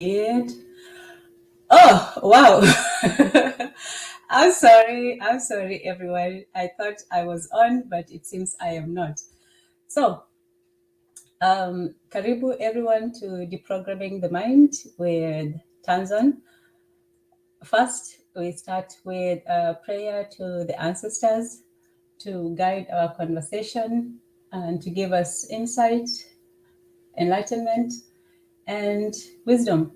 It. Oh, wow. I'm sorry, everyone. I thought I was on, but it seems I am not. So, karibu everyone to Deprogramming the Mind with Tanzan. First, we start with a prayer to the ancestors to guide our conversation and to give us insight, enlightenment, and wisdom,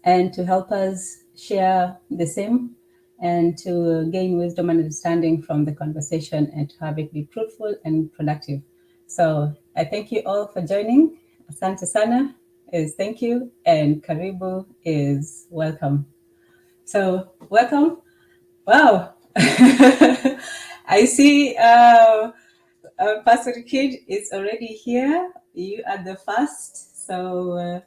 and to help us share the same and to gain wisdom and understanding from the conversation and to have it be fruitful and productive. So I thank you all for joining. Asante sana is thank you, and karibu is welcome. So welcome. Wow. I see Pastor Kid is already here. You are the first. So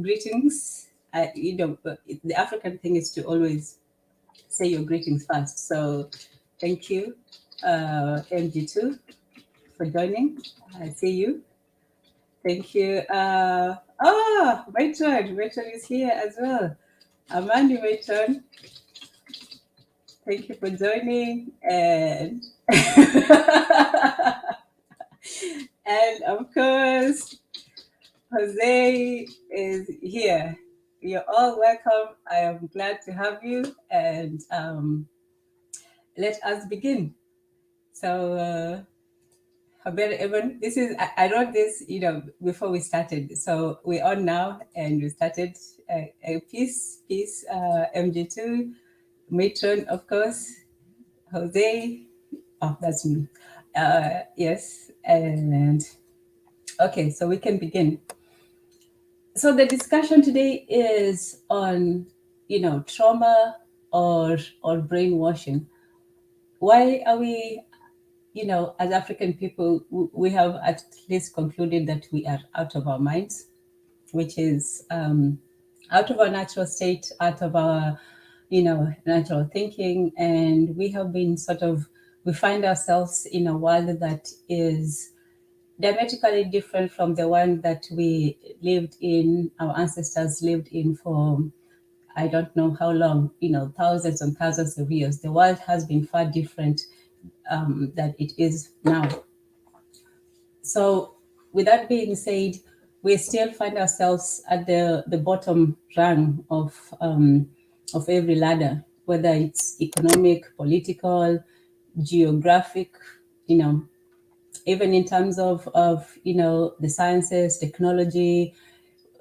greetings. The African thing is to always say your greetings first. So thank you, MG2, for joining. I see you. Thank you. Rachel is here as well. Amandi Rachel, thank you for joining. And and of course, Jose is here. You're all welcome. I am glad to have you, and let us begin. So, Habel Evan, this is I wrote this, before we started. So we're on now, and we started a piece. MG2, matron, of course, Jose. Oh, that's me. Yes, and okay, so we can begin. So the discussion today is on, trauma or brainwashing. Why are we, as African people, we have at least concluded that we are out of our minds, which is out of our natural state, out of our, natural thinking, and we have been we find ourselves in a world that is diametrically different from the one that we lived in, our ancestors lived in for I don't know how long, thousands and thousands of years. The world has been far different than it is now. So, with that being said, we still find ourselves at the bottom rung of every ladder, whether it's economic, political, geographic, even in terms of the sciences, technology.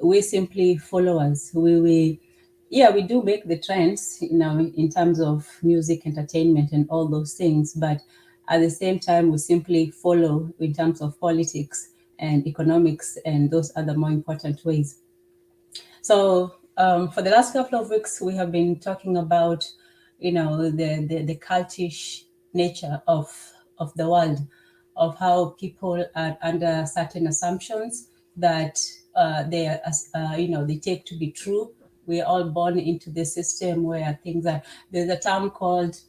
We simply followers. We do make the trends, in terms of music, entertainment, and all those things, but at the same time we simply follow in terms of politics and economics and those other more important ways. So for the last couple of weeks we have been talking about the cultish nature of the world, of how people are under certain assumptions that they take to be true. We're all born into this system where things are. There's a term called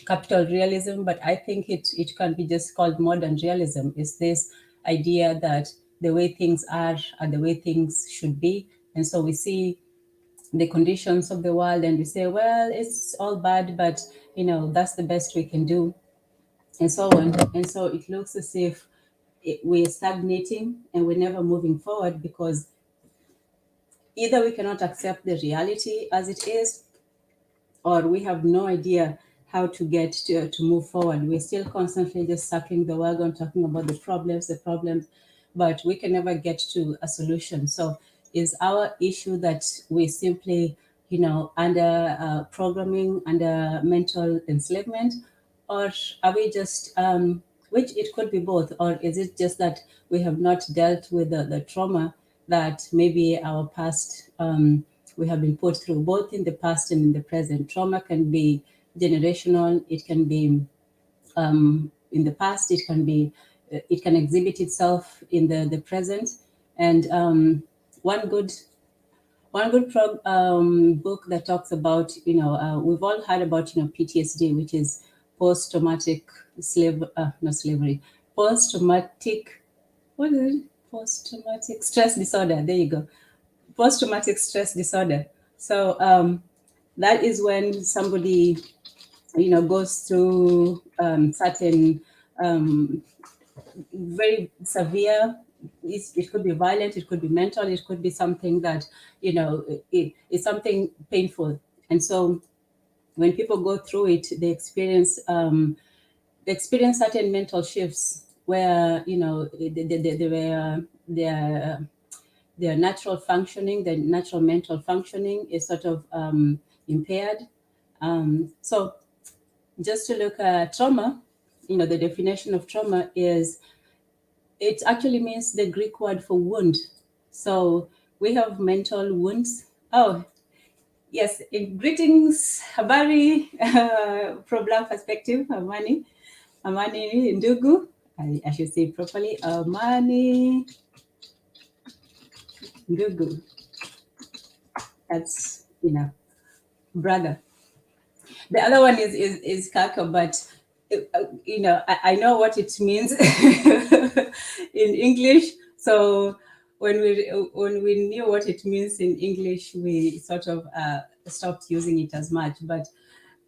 capital realism, but I think it can be just called modern realism. It's this idea that the way things are the way things should be, and so we see the conditions of the world and we say, well, it's all bad, but that's the best we can do, and so on. And so it looks as if we're stagnating and we're never moving forward, because either we cannot accept the reality as it is, or we have no idea how to get to move forward. We're still constantly just circling the wagon, talking about the problems, but we can never get to a solution. So is our issue that we simply, under programming, under mental enslavement, or are we just, which it could be both, or is it just that we have not dealt with the trauma that maybe our past, we have been put through, both in the past and in the present. Trauma can be generational. It can be in the past. It can exhibit itself in the present. And one good book that talks about, we've all heard about, PTSD, which is post-traumatic post-traumatic, what is it? Post-traumatic stress disorder. There you go. post-traumatic stress disorder. So that is when somebody, goes through certain very severe. It could be violent, it could be mental, it could be something that, it's something painful. And so when people go through it, they experience certain mental shifts where, their natural functioning, their natural mental functioning is sort of impaired. So just to look at trauma, the definition of trauma is, it actually means the Greek word for wound. So we have mental wounds. Oh, yes. Greetings, habari, from Black perspective, Amani Ndugu. I should say it properly. Amani Ndugu. That's, brother. The other one is Kaka, but I know what it means in English. So when we knew what it means in English, we sort of stopped using it as much. But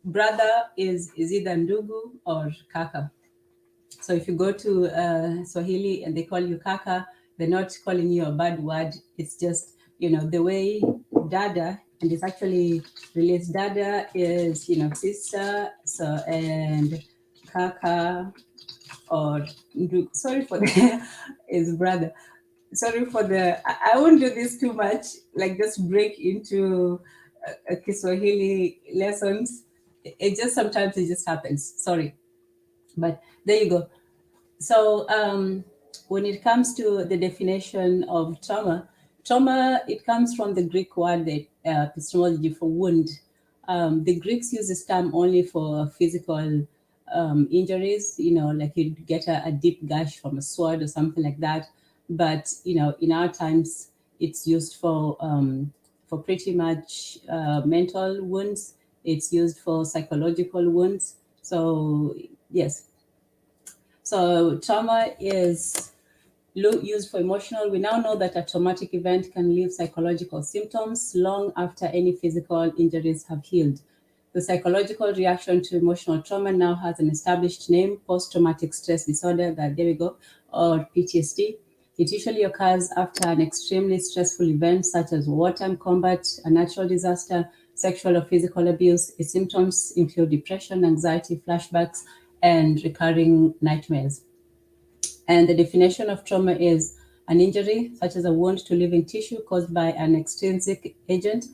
brother is either Ndugu or Kaka. So if you go to Swahili and they call you Kaka, they're not calling you a bad word. It's just, the way Dada, and it's actually relates. Dada is, sister, so, and Kaka or sorry for the is brother. Sorry for the, I won't do this too much, like just break into Kiswahili lessons. It just sometimes it just happens. Sorry. But there you go. So when it comes to the definition of trauma, it comes from the Greek word, the epistemology for wound. The Greeks use this term only for physical injuries, like you get a deep gash from a sword or something like that. But, in our times, it's used for pretty much mental wounds. It's used for psychological wounds. So, yes. So trauma is used for emotional. We now know that a traumatic event can leave psychological symptoms long after any physical injuries have healed. The psychological reaction to emotional trauma now has an established name, post-traumatic stress disorder, there we go, or PTSD. It usually occurs after an extremely stressful event such as wartime combat, a natural disaster, sexual or physical abuse. Its symptoms include depression, anxiety, flashbacks, and recurring nightmares. And the definition of trauma is an injury, such as a wound to living tissue caused by an extrinsic agent,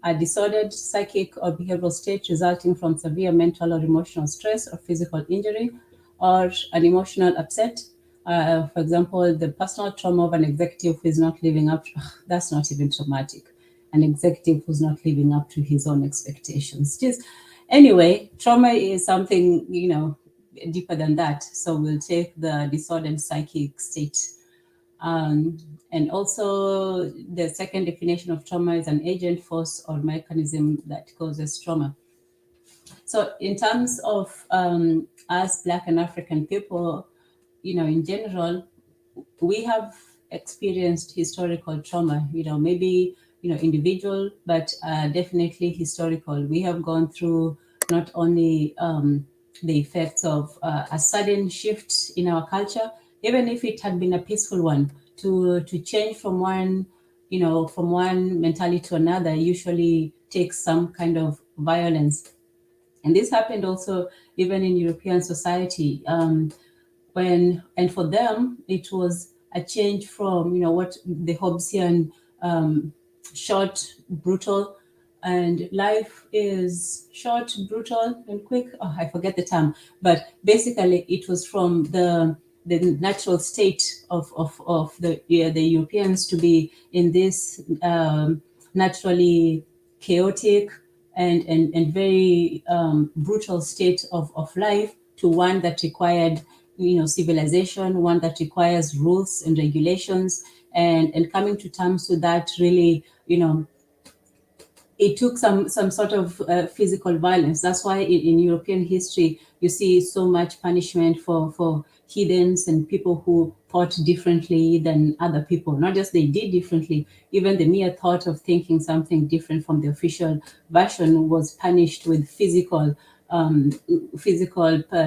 a disordered psychic or behavioral state resulting from severe mental or emotional stress or physical injury, or an emotional upset. For example, the personal trauma of an executive who is not living up to, that's not even traumatic, an executive who's not living up to his own expectations. Anyway, trauma is something, deeper than that. So we'll take the disordered psychic state. And also the second definition of trauma is an agent, force, or mechanism that causes trauma. So in terms of us Black and African people, in general, we have experienced historical trauma, maybe, individual, but definitely historical. We have gone through not only the effects of a sudden shift in our culture, even if it had been a peaceful one, to change from one, from one mentality to another usually takes some kind of violence. And this happened also even in European society. And for them, it was a change from, what the Hobbesian short, brutal, and life is short, brutal, and quick. Oh, I forget the term, but basically it was from the natural state of the Europeans to be in this naturally chaotic and very brutal state of life, to one that required, civilization, one that requires rules and regulations, and coming to terms with that really, it took some sort of physical violence. That's why in European history, you see so much punishment for heathens and people who thought differently than other people. Not just they did differently, even the mere thought of thinking something different from the official version was punished with physical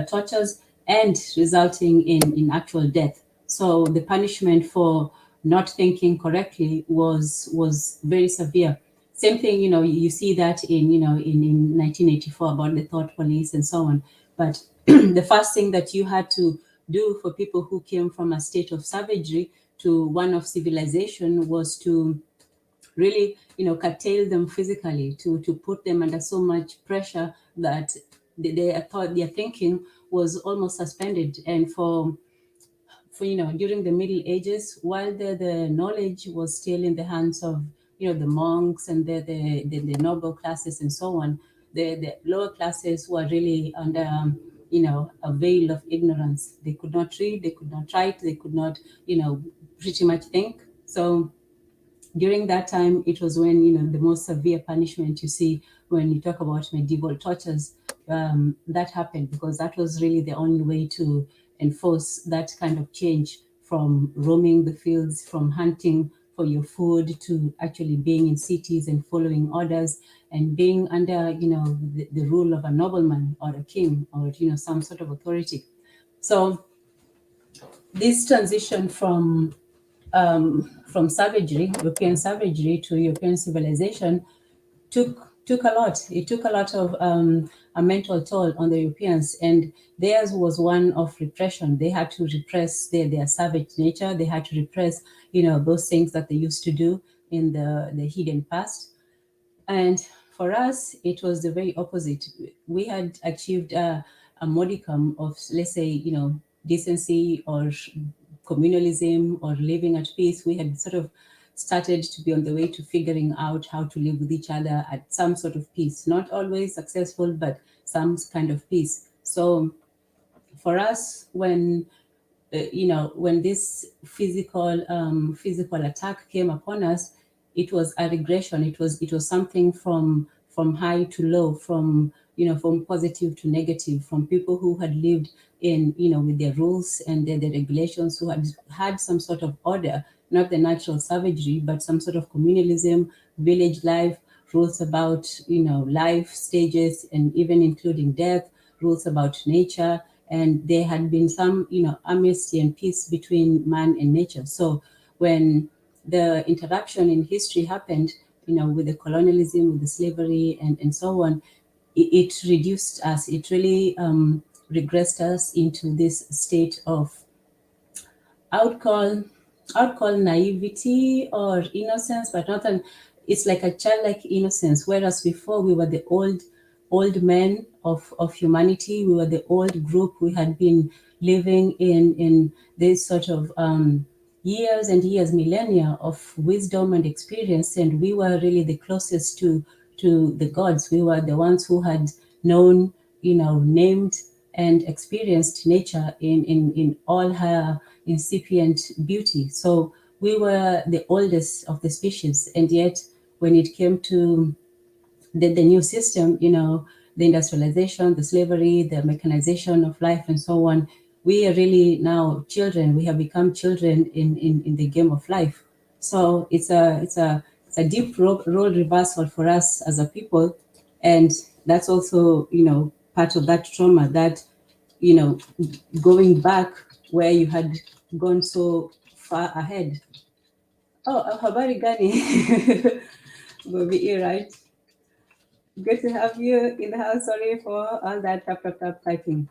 tortures and resulting in actual death. So the punishment for not thinking correctly was very severe. Same thing, you see that in 1984 about the thought police and so on. But the first thing that you had to do for people who came from a state of savagery to one of civilization was to really, curtail them physically, to put them under so much pressure that their thinking was almost suspended. And for during the Middle Ages, while the knowledge was still in the hands of the monks and the noble classes and so on, the lower classes were really under a veil of ignorance. They could not read, they could not write, they could not pretty much think. So during that time, it was when the most severe punishment you see when you talk about medieval tortures, that happened, because that was really the only way to enforce that kind of change from roaming the fields, from hunting for your food, to actually being in cities and following orders and being under the rule of a nobleman or a king or some sort of authority. So this transition from savagery, European savagery, to European civilization took a lot. It took a lot of a mental toll on the Europeans, and theirs was one of repression. They had to repress their savage nature. They had to repress, those things that they used to do in the hidden past. And for us, it was the very opposite. We had achieved a modicum of, let's say, decency or communalism or living at peace. We had sort of started to be on the way to figuring out how to live with each other at some sort of peace. Not always successful, but some kind of peace. So for us, when when this physical attack came upon us, it was a regression. It was something from high to low, from from positive to negative, from people who had lived in with their rules and their regulations, who had some sort of order, not the natural savagery, but some sort of communalism, village life, rules about life stages, and even including death, rules about nature. And there had been some amnesty and peace between man and nature. So when the interruption in history happened, with the colonialism, with the slavery and so on, it reduced us. It really regressed us into this state of, I would call naivety or innocence, but not an. It's like a childlike innocence. Whereas before we were the old men of humanity. We were the old group. We had been living in this sort of years and years, millennia of wisdom and experience, and we were really the closest to the gods. We were the ones who had known, named and experienced nature in all her incipient beauty. So we were the oldest of the species, and yet when it came to the new system, the industrialization, the slavery, the mechanization of life, and so on, we are really now children. We have become children in the game of life. So it's a deep role reversal for us as a people, and that's also part of that trauma, that going back where you had gone so far ahead. Oh, habari gani? Bobi, right? Good to have you in the house. Sorry for all that tap typing.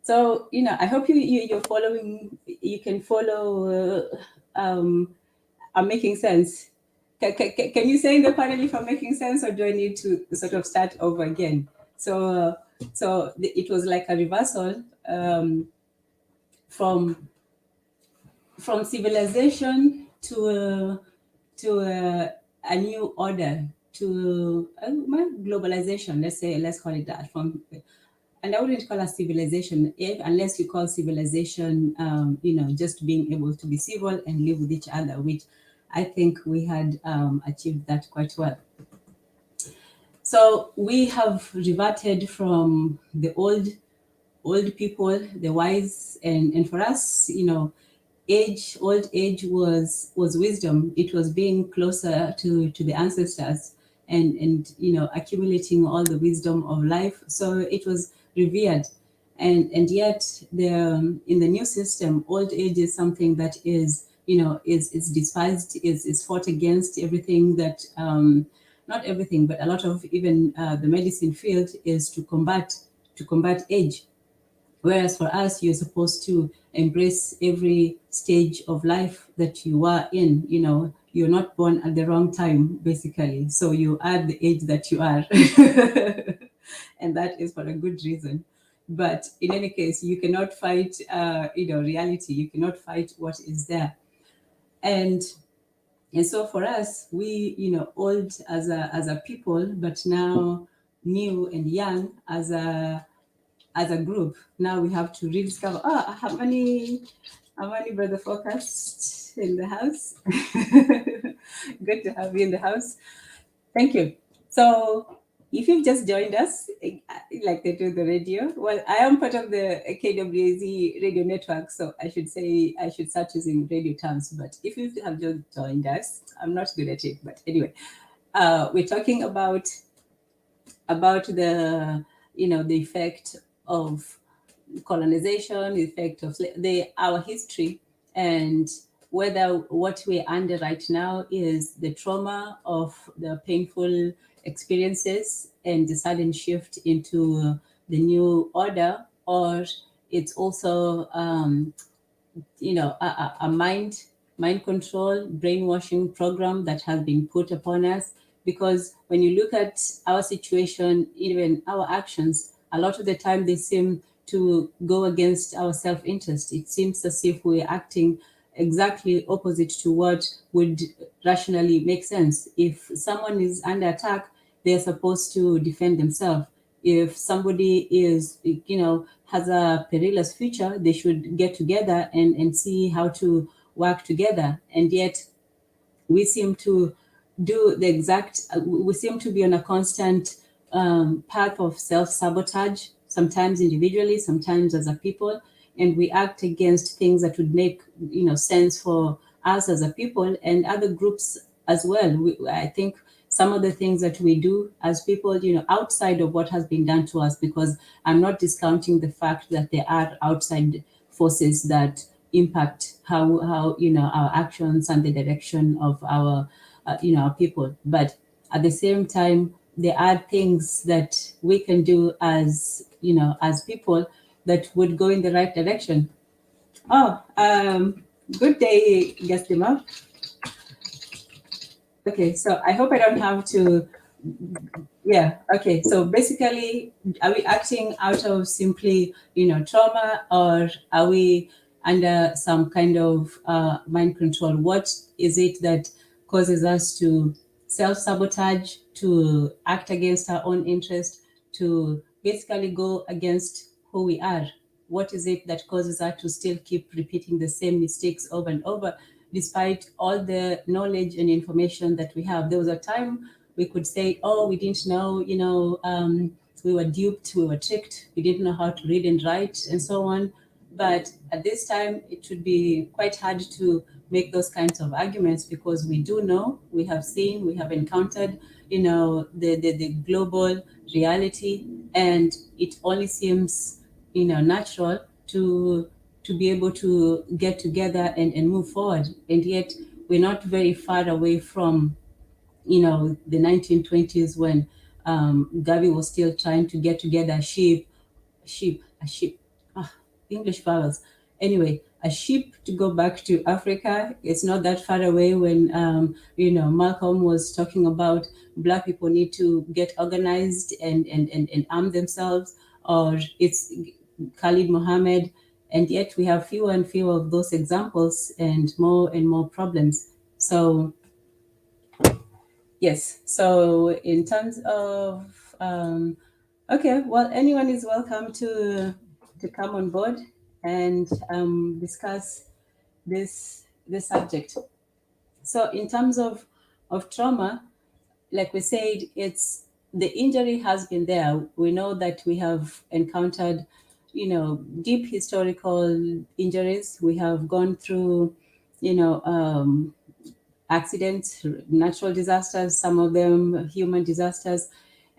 So I hope you're following. You can follow. I'm making sense. Can you say in the panel if I'm making sense, or do I need to sort of start over again? So it was like a reversal from civilization to a new order, to globalization. Let's call it that. And I wouldn't call it civilization, unless you call civilization, just being able to be civil and live with each other, which I think we had achieved that quite well. So we have reverted from the old old people, the wise, and for us, old age was wisdom. It was being closer to the ancestors, and accumulating all the wisdom of life. So it was revered, and yet in the new system, old age is something that is despised, is fought against. Everything that not everything, but a lot of even the medicine field is to combat age. Whereas for us, you're supposed to embrace every stage of life that you are in. You're not born at the wrong time, basically. So you are the age that you are. And that is for a good reason. But in any case, you cannot fight, reality. You cannot fight what is there. And so for us, we, old as a people, but now new and young as a group. Now we have to rediscover. Oh, how many brother focused in the house? Good to have you in the house. Thank you. So if you've just joined us, like they do the radio, well, I am part of the KWZ radio network, so I should start using radio terms. But if you have just joined us, I'm not good at it. But anyway, we're talking about the the effect of colonization, the effect of our history, and whether what we're under right now is the trauma of the painful experiences and the sudden shift into the new order, or it's also a mind control brainwashing program that has been put upon us. Because when you look at our situation, even our actions, a lot of the time they seem to go against our self-interest. It seems as if we're acting exactly opposite to what would rationally make sense. If someone is under attack, they're supposed to defend themselves. If somebody has a perilous future, they should get together and see how to work together. And yet we seem to we seem to be on a constant path of self-sabotage, sometimes individually, sometimes as a people, and we act against things that would make sense for us as a people and other groups as well. I think some of the things that we do as people, outside of what has been done to us, because I'm not discounting the fact that there are outside forces that impact how our actions and the direction of our people. But at the same time, there are things that we can do as people that would go in the right direction. Oh, good day, Gastima. Okay, so I hope I don't have to. Yeah, okay. So basically, are we acting out of simply, trauma, or are we under some kind of mind control? What is it that causes us to self-sabotage, to act against our own interest, to basically go against who we are? What is it that causes us to still keep repeating the same mistakes over and over, despite all the knowledge and information that we have? There was a time we could say, oh, we didn't know, we were duped, we were tricked, we didn't know how to read and write, and so on. But at this time, it should be quite hard to make those kinds of arguments, because we do know, we have seen, we have encountered, the global reality, and it only seems, natural to be able to get together and move forward. And yet, we're not very far away from the 1920s, when Gavi was still trying to get together a sheep, English vowels. Anyway, a sheep to go back to Africa. It's not that far away when, Malcolm was talking about Black people need to get organized and arm themselves, or it's Khalid Mohammed. And yet we have fewer and fewer of those examples and more problems. So yes. So in terms of okay, well, anyone is welcome to come on board and discuss this subject. So in terms of trauma, like we said, it's the injury has been there. We know that we have encountered deep historical injuries. We have gone through, accidents, natural disasters, some of them human disasters.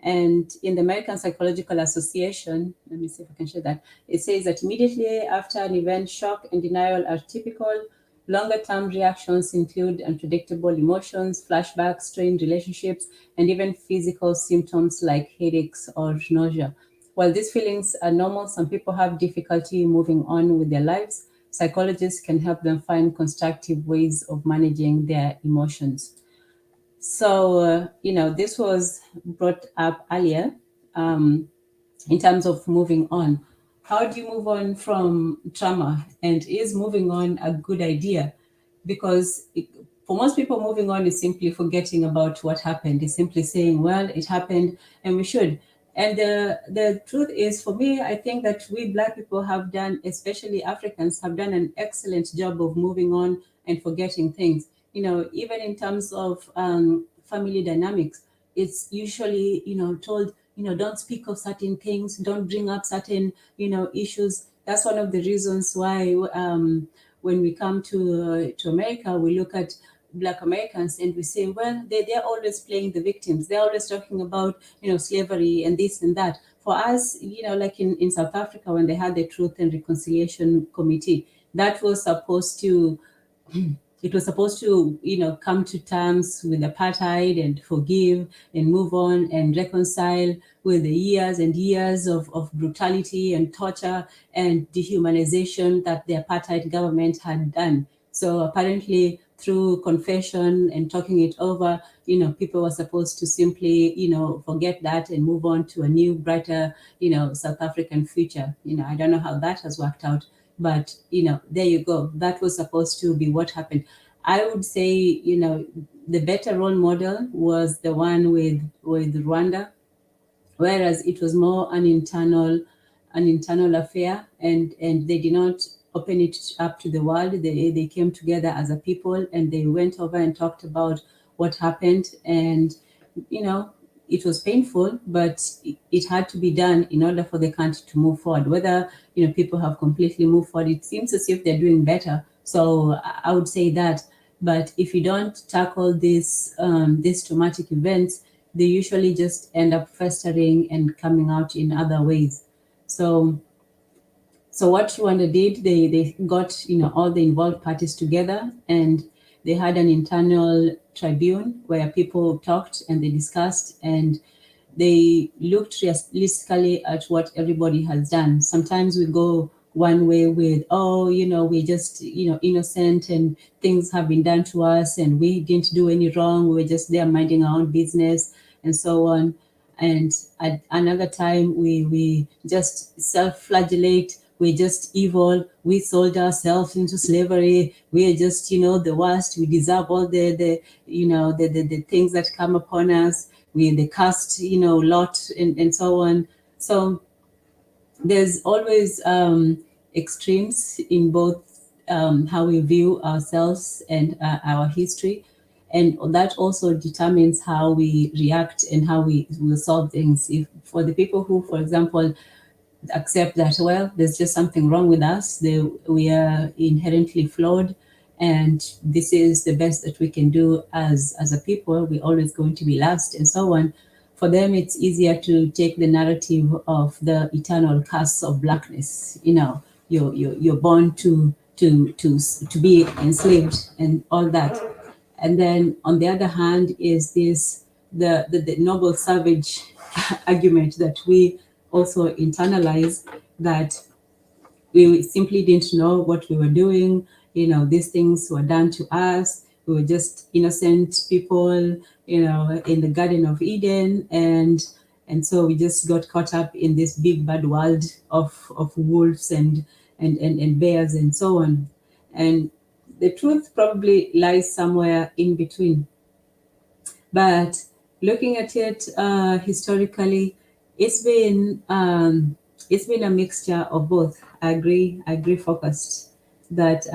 And in the American Psychological Association, let me see if I can share that, it says that immediately after an event, shock and denial are typical. Longer-term reactions include unpredictable emotions, flashbacks, strained relationships, and even physical symptoms like headaches or nausea. While these feelings are normal, some people have difficulty moving on with their lives. Psychologists can help them find constructive ways of managing their emotions. So, this was brought up earlier, in terms of moving on. How do you move on from trauma? And is moving on a good idea? Because for most people, moving on is simply forgetting about what happened. It's simply saying, well, it happened and we should. And the truth is, for me, I think that we Black people have done, especially Africans, have done an excellent job of moving on and forgetting things. Even in terms of family dynamics, it's usually, told, don't speak of certain things, don't bring up certain, issues. That's one of the reasons why when we come to America, we look at Black Americans and we say, well, they're always playing the victims. They're always talking about, slavery and this and that. For us, like in South Africa, when they had the Truth and Reconciliation Committee, that was supposed to it was supposed to, come to terms with apartheid and forgive and move on and reconcile with the years and years of brutality and torture and dehumanization that the apartheid government had done. So apparently, through confession and talking it over, people were supposed to simply, forget that and move on to a new, brighter, South African future. I don't know how that has worked out, but there you go. That was supposed to be what happened. I would say, the better role model was the one with Rwanda, whereas it was more an internal affair, and they did not open it up to the world. They came together as a people and they went over and talked about what happened. And it was painful, but it had to be done in order for the country to move forward. Whether people have completely moved forward, it seems as if they're doing better. So I would say that. But if you don't tackle these traumatic events, they usually just end up festering and coming out in other ways. So what Rwanda did, they got all the involved parties together, and they had an internal tribune where people talked and they discussed, and they looked realistically at what everybody has done. Sometimes we go one way with, oh, we're just, innocent and things have been done to us and we didn't do any wrong. We were just there minding our own business and so on. And at another time, we just self-flagellate. We're just evil. We sold ourselves into slavery. We are just, the worst. We deserve all the things that come upon us. We the cast, lot and so on. So there's always extremes in both how we view ourselves and our history. And that also determines how we react and how we will solve things. If for the people who, for example, accept that, well, there's just something wrong with us, we are inherently flawed, and this is the best that we can do as a people, we're always going to be last and so on. For them, it's easier to take the narrative of the eternal curse of blackness. You're born to be enslaved and all that. And then on the other hand is this the noble savage argument that we also internalize, that we simply didn't know what we were doing. These things were done to us. We were just innocent people, in the Garden of Eden, and so we just got caught up in this big bad world of wolves and bears and so on. And the truth probably lies somewhere in between. But looking at it historically, it's been a mixture of both. I agree, focused. That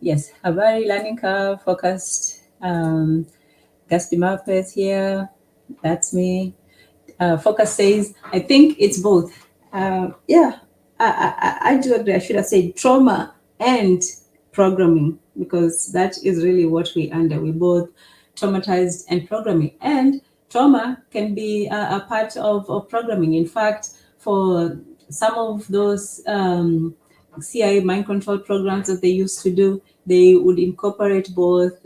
yes, a very learning curve focused. Gatsby Marquez here, that's me. Focus says, I think it's both. Yeah, I do agree. I should have said trauma and programming, because that is really what we under. We both traumatized and programming. And trauma can be a part of programming. In fact, for some of those CIA mind control programs that they used to do, they would incorporate both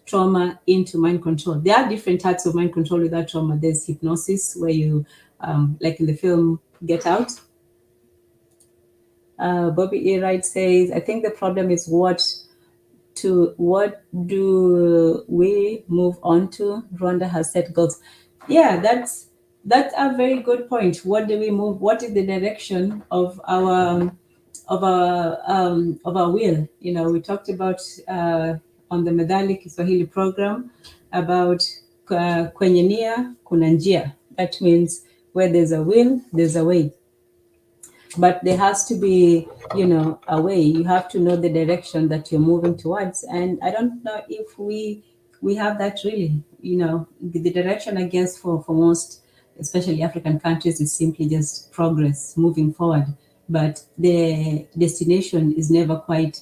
trauma into mind control. There are different types of mind control without trauma. There's hypnosis, where you, like in the film Get Out, Bobby A. Wright says, I think the problem is what do we move on to? Rwanda has set goals. Yeah, that's a very good point. What do we move? What is the direction of our will? You know, we talked about on the Medali Kiswahili program about kwenye nia kuna njia. That means where there's a will, there's a way. But there has to be, a way. You have to know the direction that you're moving towards. And I don't know if we have that really. The direction, I guess, for most, especially African countries, is simply just progress, moving forward. But the destination is never quite,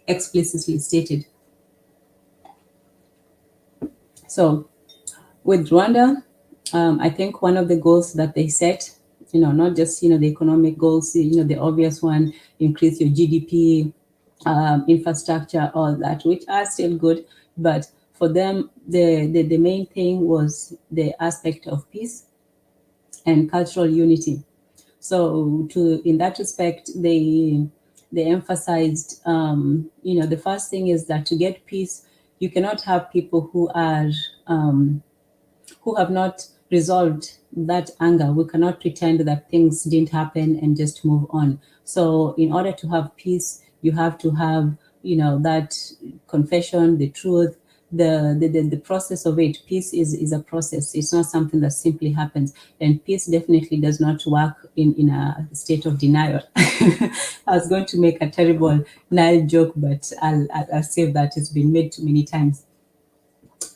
explicitly stated. So with Rwanda, I think one of the goals that they set, not just, the economic goals, the obvious one, increase your GDP, infrastructure, all that, which are still good. But for them, the main thing was the aspect of peace and cultural unity. So in that respect, they emphasized, the first thing is that to get peace, you cannot have people who have not resolved that anger. We cannot pretend that things didn't happen and just move on. So in order to have peace, you have to have, that confession, the truth, the process of it. Peace is a process. It's not something that simply happens. And peace definitely does not work in a state of denial. I was going to make a terrible Nile joke, but I'll save that. It's been made too many times.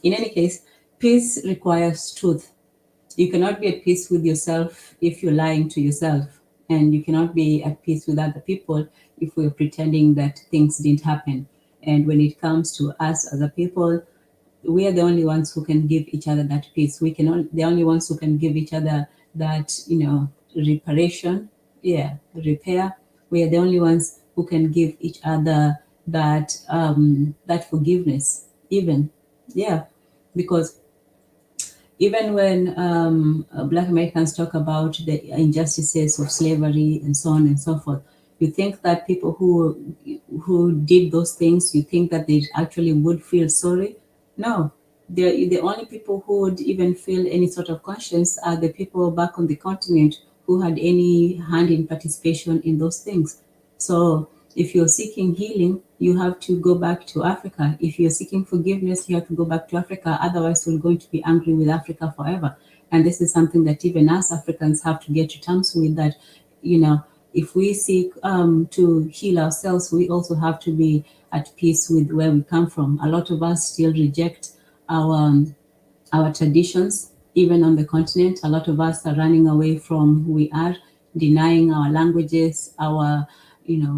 In any case, peace requires truth. You cannot be at peace with yourself if you're lying to yourself, and you cannot be at peace with other people if we're pretending that things didn't happen. And when it comes to us as a people, we are the only ones who can give each other that peace. The only ones who can give each other that, reparation. Yeah, repair. We are the only ones who can give each other that that forgiveness, even. Yeah, because even when Black Americans talk about the injustices of slavery and so on and so forth, you think that people who did those things, you think that they actually would feel sorry? No. The only people who would even feel any sort of conscience are the people back on the continent who had any hand in participation in those things. So if you're seeking healing, you have to go back to Africa. If you're seeking forgiveness, you have to go back to Africa. Otherwise, we're going to be angry with Africa forever. And this is something that even us Africans have to get to terms with, that, if we seek to heal ourselves, we also have to be at peace with where we come from. A lot of us still reject our traditions, even on the continent. A lot of us are running away from who we are, denying our languages, our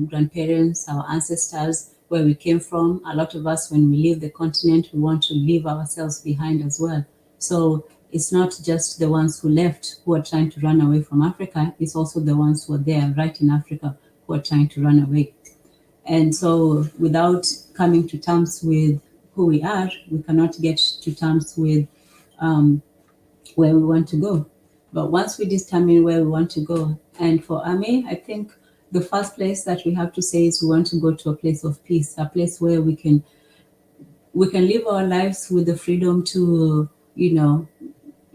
grandparents, our ancestors, where we came from. A lot of us, when we leave the continent, we want to leave ourselves behind as well. So it's not just the ones who left who are trying to run away from Africa, it's also the ones who are there right in Africa who are trying to run away. And so without coming to terms with who we are, we cannot get to terms with where we want to go. But once we determine where we want to go, and for Ame, I think the first place that we have to say is we want to go to a place of peace, a place where we can live our lives with the freedom to,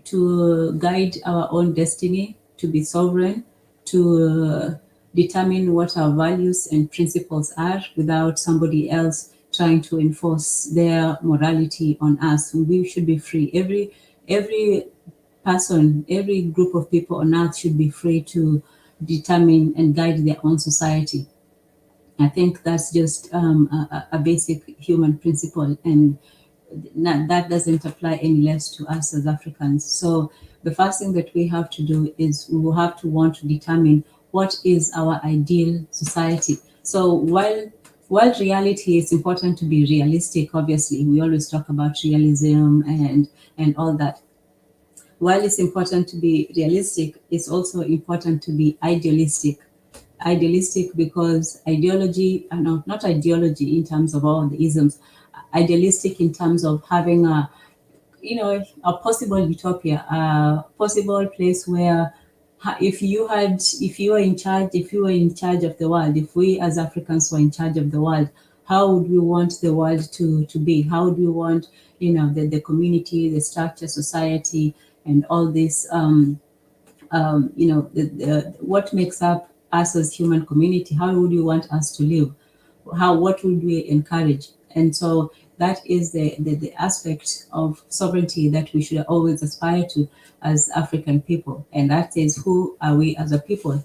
to guide our own destiny, to be sovereign, to determine what our values and principles are without somebody else trying to enforce their morality on us. We should be free. Every person, every group of people on earth should be free to determine and guide their own society. I think that's just a basic human principle. And that doesn't apply any less to us as Africans. So the first thing that we have to do is we will have to want to determine what is our ideal society. So while reality is important to be realistic, obviously we always talk about realism and all that. While it's important to be realistic, it's also important to be idealistic. Idealistic because ideology, no, not ideology in terms of all the isms, idealistic in terms of having a, a possible utopia, a possible place where if you were in charge, if you were in charge of the world, if we as Africans were in charge of the world, how would we want the world to be? How would we want, the community, the structure, society, and all this, what makes up us as human community? How would you want us to live? What would we encourage? And so that is the aspect of sovereignty that we should always aspire to as African people. And that is, who are we as a people,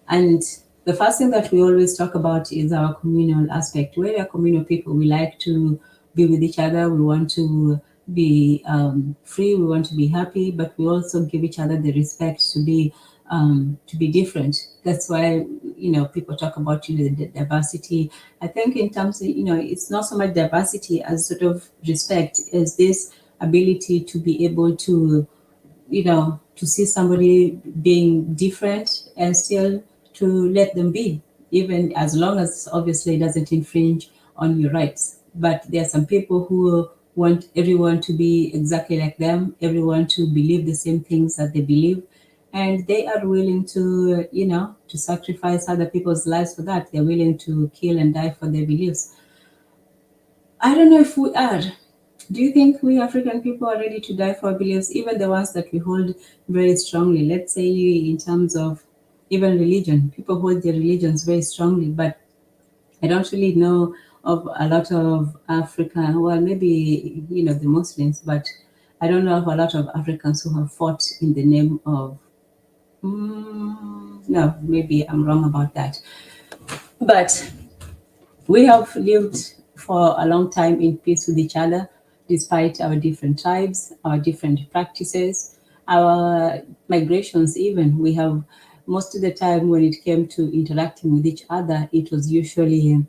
And the first thing that we always talk about is our communal aspect. We're a communal people. We like to be with each other. We want to be free. We want to be happy, but we also give each other the respect to be different. That's why people talk about the diversity. I think in terms of it's not so much diversity as sort of respect, is this ability to be able to to see somebody being different and still to let them be, even as long as obviously it doesn't infringe on your rights. But there are some people who want everyone to be exactly like them, everyone to believe the same things that they believe, and they are willing to, to sacrifice other people's lives for that. They're willing to kill and die for their beliefs. I don't know if we are. Do you think we African people are ready to die for our beliefs, even the ones that we hold very strongly? Let's say in terms of even religion, people hold their religions very strongly, but I don't really know of a lot of African, well, maybe, the Muslims, but I don't know of a lot of Africans who have fought in the name of, no, maybe I'm wrong about that. But we have lived for a long time in peace with each other, despite our different tribes, our different practices, our migrations even. We have, most of the time when it came to interacting with each other, it was usually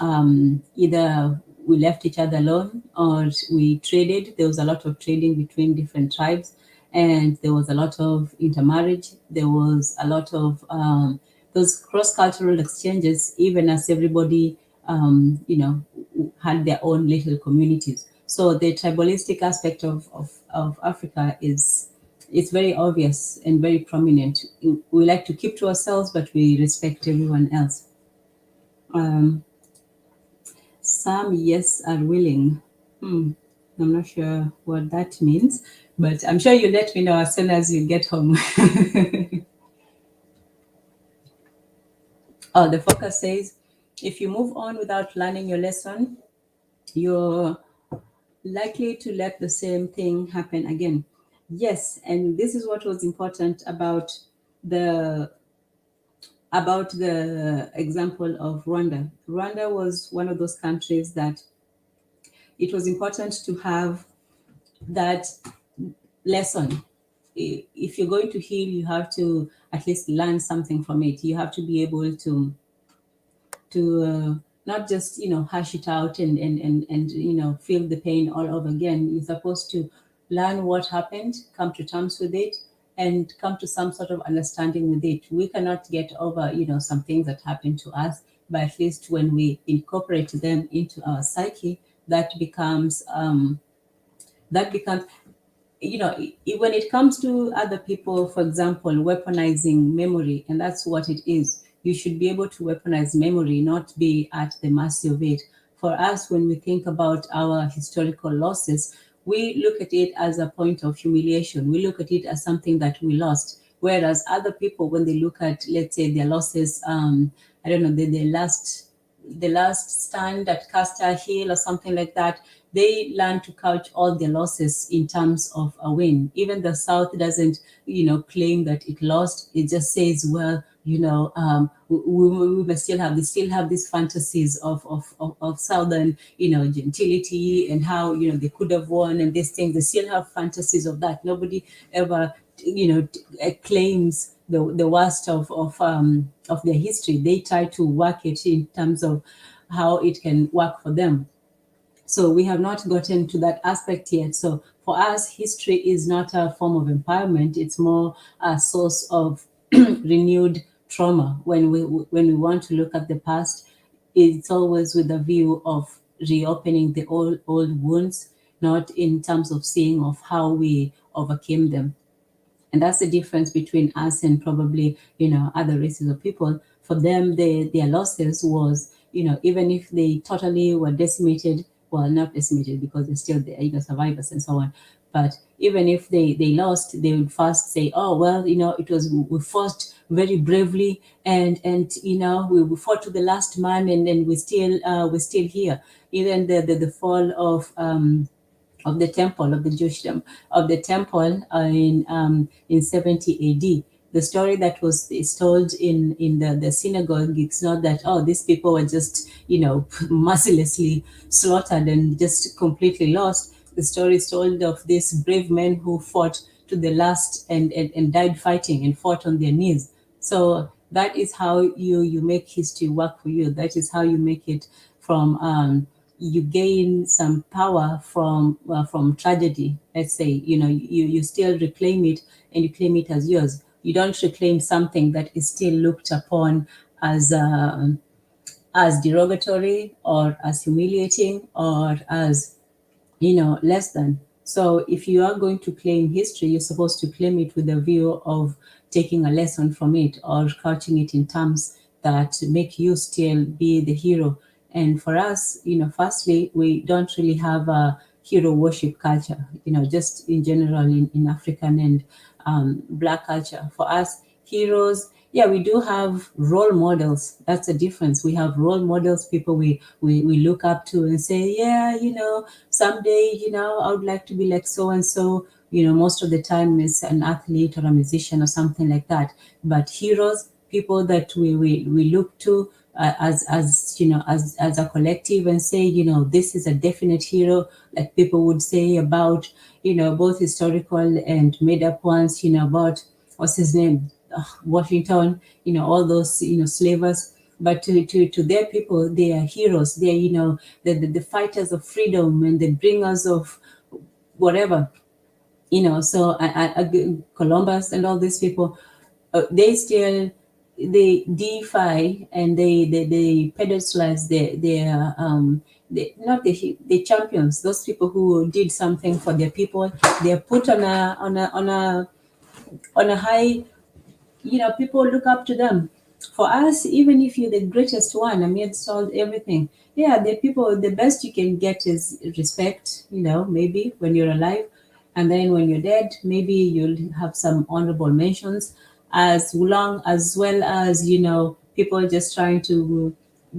either we left each other alone or we traded. There was a lot of trading between different tribes, and there was a lot of intermarriage. There was a lot of those cross-cultural exchanges, even as everybody had their own little communities. So the tribalistic aspect of Africa is, it's very obvious and very prominent. We like to keep to ourselves, but we respect everyone else. Some, yes, are willing. I'm not sure what that means, but I'm sure you'll let me know as soon as you get home. Oh, the focus says, if you move on without learning your lesson, you're likely to let the same thing happen again. Yes, and this is what was important about the example of Rwanda. Rwanda was one of those countries that it was important to have that lesson. If you're going to heal, you have to at least learn something from it. You have to be able to not just hash it out and feel the pain all over again. You're supposed to learn what happened, come to terms with it, and come to some sort of understanding with it. We cannot get over some things that happen to us, but at least when we incorporate them into our psyche, that becomes when it comes to other people, for example, weaponizing memory, and that's what it is. You should be able to weaponize memory, not be at the mercy of it. For us, when we think about our historical losses, we look at it as a point of humiliation. We look at it as something that we lost. Whereas other people, when they look at, let's say, their losses, I don't know, the last stand at Castor Hill or something like that, they learn to couch all their losses in terms of a win. Even the South doesn't, claim that it lost. It just says, well, we must still have these fantasies of southern, gentility, and how, they could have won, and these things. They still have fantasies of that. Nobody ever, claims the worst of their history. They try to work it in terms of how it can work for them. So we have not gotten to that aspect yet. So for us, history is not a form of empowerment. It's more a source of renewed trauma. When we want to look at the past, it's always with a view of reopening the old wounds, not in terms of seeing of how we overcame them. And that's the difference between us and probably, other races of people. For them, their losses was, even if they totally were decimated, well, not decimated because they're still there, survivors and so on. But even if they lost, they would first say, oh, well, it was, we fought very bravely, and we fought to the last man, and then we're still here. Even the fall of the temple of the Jewishdom of the temple in 70 AD. The story that was is told in the synagogue, it's not that, oh, these people were just, mercilessly slaughtered and just completely lost. The story is told of these brave men who fought to the last, and died fighting, and fought on their knees. So that is how you make history work for you. That is how you make it from you gain some power from tragedy. Let's say, you still reclaim it, and you claim it as yours. You don't reclaim something that is still looked upon as derogatory, or as humiliating, or as, less than. So if you are going to claim history, you're supposed to claim it with a view of taking a lesson from it, or couching it in terms that make you still be the hero. And for us, firstly, we don't really have a hero worship culture, just in general in African and Black culture. For us, heroes, yeah, we do have role models. That's the difference. We have role models, people we look up to and say, yeah, someday, I would like to be like so and so. Most of the time it's an athlete or a musician or something like that. But heroes, people that we look to, as a collective, and say, this is a definite hero, like people would say about, both historical and made up ones, about, what's his name, Washington, all those, slavers. But to their people, they are heroes. They are, the fighters of freedom, and the bringers of whatever. So Columbus and all these people, they deify, and they pedestalize their not the champions, those people who did something for their people. They're put on a high, people look up to them. For us, even if you're the greatest one amidst all everything, yeah, the people, the best you can get is respect, maybe when you're alive. And then when you're dead, maybe you'll have some honorable mentions, as well as, people just trying to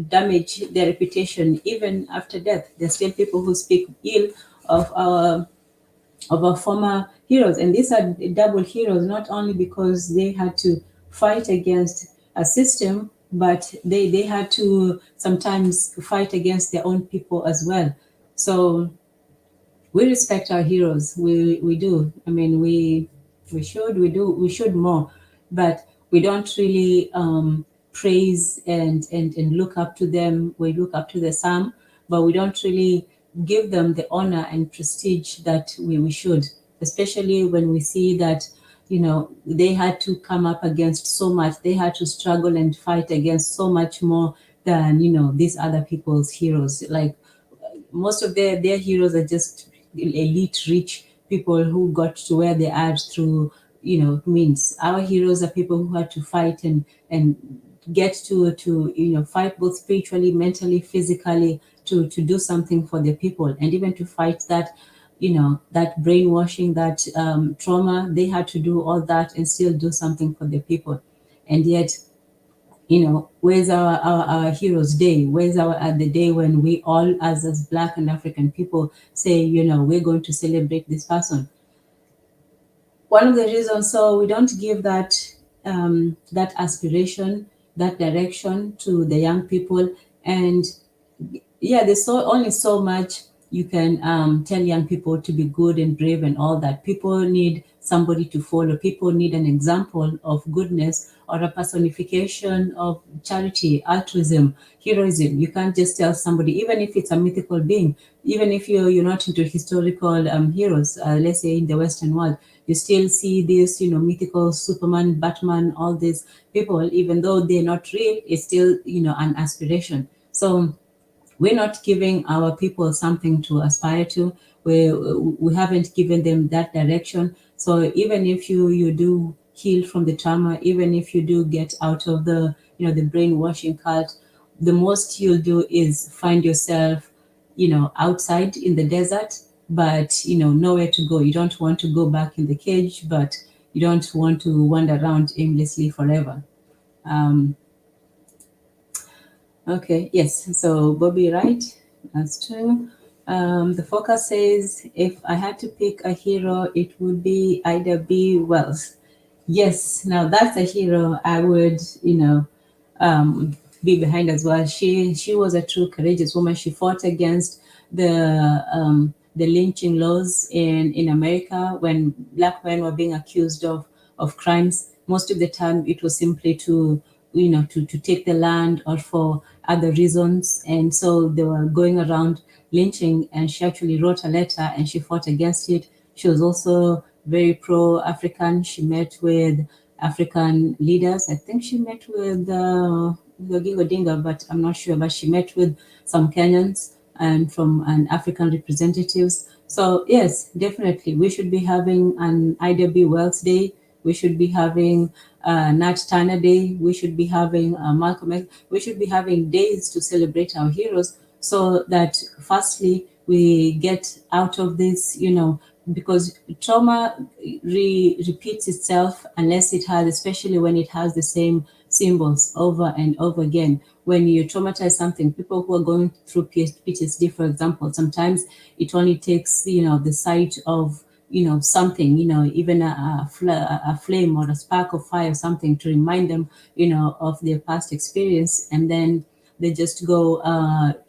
damage their reputation. Even after death, there's still people who speak ill of our former heroes. And these are double heroes, not only because they had to fight against a system, but they had to sometimes fight against their own people as well. So we respect our heroes. We do. I mean, we should more, but we don't really praise and look up to them. We look up to the some, but we don't really give them the honor and prestige that we should, especially when we see that, they had to come up against so much. They had to struggle and fight against so much more than, these other people's heroes. Like, most of their heroes are just elite rich people who got to where they are through, means. Our heroes are people who had to fight and get to fight both spiritually, mentally, physically, to do something for their people, and even to fight that, that brainwashing, that trauma. They had to do all that and still do something for their people. And yet, where's our heroes day? Where's the day when we all, as Black and African people, say, we're going to celebrate this person? One of the reasons, so we don't give that that aspiration, that direction to the young people. And yeah, there's only so much you can tell young people to be good and brave and all that. People need somebody to follow. People need an example of goodness or a personification of charity, altruism, heroism. You can't just tell somebody, even if it's a mythical being, even if you're not into historical heroes, let's say in the Western world, you still see this, mythical Superman, Batman, all these people, even though they're not real, it's still, an aspiration. So we're not giving our people something to aspire to. We haven't given them that direction. So even if you do heal from the trauma, even if you do get out of the brainwashing cult, the most you'll do is find yourself outside in the desert, but nowhere to go. You don't want to go back in the cage, but you don't want to wander around aimlessly forever. Okay, yes. So Bobby, right? That's true. The focus says, if I had to pick a hero, it would be Ida B. Wells. Yes, now that's a hero I would, be behind as well. She was a true courageous woman. She fought against the lynching laws in America when black men were being accused of crimes. Most of the time, it was simply to to take the land or for other reasons, and so they were going around lynching. And she actually wrote a letter and she fought against it. She was also very pro-African. She met with African leaders. I think she met with Oginga Odinga, but I'm not sure. But she met with some Kenyans and from African representatives. So yes, definitely, we should be having an Ida B. Wells Day. We should be having Nat Turner Day. We should be having Malcolm X. We should be having days to celebrate our heroes, so that firstly we get out of this, because trauma repeats itself unless it has, especially when it has the same symbols over and over again. When you traumatize something, people who are going through PTSD, for example, sometimes it only takes, the sight of, something, even a flame or a spark of fire, something to remind them, of their past experience. And then they just go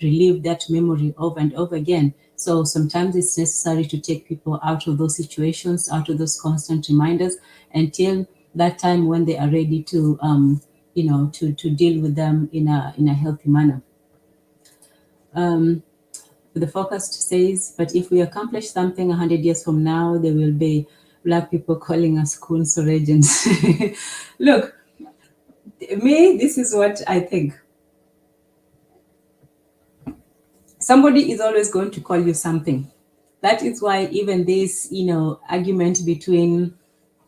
relive that memory over and over again. So sometimes it's necessary to take people out of those situations, out of those constant reminders, until that time when they are ready to, to deal with them in a healthy manner. The focus says, but if we accomplish something 100 years from now, there will be Black people calling us cool surgeons. Look, me, this is what I think. Somebody is always going to call you something. That is why even this, argument between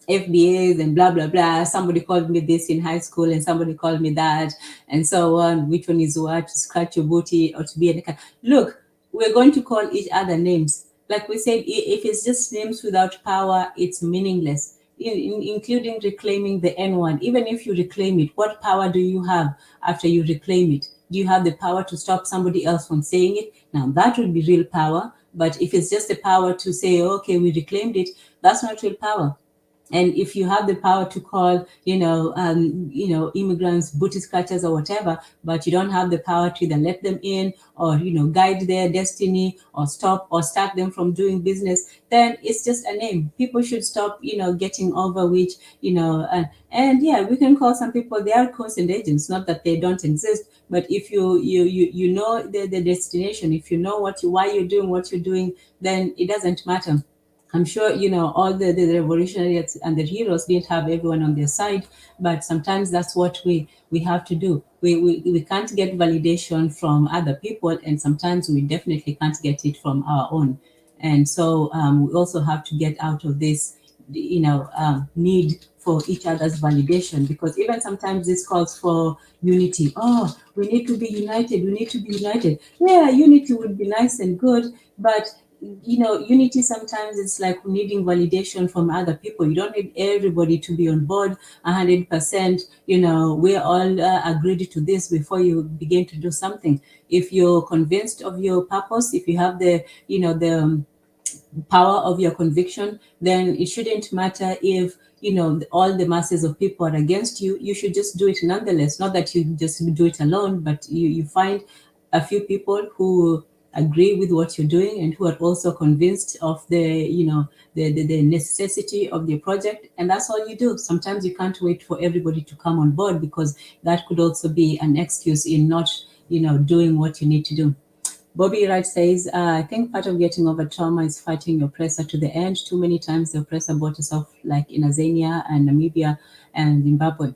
FBAs and blah, blah, blah. Somebody called me this in high school and somebody called me that, and so on. Which one is what? To scratch your booty or to be a... Look, we're going to call each other names. Like we said, if it's just names without power, it's meaningless. Including reclaiming the N-word. Even if you reclaim it, what power do you have after you reclaim it? Do you have the power to stop somebody else from saying it? Now, that would be real power. But if it's just the power to say, okay, we reclaimed it, that's not real power. And if you have the power to call, immigrants booty scratchers or whatever, but you don't have the power to either let them in or, guide their destiny or stop or start them from doing business, then it's just a name. People should stop, getting over which, and yeah, we can call some people, they are constant agents, not that they don't exist. But if you know the destination, if you know why you're doing what you're doing, then it doesn't matter. I'm sure, all the revolutionaries and the heroes didn't have everyone on their side, but sometimes that's what we have to do. We can't get validation from other people, and sometimes we definitely can't get it from our own. And so we also have to get out of this, need for each other's validation, because even sometimes this calls for unity. Oh, we need to be united. We need to be united. Yeah, unity would be nice and good, but unity sometimes it's like needing validation from other people. You don't need everybody to be on board 100%. We're all agreed to this before you begin to do something. If you're convinced of your purpose, if you have the power of your conviction, then it shouldn't matter if all the masses of people are against you. You should just do it nonetheless. Not that you just do it alone, but you find a few people who agree with what you're doing and who are also convinced of the necessity of the project, and that's all you do. Sometimes you can't wait for everybody to come on board, because that could also be an excuse in not doing what you need to do. Bobby Wright says, I think part of getting over trauma is fighting your oppressor to the end. Too many times the oppressor bought us off, like in Azania and Namibia and Zimbabwe.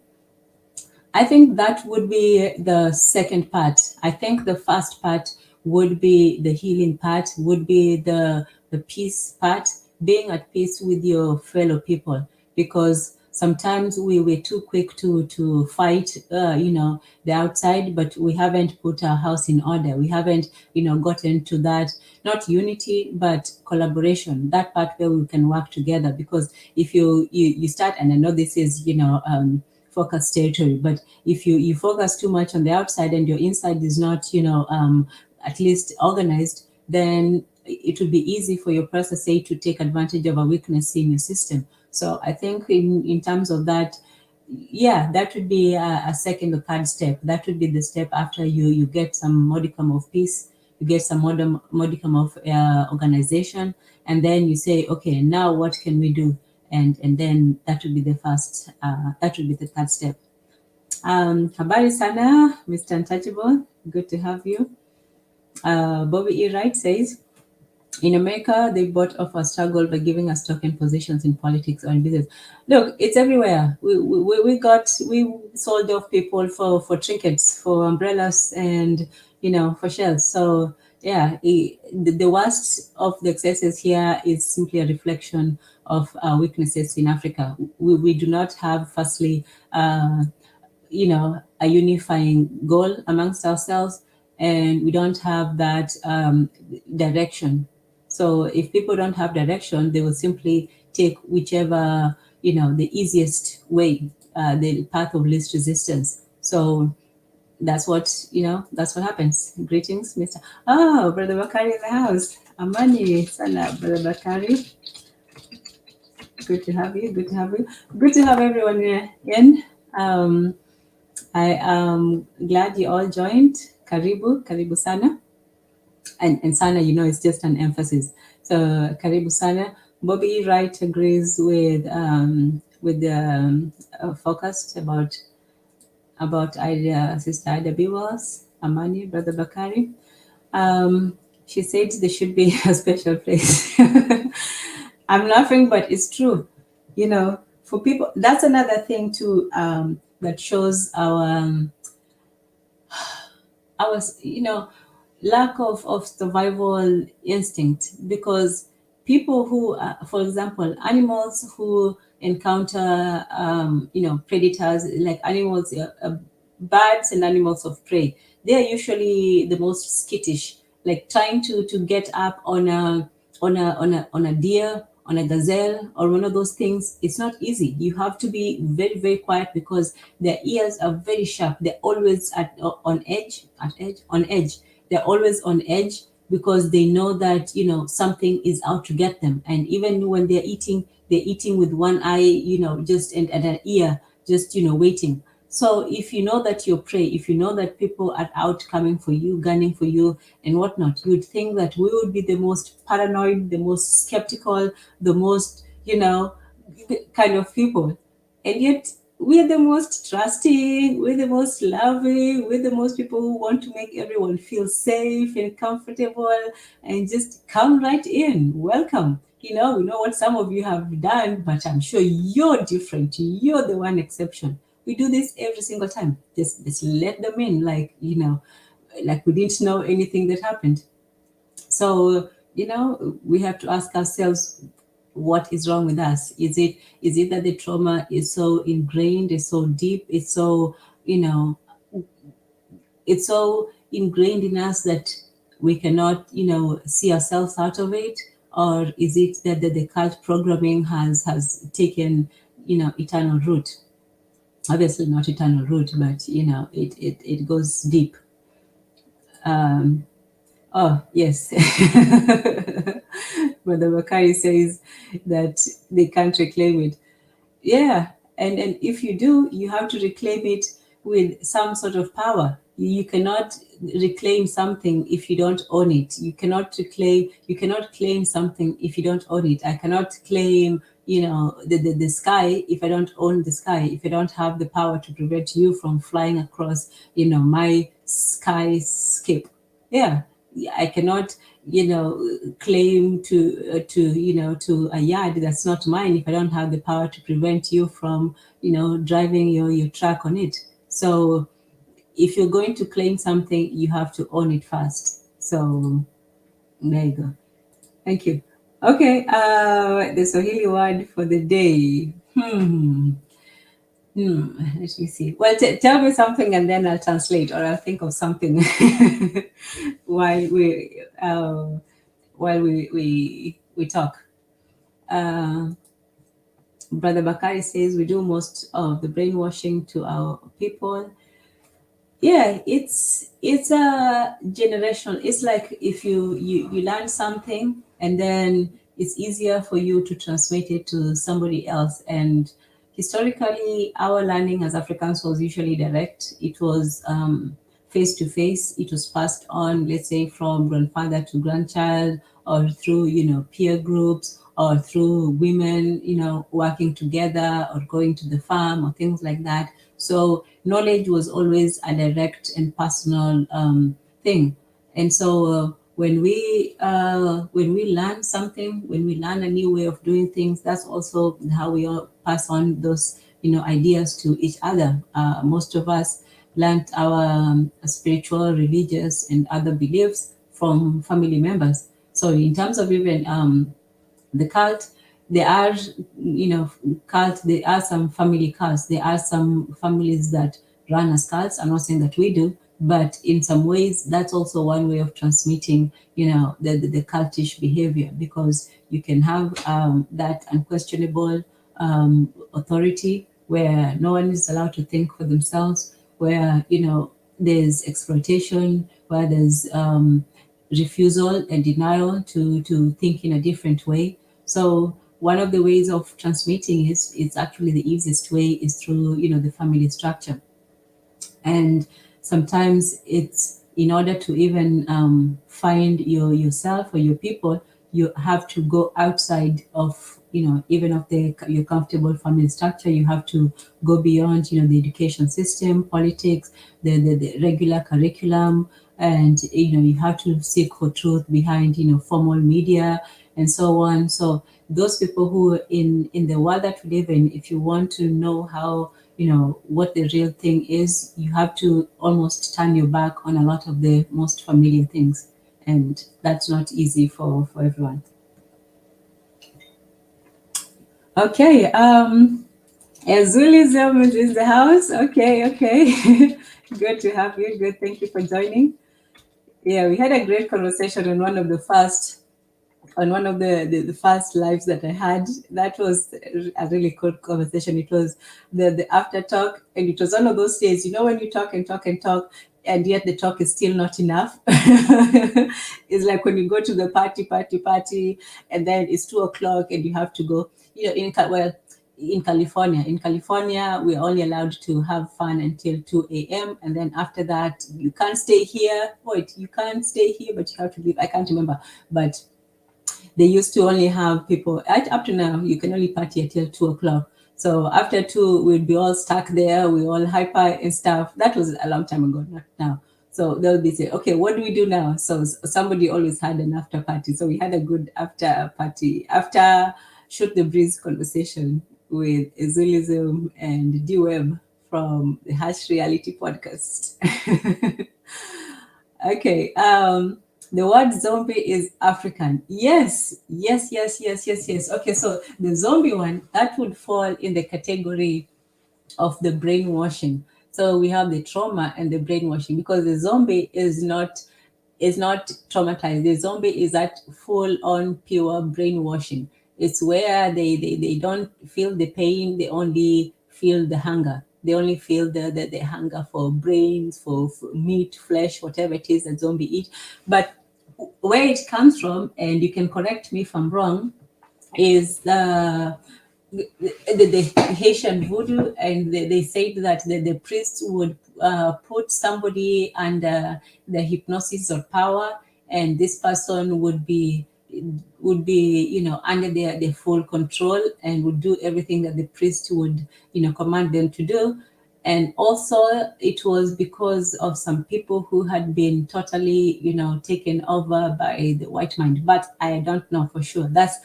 I think that would be the second part. I think the first part would be the healing part, would be the peace part, being at peace with your fellow people, because sometimes we were too quick to fight, the outside, but we haven't put our house in order. We haven't, gotten to that, not unity, but collaboration, that part where we can work together. Because if you start, and I know this is, focus territory, but if you focus too much on the outside and your inside is not at least organized, then it would be easy for your oppressor, say, to take advantage of a weakness in your system. So I think in terms of that, yeah, that would be a second or third step. That would be the step after you get some modicum of peace, you get some modicum of organization, and then you say, okay, now what can we do? And then that would be the first, that would be the third step. Habari sana, Mr. Untouchable, good to have you. Bobby E. Wright says, in America, they bought off our struggle by giving us token positions in politics or in business. Look, it's everywhere. We sold off people for trinkets, for umbrellas, and for shells. So yeah, the worst of the excesses here is simply a reflection of our weaknesses in Africa. We do not have, firstly, a unifying goal amongst ourselves, and we don't have that direction. So if people don't have direction, they will simply take whichever, the easiest way, the path of least resistance. So that's what happens. Greetings, Mr. Oh, Brother Bakari in the house. Amani sana, Brother Bakari. Good to have you. Good to have you. Good to have everyone in. I am glad you all joined. Karibu sana. And sana, it's just an emphasis. So karibu sana. Bobby Wright agrees with the focus about Sister Ida Biwas, Amani, Brother Bakari. She said there should be a special place. I'm laughing, but it's true. For people, that's another thing too, that shows our lack of survival instinct. Because people who, for example, animals who encounter, predators, like animals, birds and animals of prey, they are usually the most skittish. Like trying to get up on a deer, on a gazelle, or one of those things, it's not easy. You have to be very, very quiet, because their ears are very sharp. They're always on edge. They're always on edge, because they know that something is out to get them. And even when they're eating with one eye, just and an ear, just waiting. So if you know that you're prey, if you know that people are out coming for you, gunning for you and whatnot, you would think that we would be the most paranoid, the most skeptical, the most, kind of people. And yet we're the most trusting, we're the most loving, we're the most people who want to make everyone feel safe and comfortable and just come right in. Welcome. We know what some of you have done, but I'm sure you're different. You're the one exception. We do this every single time. Just let them in, like we didn't know anything that happened. So we have to ask ourselves, what is wrong with us? Is it that the trauma is so ingrained, it's so deep, it's so it's so ingrained in us that we cannot see ourselves out of it? Or is it that the cult programming has taken eternal root? Obviously not eternal root, but it goes deep. Oh yes. Brother Bakari says that they can't reclaim it. Yeah, and if you do, you have to reclaim it with some sort of power. You cannot reclaim something if you don't own it. You cannot claim something if you don't own it. I cannot claim, the sky if I don't own the sky, if I don't have the power to prevent you from flying across, my skyscape. Yeah, I cannot, claim to a yard that's not mine if I don't have the power to prevent you from, driving your truck on it. So if you're going to claim something, you have to own it first. So there you go. Thank you. Okay, the Swahili word for the day. Let me see. Well, tell me something and then I'll translate, or I'll think of something while we talk. Brother Bakari says we do most of the brainwashing to our people. Yeah, it's a generation. It's like if you learn something and then it's easier for you to transmit it to somebody else. And historically, our learning as Africans was usually direct. It was face to face. It was passed on, let's say, from grandfather to grandchild, or through peer groups, or through women working together, or going to the farm, or things like that. So knowledge was always a direct and personal thing. And so when we learn something, when we learn a new way of doing things, that's also how we all pass on those ideas to each other. Most of us learned our spiritual, religious, and other beliefs from family members. So in terms of even the cult, there are there are some family cults. There are some families that run as cults. I'm not saying that we do, but in some ways that's also one way of transmitting the cultish behavior, because you can have that unquestionable authority where no one is allowed to think for themselves, where there's exploitation, where there's refusal and denial to think in a different way. So one of the ways of transmitting is, it's actually the easiest way, is through the family structure. And sometimes it's, in order to even find yourself or your people, you have to go outside of even of your comfortable family structure. You have to go beyond the education system, politics, the regular curriculum, and you have to seek for truth behind formal media and so on. So those people who in the world that we live in, if you want to know how what the real thing is, you have to almost turn your back on a lot of the most familiar things, and that's not easy for everyone. Okay, Erzulieism is in the house. Okay. Good to have you. Good, thank you for joining. Yeah, we had a great conversation on one of the first lives that I had. That was a really cool conversation. It was the after talk, and it was one of those days, when you talk and talk and talk, and yet the talk is still not enough. It's like when you go to the party, and then it's 2 o'clock and you have to go. In California, we're only allowed to have fun until 2 a.m. And then after that, you can't stay here. Wait, you can't stay here, but you have to leave. I can't remember. But they used to only have people, up to now, you can only party until 2 o'clock. So after 2, we'd be all stuck there. We all hyper and stuff. That was a long time ago, not now. So they'll be saying, okay, what do we do now? So somebody always had an after party. So we had a good after party, after Shoot the Breeze conversation with Erzulieism and D-Web from the Hash Reality podcast. Okay. The word zombie is African. Yes. Okay, so the zombie one, that would fall in the category of the brainwashing. So we have the trauma and the brainwashing, because the zombie is not traumatized. The zombie is that full on pure brainwashing. It's where they don't feel the pain, they only feel the hunger. They only feel the hunger for brains, for meat, flesh, whatever it is that zombie eat. But where it comes from, and you can correct me if I'm wrong, is the Haitian voodoo, and they said that the priest would put somebody under the hypnosis or power, and this person would be under their full control, and would do everything that the priest would command them to do. And also it was because of some people who had been totally taken over by the white mind, but I don't know for sure. That's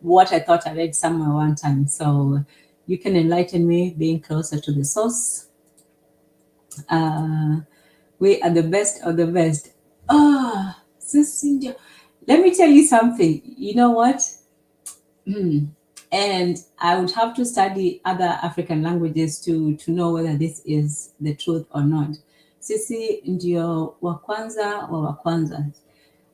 what I thought I read somewhere one time. So you can enlighten me, being closer to the source. We are the best of the best. Sis India, let me tell you something. You know what? And I would have to study other African languages to know whether this is the truth or not. Sisi ndio wa kwanza wa wa kwanza.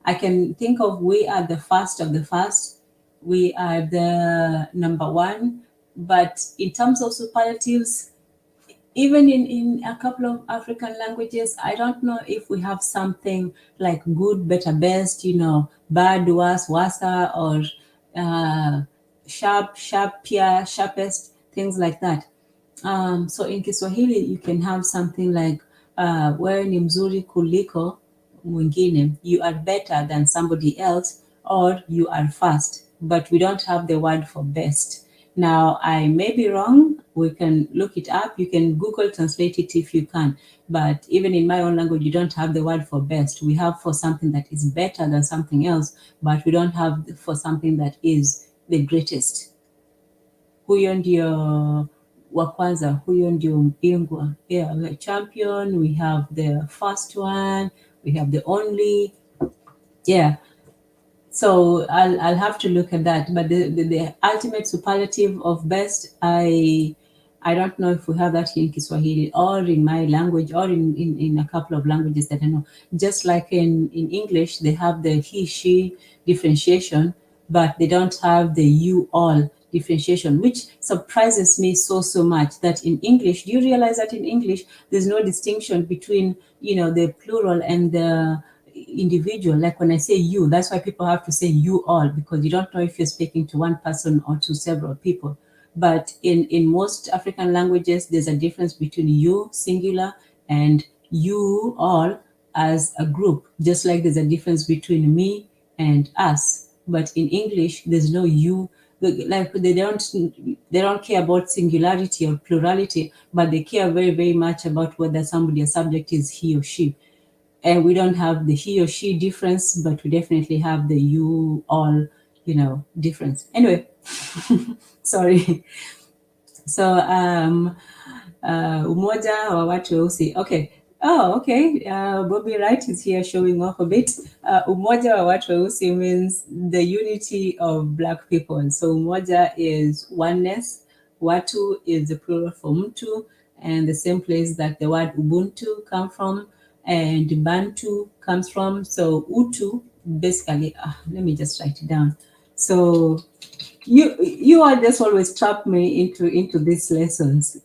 I can think of we are the first of the first. We are the number one. But in terms of superlatives, even in a couple of African languages, I don't know if we have something like good, better, best, bad, worse, wasa, or sharp, sharpier, sharpest, things like that. So in Kiswahili, you can have something like wewe ni mzuri kuliko mwingine, you are better than somebody else, or you are fast, but we don't have the word for best. Now, I may be wrong. We can look it up. You can Google translate it if you can. But even in my own language, you don't have the word for best. We have for something that is better than something else, but we don't have for something that is the greatest. Huyo ndio wa kwanza, huyo ndio mpingwa. Yeah, like champion, we have the first one, we have the only. Yeah. So I'll have to look at that. But the ultimate superlative of best, I don't know if we have that in Kiswahili or in my language or in a couple of languages that I know. Just like in English, they have the he, she differentiation, but they don't have the you, all differentiation, which surprises me so much. That in English, do you realize that in English, there's no distinction between, the plural and the individual? Like when I say you, that's why people have to say you all, because you don't know if you're speaking to one person or to several people. But in most African languages, there's a difference between you, singular, and you all as a group, just like there's a difference between me and us. But in English, there's no you. Like they don't care about singularity or plurality, but they care very, very much about whether somebody, a subject, is he or she. And we don't have the he or she difference, but we definitely have the you all, difference. Anyway, sorry. So umoja wa watu weusi. Okay. Oh, okay. Bobby Wright is here showing off a bit. Umoja wa watu weusi means the unity of Black people. So umoja is oneness. Watu is the plural for mtu, and the same place that the word Ubuntu come from and Bantu comes from. So Utu, basically, let me just write it down. So you all just always trap me into these lessons.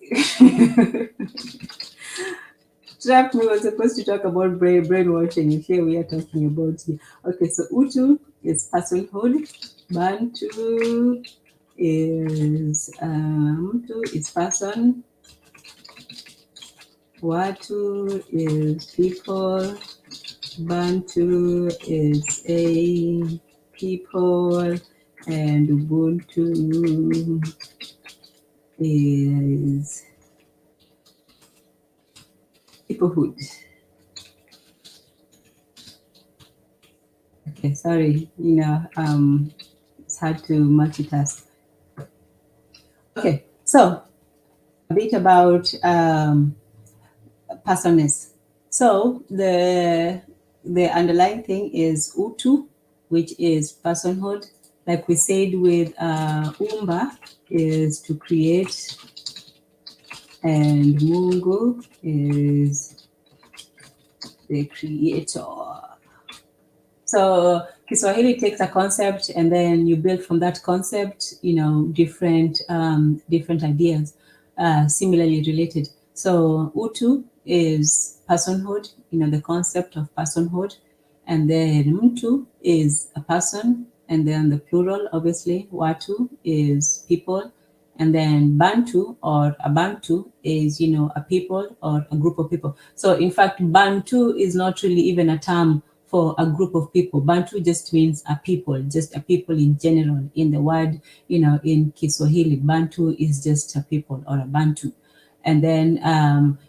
Trap me. We're supposed to talk about brainwashing, and here we are talking about here. Okay, so Utu is personhood. Bantu is person. Watu is people. Bantu is a people, and Ubuntu is peoplehood. Okay, sorry, it's hard to multitask. Okay, so a bit about personness. So the underlying thing is Utu, which is personhood. Like we said with Umba is to create, and Mungu is the creator. So Kiswahili takes a concept and then you build from that concept, different ideas, similarly related. So Utu is personhood, the concept of personhood. and then mtu is a person, and then the plural, obviously, watu is people, and then Bantu or a Bantu is, a people or a group of people. So in fact, Bantu is not really even a term for a group of people. Bantu just means a people, just a people in general. In the word, in Kiswahili, Bantu is just a people or a Bantu. And then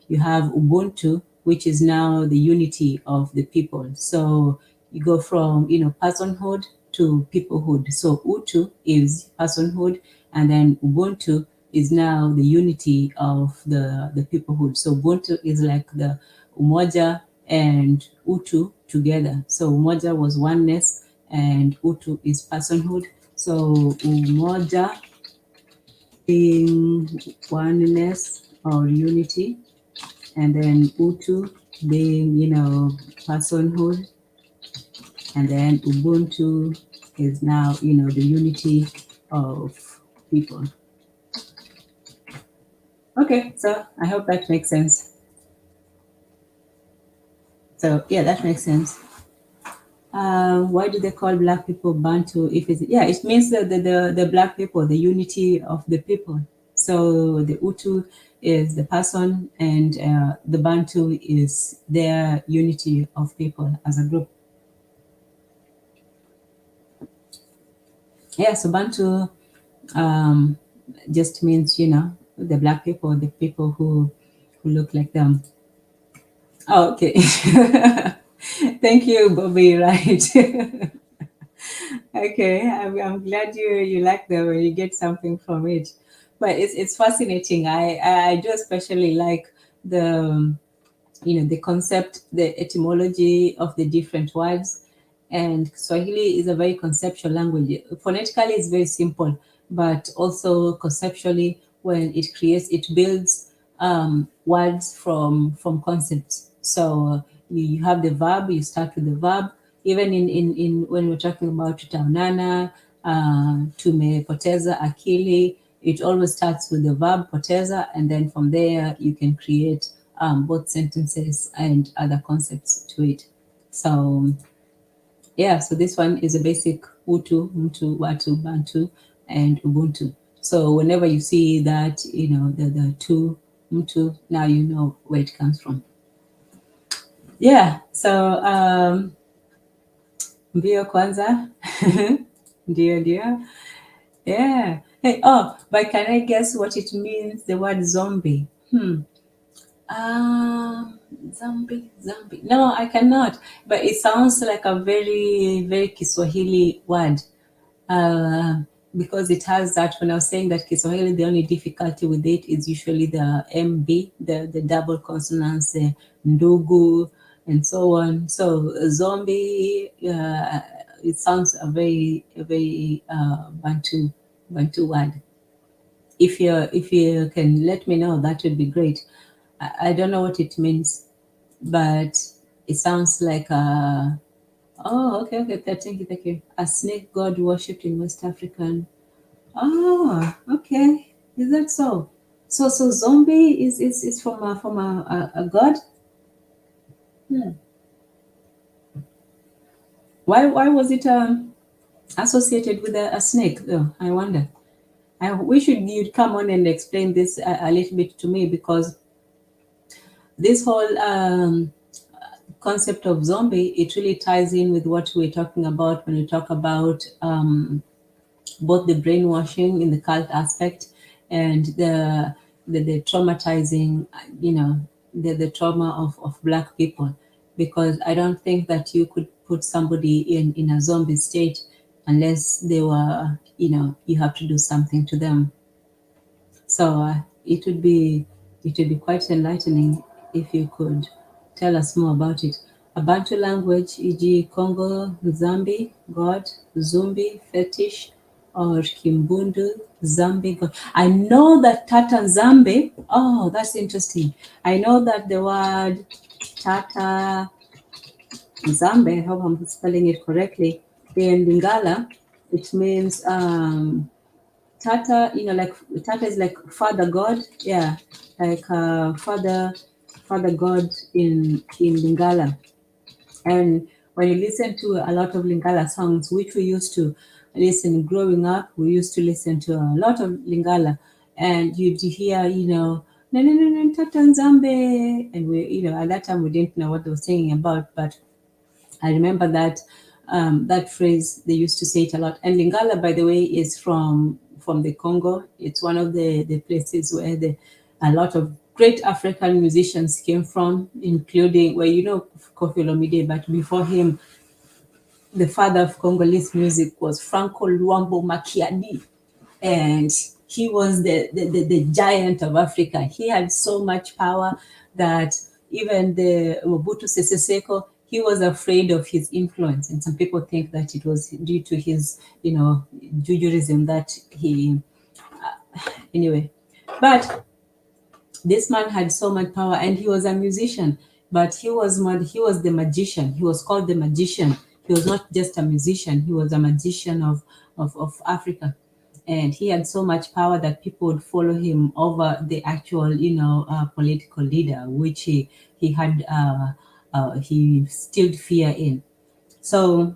you have Ubuntu, which is now the unity of the people. So you go from, personhood to peoplehood. So Utu is personhood, and then Ubuntu is now the unity of the peoplehood. So Ubuntu is like the Umoja and Utu together. So Umoja was oneness, and Utu is personhood. So Umoja being oneness or unity, and then Utu being, personhood, and then Ubuntu is now, the unity of people. Okay, so I hope that makes sense. So yeah, that makes sense. Why do they call black people Bantu? If it's, yeah, it means that the black people, the unity of the people. So the Utu is the person, and the Bantu is their unity of people as a group. Yeah, so Bantu just means, the black people, the people who look like them. Oh, okay. Thank you, Bobby. Right. Okay, I'm glad you like that when you get something from it. But it's fascinating. I do especially like the the concept, the etymology of the different words. And Swahili is a very conceptual language. Phonetically, it's very simple, but also conceptually, when it builds words from concepts. So you have the verb, you start with the verb. Even in when we're talking about tutaonana, tumepoteza akili, it always starts with the verb poteza, and then from there you can create both sentences and other concepts to it. So yeah, so this one is a basic Utu, Mtu, Watu, Bantu, and Ubuntu. So whenever you see that, the two Mtu, now you know where it comes from. Yeah, so mbio kwanza. Ndio. Yeah. Hey, but can I guess what it means, the word zombie? Zombie. No, I cannot. But it sounds like a very, very Kiswahili word. Because it has that, when I was saying that Kiswahili, the only difficulty with it is usually the MB, the double consonants, the ndugu, and so on. So zombie, it sounds a very Bantu word. If you can let me know, that would be great. I don't know what it means, but it sounds like a... Oh, okay. Thank you. A snake god worshipped in West African. Oh, okay. Is that so? So zombie is from a god? Why was it associated with a snake though? I wonder. I wish you'd come on and explain this a little bit to me, because this whole concept of zombie, it really ties in with what we're talking about when we talk about both the brainwashing in the cult aspect and the traumatizing, the trauma of Black people. Because I don't think that you could put somebody in a zombie state unless they were, you have to do something to them. So it would be quite enlightening if you could tell us more about it. A Bantu language, e.g. Congo, Zambi, God, Zumbi, fetish, or Kimbundu, Zambi, God. I know that Tata Zambi, oh, that's interesting. I know that the word Tata Zambi, I hope I'm spelling it correctly, in Lingala, it means Tata, like Tata is like Father God, yeah, like Father God in Lingala. And when you listen to a lot of Lingala songs, which we used to listen growing up, we used to listen to a lot of Lingala, and you'd hear, "Na na na na tata Nzambe," and at that time we didn't know what they were singing about, but I remember that that phrase they used to say it a lot. And Lingala, by the way, is from the Congo. It's one of the places where a lot of great African musicians came from, including Koffi Olomide, but before him, the father of Congolese music was Franco Luambo Makiadi, and he was the giant of Africa. He had so much power that even the Mobutu Sese Seko, he was afraid of his influence. And some people think that it was due to his, jujurism that he, anyway. But this man had so much power, and he was a musician, but he was the magician. He was called the magician. He was not just a musician, he was a magician of Africa. And he had so much power that people would follow him over the actual, political leader, which he had he instilled fear in. So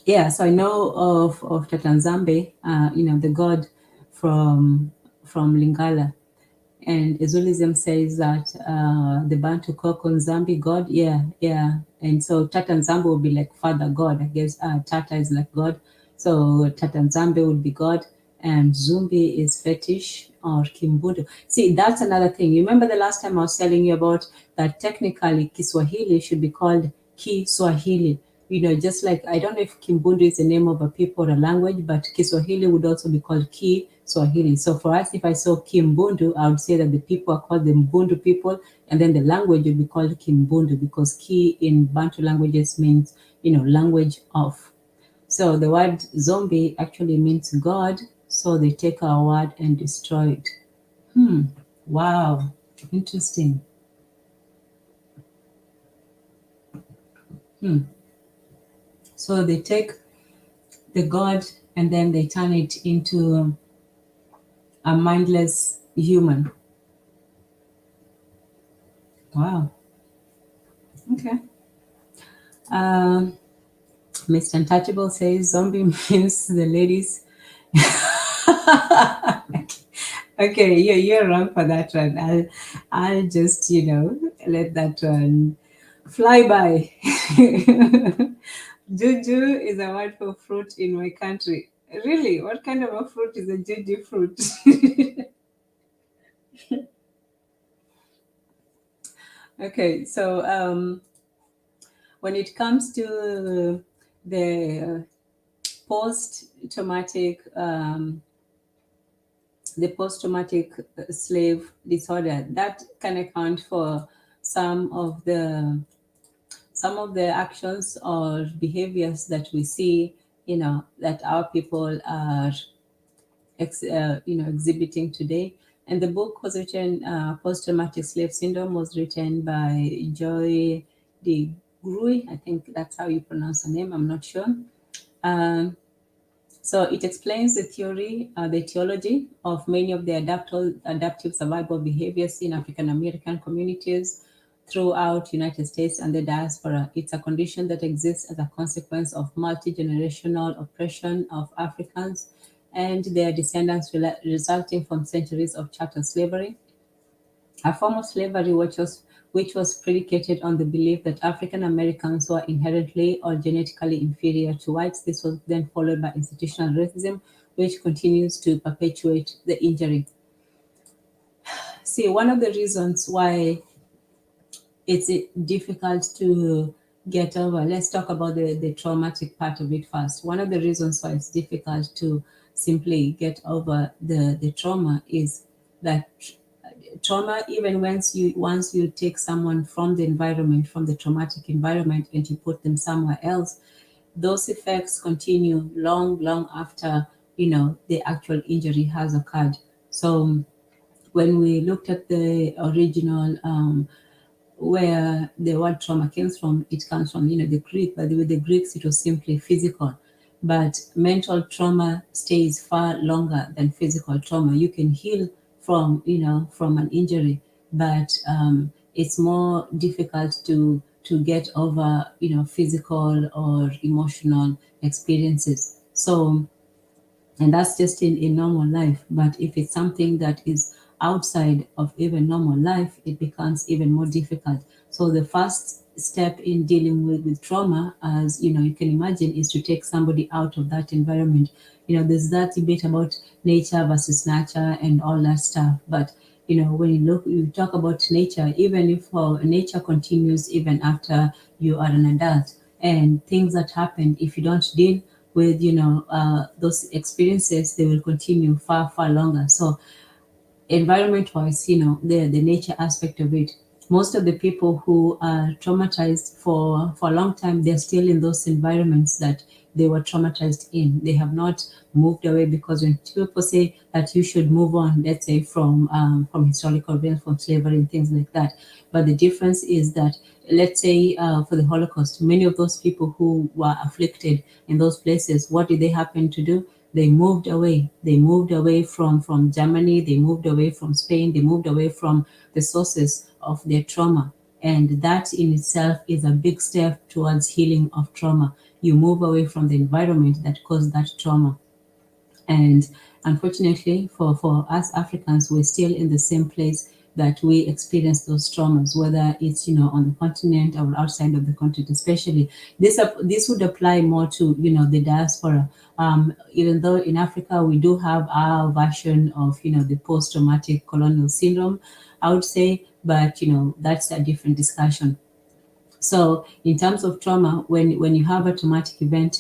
yeah, so I know of Tatanzambe, the god from Lingala. And Erzulieism says that the Bantu Kokou Nzambi God, yeah. And so Tata Nzambi will be like Father God. I guess Tata is like God. So Tata Nzambi would be God, and Zumbi is fetish or Kimbundu. See, that's another thing. You remember the last time I was telling you about that technically Kiswahili should be called Kiswahili. Just like, I don't know if Kimbundu is the name of a people or a language, but Kiswahili would also be called Kiswahili. So for us, if I saw Kimbundu, I would say that the people are called the Mbundu people, and then the language would be called Kimbundu, because Ki in Bantu languages means, language of. So the word zombie actually means God, so they take our word and destroy it. Wow, interesting. So they take the God and then they turn it into a mindless human. Wow. Okay. Mr. Untouchable says zombie means the ladies. Okay, you're wrong for that one. I'll just let that one fly by. Juju is a word for fruit in my country. Really? What kind of a fruit is a juju fruit? Okay, so when it comes to the post-traumatic slave disorder, that can account for some of the actions or behaviors that we see, that our people are exhibiting today. And the book was written, Post-Traumatic Slave Syndrome, was written by Joy de Grui. I think that's how you pronounce her name. I'm not sure. So it explains the etiology of many of the adaptive survival behaviors in African American communities throughout United States and the diaspora. It's a condition that exists as a consequence of multi-generational oppression of Africans and their descendants resulting from centuries of chattel slavery, a form of slavery which was predicated on the belief that African Americans were inherently or genetically inferior to whites. This was then followed by institutional racism, which continues to perpetuate the injury. See, one of the reasons why it's difficult to get over, let's talk about the traumatic part of it first. One of the reasons why it's difficult to simply get over the trauma is that trauma, even once you take someone from the environment, from the traumatic environment, and you put them somewhere else, those effects continue long after the actual injury has occurred. So when we looked at the original where the word trauma comes from, it comes from the Greek. By the way, the Greeks, it was simply physical, but mental trauma stays far longer than physical trauma. You can heal from from an injury, but it's more difficult to to get over, physical or emotional experiences. So, and that's just in normal life. But if it's something that is outside of even normal life, it becomes even more difficult. So the first step in dealing with trauma, as you can imagine, is to take somebody out of that environment. There's that debate about nature versus nurture and all that stuff. But when you talk about nature, even if nature continues even after you are an adult, and things that happen, if you don't deal with those experiences, they will continue far far longer. So environment wise, the nature aspect of it, most of the people who are traumatized for a long time, they're still in those environments that they were traumatized in. They have not moved away, because when people say that you should move on, let's say from historical events, from slavery and things like that, but the difference is that, let's say, for the Holocaust, many of those people who were afflicted in those places, what did they happen to do? They moved away. They moved away from Germany. They moved away from Spain. They moved away from the sources of their trauma. And that in itself is a big step towards healing of trauma. You move away from the environment that caused that trauma. And unfortunately, for us Africans, we're still in the same place that we experience those traumas, whether it's on the continent or outside of the continent. Especially this would apply more to the diaspora. Even though in Africa we do have our version of the post-traumatic colonial syndrome, I would say, but that's a different discussion. So in terms of trauma, when you have a traumatic event,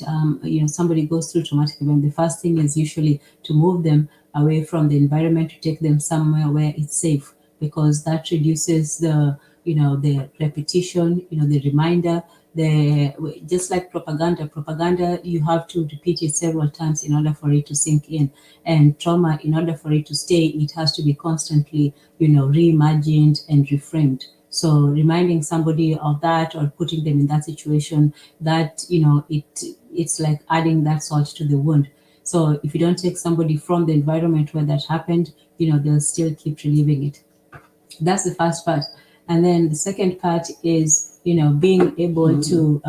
somebody goes through traumatic event, the first thing is usually to move them away from the environment, to take them somewhere where it's safe, because that reduces the repetition, the reminder, the just like propaganda. Propaganda, you have to repeat it several times in order for it to sink in. And trauma, in order for it to stay, it has to be constantly, reimagined and reframed. So reminding somebody of that, or putting them in that situation, that it's like adding that salt to the wound. So if you don't take somebody from the environment where that happened, they'll still keep reliving it. That's the first part. And then the second part is being able to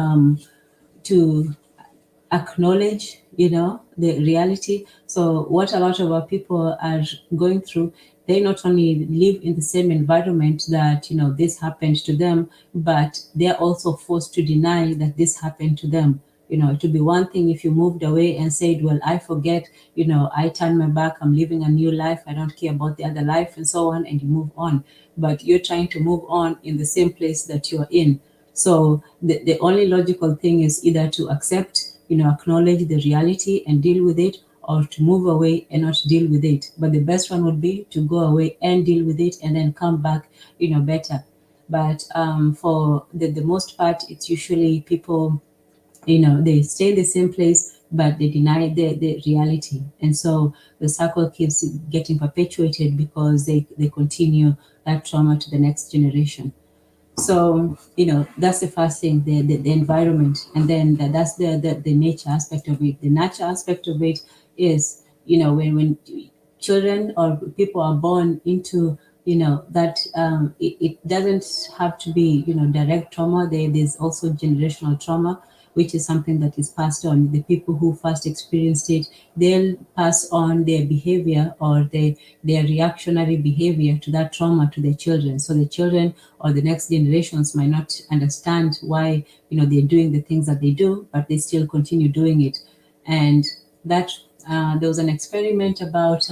acknowledge the reality. So what a lot of our people are going through, they not only live in the same environment that this happened to them, but they're also forced to deny that this happened to them. It would be one thing if you moved away and said, well, I forget, I turn my back, I'm living a new life, I don't care about the other life, and so on, and you move on. But you're trying to move on in the same place that you're in. So the only logical thing is either to accept, acknowledge the reality and deal with it, or to move away and not deal with it. But the best one would be to go away and deal with it and then come back, better. But for the most part, it's usually people, they stay in the same place, but they deny the reality. And so the circle keeps getting perpetuated, because they continue that trauma to the next generation. So that's the first thing, the environment. And then that's the nature aspect of it. The nature aspect of it is when children or people are born into that, it doesn't have to be direct trauma. There's also generational trauma, which is something that is passed on. The people who first experienced it, they'll pass on their behavior, or their reactionary behavior to that trauma to their children. So the children or the next generations might not understand why they're doing the things that they do, but they still continue doing it. And that there was an experiment about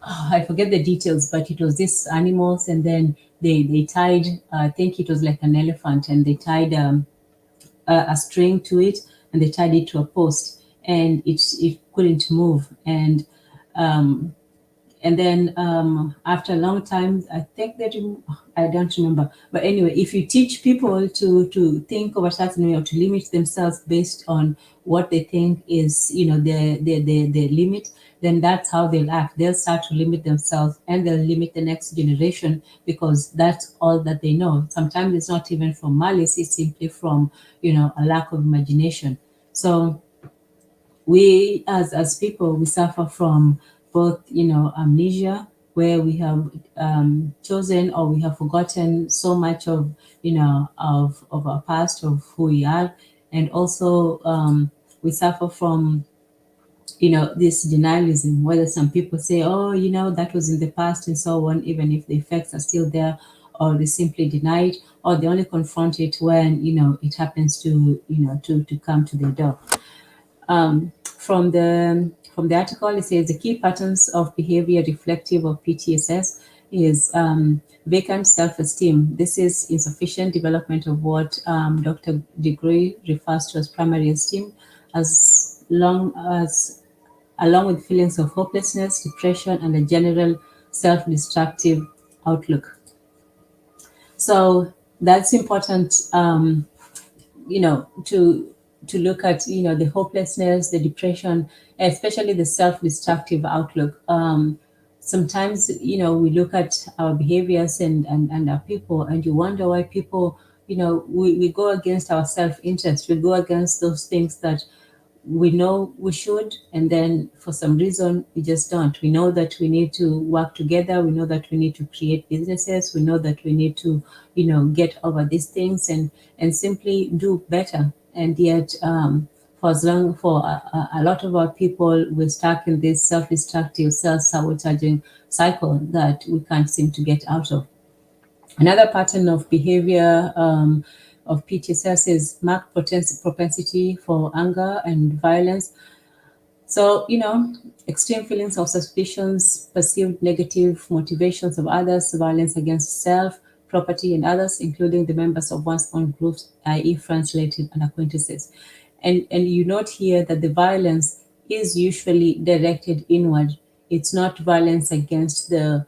I forget the details, but it was these animals, and then they tied, I think it was like an elephant, and they tied a string to it, and they tied it to a post, and it couldn't move. Um, and then after a long time, I think that I don't remember, but anyway, if you teach people to think of a certain way, or to limit themselves based on what they think is the limit, then that's how they'll act. They'll start to limit themselves, and they'll limit the next generation, because that's all that they know. Sometimes it's not even from malice, it's simply from a lack of imagination. So we as people, we suffer from both amnesia where we have chosen or we have forgotten so much of, of our past, of who we are. And also we suffer from, this denialism, whether some people say, oh, that was in the past and so on, even if the effects are still there, or they simply deny it, or they only confront it when, it happens to, to come to their door. From the article, it says the key patterns of behavior reflective of PTSS is vacant self-esteem. This is insufficient development of what Dr. Degree refers to as primary esteem, along with feelings of hopelessness, depression, and a general self-destructive outlook. So that's important, to look at, the hopelessness, the depression, especially the self-destructive outlook. Sometimes, we look at our behaviors and our people, and you wonder why people, we go against our self-interest. We go against those things that we know we should, and then for some reason we just don't. We know that we need to work together, we know that we need to create businesses, we know that we need to, get over these things and simply do better. And yet for a lot of our people, we're stuck in this self-destructive, self-sabotaging cycle that we can't seem to get out of. Another pattern of behavior of PTSS is marked propensity for anger and violence. So, extreme feelings of suspicions, perceived negative motivations of others, violence against self, property, and others, including the members of one's own groups, i.e., friends, relatives, and acquaintances. And you note here that the violence is usually directed inward. It's not violence against the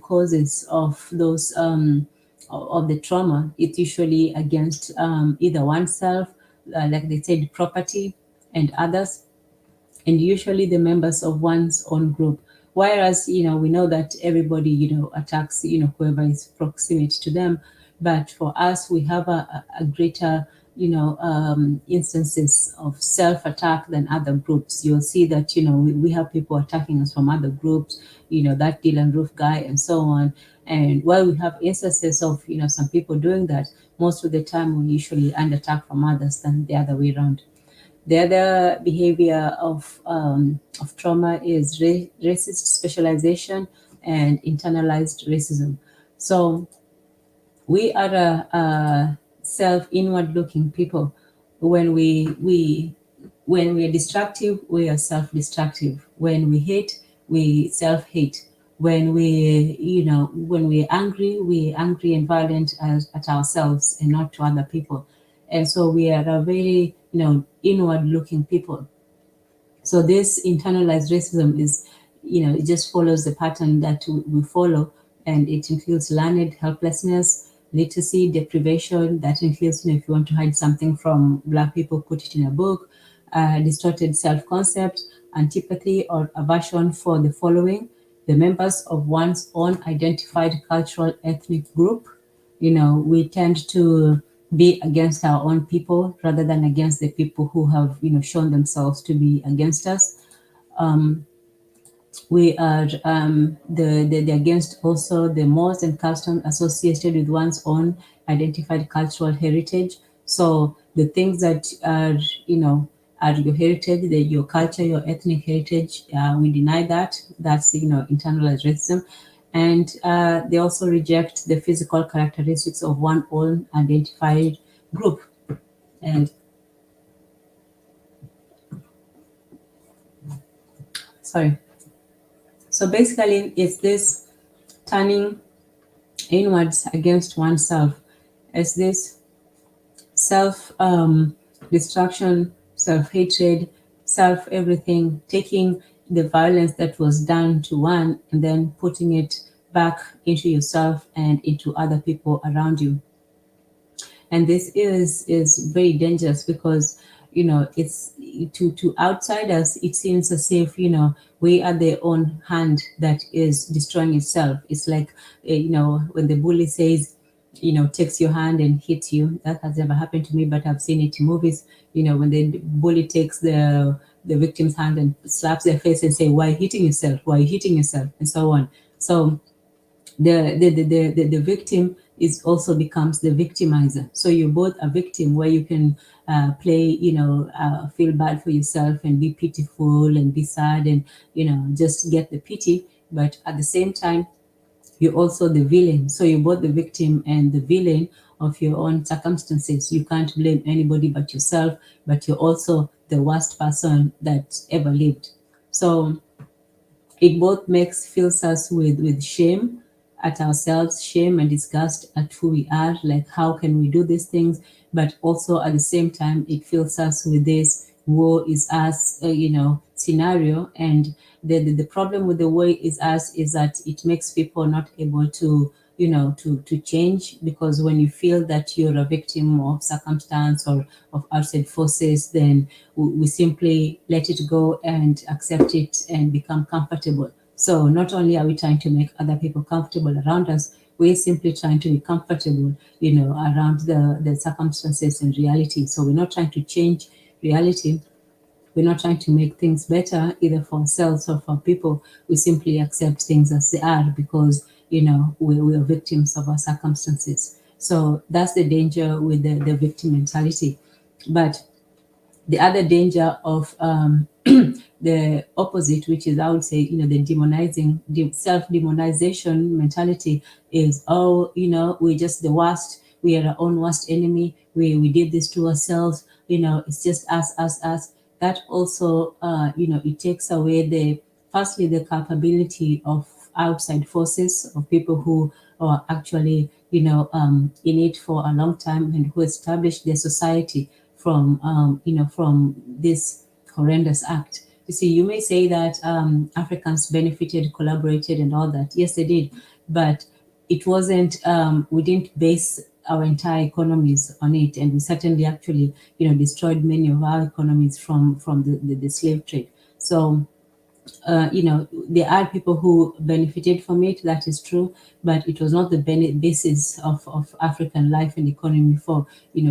causes of those of the trauma. It's usually against either oneself, like they said, property, and others, and usually the members of one's own group. Whereas, we know that everybody, attacks, whoever is proximate to them. But for us, we have a greater, instances of self-attack than other groups. You'll see that, we have people attacking us from other groups, that Dylan Roof guy and so on. And while we have instances of, some people doing that, most of the time we usually under attack from others than the other way around. The other behavior of trauma is racist specialization and internalized racism. So we are a self-inward-looking people. When we are destructive, we are self-destructive. When we hate, we self-hate. When we're angry, we're angry and violent at ourselves and not to other people. And so we are a very, inward-looking people. So this internalized racism is, it just follows the pattern that we follow, and it includes learned helplessness, literacy, deprivation. That includes, if you want to hide something from Black people, put it in a book, distorted self-concept, antipathy or aversion for the following: the members of one's own identified cultural ethnic group. We tend to be against our own people rather than against the people who have, shown themselves to be against us. We are the against also the mores and customs associated with one's own identified cultural heritage. So the things that are, are your heritage, your culture, your ethnic heritage, we deny that. That's, internalized racism. And they also reject the physical characteristics of one own identified group. And sorry. So basically, it's this turning inwards against oneself. It's this self destruction, self hatred, self everything, taking the violence that was done to one and then putting it back into yourself and into other people around you. And this is very dangerous because, it's to outsiders, it seems as if, we are the own hand that is destroying itself. It's like, when the bully says, takes your hand and hits you. That has never happened to me, but I've seen it in movies. When the bully takes the victim's hand and slaps their face and say, why hitting yourself? Why are you hitting yourself? And so on. So the victim is also becomes the victimizer. So you're both a victim where you can play, feel bad for yourself and be pitiful and be sad and, just get the pity. But at the same time, you're also the villain. So you're both the victim and the villain of your own circumstances. You can't blame anybody but yourself, but you're also the worst person that ever lived. So it both fills us with shame at ourselves, shame and disgust at who we are, like how can we do these things? But also at the same time, it fills us with this woe is us, scenario. And the problem with the woe is us is that it makes people not able to, to change, because when you feel that you're a victim of circumstance or of outside forces, then we simply let it go and accept it and become comfortable. So not only are we trying to make other people comfortable around us, we're simply trying to be comfortable, around the circumstances and reality. So we're not trying to change reality. We're not trying to make things better either for ourselves or for people. We simply accept things as they are because, we are victims of our circumstances. So that's the danger with the victim mentality. But the other danger of the opposite, which is, I would say, the demonizing, self-demonization mentality is, oh, we're just the worst. We are our own worst enemy. We did this to ourselves. It's just us, us, us. That also, it takes away firstly, the capability of outside forces, of people who are actually, in it for a long time and who established their society from from this horrendous act. You see, you may say that Africans benefited, collaborated, and all that. Yes, they did, but it wasn't. We didn't base our entire economies on it, and we certainly actually destroyed many of our economies from the slave trade. So there are people who benefited from it, that is true, but it was not the basis of African life and economy for,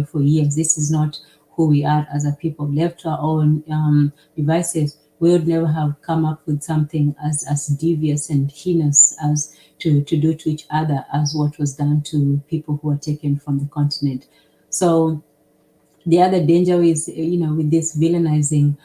for years. This is not who we are as a people. Left to our own devices, we would never have come up with something as devious and heinous as to do to each other as what was done to people who were taken from the continent. So the other danger is, with this villainizing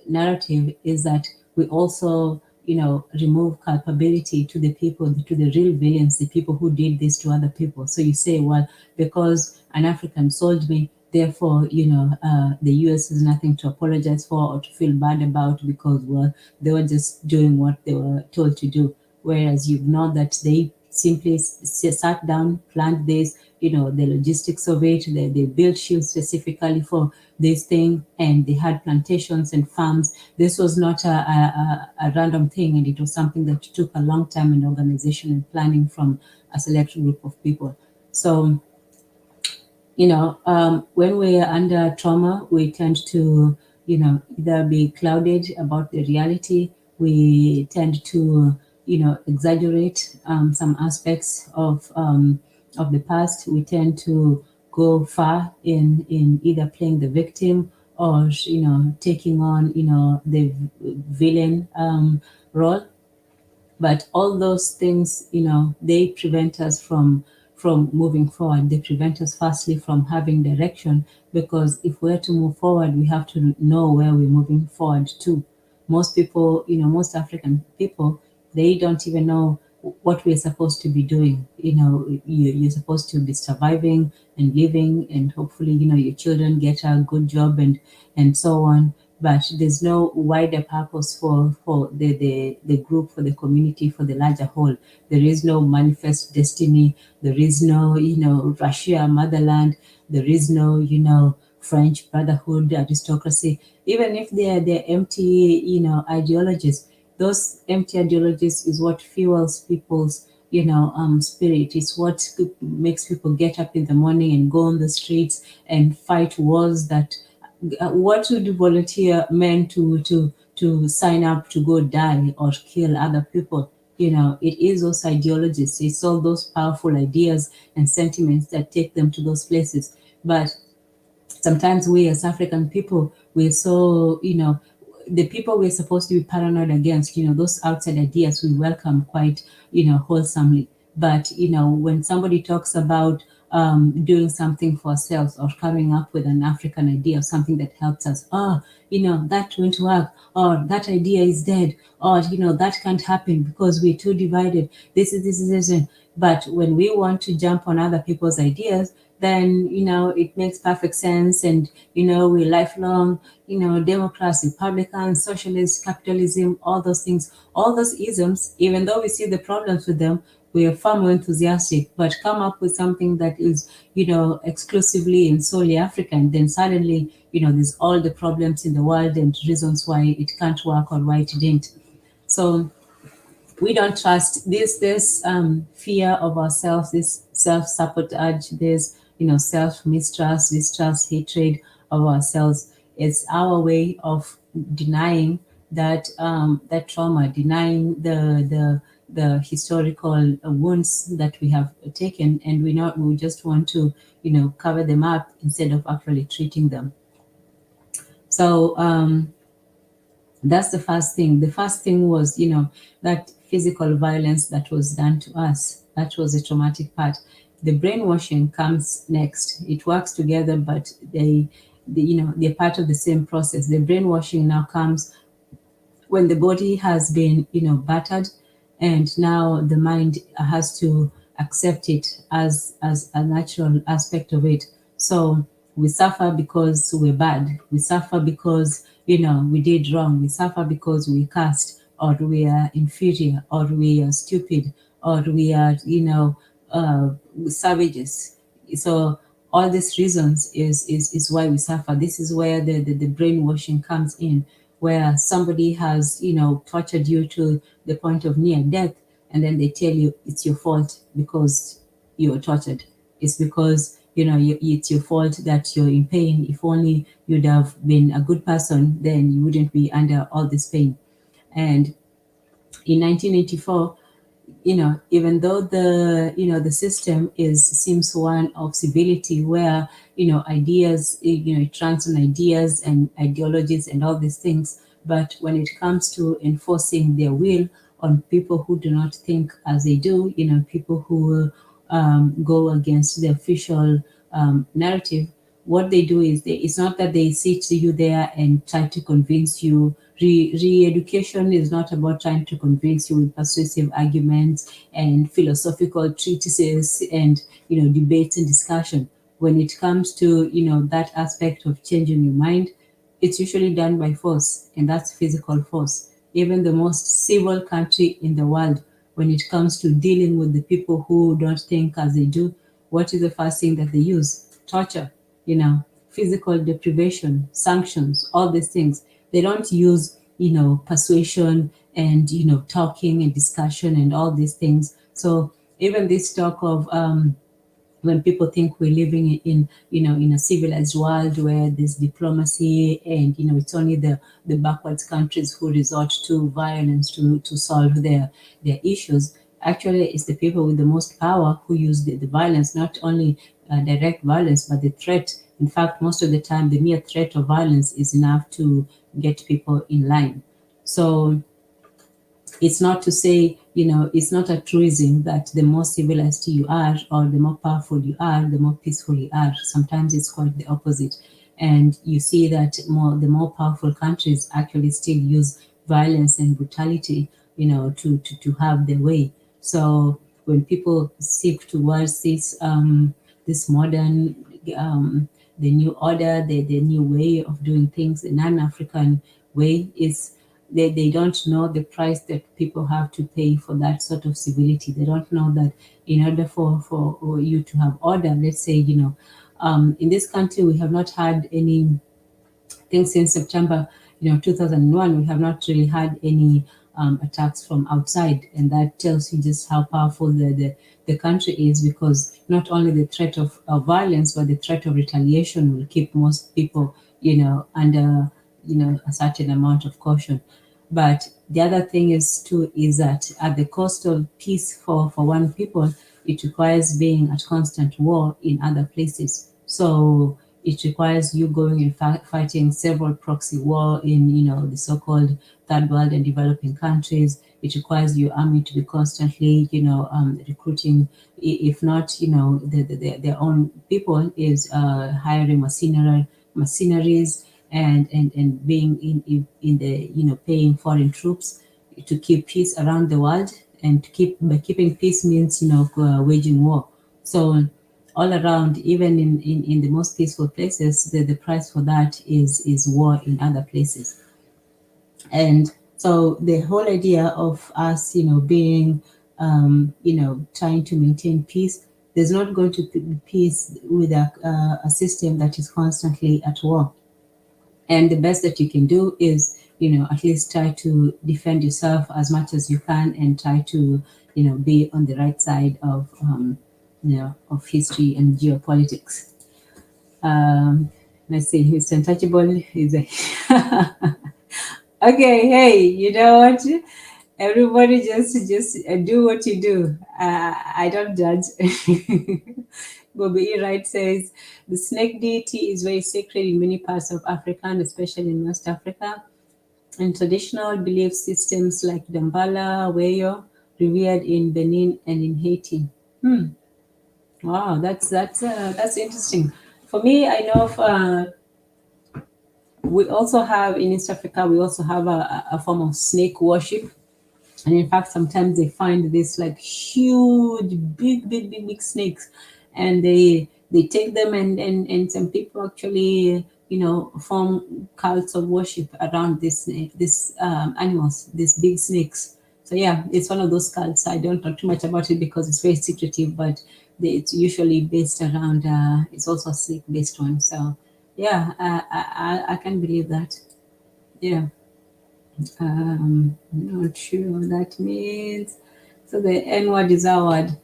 narrative is that we also, remove culpability to the people, to the real villains, the people who did this to other people. So you say, well, because an African sold me, therefore, the US has nothing to apologize for or to feel bad about because, well, they were just doing what they were told to do. Whereas you know that they simply sat down, planned this, the logistics of it. They built shields specifically for this thing, and they had plantations and farms. This was not a random thing, and it was something that took a long time in organization and planning from a select group of people. So, when we are under trauma, we tend to, either be clouded about the reality. We tend to, exaggerate some aspects of the past. We tend to go far in either playing the victim or, taking on, the villain role. But all those things, they prevent us from moving forward. They prevent us firstly from having direction, because if we're to move forward, we have to know where we're moving forward to. Most people, most African people, they don't even know what we're supposed to be doing. You're supposed to be surviving and living, and hopefully, your children get a good job and so on. But there's no wider purpose for the group, for the community, for the larger whole. There is no manifest destiny. There is no, Russia, motherland. There is no, French brotherhood, aristocracy. Even if they're empty, ideologies, those empty ideologies is what fuels people's, spirit. It's what makes people get up in the morning and go on the streets and fight wars that what would volunteer men to sign up to go die or kill other people? It is those ideologies, it's all those powerful ideas and sentiments that take them to those places. But sometimes we as African people, we're so, the people we're supposed to be paranoid against, those outside ideas we welcome quite, wholesomely. But, when somebody talks about doing something for ourselves or coming up with an African idea of something that helps us, that won't work, or that idea is dead, or, that can't happen because we're too divided. This. But when we want to jump on other people's ideas, then, it makes perfect sense. And, we're lifelong, Democrats, Republicans, socialists, capitalism, all those things, all those isms, even though we see the problems with them, we are far more enthusiastic. But come up with something that is, exclusively and solely African, then suddenly, there's all the problems in the world and reasons why it can't work or why it didn't. So we don't trust this fear of ourselves, this self-sabotage, this self-mistrust, distrust, hatred of ourselves. It's our way of denying that trauma, denying the historical wounds that we have taken, and we just want to cover them up instead of actually treating them. So that's the first thing. The first thing was, that physical violence that was done to us. That was the traumatic part. The brainwashing comes next. It works together, but they're part of the same process. The brainwashing now comes when the body has been, battered, and now the mind has to accept it as a natural aspect of it. So we suffer because we're bad. We suffer because, we did wrong. We suffer because we cursed, or we are inferior, or we are stupid, or we are, savages. So all these reasons is why we suffer. This is where the brainwashing comes in, where somebody has, tortured you to the point of near death, and then they tell you it's your fault because you were tortured. It's because, it's your fault that you're in pain. If only you'd have been a good person, then you wouldn't be under all this pain. And in 1984, even though the system seems one of civility, where, ideas, it runs on ideas and ideologies and all these things. But when it comes to enforcing their will on people who do not think as they do, people who go against the official narrative, what they do is it's not that they sit you there and try to convince you. Re-education is not about trying to convince you with persuasive arguments and philosophical treatises and, debates and discussion. When it comes to, that aspect of changing your mind, it's usually done by force, and that's physical force. Even the most civil country in the world, when it comes to dealing with the people who don't think as they do, what is the first thing that they use? Torture, physical deprivation, sanctions, all these things. They don't use, persuasion and, talking and discussion and all these things. So even this talk of when people think we're living in a civilized world where there's diplomacy and, it's only the backwards countries who resort to violence to solve their issues. Actually, it's the people with the most power who use the violence, not only direct violence, but the threat. In fact, most of the time, the mere threat of violence is enough to get people in line. So it's not to say, it's not a truism that the more civilized you are or the more powerful you are, the more peaceful you are. Sometimes it's quite the opposite. And you see that the more powerful countries actually still use violence and brutality, to have their way. So when people seek towards this modern, the new order, the new way of doing things, the non-African way, is they don't know the price that people have to pay for that sort of civility. They don't know that in order for you to have order, let's say, in this country, we have not had any things since September, 2001. We have not really had any attacks from outside, and that tells you just how powerful the country is, because not only the threat of violence, but the threat of retaliation will keep most people, under, a certain amount of caution. But the other thing is that at the cost of peace for one people, it requires being at constant war in other places. So It requires you going and fighting several proxy war in, the so-called third world and developing countries. It requires your army to be constantly, recruiting, if not, their own people, is hiring mercenaries, and being in the, paying foreign troops to keep peace around the world. And by keeping peace means, waging war. So all around, even in the most peaceful places, the price for that is war in other places. And so the whole idea of us, being, trying to maintain peace, there's not going to be peace with a system that is constantly at war. And the best that you can do is, at least try to defend yourself as much as you can, and try to, be on the right side of, of history and geopolitics. Let's see, who's untouchable is okay. Hey, you know what? Everybody just do what you do. I don't judge. Bobby E. Wright says the snake deity is very sacred in many parts of Africa, and especially in West Africa. And traditional belief systems like Dambala, Weyo, revered in Benin and in Haiti. Wow, that's interesting. For me, I know of, we also have in East Africa. We also have a form of snake worship. And in fact, sometimes they find this like huge, big snakes, and they take them, and some people actually, form cults of worship around this animals, these big snakes. So yeah, it's one of those cults. I don't talk too much about it because it's very secretive, but it's usually based around. It's also a snake based one. So yeah, I can believe that. Yeah. Not sure what that means. So the N word is our word.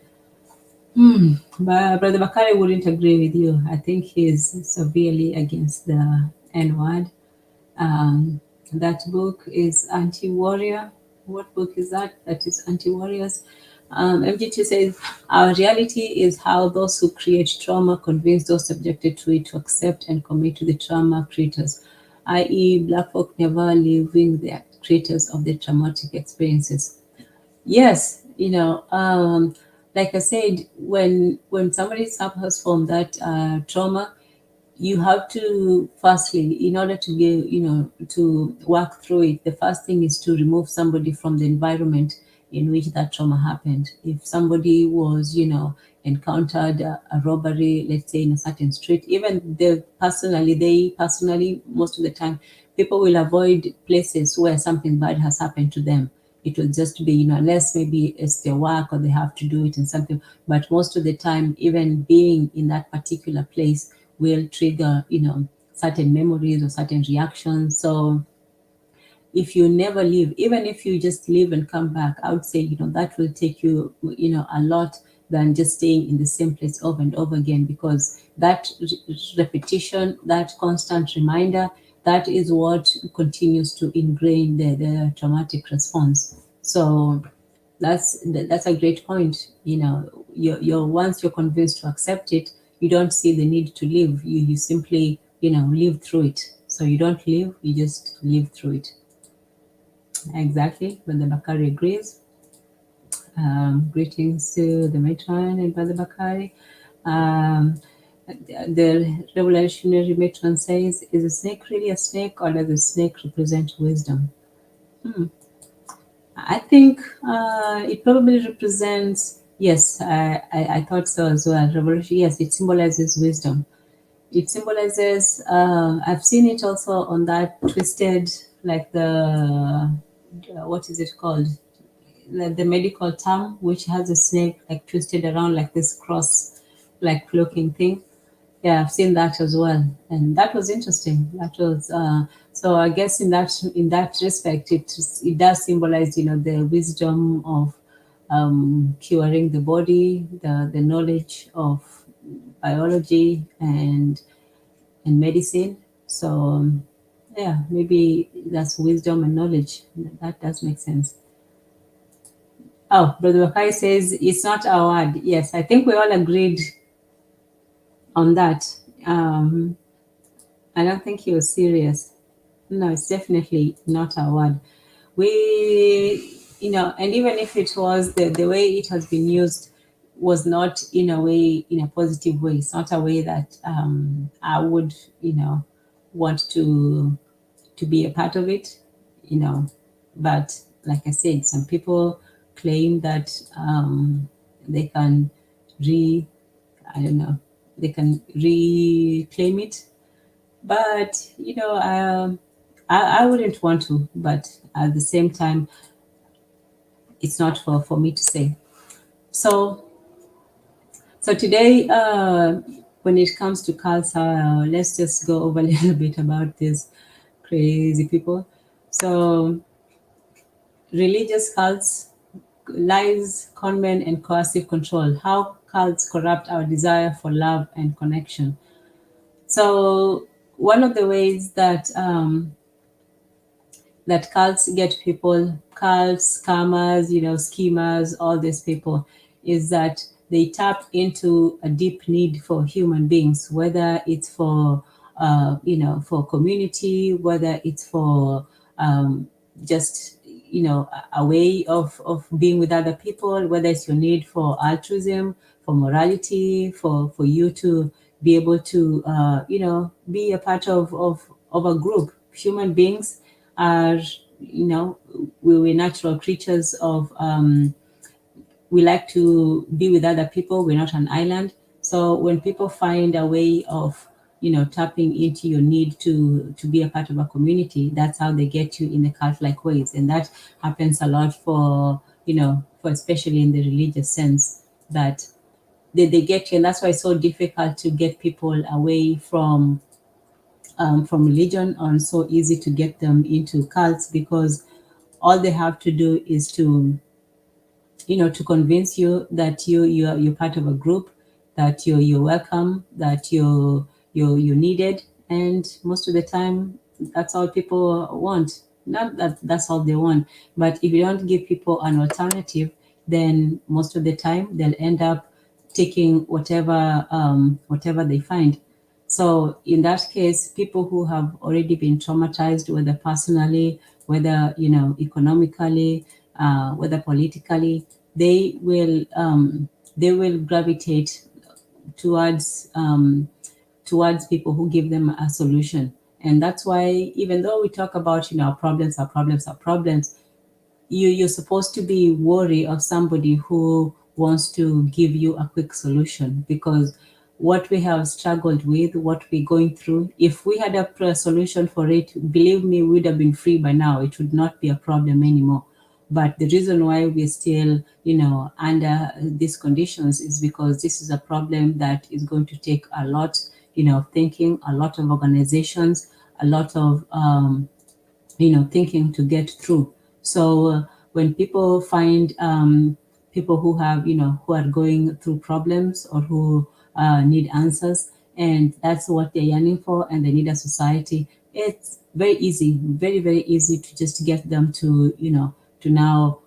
But Brother Bakari wouldn't agree with you. I think he's severely against the N word. That book is Anti-Warrior. What book is that? That is Anti-Warriors. MGT says, our reality is how those who create trauma convince those subjected to it to accept and commit to the trauma creators, i.e., Black folk never living the creators of the traumatic experiences. Yes, like I said, when somebody suffers from that trauma, you have to firstly, in order to be, to work through it, the first thing is to remove somebody from the environment in which that trauma happened. If somebody was, encountered a robbery, let's say in a certain street, even they personally, most of the time, people will avoid places where something bad has happened to them. It will just be, unless maybe it's their work or they have to do it in something. But most of the time, even being in that particular place will trigger, certain memories or certain reactions. So if you never leave, even if you just leave and come back, I would say, that will take you, a lot than just staying in the same place over and over again, because that repetition, that constant reminder, that is what continues to ingrain the traumatic response. So that's a great point. You're once you're convinced to accept it, you don't see the need to live. You simply, live through it. So you don't live, you just live through it. Exactly. Brother Bakari agrees. Greetings to the matron and Brother Bakari. The revolutionary matron says, is a snake really a snake, or does a snake represent wisdom? I think it probably represents, yes, I thought so as well. Revolution, yes, it symbolizes wisdom. It symbolizes, I've seen it also on that twisted, like what is it called? The medical term, which has a snake like twisted around like this cross, like looking thing. Yeah, I've seen that as well, and that was interesting. That was so. I guess in that respect, it does symbolize, the wisdom of curing the body, the knowledge of biology and medicine. So yeah, maybe that's wisdom and knowledge. That does make sense. Oh, Brother Wakai says it's not our word. Yes, I think we all agreed on that. I don't think he was serious. No, it's definitely not a word. We, and even if it was, the way it has been used was not in a way, in a positive way. It's not a way that I would, want to be a part of it, you know. But like I said, some people claim that they can re, I don't know, they can reclaim it. But I wouldn't want to. But at the same time, it's not for me to say. So today, when it comes to cults, let's just go over a little bit about these crazy people. So religious cults, lies, conmen, and coercive control. How cults corrupt our desire for love and connection. So one of the ways that cults get people, cults, scammers, schemers, all these people, is that they tap into a deep need for human beings, whether it's for, for community, whether it's for just, a way of being with other people, whether it's your need for altruism, for morality, for you to be able to, be a part of a group. Human beings are, we're natural creatures of, we like to be with other people. We're not an island. So when people find a way of, tapping into your need to be a part of a community, that's how they get you in the cult-like ways. And that happens a lot for, for especially in the religious sense, that they get you. And that's why it's so difficult to get people away from religion, and so easy to get them into cults, because all they have to do is to, to convince you that you're part of a group, that you're welcome, that you're needed. And most of the time, that's all people want. Not that that's all they want, but if you don't give people an alternative, then most of the time they'll end up taking whatever they find. So in that case, people who have already been traumatized, whether personally, whether economically, whether politically, they will gravitate towards towards people who give them a solution. And that's why, even though we talk about our problems, our problems, you're supposed to be wary of somebody who wants to give you a quick solution, because what we have struggled with, what we're going through, if we had a solution for it, believe me, we would have been free by now. It would not be a problem anymore. But the reason why we're still, under these conditions is because this is a problem that is going to take a lot, thinking, a lot of organizations, a lot of thinking to get through. So when people find people who have, who are going through problems, or who need answers, and that's what they're yearning for, and they need a society, it's very easy, very, very easy to just get them to, to now,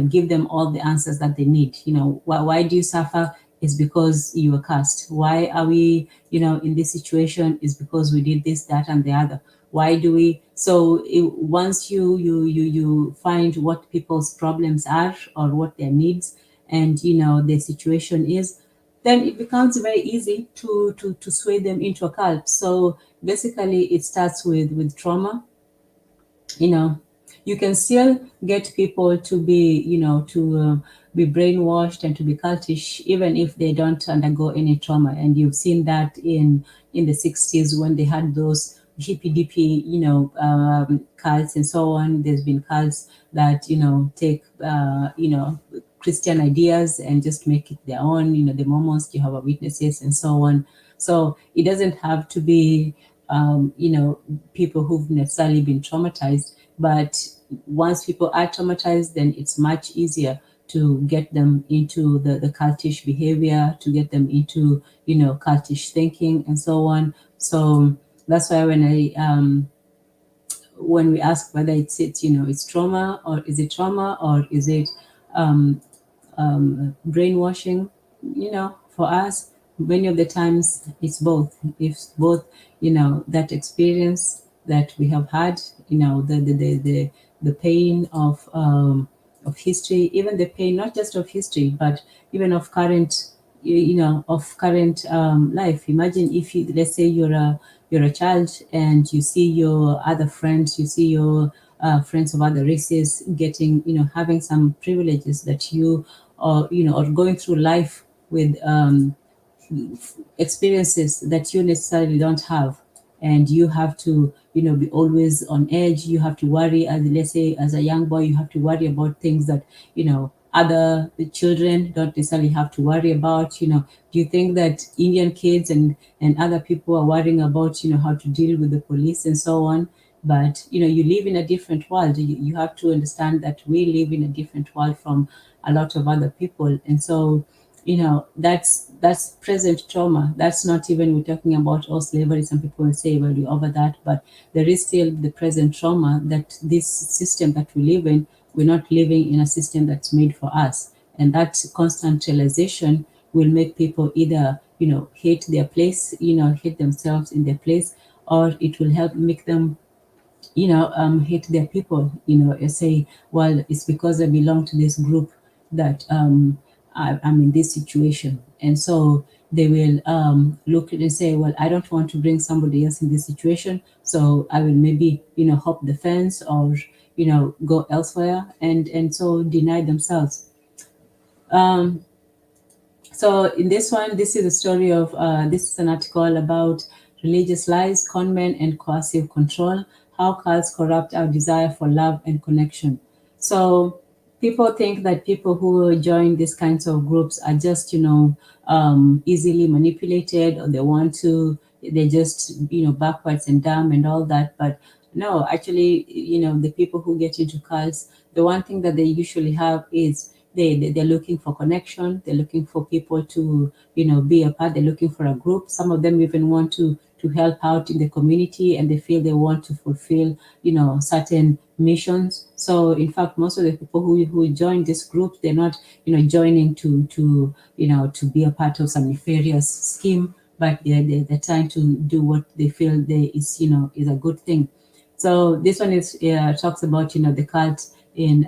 give them all the answers that they need. Why do you suffer? Is because you were cursed. Why are we, in this situation? Is because we did this, that, and the other. Why do we? So once you find what people's problems are, or what their needs and their situation is, then it becomes very easy to sway them into a cult. So basically, it starts with trauma. you know you can still get people to be, be brainwashed and to be cultish, even if they don't undergo any trauma. And you've seen that in the 60s, when they had those hippy dippy, cults and so on. There's been cults that take Christian ideas and just make it their own. The Mormons, Jehovah's Witnesses, and so on. So it doesn't have to be people who've necessarily been traumatized. But once people are traumatized, then it's much easier to get them into the cultish behavior, to get them into, cultish thinking and so on. So that's why when we ask whether it's trauma, or is it trauma, or is it brainwashing, for us, many of the times it's both. It's both, that experience that we have had, the pain of history, even the pain not just of history, but even of current, of current life. Imagine if you, let's say you're a child and you see your other friends, you see your friends of other races getting, having some privileges that you, or going through life with experiences that you necessarily don't have, and you have to, be always on edge. You have to worry, as let's say as a young boy, you have to worry about things that, other children don't necessarily have to worry about. Do you think that Indian kids and other people are worrying about, how to deal with the police and so on? But you live in a different world. You have to understand that we live in a different world from a lot of other people. And so, that's present trauma. That's not even, we're talking about all slavery. Some people will say, well, we're over that, but there is still the present trauma, that this system that we live in, we're not living in a system that's made for us. And that constant realization will make people either, hate their place, hate themselves in their place, or it will help make them, hate their people, and say, well, it's because I belong to this group that I'm in this situation. And so they will look at and say, well, I don't want to bring somebody else in this situation, so I will maybe, hop the fence, or, go elsewhere, and so deny themselves. Um, so in this one, this is a story of, this is an article about religious lies, conmen, and coercive control, how cults corrupt our desire for love and connection. So people think that people who join these kinds of groups are just, easily manipulated, or they want to, they're just, backwards and dumb and all that. But no, actually, the people who get into cults, the one thing that they usually have is, they're looking for connection. They're looking for people to, be a part. They're looking for a group. Some of them even want to help out in the community, and they feel they want to fulfill, certain missions. So in fact, most of the people who join this group, they're not, joining to be a part of some nefarious scheme, but they're trying to do what they feel is a good thing. So this one is, talks about, the cult in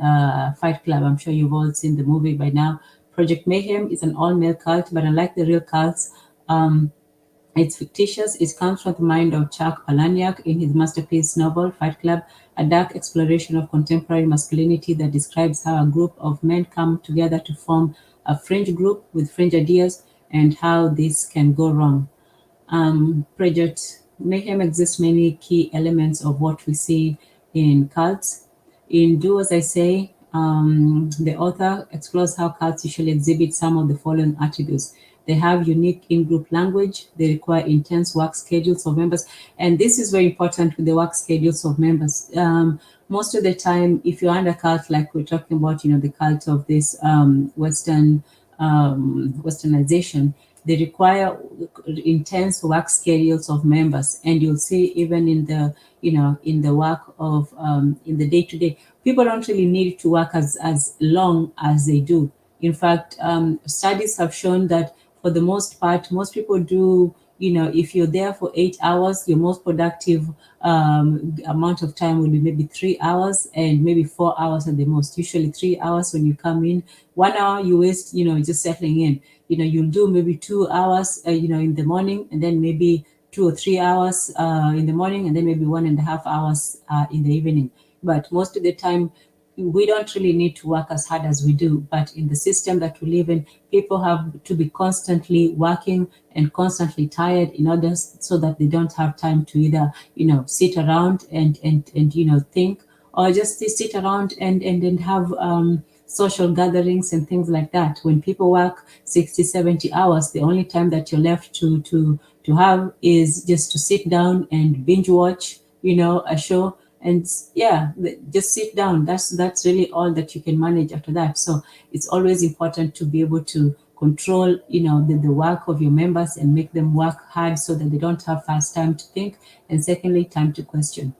Fight Club. I'm sure you've all seen the movie by now. Project Mayhem is an all-male cult, but unlike the real cults, it's fictitious. It comes from the mind of Chuck Palahniuk in his masterpiece novel Fight Club, a dark exploration of contemporary masculinity that describes how a group of men come together to form a fringe group with fringe ideas, and how this can go wrong. Project Mayhem exists many key elements of what we see in cults. In Do As I Say, the author explores how cults usually exhibit some of the following attributes. They have unique in-group language. They require intense work schedules of members. And this is very important with the work schedules of members. Most of the time, if you're under cult, like we're talking about, the cult of this westernization, they require intense work schedules of members. And you'll see even in the, in the work of, in the day-to-day, people don't really need to work as long as they do. In fact, studies have shown that for the most part, most people do, if you're there for 8 hours, your most productive amount of time will be maybe 3 hours, and maybe 4 hours at the most. Usually 3 hours when you come in, 1 hour you waste, just settling in. You'll do maybe 2 hours, in the morning, and then maybe 2 or 3 hours in the morning, and then maybe 1.5 hours in the evening. But most of the time, we don't really need to work as hard as we do. But in the system that we live in, people have to be constantly working and constantly tired in order so that they don't have time to either, sit around and think, or just sit around and have social gatherings and things like that. When people work 60, 70 hours, the only time that you're left to have is just to sit down and binge watch, a show. And yeah, just sit down. That's really all that you can manage after that. So it's always important to be able to control, the work of your members and make them work hard so that they don't have fast time to think, and secondly, time to question.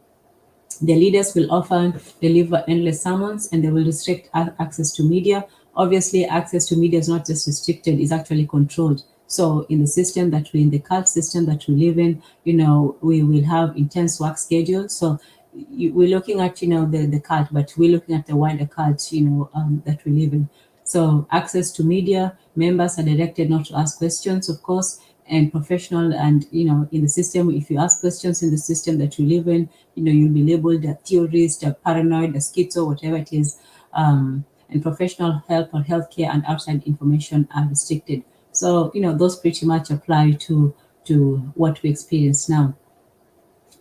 The leaders will often deliver endless sermons, and they will restrict access to media. Obviously, access to media is not just restricted, it's actually controlled. So in the system that we, in the cult system that we live in, we will have intense work schedule. So we're looking at, the cult, but we're looking at the wider cult, that we live in. So access to media, members are directed not to ask questions, of course, and professional, and in the system, if you ask questions in the system that you live in, you'll be labeled a theorist, a paranoid, a schizo, whatever it is. And professional help or healthcare and outside information are restricted. So those pretty much apply to what we experience now.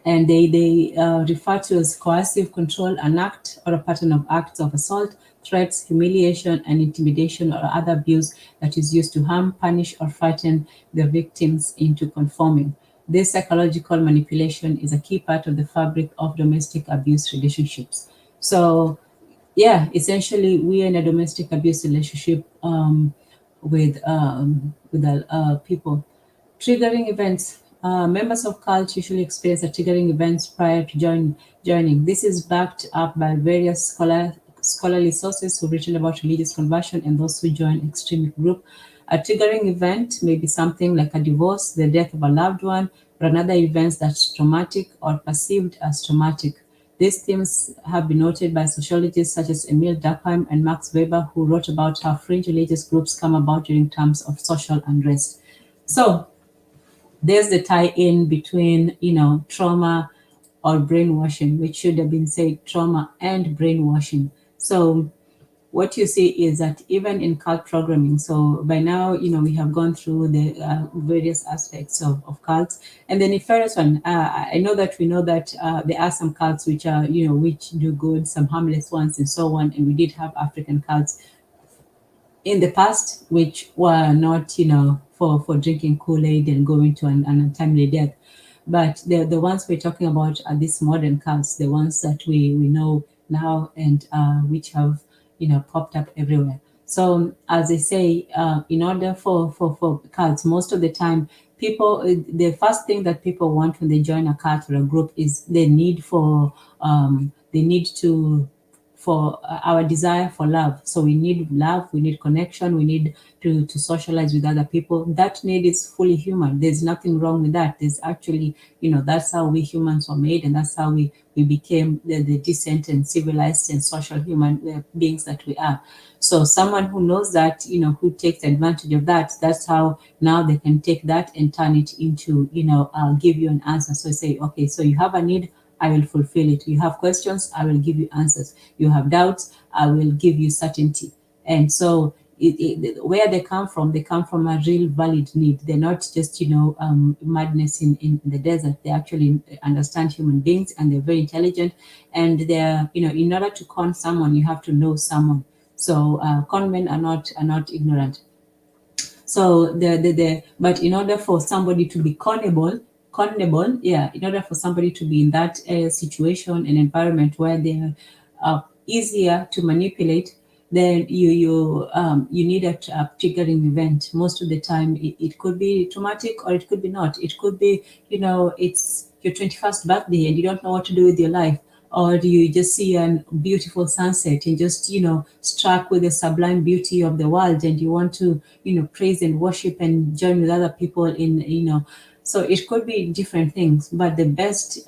And they refer to as coercive control, an act or a pattern of acts of assault, threats, humiliation, and intimidation or other abuse that is used to harm, punish, or frighten the victims into conforming. This psychological manipulation is a key part of the fabric of domestic abuse relationships. So, yeah, essentially, we are in a domestic abuse relationship with people. Triggering events. Members of cult usually experience a triggering events prior to joining. This is backed up by various scholarly sources who've written about religious conversion and those who join extreme group. A triggering event may be something like a divorce, the death of a loved one, or another event that's traumatic or perceived as traumatic. These themes have been noted by sociologists such as Emil Durkheim and Max Weber, who wrote about how fringe religious groups come about during times of social unrest. So there's the tie-in between, trauma or brainwashing, which should have been said trauma and brainwashing. So what you see is that even in cult programming, so by now, we have gone through the various aspects of cults. And then the first one, I know that we know that there are some cults which are, which do good, some harmless ones and so on. And we did have African cults in the past, which were not, for drinking Kool-Aid and going to an untimely death. But the ones we're talking about are these modern cults, the ones that we know now and which have, popped up everywhere. So as I say, in order for cults, most of the time, people, the first thing that people want when they join a cult or a group is the need for our desire for love. So we need love, we need connection, we need to socialize with other people. That need is fully human. There's nothing wrong with that. There's actually, that's how we humans were made, and that's how we became the decent and civilized and social human beings that we are. So someone who knows that, who takes advantage of that, that's how now they can take that and turn it into, give you an answer. So say, okay, so you have a need, I will fulfill it. You have questions, I will give you answers. You have doubts, I will give you certainty. And so where they come from a real valid need. They're not just, madness in the desert. They actually understand human beings and they're very intelligent. And they're, in order to con someone, you have to know someone. So con men are not ignorant. So but in order for somebody to be connable, yeah, in order for somebody to be in that situation and environment where they're easier to manipulate, then you need a triggering event. Most of the time, it could be traumatic or it could be not. It could be, it's your 21st birthday and you don't know what to do with your life, or you just see a beautiful sunset and just, struck with the sublime beauty of the world, and you want to, praise and worship and join with other people in, so it could be different things. But the best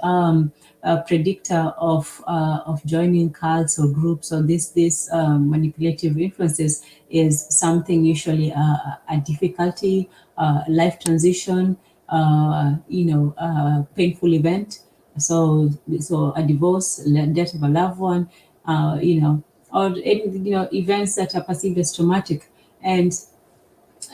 predictor of joining cults or groups or this manipulative influences is something usually a difficulty, life transition, painful event. So a divorce, death of a loved one, or any, events that are perceived as traumatic. And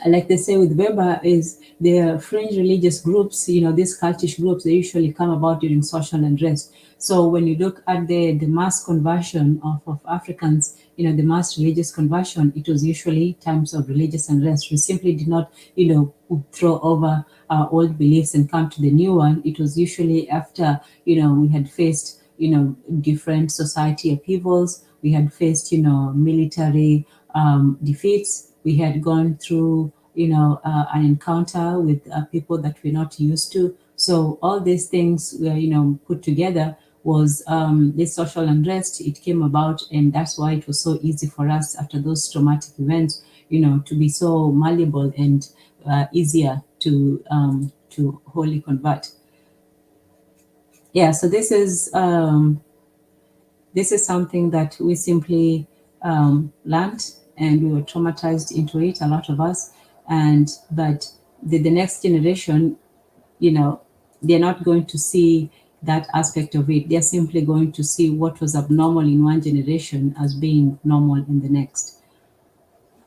like they say with Weber, is the fringe religious groups, these cultish groups, they usually come about during social unrest. So when you look at the mass conversion of Africans, the mass religious conversion, it was usually times of religious unrest. We simply did not, throw over our old beliefs and come to the new one. It was usually after, we had faced, different society upheavals. We had faced, military defeats. We had gone through, an encounter with people that we're not used to. So all these things were, put together was this social unrest. It came about, and that's why it was so easy for us after those traumatic events, to be so malleable and easier to wholly convert. Yeah, so this is something that we simply learned, and we were traumatized into it, a lot of us. And but the next generation, they're not going to see that aspect of it. They're simply going to see what was abnormal in one generation as being normal in the next.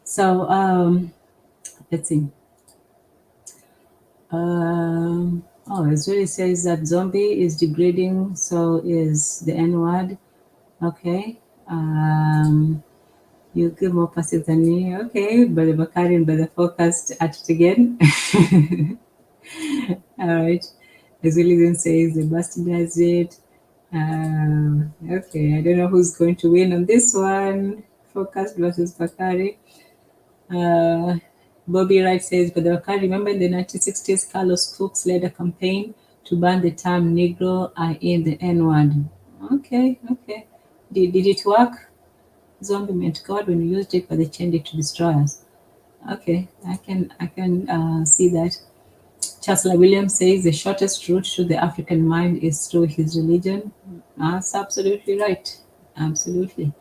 So let's see. It really says that zombie is degrading, so is the N word. Okay. You give more passive than me. Okay, Brother Bakari and Brother Focused at it again. All right. Erzulieism says the bastardized it. Okay, I don't know who's going to win on this one. Focused versus Bakari. Bobby Wright says, but Bakari, remember in the 1960s, Carlos Fuchs led a campaign to ban the term Negro in the N-word. Okay. Did it work? Zombie meant God when we used it, but they changed it to destroy us. Okay, I can see that. Chancellor Williams says the shortest route to the African mind is through his religion. That's absolutely right. Absolutely.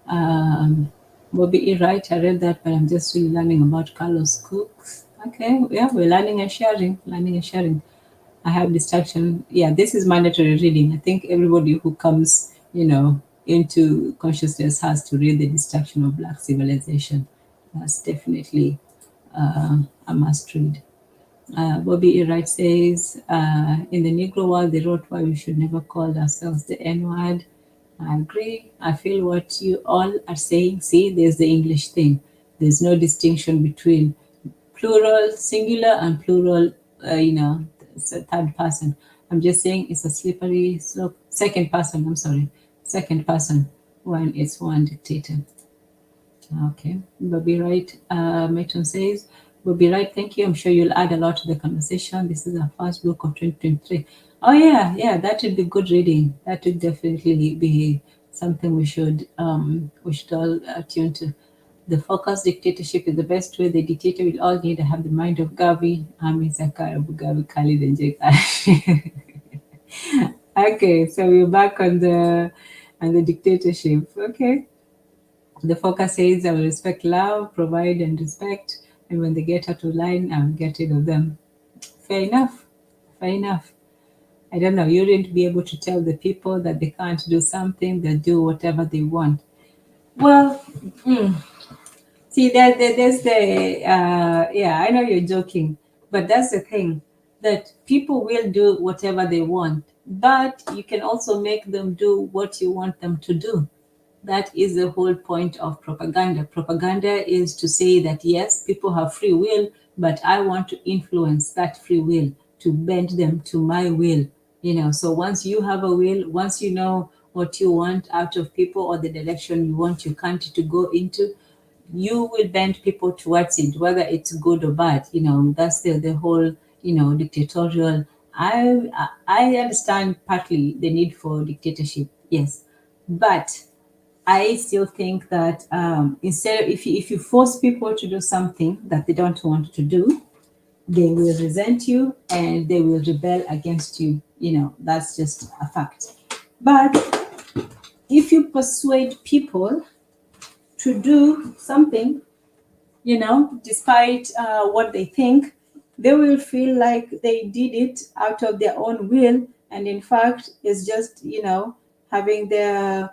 Bobby E. Wright, I read that, but I'm just really learning about Carlos Cooks. Okay, yeah, we're learning and sharing. I have distraction. Yeah, this is mandatory reading. I think everybody who comes, into consciousness has to read the Destruction of Black Civilization. That's definitely a must read. Bobby E. Wright says, in the Negro world, they wrote why we should never call ourselves the N-word. I agree. I feel what you all are saying. See, there's the English thing. There's no distinction between plural, singular, and plural, it's a third person. I'm just saying it's a slippery slope. Second person, I'm sorry. Second person when it's one dictator. Okay. Bobby Wright, Merton says, Bobby Wright, thank you. I'm sure you'll add a lot to the conversation. This is our first book of 2023. Oh, yeah, that would be good reading. That would definitely be something we should all tune to. The focused dictatorship is the best way. The dictator will all need to have the mind of Gavi, Ami, Zakar, Abu Gavi, Khalid, and Jekar. Okay, so we're back on the dictatorship. Okay. The focus says I will respect, love, provide, and respect. And when they get out of line, I'll get rid of them. Fair enough. I don't know. You wouldn't be able to tell the people that they can't do something, they do whatever they want. Well, see, there's the, I know you're joking, but that's the thing, that people will do whatever they want, but you can also make them do what you want them to do. That is the whole point of propaganda. Propaganda is to say that, yes, people have free will, but I want to influence that free will, to bend them to my will. So once you have a will, once you know what you want out of people or the direction you want your country to go into, you will bend people towards it, whether it's good or bad. That's the whole, dictatorial. I understand partly the need for dictatorship, yes, but I still think that instead, if you force people to do something that they don't want to do, they will resent you and they will rebel against you. That's just a fact. But if you persuade people to do something, despite what they think, they will feel like they did it out of their own will. And in fact, it's just, having their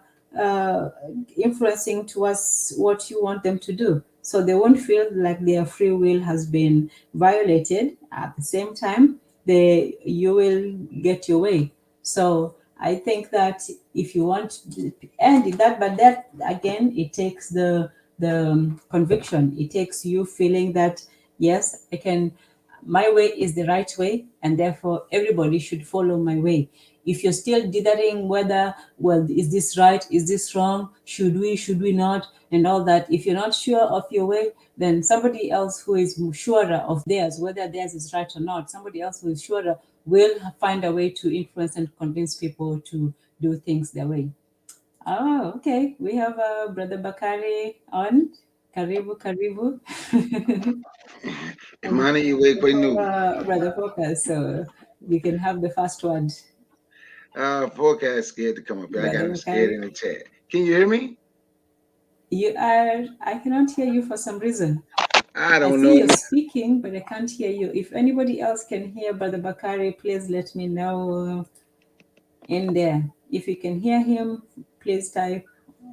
influencing towards what you want them to do. So they won't feel like their free will has been violated. At the same time, you will get your way. So I think that if you want to end that, but that again, it takes the conviction. It takes you feeling that, yes, my way is the right way, and therefore everybody should follow my way. If you're still dithering whether, well, is this right, is this wrong, should we not, and all that, if you're not sure of your way, then somebody else who is surer of theirs, whether theirs is right or not, somebody else who is surer will find a way to influence and convince people to do things their way. Oh, okay. We have Brother Bakari on. Karibu, karibu. And Imani iwekwe new. Brother Focus, so you can have the first word. Forecast scared to come up here. I got Brother him scared in Bakari. the chat. Can you hear me? I cannot hear you for some reason. I I don't see know. you're speaking, but I can't hear you. If anybody else can hear Brother Bakari, please let me know in there. If you can hear him, please type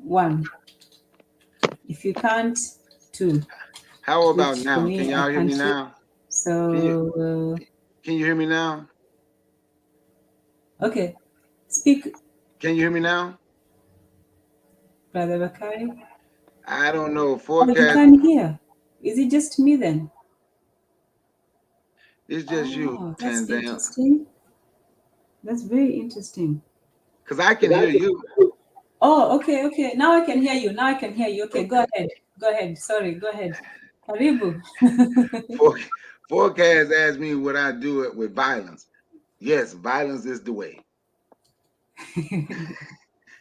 1. If you can't, 2, How about which for now? Can me, I y'all hear can't me hear. now? Can you So, can you hear me now? okay, speak, Can you hear me now? Brother Bakari. I don't know. Oh, you Forecast. can't hear. Is it just me then? It's just you, Oh, that's Tanzania. interesting. That's very interesting. Cause I can hear you. Oh, okay, okay. Now I can hear you. Now I can hear you. Okay, go Okay. ahead. Go ahead. Sorry, go ahead. Karibu. For, forecast asked me would I do it with violence. Yes, violence is the way.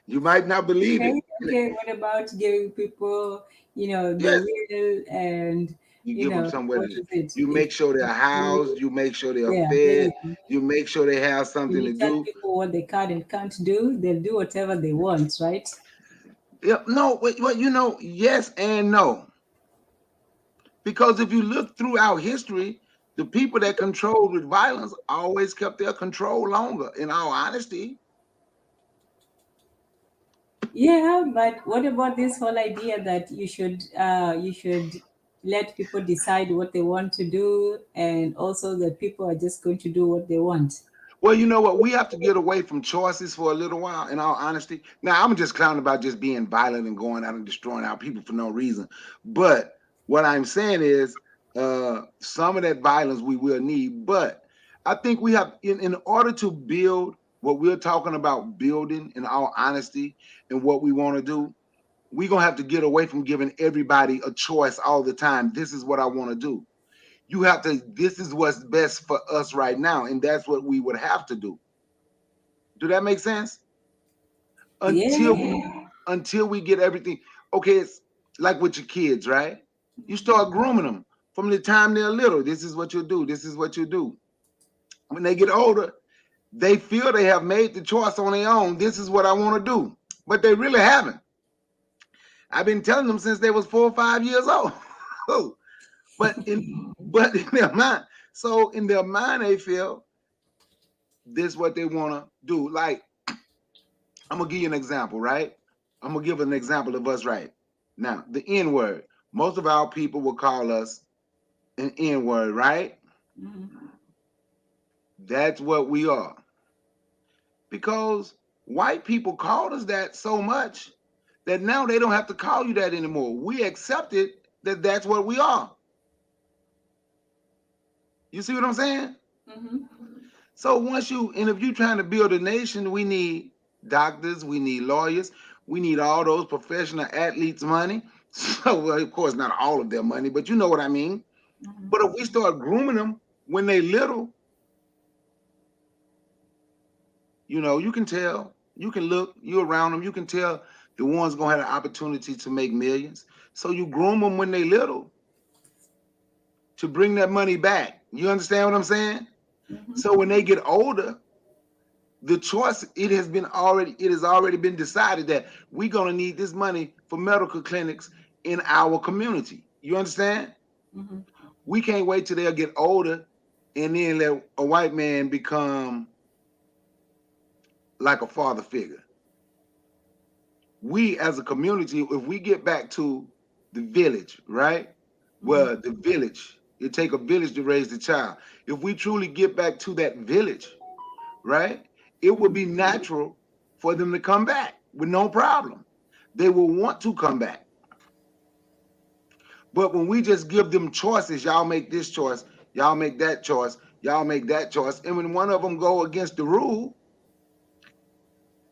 You might not believe it. Okay, okay. What about giving people, the Yes, will and, you give them somewhere what to. is it? You If make sure they're you, housed. You make sure they're yeah, there fed. you go. You make sure they have When something you to tell do. people what they can and can't do, they'll do whatever they want, right? Yeah, no, well, yes and no. Because if you look throughout history, the people that controlled with violence always kept their control longer. In all honesty, Yeah, but what about this whole idea that you should let people decide what they want to do, and also that people are just going to do what they want? well, you know what? We have to get away from choices for a little while. In all honesty, now I'm just clowning about just being violent and going out and destroying our people for no reason. But what I'm saying is, some of that violence we will need. But I think we have, in order to build what we're talking about building, in all honesty, and what we want to do, we're gonna have to get away from giving everybody a choice all the time. This is what I want to do. You have to, this is what's best for us right now, and that's what we would have to do. Do that make sense? Yeah. Until we get everything. Okay, it's like with your kids, right? You start grooming them from the time they're little. This is what you do. This is what you do. When they get older, they feel they have made the choice on their own. This is what I want to do, but they really haven't. I've been telling them since they was 4 or 5 years old. but in but in their mind, so in their mind, they feel this is what they want to do. Like, I'm gonna give you an example, right? I'm gonna give an example of us right now. The N word. Most of our people will call us an N word, right? Mhm. That's what we are. Because white people called us that so much that now they don't have to call you that anymore. We accepted that that's what we are. You see what I'm saying? Mhm. So once you, and if you're trying to build a nation, we need doctors, we need lawyers, we need all those professional athletes' money. So, well, of course, not all of their money, but you know what I mean. But if Mhm. we start grooming them when they little, you can tell, you can look, you around them, you can tell the ones gonna have the opportunity to make millions. So you groom them when they little to bring that money back. You understand what I'm saying? Mhm. So when they get older, the choice, it has already been decided that we're going to need this money for medical clinics in our community. You understand? Mhm. We can't wait till they'll get older and then let a white man become like a father figure. We as a community, if we get back to the village, right? Mhm. Well, the village, it take a village to raise the child. If we truly get back to that village, right? It would Mhm. be natural for them to come back with no problem. They will want to come back. But when we just give them choices, y'all make this choice, y'all make that choice, y'all make that choice, and when one of them go against the rule,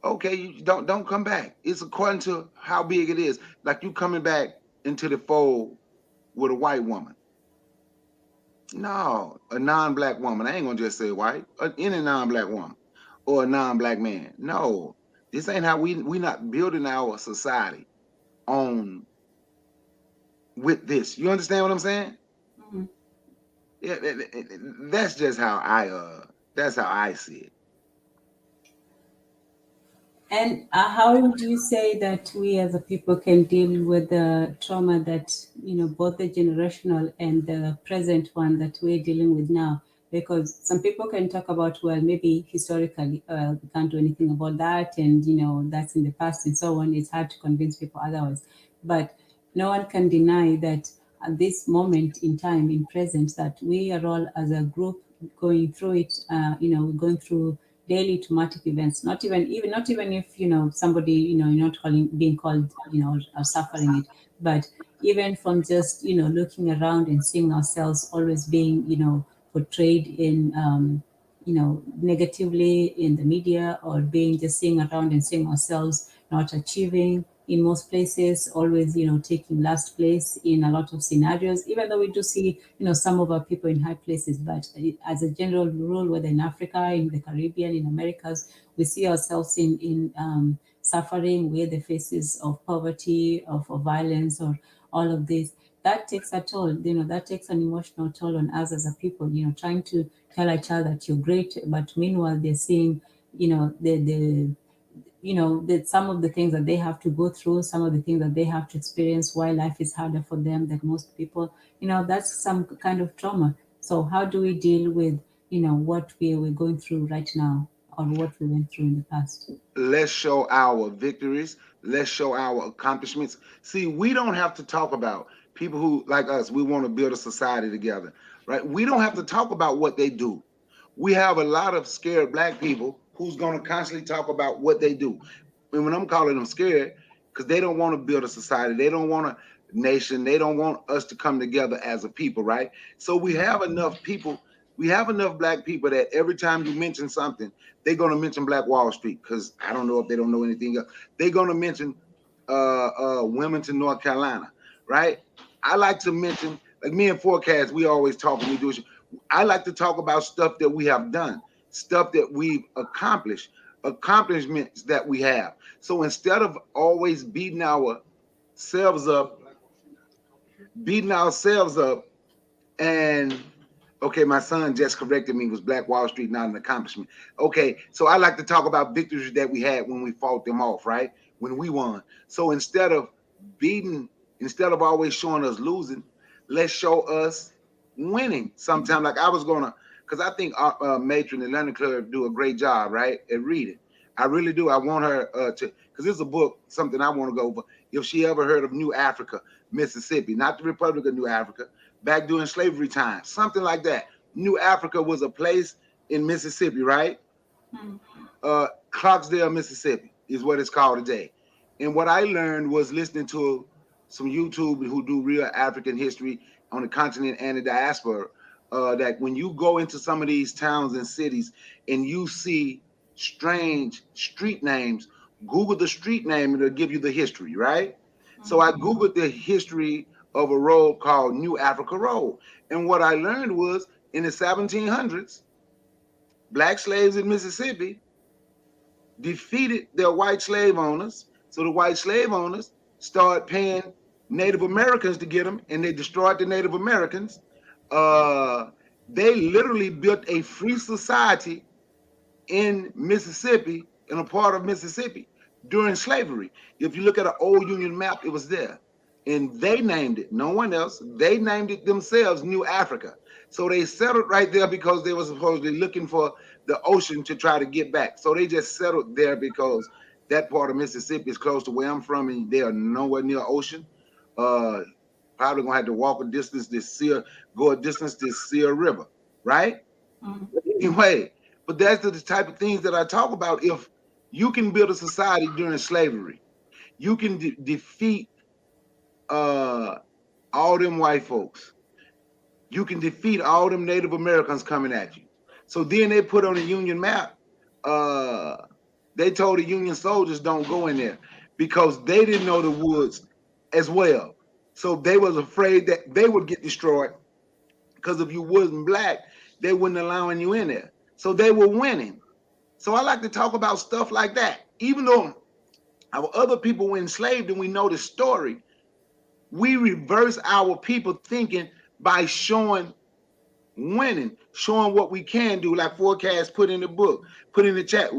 okay, you don't come back. It's according to how big it is. Like you coming back into the fold with a white woman. No, a non-black woman. I ain't gonna just say white. Any non-black woman or a non-black man. No, this ain't how we not building our society on with this. You understand what I'm saying? Mhm. Yeah, that's just how that's how I see it. And how would you say that we as a people can deal with the trauma that, both the generational and the present one that we're dealing with now? Because some people can talk about, well, maybe historically, we can't do anything about that, and, that's in the past and so on. It's hard to convince people otherwise. But no one can deny that at this moment in time, in present, that we are all as a group going through it, going through daily traumatic events. Not even if somebody you're not calling being called are suffering it, but even from just looking around and seeing ourselves always being portrayed in negatively in the media, or being just seeing around and seeing ourselves not achieving in most places, always taking last place in a lot of scenarios, even though we do see some of our people in high places. But as a general rule, whether in Africa, in the Caribbean, in Americas, we see ourselves in suffering with the faces of poverty, of violence, or all of this. That takes a toll, that takes an emotional toll on us as a people, trying to tell a child that you're great, but meanwhile they're seeing the that some of the things that they have to go through, some of the things that they have to experience, why life is harder for them than most people. That's some kind of trauma. So how do we deal with what we're going through right now, or what we went through in the past? Let's show our victories. Let's show our accomplishments. See, we don't have to talk about people who, like us, we want to build a society together, right? We don't have to talk about what they do. We have a lot of scared black people who's going to constantly talk about what they do. And when I'm calling them scared, because they don't want to build a society, they don't want a nation, they don't want us to come together as a people, right? So we have enough people, we have enough black people that every time you mention something, they're going to mention Black Wall Street, because I don't know if they don't know anything else. They're going to mention Wilmington, North Carolina, right? I like to mention, like me and Forecast, we always talk when we do it. I like to talk about stuff that we have done, stuff that we've accomplished, accomplishments that we have. So instead of always ourselves up, beating ourselves up, and okay, my son just corrected me, it was Black Wall Street, not an accomplishment. Okay, so I like to talk about victories that we had when we fought them off, right? When we won. So beating, instead of always showing us losing, let's show us winning. Sometime, like I was gonna, because I think Matron and London Club do a great job, right, at reading. I really do. I want her to, because it's a book, something I want to go over. If she ever heard of New Africa, Mississippi, not the Republic of New Africa, back during slavery times, something like that. New Africa was a place in Mississippi, right? Mm. Clarksdale, Mississippi is what it's called today. And what I learned was listening to some YouTube who do real African history on the continent and the diaspora. That when you go into some of these towns and cities and you see strange street names, Google the street name and it'll give you the history, right? So I Googled the history of a road called New Africa Road. And what I learned was in the 1700s, black slaves in Mississippi defeated their white slave owners. So the white slave owners started paying Native Americans to get them, and they destroyed the Native Americans. Uh, they literally built a free society in Mississippi, in a part of Mississippi during slavery. If you look at an old Union map, it was there. And they named it, no one else. They named it themselves New Africa. So they settled right there because they were supposedly looking for the ocean to try to get back. So they just settled there because that part of Mississippi is close to where I'm from, and they are nowhere near ocean. Uh, Probably gonna have to walk a distance to go a distance to see a river, right? Mm. Anyway, but that's the type of things that I talk about. If you can build a society during slavery, you can defeat uh, all them white folks. You can defeat all them Native Americans coming at you. So then they put on a Union map. Uh, they told the Union soldiers don't go in there because they didn't know the woods as well. So they was afraid that they would get destroyed because if you wasn't black, they wouldn't allowing you in there. So they were winning. So I like to talk about stuff like that. Even though our other people were enslaved and we know the story, We reverse our people thinking by showing winning, showing what we can do, like Forecast put in the book, put in the chat.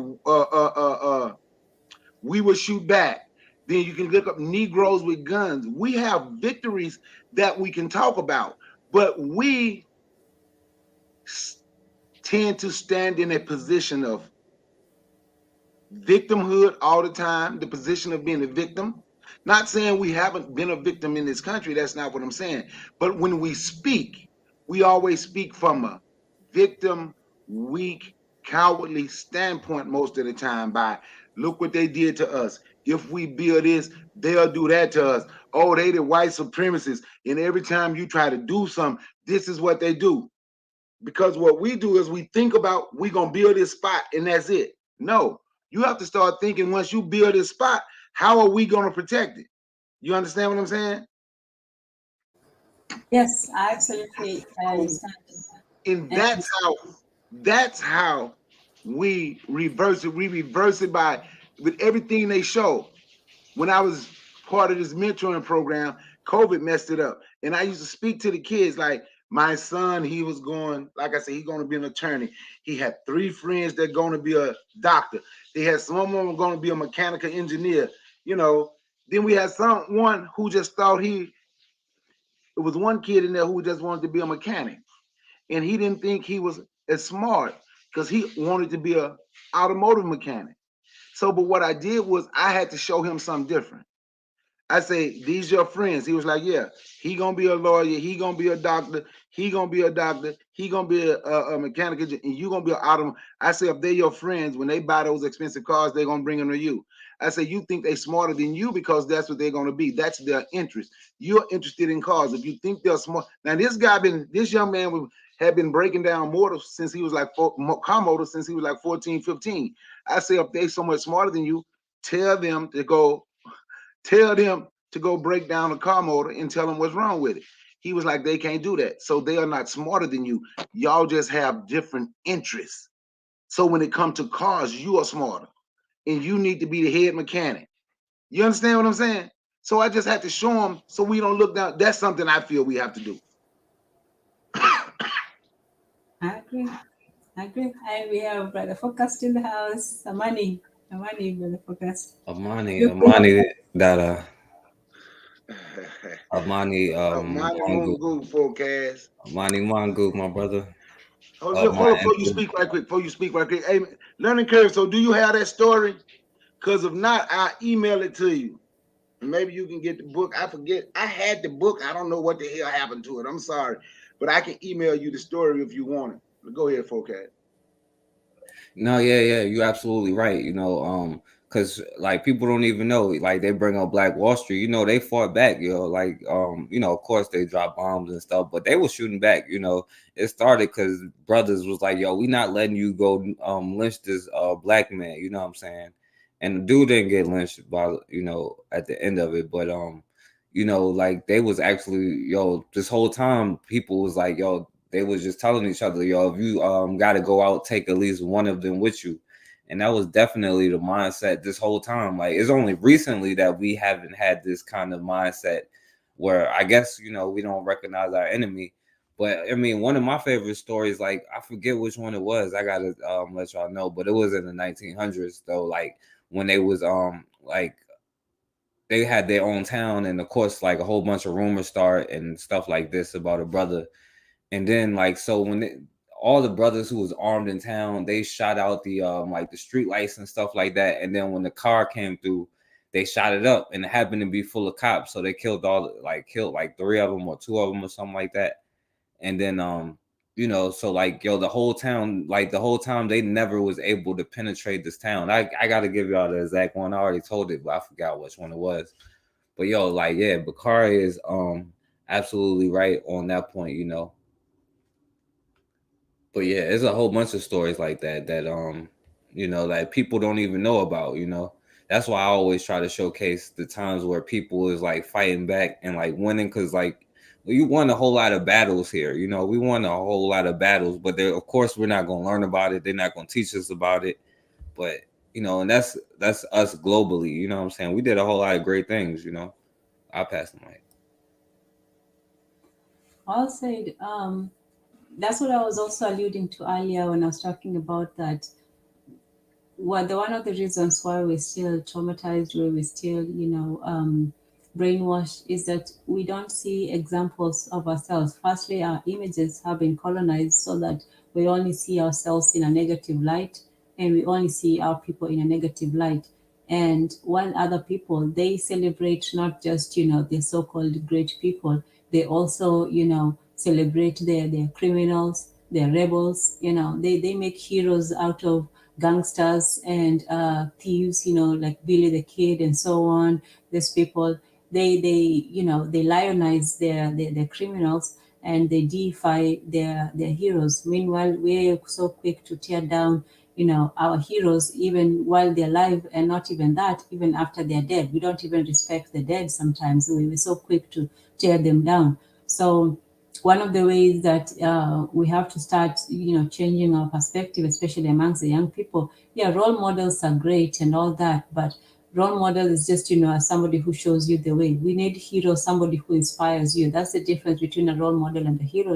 We will shoot back. Then you can look up Negroes with guns. We have victories that we can talk about, but we tend to stand in a position of victimhood all the time, the position of being a victim. Not saying we haven't been a victim in this country, that's not what I'm saying. But when we speak, we always speak from a victim, weak, cowardly standpoint most of the time by look what they did to us. If we build this, they'll do that to us. Oh, they the white supremacists. And every time you try to do something, this is what they do. Because what we do is we think about we're gonna build this spot and that's it. No, you have to start thinking once you build this spot, how are we gonna protect it? You understand what I'm saying? Yes, I absolutely So, understand. and And that's how we reverse it. We reverse it by with everything they show. When I was part of this mentoring program, COVID messed it up. And I used to speak to the kids like my son, he was going, like I said, he's going to be an attorney. He had 3 friends that are going to be a doctor. They had someone going to be a mechanical engineer, you know. Then we had someone who just thought it was one kid in there who just wanted to be a mechanic. And he didn't think he was as smart because he wanted to be a automotive mechanic. So, but what I did was I had to show him something different. I say, these your friends. He was like, yeah, he gonna be a lawyer. He gonna be a doctor. He gonna be a doctor. He gonna be a mechanic, and you gonna be an auto. I say, if they're your friends, when they buy those expensive cars, they're gonna bring them to you. I say, you think they're smarter than you because that's what they're gonna be. That's their interest. You're interested in cars. If you think they're smart, now this young man had been breaking down motors since he was like car motors since he was like 14, 15. I say, if they so much smarter than you, tell them to go Tell them to go break down a car motor and tell them what's wrong with it. He was like, they can't do that. So they are not smarter than you. Y'all just have different interests. So when it comes to cars, you are smarter and you need to be the head mechanic. You understand what I'm saying? So I just had to show them so we don't look down. That's something I feel we have to do. I agree. I agree. And we have Brother Focused in the house. Amani, Brother Focused. You could, Amani, that Amani, Monty Mongo, Mungu forecast. Amani Mongo, my brother. Hold on, My before you speak right quick. Before you speak right quick. Hey, learning curve. So do you have that story? Because if not, I'll email it to you. Maybe you can get the book. I forget. I had the book. I don't know what the hell happened to it. I'm sorry. But I can email you the story if you want it. Go ahead, Forecast. No, yeah, you're absolutely right. Because like people don't even know, like they bring up Black Wall Street. They fought back. Like of course they dropped bombs and stuff, but they were shooting back. It started because brothers was like, yo, we not letting you go lynch this black man. You know what I'm saying? And the dude didn't get lynched by at the end of it, but like they was actually this whole time people was like, yo, they was just telling each other, yo, if you got to go out, take at least one of them with you. And that was definitely the mindset this whole time. Like it's only recently that we haven't had this kind of mindset where I guess we don't recognize our enemy. But I mean, one of my favorite stories, like I forget which one it was. I gotta let y'all know, but it was in the 1900s though. Like when they was like they had their own town, and of course, like a whole bunch of rumors start and stuff like this about a brother. And then like so when all the brothers who was armed in town, they shot out the like the street lights and stuff like that. And then when the car came through, they shot it up, and it happened to be full of cops. So they killed like 3 of them or 2 of them or something like that. And then so like the whole town, like the whole time they never was able to penetrate this town. I gotta give y'all the exact one. I already told it, but I forgot which one it was. But like yeah, Bakari is absolutely right on that point. But yeah, there's a whole bunch of stories like that that people don't even know about. That's why I always try to showcase the times where people is like fighting back and like winning, because like you won a whole lot of battles here. We won a whole lot of battles, but of course we're not gonna learn about it. They're not gonna teach us about it. But and that's us globally. You know what I'm saying? We did a whole lot of great things. I'll pass the mic. Well said. That's what I was also alluding to earlier when I was talking about that. One of the reasons why we're still traumatized, where we're still, brainwashed, is that we don't see examples of ourselves. Firstly, our images have been colonized so that we only see ourselves in a negative light, and we only see our people in a negative light. And while other people, they celebrate not just, the so-called great people, they also, celebrate their criminals, their rebels. They make heroes out of gangsters and thieves, like Billy the Kid and so on. These people, they lionize their criminals, and they deify their heroes. Meanwhile, we're so quick to tear down, our heroes, even while they're alive, and not even that, even after they're dead. We don't even respect the dead sometimes. We're so quick to tear them down. So one of the ways that we have to start, changing our perspective, especially amongst the young people. Yeah, role models are great and all that, but role model is just, as somebody who shows you the way. We need hero, somebody who inspires you. That's the difference between a role model and a hero.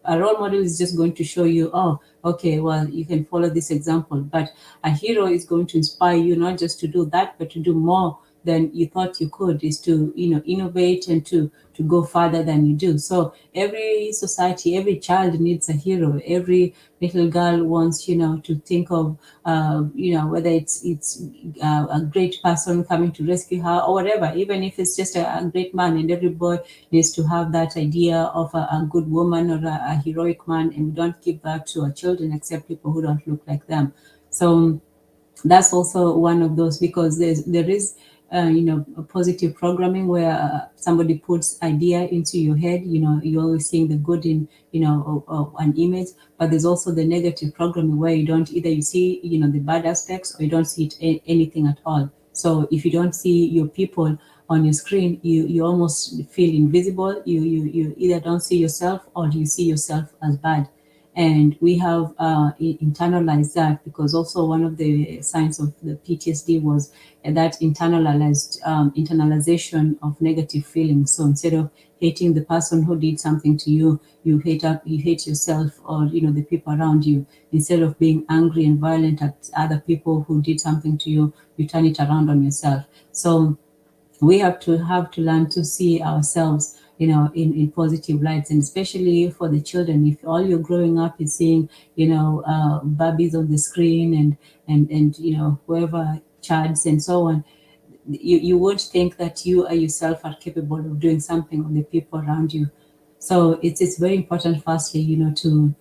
A role model is just going to show you, oh, okay, well, you can follow this example. But a hero is going to inspire you not just to do that, but to do more than you thought you could, is to, innovate and to go further than you do. So every society, every child needs a hero. Every little girl wants, to think of, whether it's a great person coming to rescue her or whatever. Even if it's just a great man, and every boy needs to have that idea of a good woman or a heroic man, and we don't give that to our children except people who don't look like them. So that's also one of those, because there is a positive programming where somebody puts idea into your head. You're always seeing the good in, of an image. But there's also the negative programming where you don't, either you see, the bad aspects, or you don't see anything at all. So if you don't see your people on your screen, you almost feel invisible. You either don't see yourself, or you see yourself as bad. And we have internalized that, because also one of the signs of the PTSD was that internalization of negative feelings. So instead of hating the person who did something to you, you hate yourself, or the people around you. Instead of being angry and violent at other people who did something to you, you turn it around on yourself. So we have to learn to see ourselves, in positive lights. And especially for the children, if all you're growing up is seeing, babies on the screen, and whoever chads and so on, you would think that you are yourself are capable of doing something on the people around you. So it's very important, firstly, to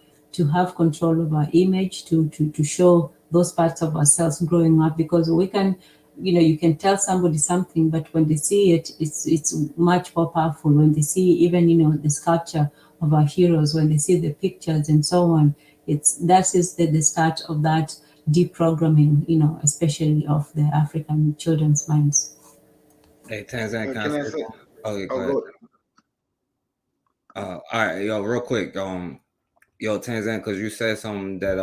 have control of our image, to show those parts of ourselves growing up, because we can, you can tell somebody something, but when they see it, it's much more powerful. When they see even, the sculpture of our heroes, when they see the pictures and so on, that is the start of that deprogramming, especially of the African children's minds. Hey, Tanzan, can I Can I say say? something? Oh, yeah, go Oh, ahead. go. All right, yo, real quick. Yo, Tanzan, because you said something that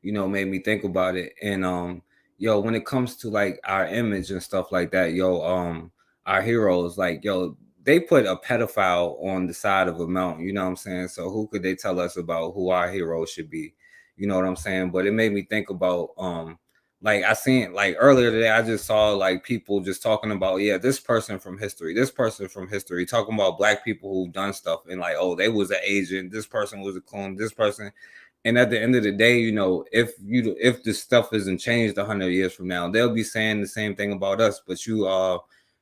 made me think about it. And yo, when it comes to like our image and stuff like that, yo, our heroes, like, yo, they put a pedophile on the side of a mountain. You know what I'm saying? So who could they tell us about who our heroes should be? You know what I'm saying? But it made me think about like I seen like earlier today, I just saw like people just talking about, yeah, this person from history, talking about black people who've done stuff, and like, oh, they was an agent, this person was a clone, this person. And at the end of the day, if this stuff isn't changed 100 years from now, they'll be saying the same thing about us. But you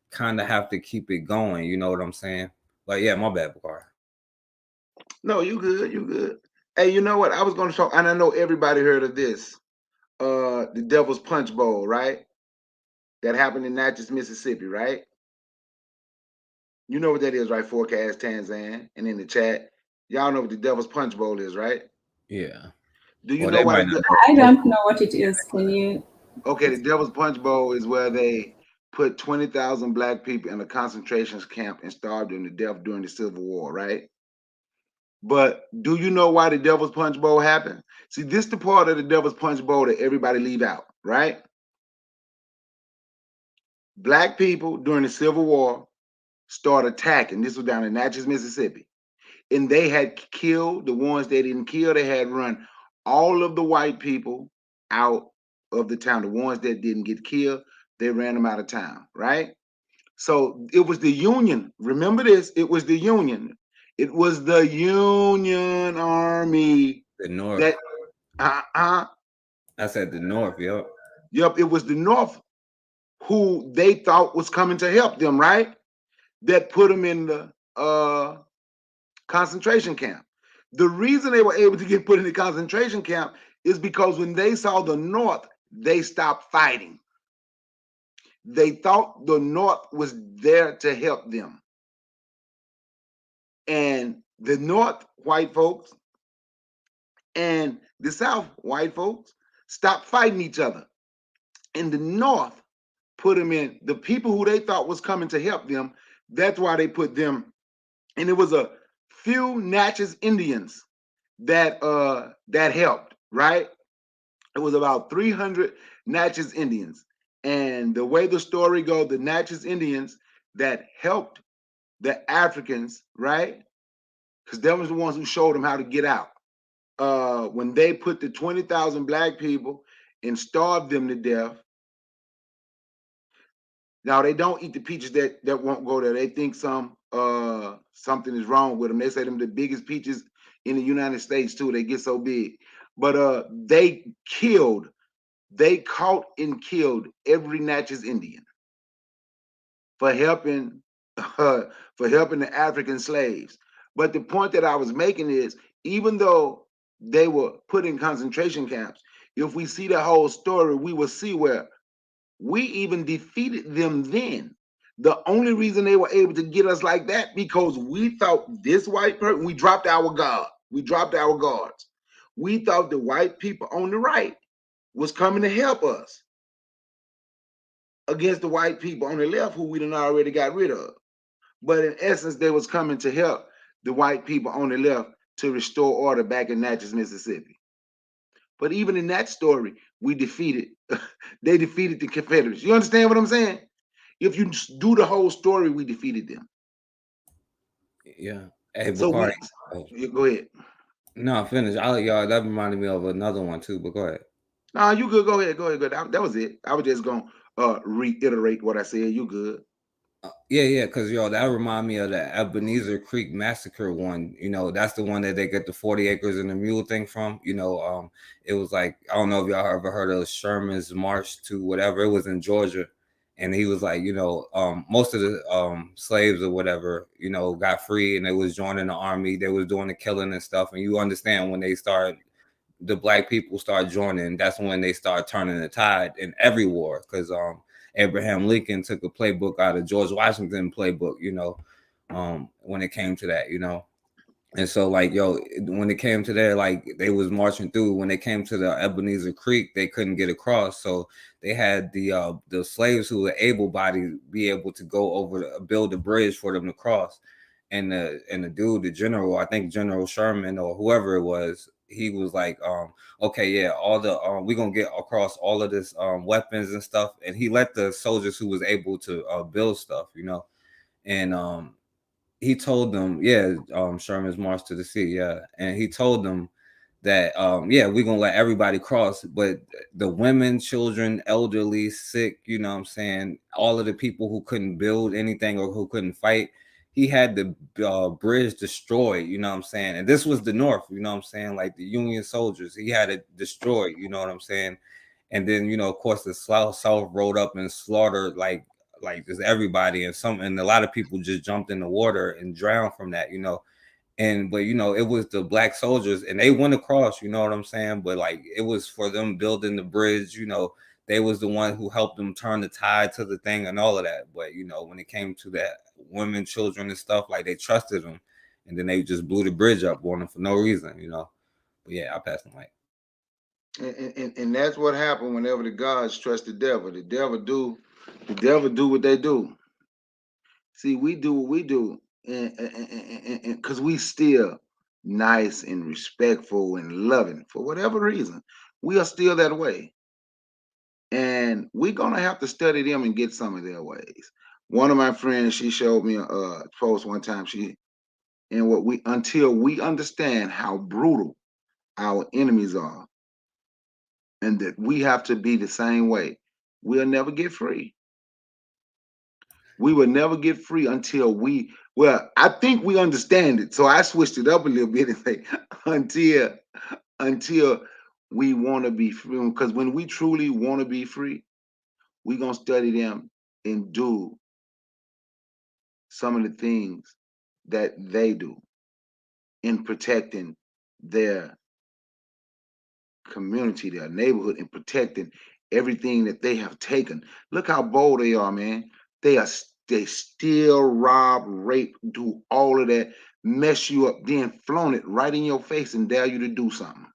kind of have to keep it going. You know what I'm saying? Like, yeah, my bad, Bakari. No, you good. You good. Hey, you know what? I was going to talk, and I know everybody heard of this. The Devil's Punch Bowl, right? That happened in Natchez, Mississippi, right? You know what that is, right? Forecast Tanzan, and in the chat, y'all know what the Devil's Punch Bowl is, right? Yeah. Do you Well, know they why might not. I don't know what it is. Can you? Okay, the Devil's Punch Bowl is where they put 20,000 black people in a concentration camp and starved them to death during the Civil War, right? But do you know why the Devil's Punch Bowl happened? See, this the part of the Devil's Punch Bowl that everybody leave out, right? Black people during the Civil War start attacking. This was down in Natchez, Mississippi. and they had killed the ones they didn't kill. They had run all of the white people out of the town. The ones that didn't get killed, they ran them out of town, right? So it was the Union. Remember this, it was the Union. It was the Union Army The North. that uh-uh. I said the North, yo. Yep, it was the North who they thought was coming to help them, right? That put them in the concentration camp. The reason they were able to get put in the concentration camp is because when they saw the North, they stopped fighting. They thought the North was there to help them. And the North white folks and the South white folks stopped fighting each other. And the North put them in, the people who they thought was coming to help them, that's why they put them. And it was a few Natchez Indians that helped, right? It was about 300 Natchez Indians. And the way the story goes, the Natchez Indians that helped the Africans, right? Because they was the ones who showed them how to get out. When they put the 20,000 black people and starved them to death. Now they don't eat the peaches that won't go there. They think something is wrong with them. They say them the biggest peaches in the United States too. They get so big. But they caught and killed every Natchez Indian for helping the African slaves. But the point that I was making is, even though they were put in concentration camps, if we see the whole story, we will see where we even defeated them then. The only reason they were able to get us like that, because we thought this white person, we dropped our guard. We dropped our guards. We thought the white people on the right was coming to help us against the white people on the left who we done already got rid of. But in essence, they was coming to help the white people on the left to restore order back in Natchez, Mississippi. But even in that story, we defeated, they defeated the Confederates. You understand what I'm saying? If you do the whole story, we defeated them. Yeah. Hey, So Bakari. Oh, go ahead. no, finish. Y'all, that reminded me of another one too, but go ahead. No, you good. Go ahead. Go ahead. That was it. I was just going to reiterate what I said. You good. Yeah, because that remind me of the Ebenezer Creek massacre one. That's the one that they get the 40 acres and the mule thing from. It was like, I don't know if y'all ever heard of Sherman's March to whatever. It was in Georgia, and he was like, most of the slaves or whatever, got free and they was joining the army. They was doing the killing and stuff, and you understand when the black people start joining, that's when they start turning the tide in every war, because Abraham Lincoln took a playbook out of George Washington playbook, when it came to that, And so, like, when it came to there, like, they was marching through. When they came to the Ebenezer Creek, they couldn't get across. So they had the slaves who were able-bodied be able to go over build a bridge for them to cross. And the dude, the general, I think General Sherman or whoever it was, he was like, okay, yeah, all the we're gonna get across all of this weapons and stuff. And he let the soldiers who was able to build stuff, and he told them, yeah, Sherman's March to the Sea, yeah, and he told them that, yeah, we're gonna let everybody cross, but the women, children, elderly, sick, you know what I'm saying, all of the people who couldn't build anything or who couldn't fight, he had the bridge destroyed, you know what I'm saying, and this was the North, you know what I'm saying, like the Union soldiers, he had it destroyed, you know what I'm saying, and then of course the South rode up and slaughtered like just everybody, and a lot of people just jumped in the water and drowned from that, but it was the black soldiers and they went across, you know what I'm saying, but like it was for them building the bridge, they was the one who helped them turn the tide to the thing and all of that. But when it came to that, women, children and stuff, like they trusted them, and then they just blew the bridge up on them for no reason, but yeah, I passed the mic. And that's what happened whenever the gods trust the devil. The devil do what they do. See, we do what we do, and because we still nice and respectful and loving for whatever reason, we are still that way, and we're gonna have to study them and get some of their ways. One of my friends, she showed me a post one time. And what we until we understand how brutal our enemies are and that we have to be the same way, we'll never get free. We will never get free until well, I think we understand it. So I switched it up a little bit and say until until we want to be free. Because when we truly want to be free, we're gonna study them and do some of the things that they do in protecting their community, their neighborhood, and protecting everything that they have taken. Look how bold they are, man. They steal, rob, rape, do all of that, mess you up, then flaunt it right in your face and dare you to do something.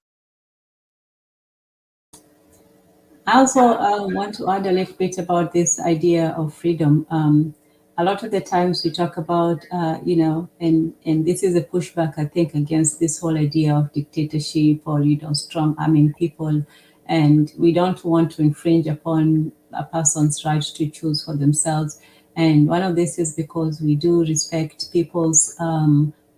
I also want to add a little bit about this idea of freedom. A lot of the times we talk about, and this is a pushback, I think, against this whole idea of dictatorship or, strong arming people. And we don't want to infringe upon a person's right to choose for themselves. And one of this is because we do respect people's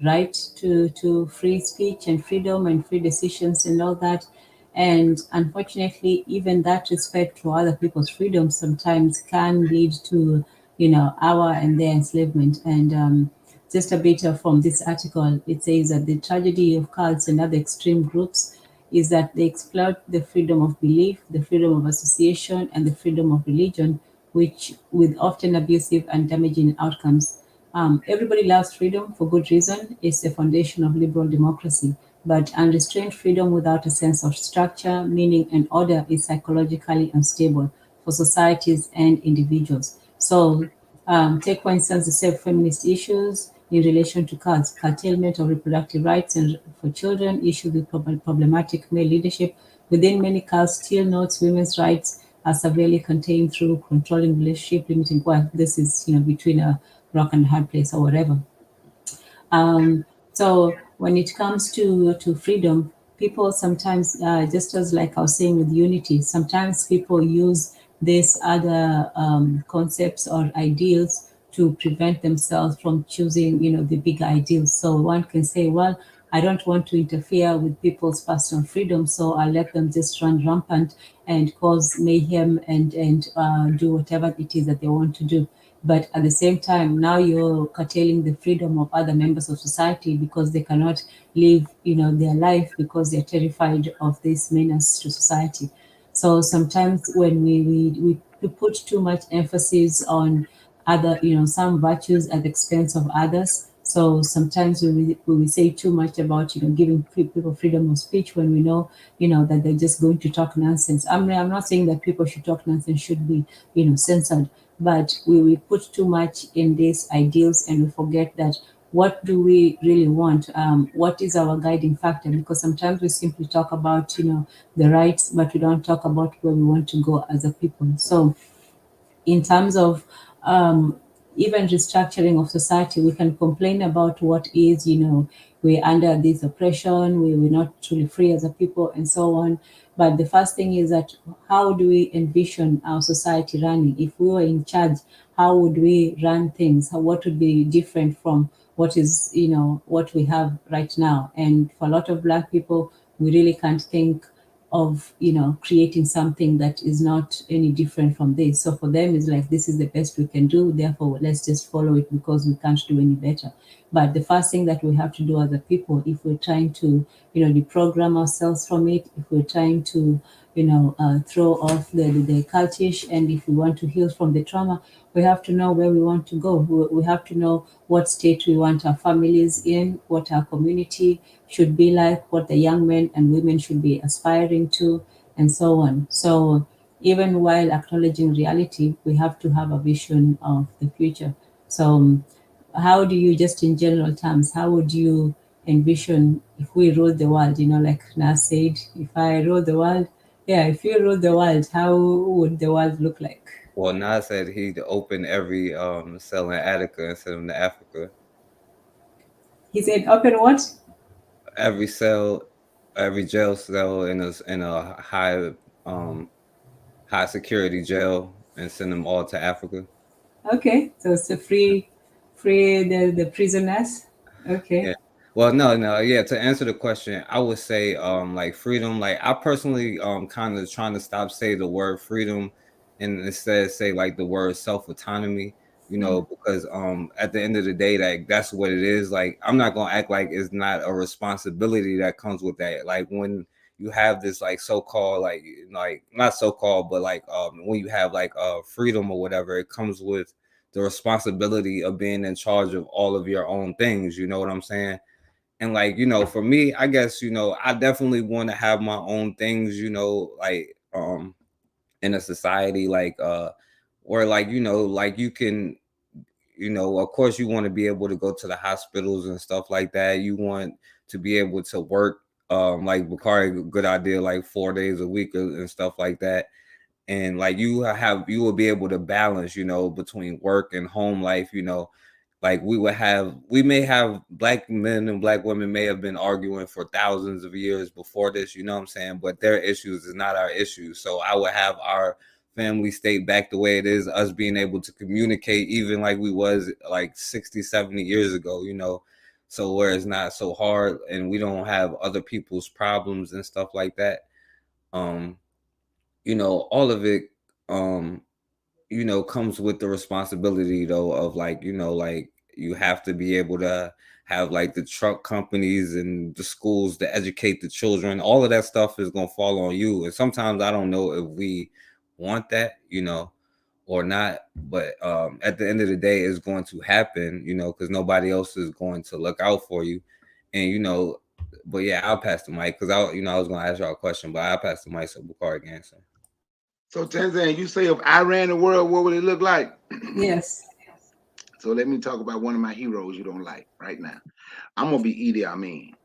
right to free speech and freedom and free decisions and all that. And unfortunately, even that respect for other people's freedom sometimes can lead to, our and their enslavement. And just a bit from this article, it says that the tragedy of cults and other extreme groups is that they exploit the freedom of belief, the freedom of association, and the freedom of religion, which with often abusive and damaging outcomes. Everybody loves freedom for good reason. It's the foundation of liberal democracy. But unrestrained freedom without a sense of structure, meaning, and order is psychologically unstable for societies and individuals. So, take for instance the same feminist issues in relation to cults, curtailment of reproductive rights and for children, issues with problematic male leadership. Within many cults, still notes women's rights are severely contained through controlling relationship, limiting well, this is between a rock and a hard place or whatever. So when it comes to freedom, people sometimes, just as like I was saying with unity, sometimes people use these other concepts or ideals to prevent themselves from choosing, the big ideals. So one can say, well, I don't want to interfere with people's personal freedom, so I'll let them just run rampant and cause mayhem and do whatever it is that they want to do. But at the same time, now you're curtailing the freedom of other members of society because they cannot live, their life because they're terrified of this menace to society. So sometimes when we put too much emphasis on other, some virtues at the expense of others. So sometimes we say too much about, giving people freedom of speech when we know, that they're just going to talk nonsense. I'm not saying that people should talk nonsense, should be, censored, but we put too much in these ideals and we forget that what do we really want? What is our guiding factor? Because sometimes we simply talk about, the rights, but we don't talk about where we want to go as a people. So in terms of even restructuring of society, we can complain about what is, we're under this oppression, we're not truly free as a people, and so on. But the first thing is that how do we envision our society running? If we were in charge, how would we run things? What would be different from what is, what we have right now? And for a lot of Black people, we really can't think of creating something that is not any different from this. So for them it's like, this is the best we can do, therefore let's just follow it because we can't do any better. But the first thing that we have to do as a people, if we're trying to deprogram ourselves from it, if we're trying to throw off the cultish, and if we want to heal from the trauma, we have to know where we want to go. We have to know what state we want our families in, what our community should be like, what the young men and women should be aspiring to, and so on. So even while acknowledging reality, we have to have a vision of the future. So how do you, just in general terms, how would you envision if we rule the world? Like Nas said, if I rule the world, yeah, if you rule the world, how would the world look like? Well, Nas said he'd open every cell in Attica and send them to Africa. He said, open what? Every cell, every jail cell in a um high security jail and send them all to Africa. Okay, so it's a free the prisoners. Okay. Yeah. Well, no, no, yeah. To answer the question, I would say, like freedom. Like I personally, kind of trying to stop say the word freedom, and instead say like the word self autonomy. You know, because at the end of the day, like that's what it is. Like I'm not gonna act like it's not a responsibility that comes with that. Like when you have this like so called like not so called, but like when you have like freedom or whatever, it comes with the responsibility of being in charge of all of your own things. You know what I'm saying? And like, for me, I guess, I definitely want to have my own things, like in a society like where like, like you can, of course you want to be able to go to the hospitals and stuff like that. You want to be able to work like Bakari, good idea, like 4 days a week and stuff like that. And like you will be able to balance, between work and home life. Like we may have black men and black women may have been arguing for thousands of years before this, you know what I'm saying, but their issues is not our issues. So I would have our family state back the way it is, us being able to communicate even like we was like 60, 70 years ago, so where it's not so hard and we don't have other people's problems and stuff like that. um all of it um comes with the responsibility though of like, like you have to be able to have like the truck companies and the schools to educate the children. All of that stuff is going to fall on you. And sometimes I don't know if we want that, or not, but at the end of the day it's going to happen, because nobody else is going to look out for you. And but yeah, I'll pass the mic because I was going to ask y'all a question, but I'll pass the mic so Bakari can answer. So Tanzania, you say if I ran the world, what would it look like? Yes. So let me talk about one of my heroes you don't like right now. I'm gonna be Idi Amin.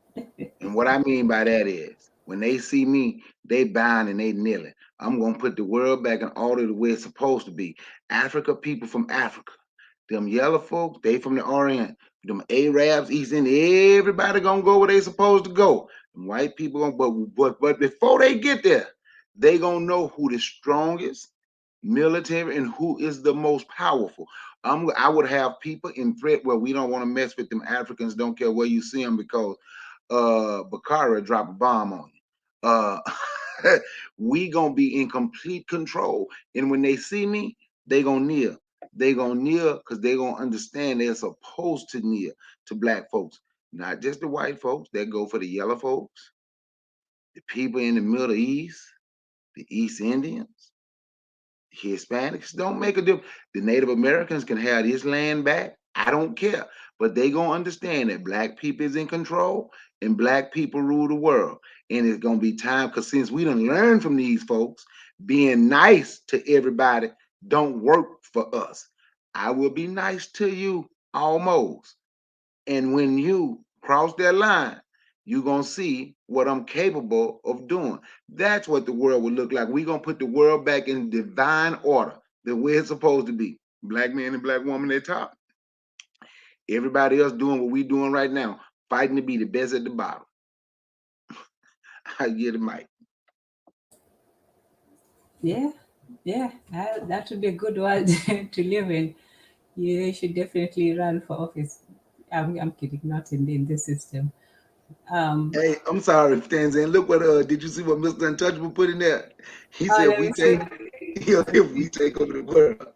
And what I mean by that is when they see me, they bowing and they kneeling. I'm gonna put the world back in order the way it's supposed to be. Africa, people from Africa. Them yellow folks, they from the Orient. Them Arabs, East Indian, everybody gonna go where they supposed to go. Them white people gonna, but before they get there, they gonna know who the strongest military and who is the most powerful. I would have people in threat where we don't want to mess with them Africans. Don't care where you see them because Bakari drop a bomb on you. We gonna be in complete control, and when they see me, they gonna kneel. They gonna kneel because they gonna understand they're supposed to kneel to black folks, not just the white folks. That go for the yellow folks, the people in the Middle East, the East Indians, Hispanics. Don't make a difference. The Native Americans can have this land back. I don't care. But they gonna understand that black people is in control and black people rule the world. And it's gonna be time because since we done learned from these folks, being nice to everybody don't work for us. I will be nice to you almost. And when you cross that line, you're going to see what I'm capable of doing. That's what the world would look like. We're going to put the world back in divine order, the way it's supposed to be. Black man and black woman at top. Everybody else doing what we doing right now, fighting to be the best at the bottom. I get the mic. Yeah. Yeah. That would be a good world to live in. You should definitely run for office. I'm kidding, not in this system. Um, Hey, I'm sorry, Stanzan. Look what did you see what Mr. Untouchable put in there? He oh, said let we me see. take if we take over the world.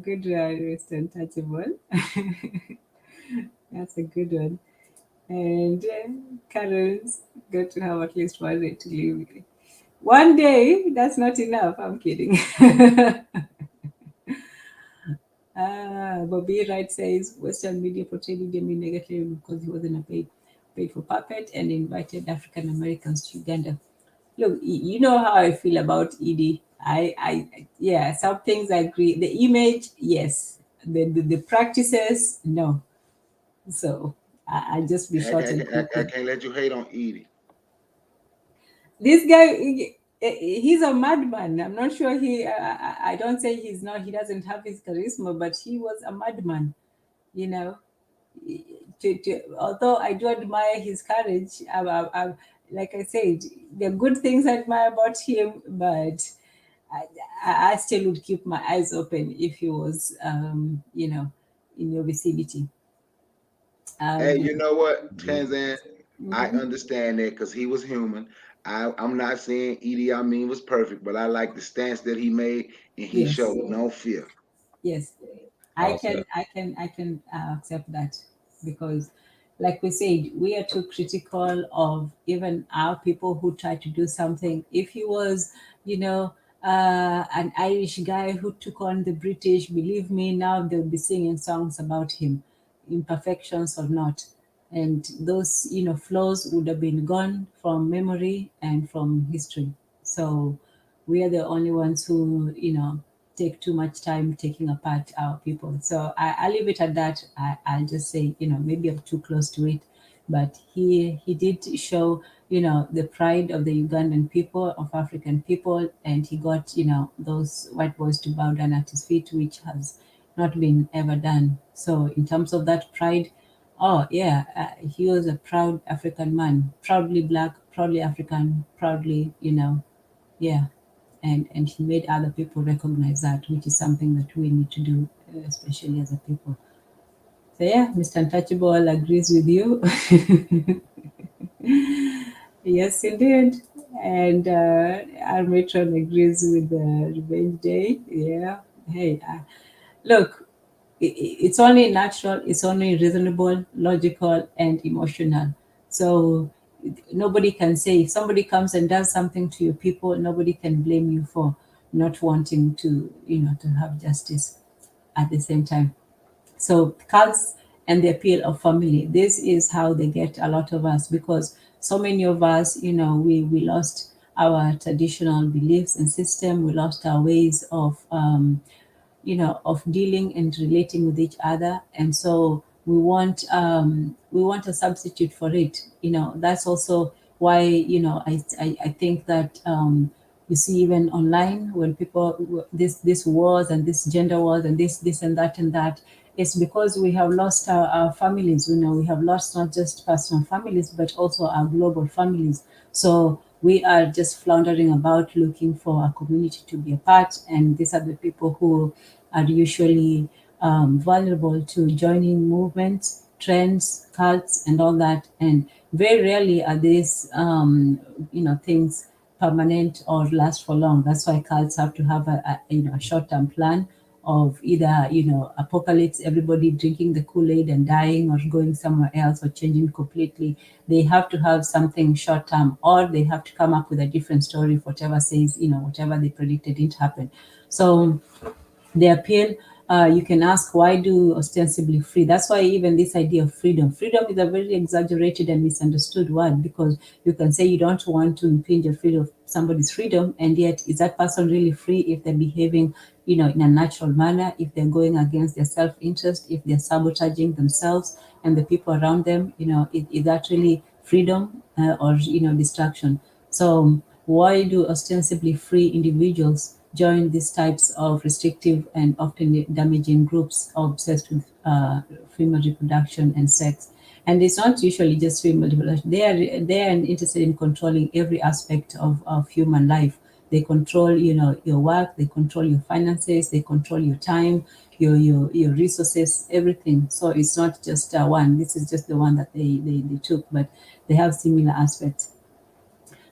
Good one, Mr. Untouchable. That's a good one. And Carol's got to have at least one day to live. One day, that's not enough. I'm kidding. Bobby Wright says Western media portrayed Idi Amin negatively because he wasn't a paid for puppet and invited African Americans to Uganda. Look, you know how I feel about Edie. Yeah, some things I agree. The image, yes. The practices, no. So I just be short and I quick. can't let you hate on Edie. This guy, he's a madman. I'm not sure I don't say he's not. He doesn't have his charisma, but he was a madman. You know, although I do admire his courage, like I said, there are good things I admire about him, but I still would keep my eyes open if he was, in your vicinity. Hey, Um, you know what, Tanzan? I mhm. understand that because he was human. I'm not saying Idi Amin was perfect, but I like the stance that he made, and he Yes, showed no fear. yes. I Well can said. I can I can accept that, because like we said, we are too critical of even our people who try to do something. If he was, an Irish guy who took on the British, believe me, now they'll be singing songs about him, imperfections or not. And those, flaws would have been gone from memory and from history. So we are the only ones who, take too much time taking apart our people. So I leave it at that. I'll just say, maybe I'm too close to it, but he did show, the pride of the Ugandan people, of African people, and he got, those white boys to bow down at his feet, which has not been ever done. So in terms of that pride, oh yeah, he was a proud African man, proudly black, proudly African, proudly, yeah, and he made other people recognize that, which is something that we need to do, especially as a people. So yeah, Mr. Untouchable agrees with you. Yes, indeed. And our matron agrees with the Revenge Day. Yeah. Hey, look, it's only natural, it's only reasonable, logical, and emotional. So nobody can say, if somebody comes and does something to your people, nobody can blame you for not wanting to, to have justice at the same time. So cults and the appeal of family. This is how they get a lot of us, because so many of us, we lost our traditional beliefs and system. We lost our ways of dealing and relating with each other, and so we want a substitute for it. That's also why, I think that, you see, even online, when people, this wars and this gender wars and this and that and that, it's because we have lost our families. We have lost not just personal families, but also our global families. So we are just floundering about looking for a community to be a part, and these are the people who are usually vulnerable to joining movements, trends, cults, and all that. And very rarely are these, things permanent or last for long. That's why cults have to have a short-term plan of either, apocalypse, everybody drinking the Kool-Aid and dying, or going somewhere else, or changing completely. They have to have something short-term, or they have to come up with a different story if whatever says, whatever they predicted didn't happen. So the appeal, you can ask, why do ostensibly free? That's why even this idea of freedom is a very exaggerated and misunderstood word, because you can say you don't want to impinge the freedom of somebody's freedom, and yet is that person really free if they're behaving, in a natural manner, if they're going against their self-interest, if they're sabotaging themselves and the people around them? Is that really freedom, or distraction? So why do ostensibly free individuals join these types of restrictive and often damaging groups obsessed with female reproduction and sex? And it's not usually just female reproduction. They are interested in controlling every aspect of human life. They control, your work. They control your finances. They control your time, your resources, everything. So it's not just one. This is just the one that they took, but they have similar aspects.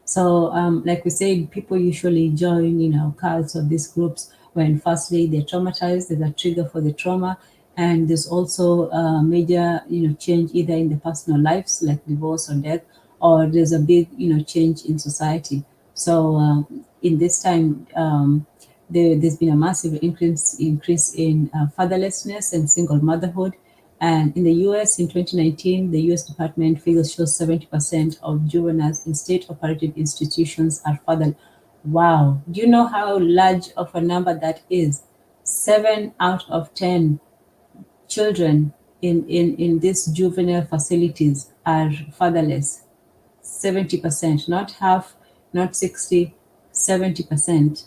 So, like we said, people usually join, cults or these groups when firstly they're traumatized, there's a trigger for the trauma, and there's also a major, change either in the personal lives, like divorce or death, or there's a big, change in society. So, in this time, there's been a massive increase in fatherlessness and single motherhood. And in the US in 2019, the US Department figures show 70% of juveniles in state operated institutions are fatherless. Wow. Do you know how large of a number that is? 7 out of 10 children in these juvenile facilities are fatherless. 70%, not half, not 60, 70%.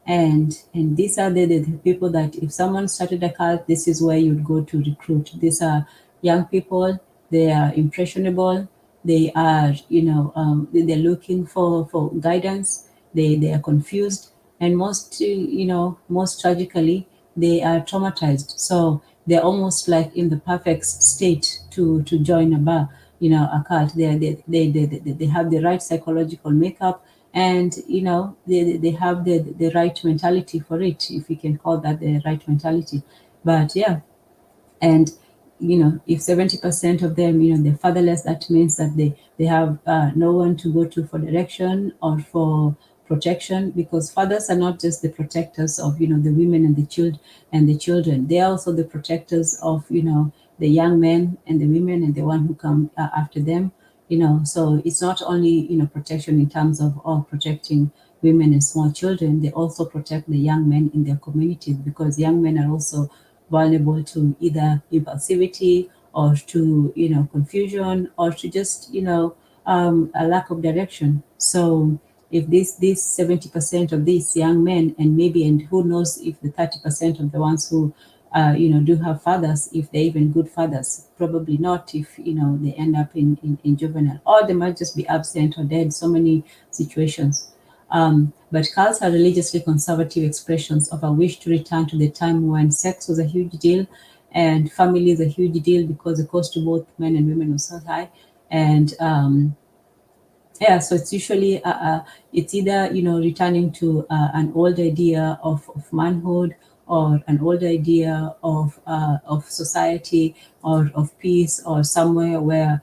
And these are the people that if someone started a cult, this is where you'd go to recruit. These are young people, they are impressionable, they are, they're looking for guidance, they are confused, and most tragically, they are traumatized. So they're almost like in the perfect state to join a bar, a cult. They have the right psychological makeup, and they have the right mentality for it, if we can call that the right mentality. But yeah, and if 70% of them, they're fatherless, that means that they have no one to go to for direction or for protection, because fathers are not just the protectors of the women and the children. They are also the protectors of the young men and the women and the one who come after them. So it's not only protection in terms of protecting women and small children. They also protect the young men in their communities, because young men are also vulnerable to either impulsivity, or to confusion, or to just a lack of direction. So if this 70% of these young men, and maybe, and who knows if the 30% of the ones who do have fathers, if they're even good fathers, probably not, if they end up in juvenile, or they might just be absent or dead. So many situations. But cults are religiously conservative expressions of a wish to return to the time when sex was a huge deal, and family is a huge deal, because the cost to both men and women was so high. And yeah, so it's usually it's either returning to an old idea of manhood, or an old idea of society, or of peace, or somewhere where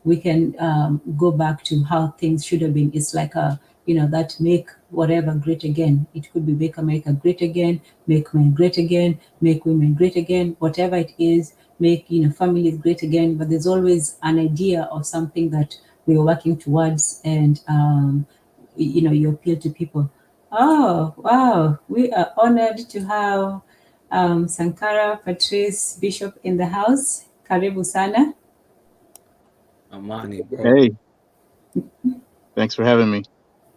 we can go back to how things should have been. It's like that make whatever great again. It could be make America great again, make men great again, make women great again, whatever it is, make families great again. But there's always an idea of something that we're working towards, and you appeal to people. Oh, wow, we are honored to have Sankara Patrice Bishop in the house. Karibu sana. Amani, bro. Hey, thanks for having me.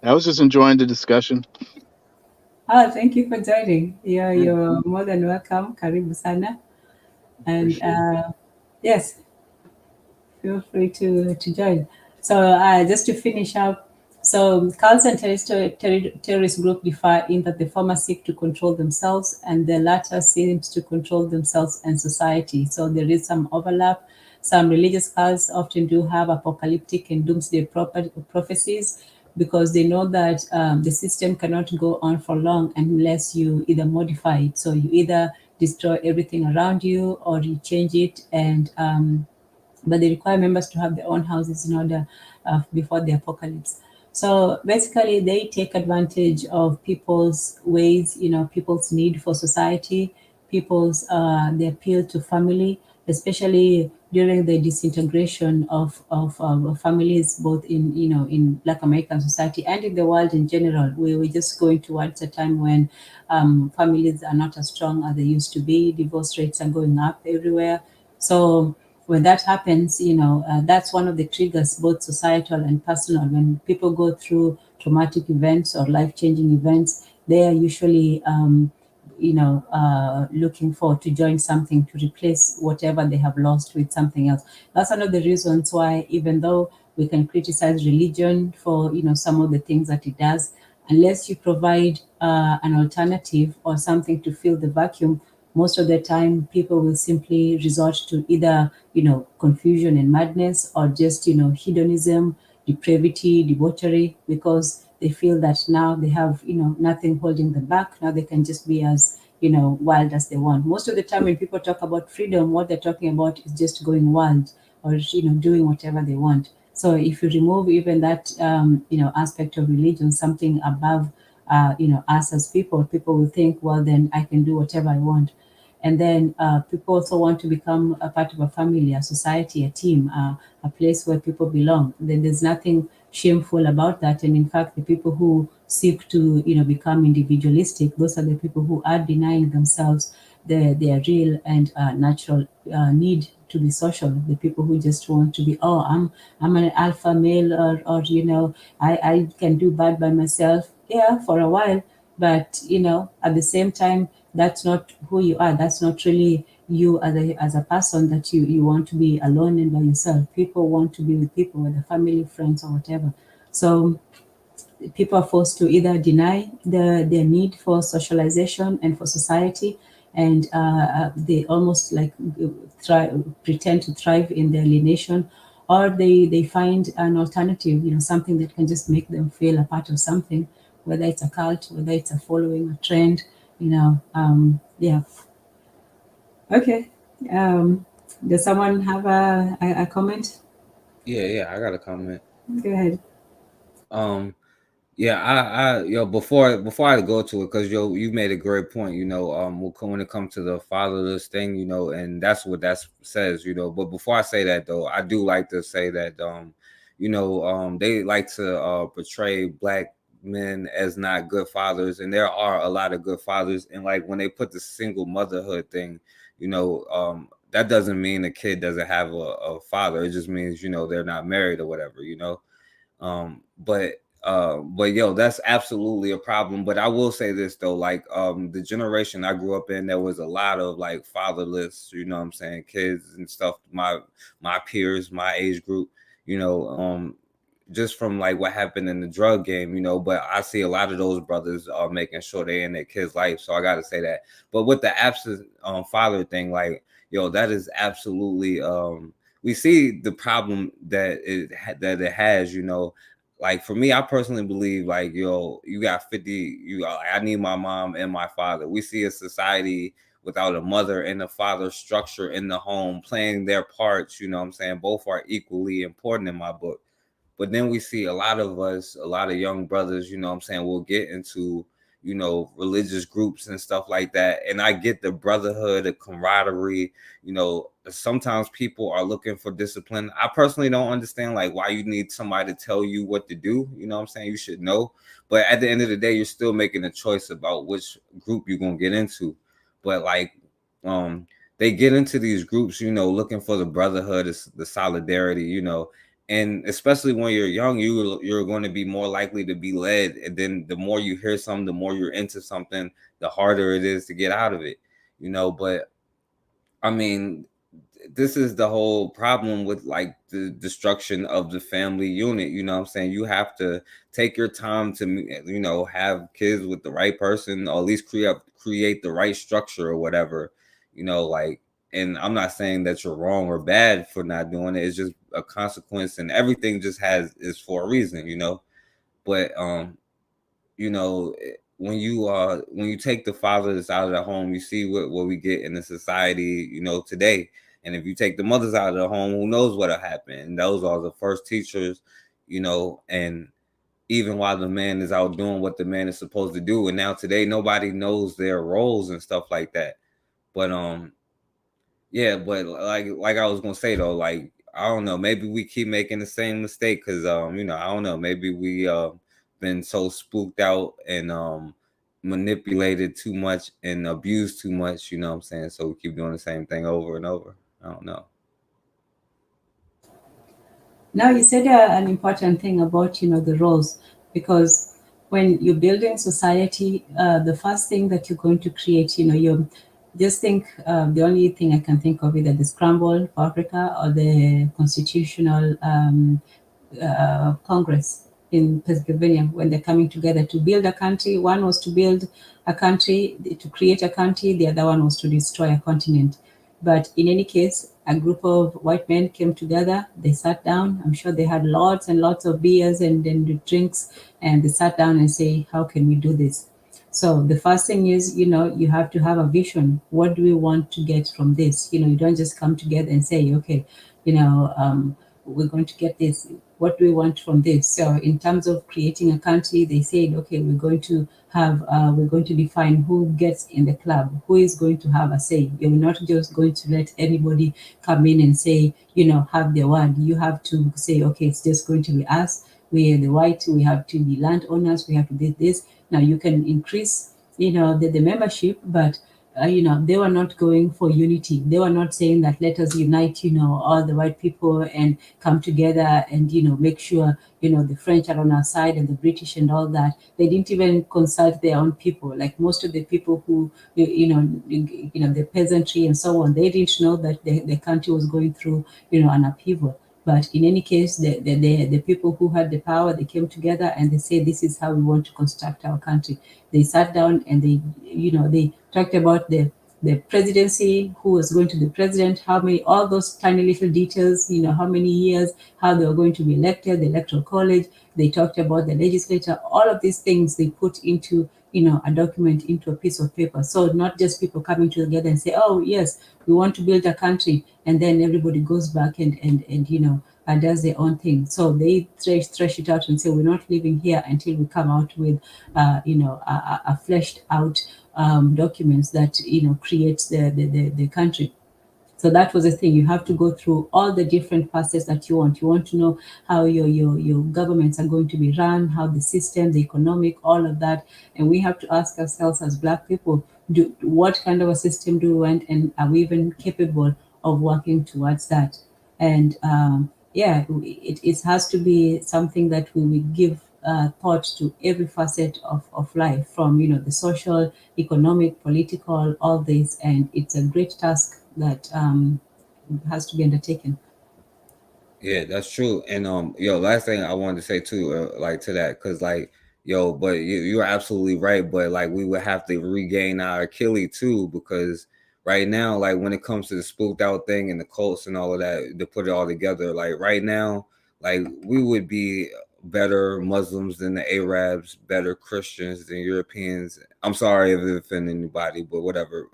I was just enjoying the discussion. Oh, thank you for joining. You're, Mm. you're more than welcome. Karibu sana. And Appreciate it. yes, feel free to join. So just to finish up, so cults and terrorist group differ in that the former seek to control themselves, and the latter seems to control themselves and society. So there is some overlap. Some religious cults often do have apocalyptic and doomsday prophecies, because they know that the system cannot go on for long unless you either modify it. So you either destroy everything around you, or you change it, and but they require members to have their own houses in order before the apocalypse. So basically, they take advantage of people's ways, people's need for society, people's the appeal to family, especially during the disintegration of families, both in Black American society and in the world in general. We're just going towards a time when families are not as strong as they used to be. Divorce rates are going up everywhere. So when that happens, that's one of the triggers, both societal and personal. When people go through traumatic events or life-changing events, they are usually, looking for to join something to replace whatever they have lost with something else. That's one of the reasons why, even though we can criticize religion for, some of the things that it does, unless you provide an alternative or something to fill the vacuum, most of the time people will simply resort to either confusion and madness, or just hedonism, depravity, debauchery, because they feel that now they have nothing holding them back. Now they can just be as wild as they want. Most of the time when people talk about freedom, what they're talking about is just going wild, or doing whatever they want. So if you remove even that aspect of religion, something above us as people will think, well, then I can do whatever I want. And then people also want to become a part of a family, a society, a team, a place where people belong. Then there's nothing shameful about that. And in fact, the people who seek to become individualistic, those are the people who are denying themselves their real and natural need to be social. The people who just want to be, oh, I'm an alpha male, or I can do bad by myself. Yeah, for a while. But at the same time, that's not who you are. That's not really you as a person, that you want to be alone and by yourself. People want to be with people, whether family, friends, or whatever. So people are forced to either deny their need for socialization and for society, and they almost like pretend to thrive in their alienation, or they find an alternative, something that can just make them feel a part of something, whether it's a cult, whether it's a following a trend, yeah. Okay. Does someone have a comment? Yeah, I got a comment. Go ahead. Um, Yeah, before I go to it, because you made a great point, when it comes to the fatherless thing, and that's what that says, But before I say that though, I do like to say that they like to portray black men as not good fathers, and there are a lot of good fathers, and like when they put the single motherhood thing, that doesn't mean the kid doesn't have a father. It just means they're not married or whatever. But yo, that's absolutely a problem. But I will say this though, like the generation I grew up in, there was a lot of like fatherless, what I'm saying, kids and stuff, my peers, my age group, just from like what happened in the drug game, but I see a lot of those brothers are making sure they're in their kids' life. So I gotta say that. But with the absent father thing, like, yo, that is absolutely we see the problem that it has, like for me, I personally believe like, yo, you got 50, I need my mom and my father. We see a society without a mother and a father structure in the home playing their parts, what I'm saying? Both are equally important in my book. But then we see a lot of us, a lot of young brothers, what I'm saying, will get into, religious groups and stuff like that. And I get the brotherhood, the camaraderie, sometimes people are looking for discipline. I personally don't understand like why you need somebody to tell you what to do. What I'm saying? You should know. But at the end of the day, you're still making a choice about which group you're gonna get into. But like they get into these groups, looking for the brotherhood, the solidarity, and especially when you're young, you're going to be more likely to be led, and then the more you hear something, the more you're into something, the harder it is to get out of it, but I mean, this is the whole problem with like the destruction of the family unit. What I'm saying? You have to take your time to have kids with the right person, or at least create the right structure or whatever, like. And I'm not saying that you're wrong or bad for not doing it. It's just a consequence, and everything just is for a reason, But when you take the fathers out of the home, you see what we get in the society, today. And if you take the mothers out of the home, who knows what'll happen? And those are the first teachers, and even while the man is out doing what the man is supposed to do. And now today, nobody knows their roles and stuff like that. But yeah, but like I was gonna say though, like I don't know, maybe we keep making the same mistake because I don't know, maybe we been so spooked out and manipulated too much and abused too much, what I'm saying? So we keep doing the same thing over and over. I don't know. Now you said an important thing about the roles, because when you're building society, the first thing that you're going to create, you just think the only thing I can think of either the scramble for Africa or the constitutional Congress in Pennsylvania, when they're coming together to build a country. One was to build a country, to create a country. The other one was to destroy a continent. But in any case, a group of white men came together. They sat down. I'm sure they had lots and lots of beers and then drinks, and they sat down and say, "How can we do this?" So the first thing is, you have to have a vision. What do we want to get from this? You don't just come together and say, "Okay, we're going to get this. What do we want from this?" So in terms of creating a country, they said, okay, we're going to define who gets in the club, who is going to have a say. You're not just going to let anybody come in and say, have their word. You have to say, okay, it's just going to be us. We are the white, we have to be landowners, we have to do this. Now you can increase, the membership, but they were not going for unity. They were not saying that let us unite, all the white people and come together and, make sure, the French are on our side and the British and all that. They didn't even consult their own people. Like most of the people who, the peasantry and so on, they didn't know that the country was going through, an upheaval. But in any case, the people who had the power, they came together and they said, this is how we want to construct our country. They sat down and they talked about the presidency, who was going to be president, how many, all those tiny little details, how many years, how they were going to be elected, the electoral college. They talked about the legislature, all of these things they put into, a document, into a piece of paper. So not just people coming together and say, oh, yes, we want to build a country, and then everybody goes back and does their own thing. So they thresh it out and say, we're not living here until we come out with, a fleshed out documents that creates the country. So that was the thing. You have to go through all the different facets that you want. You want to know how your governments are going to be run, how the system, the economic, all of that. And we have to ask ourselves as Black people, what kind of a system do we want, and are we even capable of working towards that? And yeah, it has to be something that we will give thought to every facet of life, from the social, economic, political, all this. And it's a great task that has to be undertaken. Yeah, that's true. And yo, last thing I wanted to say too, like to that, because like yo, but you're absolutely right. But like we would have to regain our Achilles too, because right now, like when it comes to the spooked out thing and the cults and all of that, to put it all together, like right now, like we would be better Muslims than the Arabs, better Christians than Europeans. I'm sorry if it offended anybody, but whatever.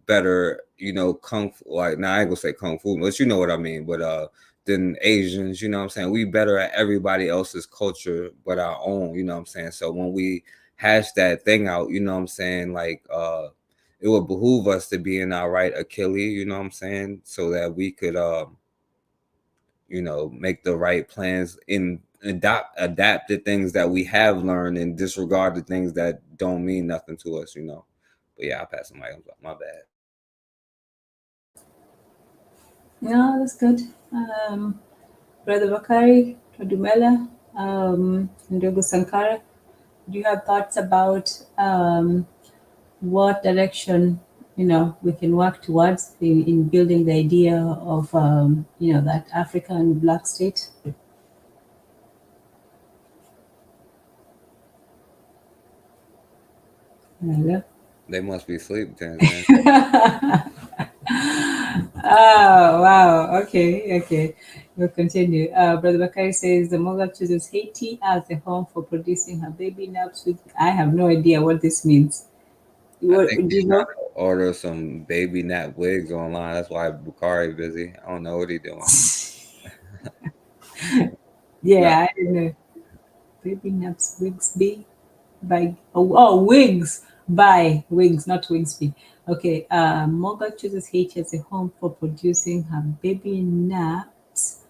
Better, kung fu, like, nah, I ain't gonna say kung fu, but you know what I mean. But than Asians, you know what I'm saying? We better at everybody else's culture but our own, you know what I'm saying? So when we hash that thing out, you know what I'm saying, like it would behoove us to be in our right Achilles, you know what I'm saying? So that we could make the right plans and adapt the things that we have learned and disregard the things that don't mean nothing to us. But yeah, I'll pass the mic. My bad. No, that's good. Brother Bakari, Todumela, Ndugu Sankara, do you have thoughts about what direction we can work towards in building the idea of that African Black state? Hello? They must be asleep, Tanzania. Oh, wow. Okay. We'll continue. Brother Bakari says the mother chooses Haiti as the home for producing her baby naps with. I have no idea what this means. I What think do he's you trying know? to order some baby nap wigs online. That's why Bakari busy. I don't know what he doing. Nah, Yeah, I don't know. Baby naps wigs be by wigs by wigs, not Wigsby. Okay. Moga chooses Haiti as a home for producing her baby naps.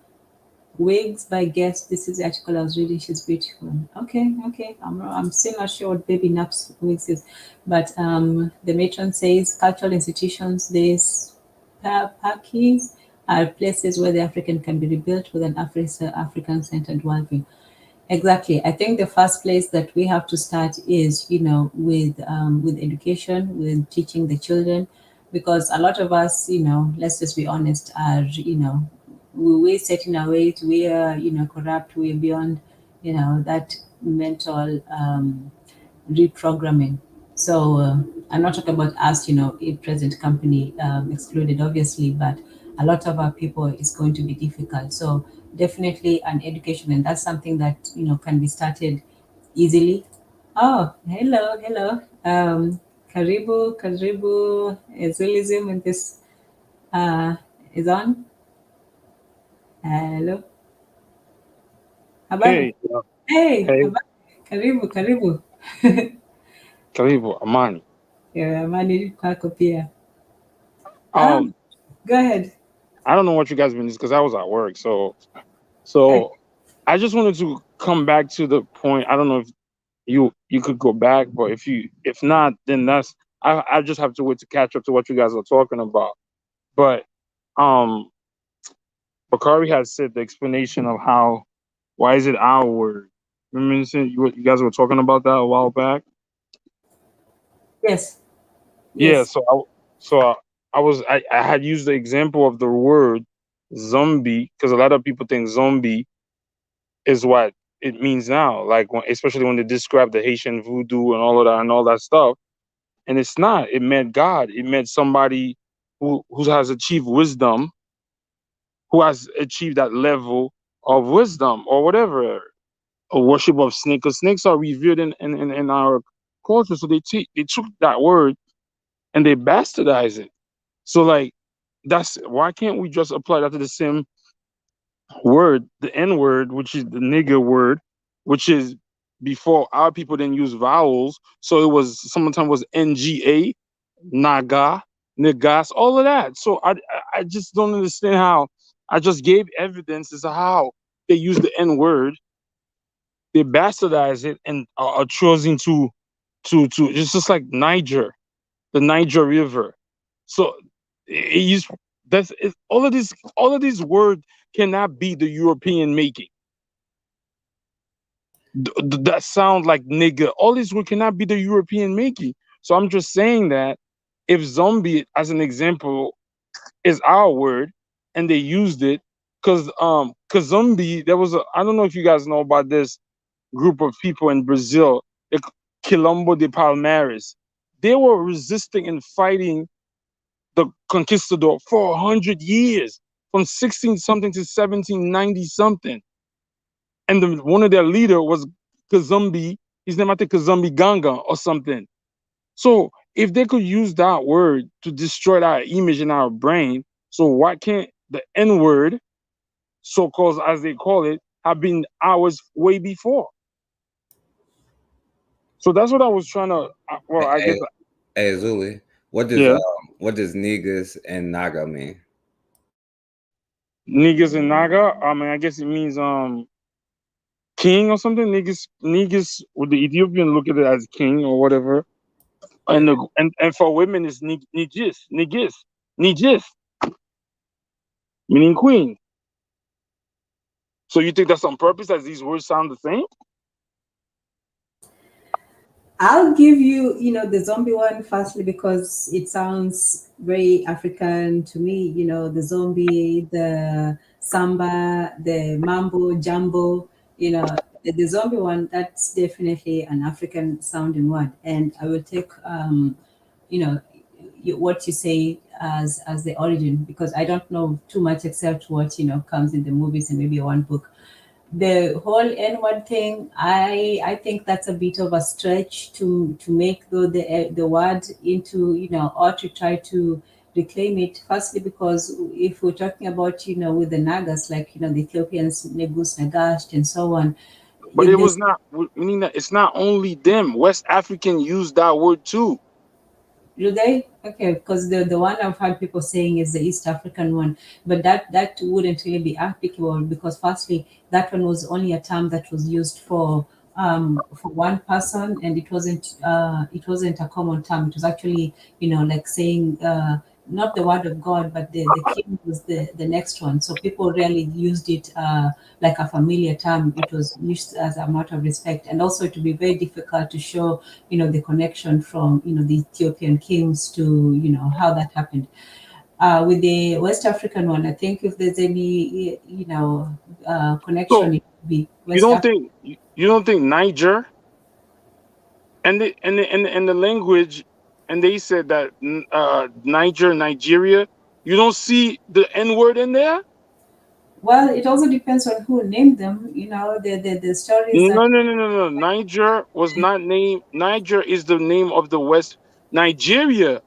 Wigs by guest. This is the article I was reading. She's beautiful. Okay. I'm still not sure what baby naps wigs is, but the matron says cultural institutions, these parkies, are places where the African can be rebuilt with an African-centered worldview. Exactly. I think the first place that we have to start is, with education, with teaching the children, because a lot of us, let's just be honest, are, we're set in our ways, we are, corrupt, we're beyond, that mental reprogramming. So I'm not talking about us, a present company excluded, obviously, but a lot of our people is going to be difficult. So definitely an education, and that's something that can be started easily. Oh, hello. Karibu, Erzulieism, and this uh, is on. Hello, habari. Hey, Hey, hey, habari. Karibu. karibu, amani. Yeah, amani kwako pia. Um, Go ahead. I don't know what you guys been because I was at work. So Okay. I just wanted to come back to the point. I don't know if you could go back, but if not, then I just have to wait to catch up to what you guys are talking about. But um, Bakari has said the explanation of why is it our word? Remember you guys were talking about that a while back. Yes. Yeah. Yes. So I had used the example of the word zombie, because a lot of people think zombie is what it means now, like especially when they describe the Haitian voodoo and all of that and all that stuff. And it's not. It meant God. It meant somebody who has achieved wisdom, who has achieved that level of wisdom or whatever. A worship of snake, because snakes are revered in our culture. So they took that word and they bastardize it. So like that's why can't we just apply that to the same word, the N word, which is the nigger word, which is before our people didn't use vowels. So it was sometimes was NGA, naga, niggas, all of that. So I just don't understand how I just gave evidence as to how they use the N word, they bastardize it and are choosing to it's just like Niger, the Niger River. So it is that's it, all of these words cannot be the European making. That sound like nigga. All these words cannot be the European making. So I'm just saying that if zombie, as an example, is our word, and they used it because zombie, there was a, I don't know if you guys know about this group of people in Brazil, the Quilombo de Palmares. They were resisting and fighting the conquistador for 100 years, from 16 something to 1790 something. And one of their leader was Kazumbi. His name I think Kazumbi Ganga or something. So if they could use that word to destroy our image in our brain, so why can't the N word, so-called as they call it, have been ours way before? So that's what I was trying to. Well, I guess. Hey, Zuli, Yeah. what does niggas and naga mean? Niggas and Naga. I mean, I guess it means king or something. Niggas with the Ethiopian look at it as king or whatever. And and for women it's nigis, meaning queen. So you think that's on purpose, as these words sound the same? I'll give you, the zombie one firstly because it sounds very African to me. The zombie, the samba, the mambo, jumbo. The zombie one. That's definitely an African sounding word, and I will take, you know, what you say as the origin because I don't know too much except what comes in the movies and maybe one book. The whole N-word thing, I think that's a bit of a stretch to make the word into or to try to reclaim it. Firstly, because if we're talking about with the Nagas, like the Ethiopians, Negus, Nagash, and so on, But it this. was not, meaning that it's not only them. West African used that word too. Do they? Okay, because the one I've heard people saying is the East African one, but that wouldn't really be applicable because firstly, that one was only a term that was used for one person, and it wasn't a common term. It was actually like saying not the word of God, but the king was the next one. So people rarely used it like a familiar term. It was used as a matter of respect, and also to be very difficult to show the connection from the Ethiopian kings to how that happened. With the West African one, I think if there's any connection, So it would be you West don't Africa. think you don't think Niger and the language, and they said that Nigeria, you don't see the N word in there? Well, it also depends on who named them. The stories that. No. Niger was not named. Niger is the name of the West. Nigeria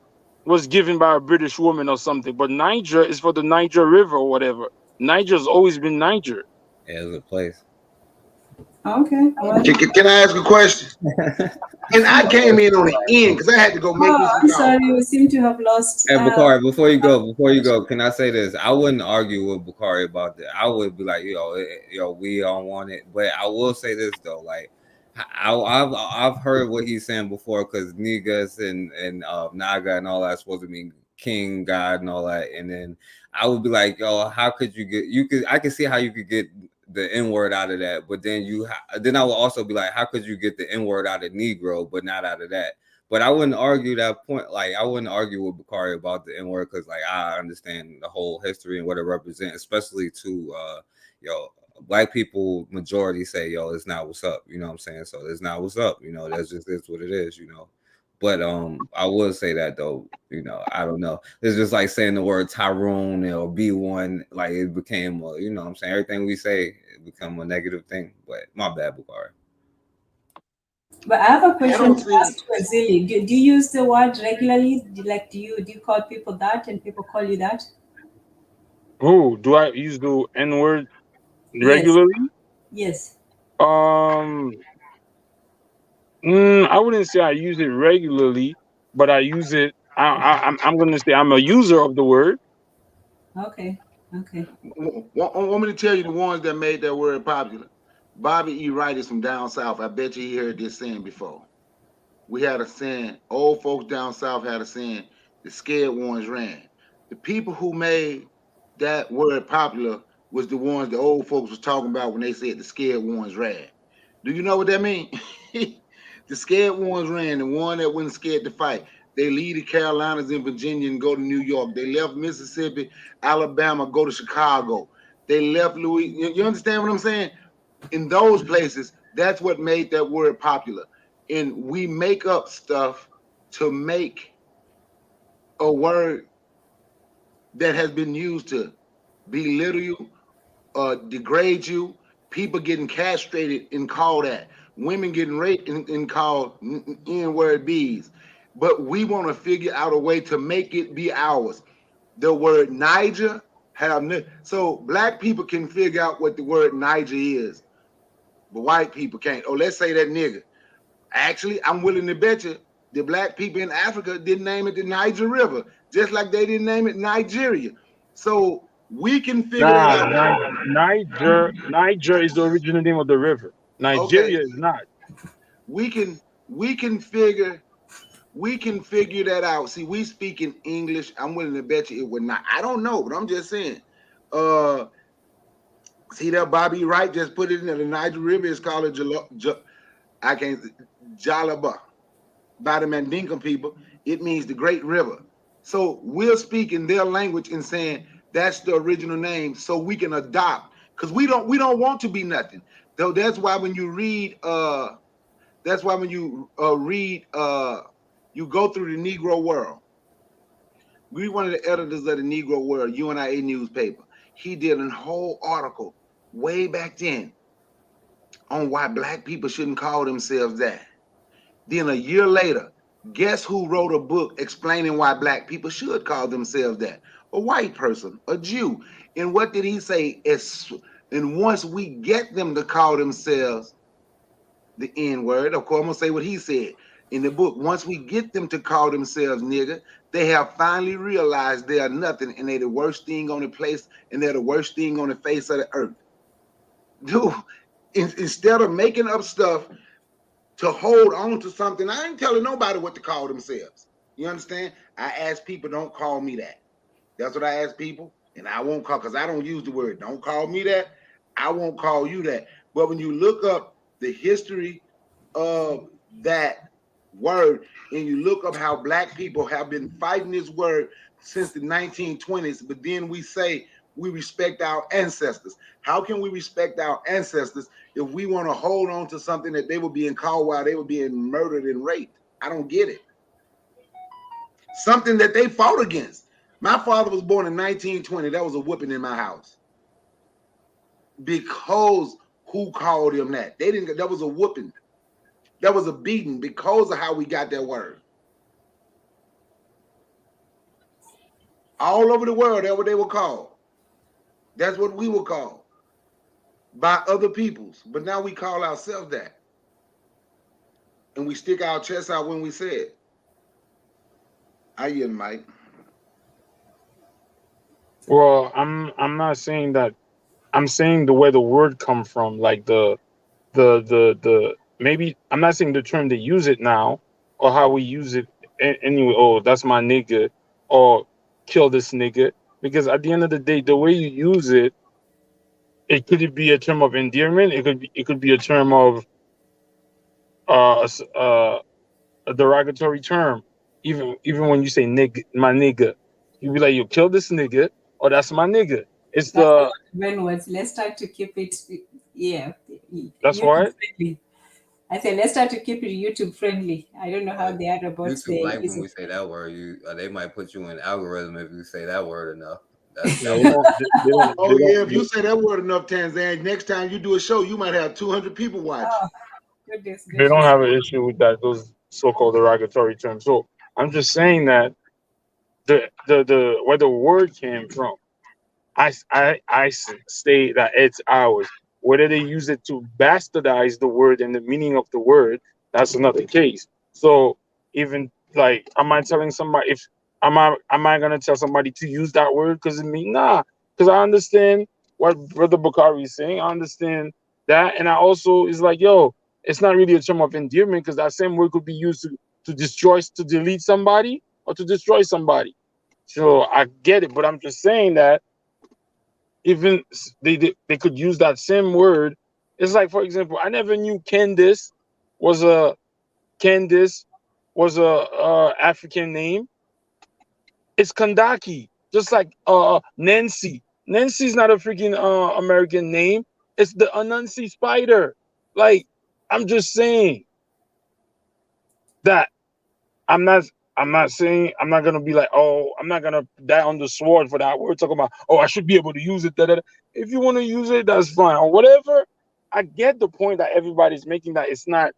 was given by a British woman or something, but Niger is for the Niger River or whatever. Niger's always been Niger. Yeah, it's a place. Okay, well. Can I ask a question? And I came in on the end because I had to go make me Oh, some I'm coffee. sorry. We seem to have lost. Hey, Bakari, before you go, can I say this? I wouldn't argue with Bakari about that. I would be like, we don't want it. But I will say this though, like, I've heard what he's saying before because niggas and naga and all that supposed to mean king, god, and all that. And then I would be like, how could I could see how you could get the N word out of that, but then then I would also be like, how could you get the N word out of Negro, but not out of that? But I wouldn't argue that point. Like I wouldn't argue with Bakari about the N word because like I understand the whole history and what it represents, especially to yo black people majority say yo it's not what's up. You know what I'm saying? So it's not what's up. You know that's just is what it is. You know. But I would say that though, you know, I don't know. It's just like saying the word Tyrone or B1, like it became a, you know what I'm saying? Everything we say it become a negative thing. But my bad, Bakari. But I have a I question don't to see. ask to Erzuli. Do you use the word regularly? Do you call people that and people call you that? Who do I use the N word Yes. regularly? Yes. Um, I wouldn't say I use it regularly, but I use it. I'm gonna say I'm a user of the word. Okay. Okay. Want me to tell you the ones that made that word popular? Bobby E. Wright is from down south. I bet you he heard this saying before. We had a saying, old folks down south had a saying, the scared ones ran. The people who made that word popular was the ones the old folks was talking about when they said the scared ones ran. Do you know what that means? The scared ones ran, the one that wasn't scared to fight. They leave the Carolinas and Virginia and go to New York. They left Mississippi, Alabama, go to Chicago. They left Louis. You understand what I'm saying? In those places, that's what made that word popular. And we make up stuff to make a word that has been used to belittle you, degrade you, people getting castrated and called that, women getting raped and called N-word bees. But we want to figure out a way to make it be ours. The word Niger so black people can figure out what the word Niger is, but white people can't. Oh, let's say that nigga. Actually, I'm willing to bet you the black people in Africa didn't name it the Niger River, just like they didn't name it Nigeria. So we can figure that Nah, out. Niger is the original name of the river. Okay, Nigeria is not. we can we can figure we can figure that out. See, we speak in English. I'm willing to bet you it would not. I don't know, but I'm just saying. Uh, see that Bobby Wright just put it in there. The Niger River is called I can't Jalaba by the Mandinka people. It means the Great River. So we're speaking their language and saying that's the original name, so we can adopt because we don't want to be nothing. Though that's why when you read you go through the Negro World. We one of the editors of the Negro World, UNIA newspaper. He did a whole article way back then on why black people shouldn't call themselves that. Then a year later, guess who wrote a book explaining why black people should call themselves that? A white person, a Jew. And what did he say? And once we get them to call themselves the N word, of course, I'm going to say what he said in the book. Once we get them to call themselves nigger, they have finally realized they are nothing and they're the worst thing on the place and they're the worst thing on the face of the earth. Dude, instead of making up stuff to hold on to something. I ain't telling nobody what to call themselves. You understand? I ask people, don't call me that. That's what I ask people. And I won't call, because I don't use the word, don't call me that. I won't call you that. But when you look up the history of that word and you look up how black people have been fighting this word since the 1920s, but then we say we respect our ancestors. How can we respect our ancestors if we want to hold on to something that they were being called while they were being murdered and raped? I don't get it. Something that they fought against. My father was born in 1920. That was a whooping in my house. Because who called him that? They didn't, that was a whooping. That was a beating because of how we got that word. All over the world, that's what they were called. That's what we were called by other peoples. But now we call ourselves that. And we stick our chest out when we say it. I yield, Mike. Well, I'm not saying that. I'm saying the where the word come from, like the maybe I'm not saying the term they use it now or how we use it anyway. Oh, that's my nigga, or kill this nigga. Because at the end of the day, the way you use it, it could be a term of endearment. It could be a term of uh, a a derogatory term. Even when you say nigga, my nigga, you be like, you kill this nigga, or that's my nigga. It's That's a lot the of when words. Let's try to keep it, yeah, that's YouTube what. friendly. I said, let's try to keep it YouTube friendly. I don't know how Like they are about YouTube the like when use we say that word. They might put you in algorithm if you say that word enough. That's Yeah, that they word. don't. Oh They don't. yeah, if you say that word enough, Tanzania, next time you do a show, you might have 200 people watch. Oh, goodness They don't gracious. have an issue with that. Those so-called derogatory terms. So I'm just saying that the where the word came from. Say that it's ours. Whether they use it to bastardize the word and the meaning of the word, that's another case. So even like, am I telling somebody if am I gonna tell somebody to use that word because it mean nah? Because I understand what Brother Bakari is saying. I understand that, and I also is like, yo, it's not really a term of endearment because that same word could be used to destroy, to delete somebody, or to destroy somebody. So I get it, but I'm just saying that even they could use that same word. It's like, for example, I never knew was a Candice was a African name. It's Kandaki, just like Nancy. Nancy's not a freaking American name. It's the Anansi spider. Like, I'm just saying that I'm not I'm not saying I'm not gonna be like, oh, I'm not gonna die on the sword for that. We're talking about, oh, I should be able to use it. Da, da, da. If you want to use it, that's fine. Or whatever. I get the point that everybody's making, that it's not,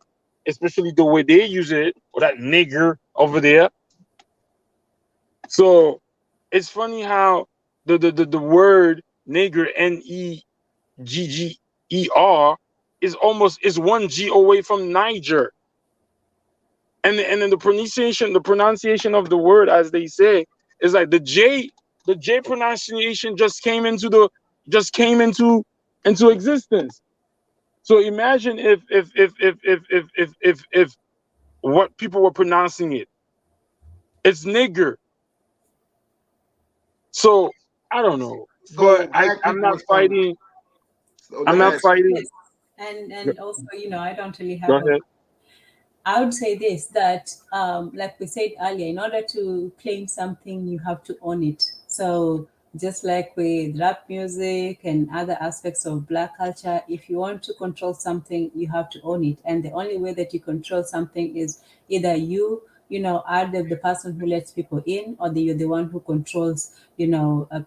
especially the way they use it, or that nigger over there. So it's funny how the word nigger, Negger, is one G away from Niger. And then the pronunciation of the word, as they say, is like the J pronunciation just came into existence. So imagine if what people were pronouncing it's nigger. So I don't know, but So black I'm people not was from. fighting. So I'm let I me not would ask you. say fighting. this, and also, I don't really Go have a. ahead. I would say this, that, like we said earlier, in order to claim something, you have to own it. So just like with rap music and other aspects of Black culture, if you want to control something, you have to own it. And the only way that you control something is either are the person who lets people in, or you're the one who controls,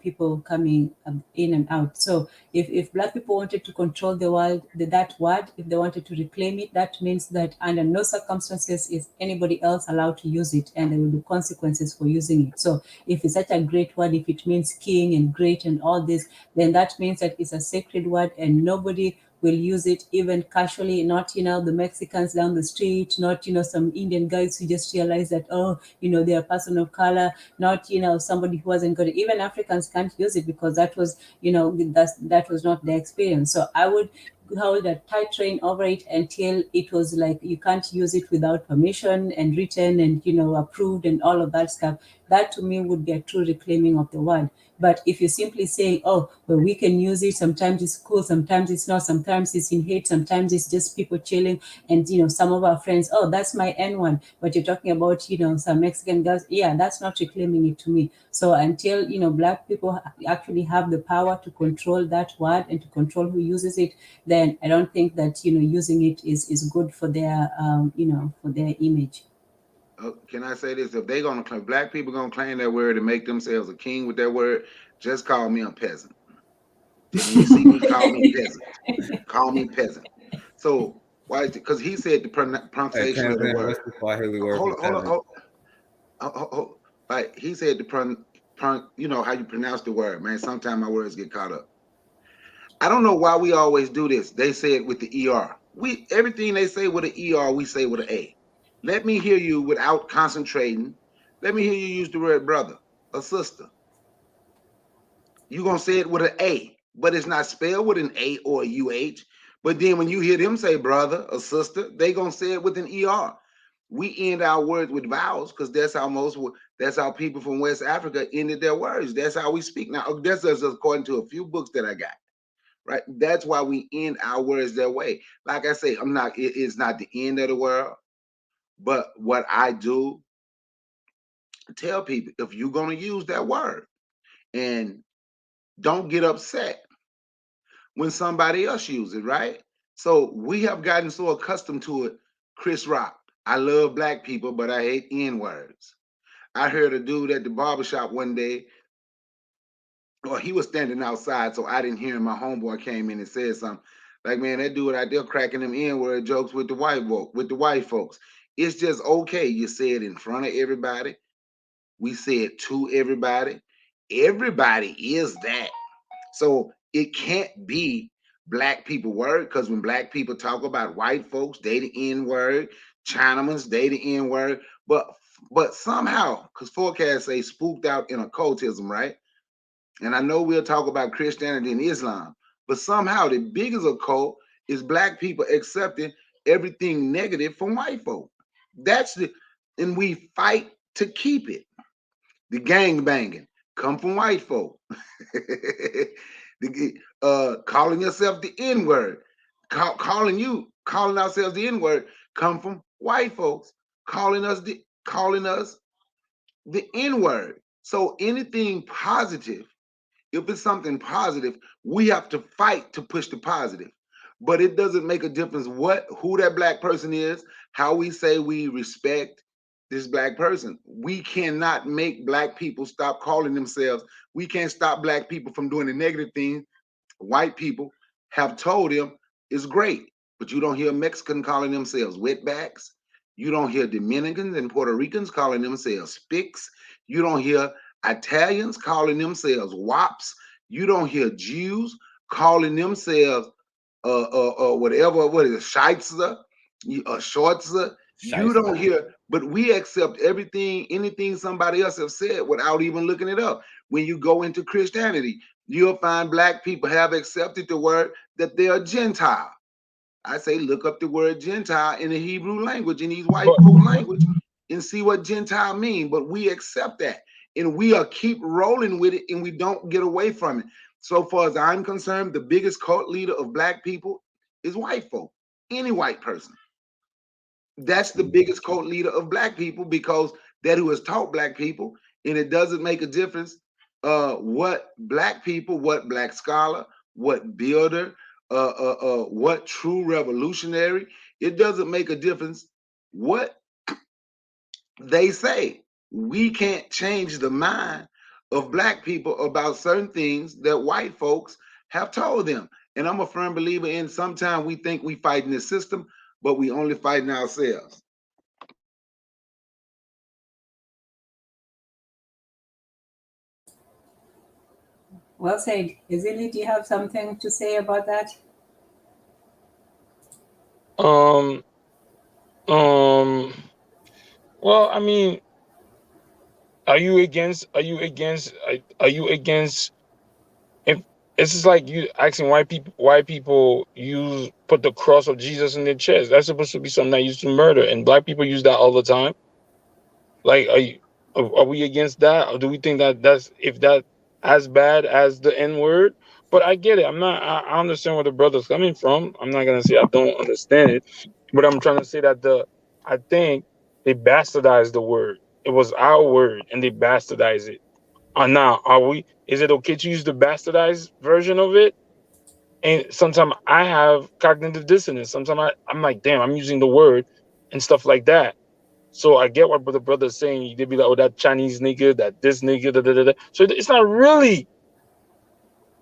people coming in and out. So if Black people wanted to control the world, that word, if they wanted to reclaim it, that means that under no circumstances is anybody else allowed to use it, and there will be consequences for using it. So if it's such a great word, if it means king and great and all this, then that means that it's a sacred word, and nobody will use it even casually, not, the Mexicans down the street, not, some Indian guys who just realize that, oh, they're a person of color, not, somebody who hasn't got it. Even Africans can't use it because that was, that was not their experience. So I would hold a tight rein over it until it was like you can't use it without permission and written and, approved and all of that stuff. That to me would be a true reclaiming of the word. But if you're simply saying, oh, well, we can use it, sometimes it's cool, sometimes it's not, sometimes it's in hate, sometimes it's just people chilling, and, some of our friends, oh, that's my N1, but you're talking about, some Mexican girls, yeah, that's not reclaiming it to me. So until, Black people actually have the power to control that word and to control who uses it, then I don't think that, using it is good for their, for their image. Can I say this? If they gonna claim, black people gonna claim that word and make themselves a king with that word, just call me a peasant. Then when you see me, call me peasant. Call me peasant. So why is it? Because he said the Hey, pronunciation of the Tanzania, word. what's the Swahili word Hold for on, hold on, peasant? hold. Like he said how you pronounce the word, man. Sometimes my words get caught up. I don't know why we always do this. They say it with the ER. Everything they say with an ER, we say with an A. Let me hear you without concentrating. Let me hear you use the word brother or sister. You're gonna say it with an A, but it's not spelled with an A or a UH. But then when you hear them say brother or sister, they gonna say it with an ER. We end our words with vowels because that's how people from West Africa ended their words. That's how we speak now. That's just according to a few books that I got. Right? That's why we end our words that way. Like I say, it's not the end of the world. But what I do tell people, if you're going to use that word, and don't get upset when somebody else uses it, right? So we have gotten so accustomed to it. Chris Rock, I love black people, but I hate N words. I heard a dude at the barbershop one day, or he was standing outside, so I didn't hear him. My homeboy came in and said something. Like, man, that dude out there cracking them N-word jokes with the white folks. It's just okay. You say it in front of everybody. We say it to everybody. Everybody is that. So it can't be black people word, because when black people talk about white folks, they the N-word, Chinamans, they the N-word. But somehow, because forecasts say spooked out in occultism, right? And I know we'll talk about Christianity and Islam, but somehow the biggest occult is black people accepting everything negative from white folk. And we fight to keep it. The gang banging come from white folk. Calling yourself the N-word, calling ourselves the N-word come from white folks calling us the N-word. So anything positive, if it's something positive, we have to fight to push the positive. But it doesn't make a difference who that black person is, how we say we respect this black person. We cannot make black people stop calling themselves. We can't stop black people from doing the negative thing white people have told them is great. But you don't hear Mexican calling themselves wetbacks. You don't hear Dominicans and Puerto Ricans calling themselves spics. You don't hear Italians calling themselves wops. You don't hear Jews calling themselves whatever, what is it, Scheitzer, Schwarzer. You don't hear, but we accept anything somebody else have said without even looking it up. When you go into Christianity, you'll find black people have accepted the word that they are Gentile. I say look up the word Gentile in the Hebrew language, in these white folk language, and see what Gentile mean. But we accept that, and we are keep rolling with it, and we don't get away from it. So far as I'm concerned, the biggest cult leader of black people is white folk. Any white person. That's the biggest cult leader of black people, because that who has taught black people, and it doesn't make a difference what black people, what black scholar, what builder, what true revolutionary. It doesn't make a difference what they say. We can't change the mind of black people about certain things that white folks have told them. And I'm a firm believer in sometimes we think we fighting the system, but we only fighting ourselves. Well said. Erzulieism, do you have something to say about that? Well, I mean, are you against if it's just like you asking why people put the cross of Jesus in their chest? That's supposed to be something that used to murder, and black people use that all the time. Like, are we against that, or do we think that that's as bad as the N-word? But I get it. I understand where the brother's coming from. I'm not gonna say I don't understand it, but I'm trying to say that I think they bastardized the word. It was our word, and they bastardized it. Now, is it okay to use the bastardized version of it? And sometimes I have cognitive dissonance. Sometimes I'm like, damn, I'm using the word and stuff like that. So I get what the brother's saying. They'd be like, oh, that Chinese nigga, that this nigga, da, da, da, da. So it's not really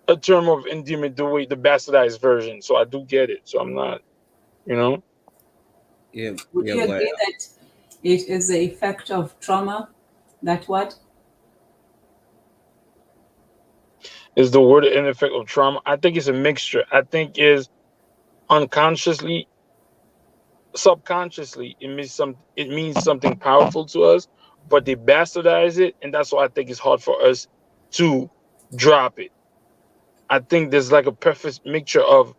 a term of endearment the bastardized version. So I do get it. So I'm not, Would you agree that it is the effect of trauma? That what? Is the word an effect of trauma? I think it's a mixture. I think is unconsciously, subconsciously, it means something powerful to us, but they bastardize it, and that's why I think it's hard for us to drop it. I think there's like a perfect mixture of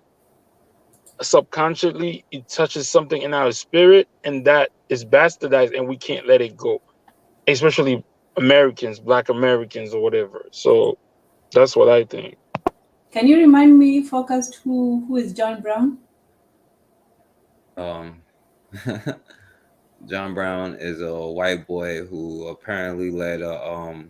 subconsciously it touches something in our spirit, and that is bastardized, and we can't let it go, especially Americans, Black Americans, or whatever. So that's what I think. Can you remind me, focused, who is John Brown? John Brown is a white boy who apparently led a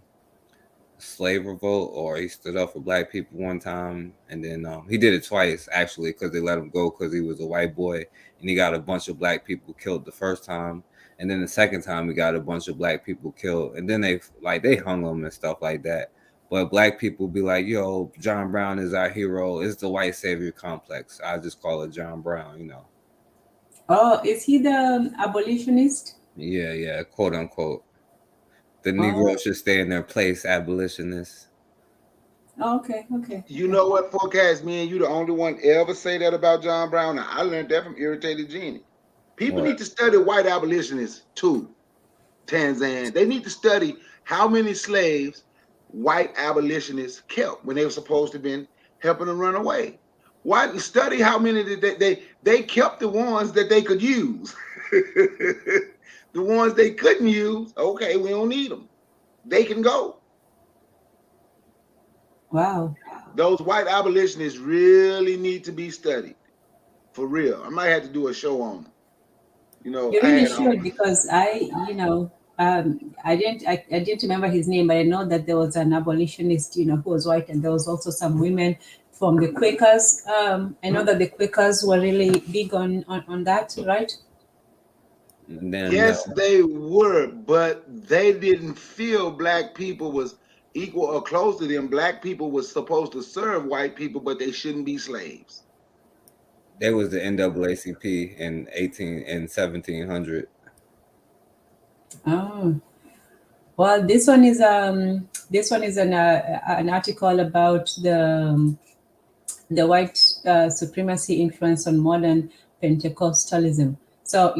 slave revolt, or he stood up for black people one time, and then he did it twice actually, because they let him go because he was a white boy, and he got a bunch of black people killed the first time, and then the second time he got a bunch of black people killed, and then they hung him and stuff like that. But black people be like, yo, John Brown is our hero. It's the white savior complex. I just call it John Brown, you know. Oh, is he the abolitionist? Yeah, quote unquote. The Oh, Negro should stay in their place, abolitionists. okay. You know what, Forecast? Me and you the only one ever say that about John Brown. Now, I learned that from Irritated Genie. People What? need to study white abolitionists too. Tanzan. They need to study how many slaves white abolitionists kept when they were supposed to have been helping them run away. Why study how many they kept the ones that they could use. The ones they couldn't use, okay, we don't need them. They can go. Wow. Those white abolitionists really need to be studied. For real. I might have to do a show on them. You know, You I really had should, because I didn't remember his name, but I know that there was an abolitionist, who was white, and there was also some women from the Quakers. I know that the Quakers were really big on that, right? Then yes, they were, but they didn't feel black people was equal or close to them. Black people was supposed to serve white people, but they shouldn't be slaves. they was the NAACP in 1700. Oh, well, this one is an article about the white supremacy influence on modern Pentecostalism. So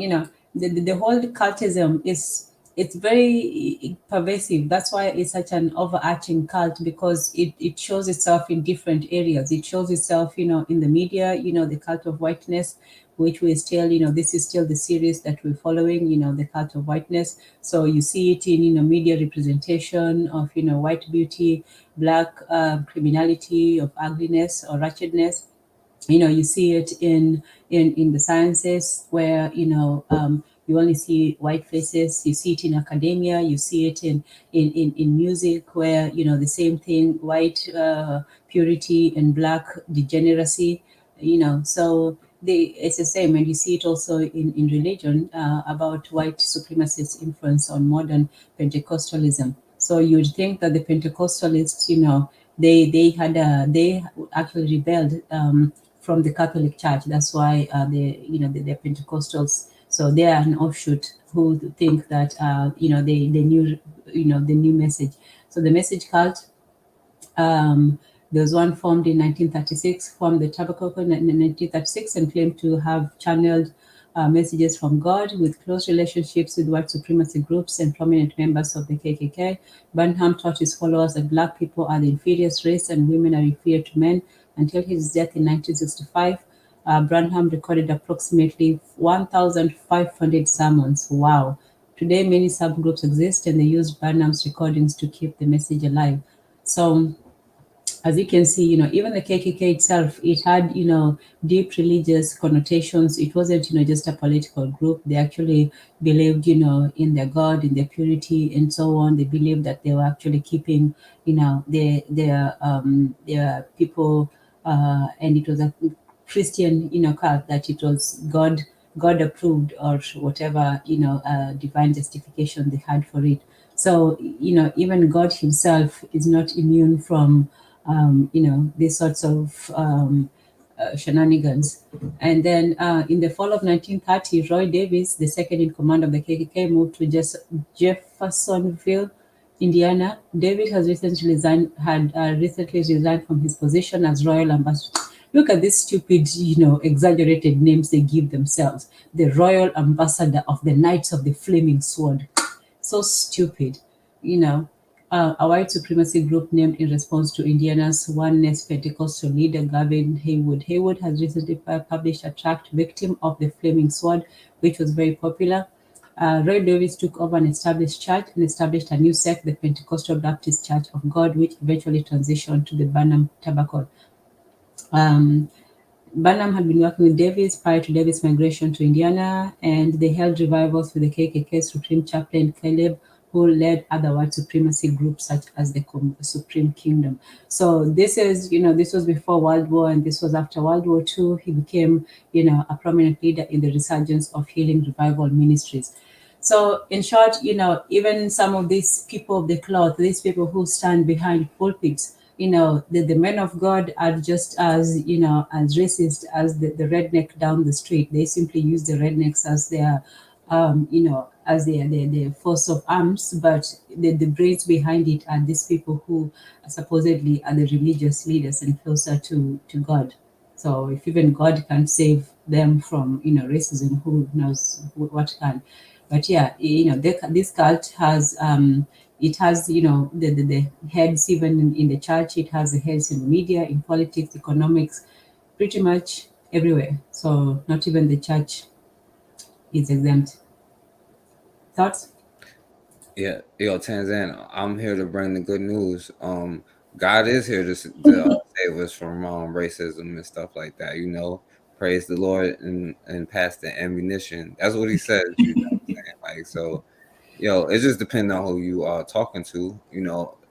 the whole cultism it's very pervasive. That's why it's such an overarching cult, because it shows itself in different areas. It shows itself, in the media, the cult of whiteness, which we still, this is still the series that we're following, the cult of whiteness. So you see it in, media representation of, white beauty, black criminality, of ugliness or wretchedness. You see it in the sciences, where you only see white faces. You see it in academia. You see it in music, where the same thing: white purity and black degeneracy. So it's the same. And you see it also in religion, about white supremacist influence on modern Pentecostalism. So you'd think that the Pentecostalists, they actually rebelled from the Catholic Church. That's why they're Pentecostals. So they are an offshoot who think that they knew the new message. So the message cult. There was one formed in 1936, formed the Tabernacle in 1936, and claimed to have channeled messages from God, with close relationships with white supremacy groups and prominent members of the KKK. Branham taught his followers that black people are the inferior race and women are inferior to men. Until his death in 1965, Branham recorded approximately 1,500 sermons. Wow. Today, many subgroups exist, and they use Branham's recordings to keep the message alive. So, as you can see, even the KKK itself, it had, deep religious connotations. It wasn't, just a political group. They actually believed, in their God, in their purity, and so on. They believed that they were actually keeping, their people, and it was a Christian, cult, that it was God approved, or whatever, divine justification they had for it. So, even God himself is not immune from these sorts of shenanigans. And then in the fall of 1930, Roy Davis, the second in command of the KKK, moved to Jeffersonville, Indiana. Davis had recently resigned from his position as royal ambassador. Look at these stupid, exaggerated names they give themselves. The royal ambassador of the Knights of the Flaming Sword. So stupid, a white supremacy group named in response to Indiana's oneness Pentecostal leader Gavin Haywood. Haywood has recently published a tract, Victim of the Flaming Sword, which was very popular. Roy Davis took over an established church and established a new sect, the Pentecostal Baptist Church of God, which eventually transitioned to the Branham Tabernacle. Barnum had been working with Davis prior to Davis' migration to Indiana, and they held revivals with the KKK Supreme Chaplain Caleb, who led other white supremacy groups such as the Supreme Kingdom. So this is, this was before World War, and this was after World War II. He became, a prominent leader in the resurgence of healing revival ministries. So in short, even some of these people of the cloth, these people who stand behind pulpits, the men of God are just as, as racist as the redneck down the street. They simply use the rednecks as their, as their force of arms, but the brains behind it are these people who supposedly are the religious leaders and closer to God. So if even God can't save them from, racism, who knows what can? But yeah, this cult has it has, the heads even in the church. It has the heads in the media, in politics, economics, pretty much everywhere. So not even the church is exempt. Thoughts? Yeah, yo, Tanzan, I'm here to bring the good news. God is here to save us from racism and stuff like that. Praise the Lord and pass the ammunition. That's what He says. You know what I'm saying? Like so, it just depends on who you are talking to.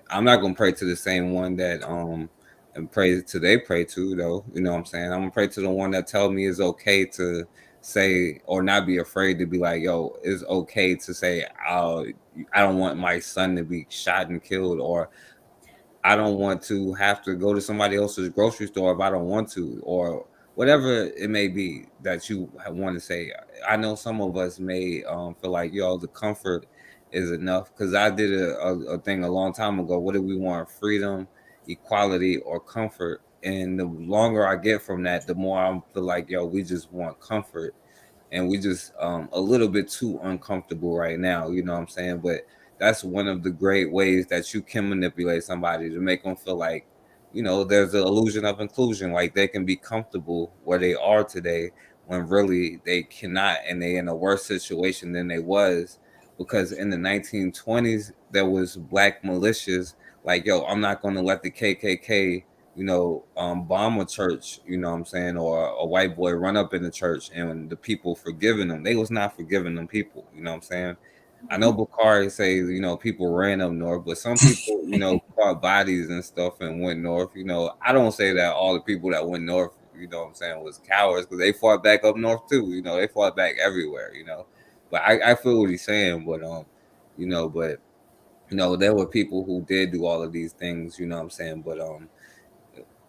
I'm not gonna pray to the same one that and they pray to though. You know what I'm saying? I'm gonna pray to the one that tell me it's okay to say or not be afraid to be like, yo, it's okay to say, I don't want my son to be shot and killed, or I don't want to have to go to somebody else's grocery store if I don't want to, or whatever it may be that you want to say. I know some of us may feel like, the comfort is enough, because I did a thing a long time ago. What do we want? Freedom, equality, or comfort? And the longer I get from that, the more I feel like, we just want comfort, and we just a little bit too uncomfortable right now. You know what I'm saying? But that's one of the great ways that you can manipulate somebody to make them feel like, there's an illusion of inclusion. Like they can be comfortable where they are today when really they cannot, and they in a worse situation than they was, because in the 1920s there was black militias. Like, I'm not going to let the KKK bomb a church, what I'm saying, or a white boy run up in the church and the people forgiving them. They was not forgiving them people, what I'm saying. I know Bakari say, people ran up north, but some people, caught bodies and stuff and went north. I don't say that all the people that went north, what I'm saying, was cowards, because they fought back up north too. They fought back everywhere. But I feel what he's saying, but there were people who did do all of these things, what I'm saying, but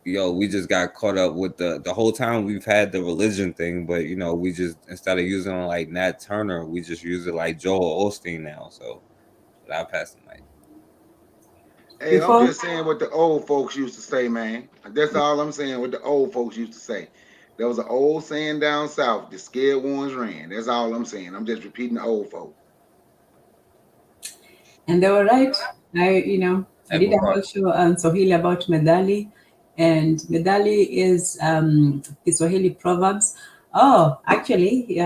we just got caught up with the whole time we've had the religion thing, but we just, instead of using it like Nat Turner, we just use it like Joel Osteen now. So, but I'll pass the mic. Hey, I'm just saying what the old folks used to say, man. That's all I'm saying, what the old folks used to say. There was an old saying down south, the scared ones ran. That's all I'm saying. I'm just repeating the old folks. And they were right. I did a whole show on Swahili about Medali, and Medali is Kiswahili proverbs. Oh, actually,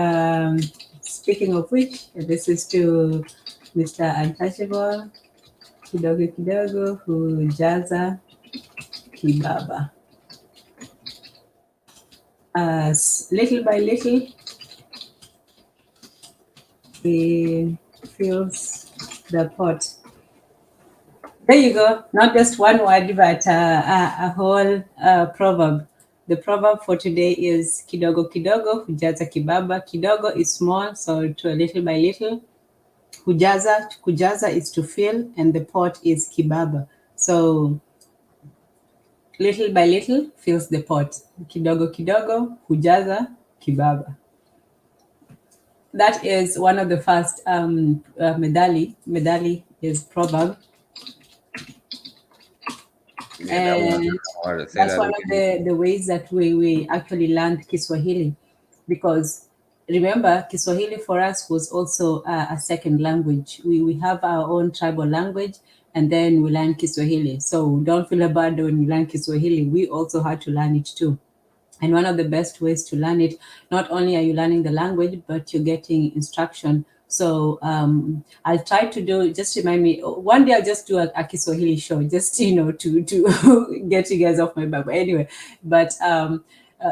speaking of which, this is to Mr. Untouchable, kidogo kidogo hujaza kibaba. Little by little, he fills the pot. There you go. Not just one word, but a whole proverb. The proverb for today is kidogo kidogo hujaza kibaba. Kidogo is small, so to a little by little. Kujaza is to fill, and the pot is kibaba. So little by little fills the pot. Kidogo kidogo hujaza kibaba. That is one of the first medali. Medali is proverb. Yeah, And that's one of the ways that we actually learned Kiswahili, because remember, Kiswahili for us was also a second language. We have our own tribal language, and then we learn Kiswahili. So don't feel bad when you learn Kiswahili. We also had to learn it too. And one of the best ways to learn it, not only are you learning the language, but you're getting instruction. So I'll try to do, just remind me, one day I'll just do a Kiswahili show, just, to get you guys off my back. But anyway, but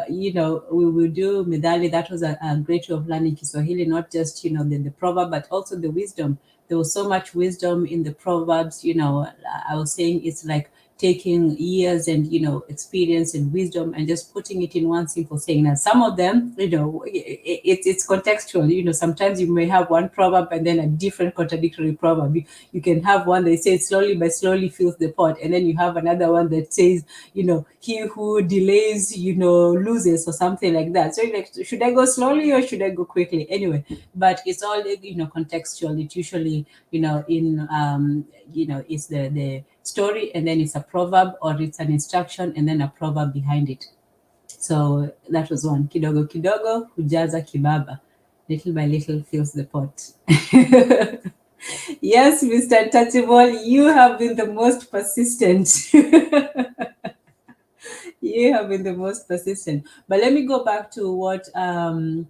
we will do Medali. That was a great way of learning Kiswahili, not just, the proverb, but also the wisdom. There was so much wisdom in the proverbs. I was saying it's like taking years and, experience and wisdom and just putting it in one simple saying. Now, some of them, it's contextual. Sometimes you may have one proverb and then a different contradictory proverb. You can have one that says slowly but slowly fills the pot, and then you have another one that says, he who delays, loses, or something like that. So you're like, should I go slowly or should I go quickly? Anyway, but it's all, contextual. It usually, it's the story, and then it's a proverb, or it's an instruction and then a proverb behind it. So that was one. Kidogo kidogo hujaza kibaba. Little by little fills the pot. Yes, Mr. Touchable, you have been the most persistent. You have been the most persistent. But let me go back to what the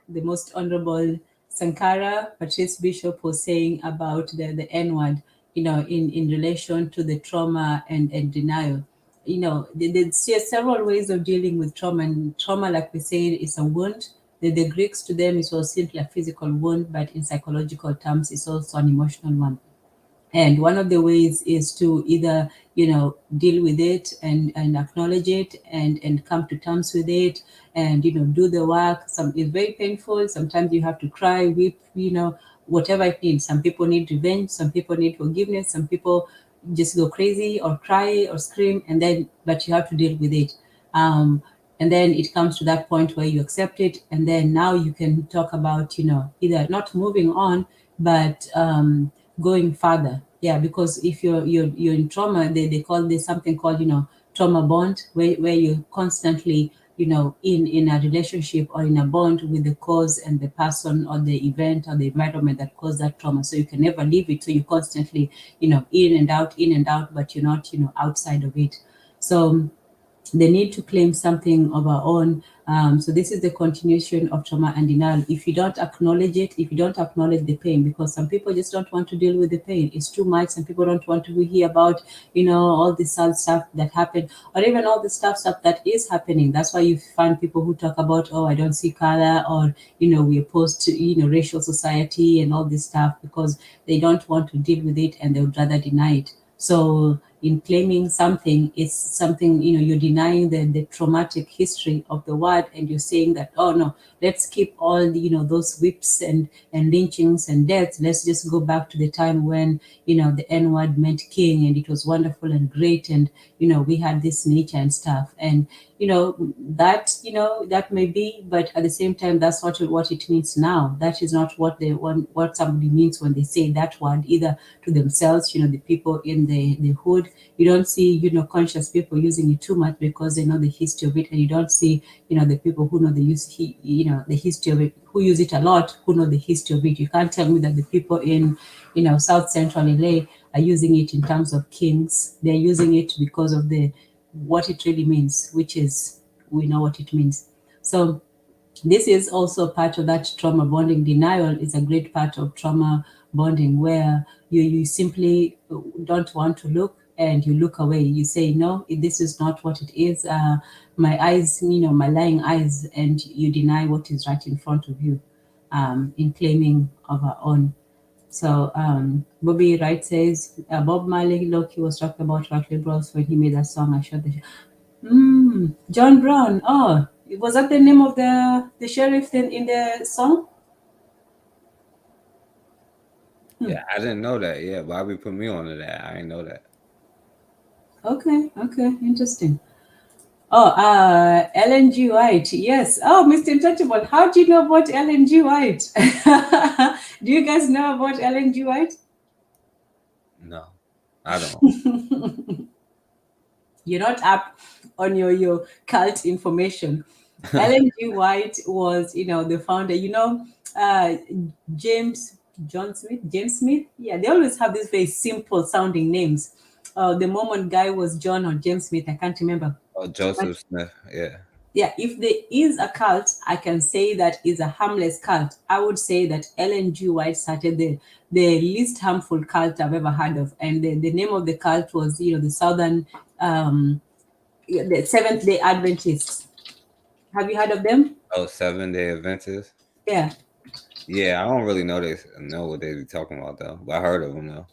most honorable Sankara Patrice Bishop was saying about the N word, in relation to the trauma and denial. There's several ways of dealing with trauma, and trauma, like we said, is a wound. The Greeks, to them, it was simply a physical wound, but in psychological terms, it's also an emotional one. And one of the ways is to either, deal with it and acknowledge it and come to terms with it and, do the work. It's very painful. Sometimes you have to cry, weep, whatever it needs. Some people need revenge. Some people need forgiveness. Some people just go crazy or cry or scream, but you have to deal with it. And then it comes to that point where you accept it. And then now you can talk about, either not moving on, but going further. Yeah, because if you're in trauma, they call this something called, trauma bond, where you're constantly, in a relationship or in a bond with the cause and the person or the event or the environment that caused that trauma. So you can never leave it. So you constantly, in and out, but you're not, outside of it. So the need to claim something of our own. So this is the continuation of trauma and denial. If you don't acknowledge it, if you don't acknowledge the pain, because some people just don't want to deal with the pain. It's too much. Some people don't want to hear about, all the sad stuff that happened, or even all the stuff that is happening. That's why you find people who talk about, oh, I don't see color, or, we're opposed to, racial society and all this stuff, because they don't want to deal with it and they would rather deny it. So in claiming something, it's something, you're denying the traumatic history of the word, and you're saying that, oh no, let's keep all the, those whips and lynchings and deaths. Let's just go back to the time when, the N word meant king, and it was wonderful and great, and, we had this nature and stuff. And, that may be, but at the same time, that's not what it means now. That is not what what somebody means when they say that word, either to themselves, the people in the hood. You don't see, conscious people using it too much because they know the history of it, and you don't see, the people who know the history of it, who use it a lot, who know the history of it. You can't tell me that the people in, South Central LA are using it in terms of kings. They're using it because of what it really means, which is, we know what it means. So this is also part of that trauma bonding. Denial is a great part of trauma bonding, where you simply don't want to look and you look away. You say, no, this is not what it is. My eyes, my lying eyes, and you deny what is right in front of you, in claiming of our own. So Bobby Wright says, Bob Marley, Loki was talking about white liberals when he made that song. I showed the John Brown. Oh, was that the name of the sheriff in the song? Yeah, I didn't know that. Yeah, Bobby put me on to that. I didn't know that. Okay, interesting. Oh, Ellen G. White. Yes. Oh, Mr. Intouchable, how do you know about Ellen G. White? Do you guys know about Ellen G. White? No, I don't. You're not up on your cult information. Ellen G. White was, the founder. James Smith. Yeah, they always have these very simple sounding names. The Mormon guy was John or James Smith. I can't remember. Oh, Joseph Smith. Yeah. Yeah, if there is a cult, I can say that is a harmless cult. I would say that Ellen G. White started the least harmful cult I've ever heard of. And the name of the cult was, the Southern, the Seventh-day Adventists. Have you heard of them? Oh, 7-Day Adventists. Yeah. Yeah, I don't really know what they be talking about though, but I heard of them though.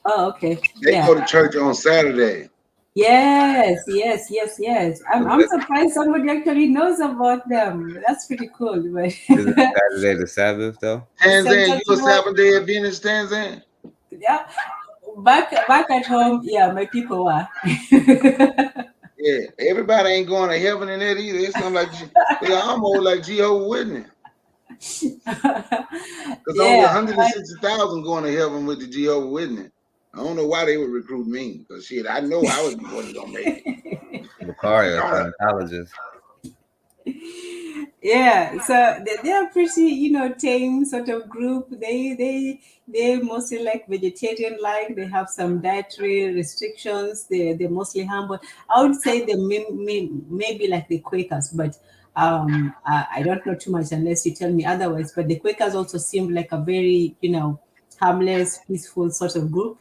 Oh, okay. They Yeah. go to church on Saturday. Yes, yes, yes, yes. I'm Is surprised somebody actually knows about them. That's pretty cool. But it Saturday the Sabbath though? Tanzan, you a sensational. 7-day Adventist, Tanzan? Yeah. Back at home, yeah, my people were. Yeah, everybody ain't going to heaven in that either. It's something like they almost like Jehovah's Witness. Because only Yeah. 160,000 going to heaven with the Jehovah's Witness. I don't know why they would recruit me. Because shit, I know I wasn't gonna make it. Bakari, a Scientologist. Yeah, so they're pretty, tame sort of group. They mostly like vegetarian, like they have some dietary restrictions. They're mostly humble. I would say they maybe like the Quakers, but I don't know too much unless you tell me otherwise. But the Quakers also seem like a very, harmless, peaceful sort of group.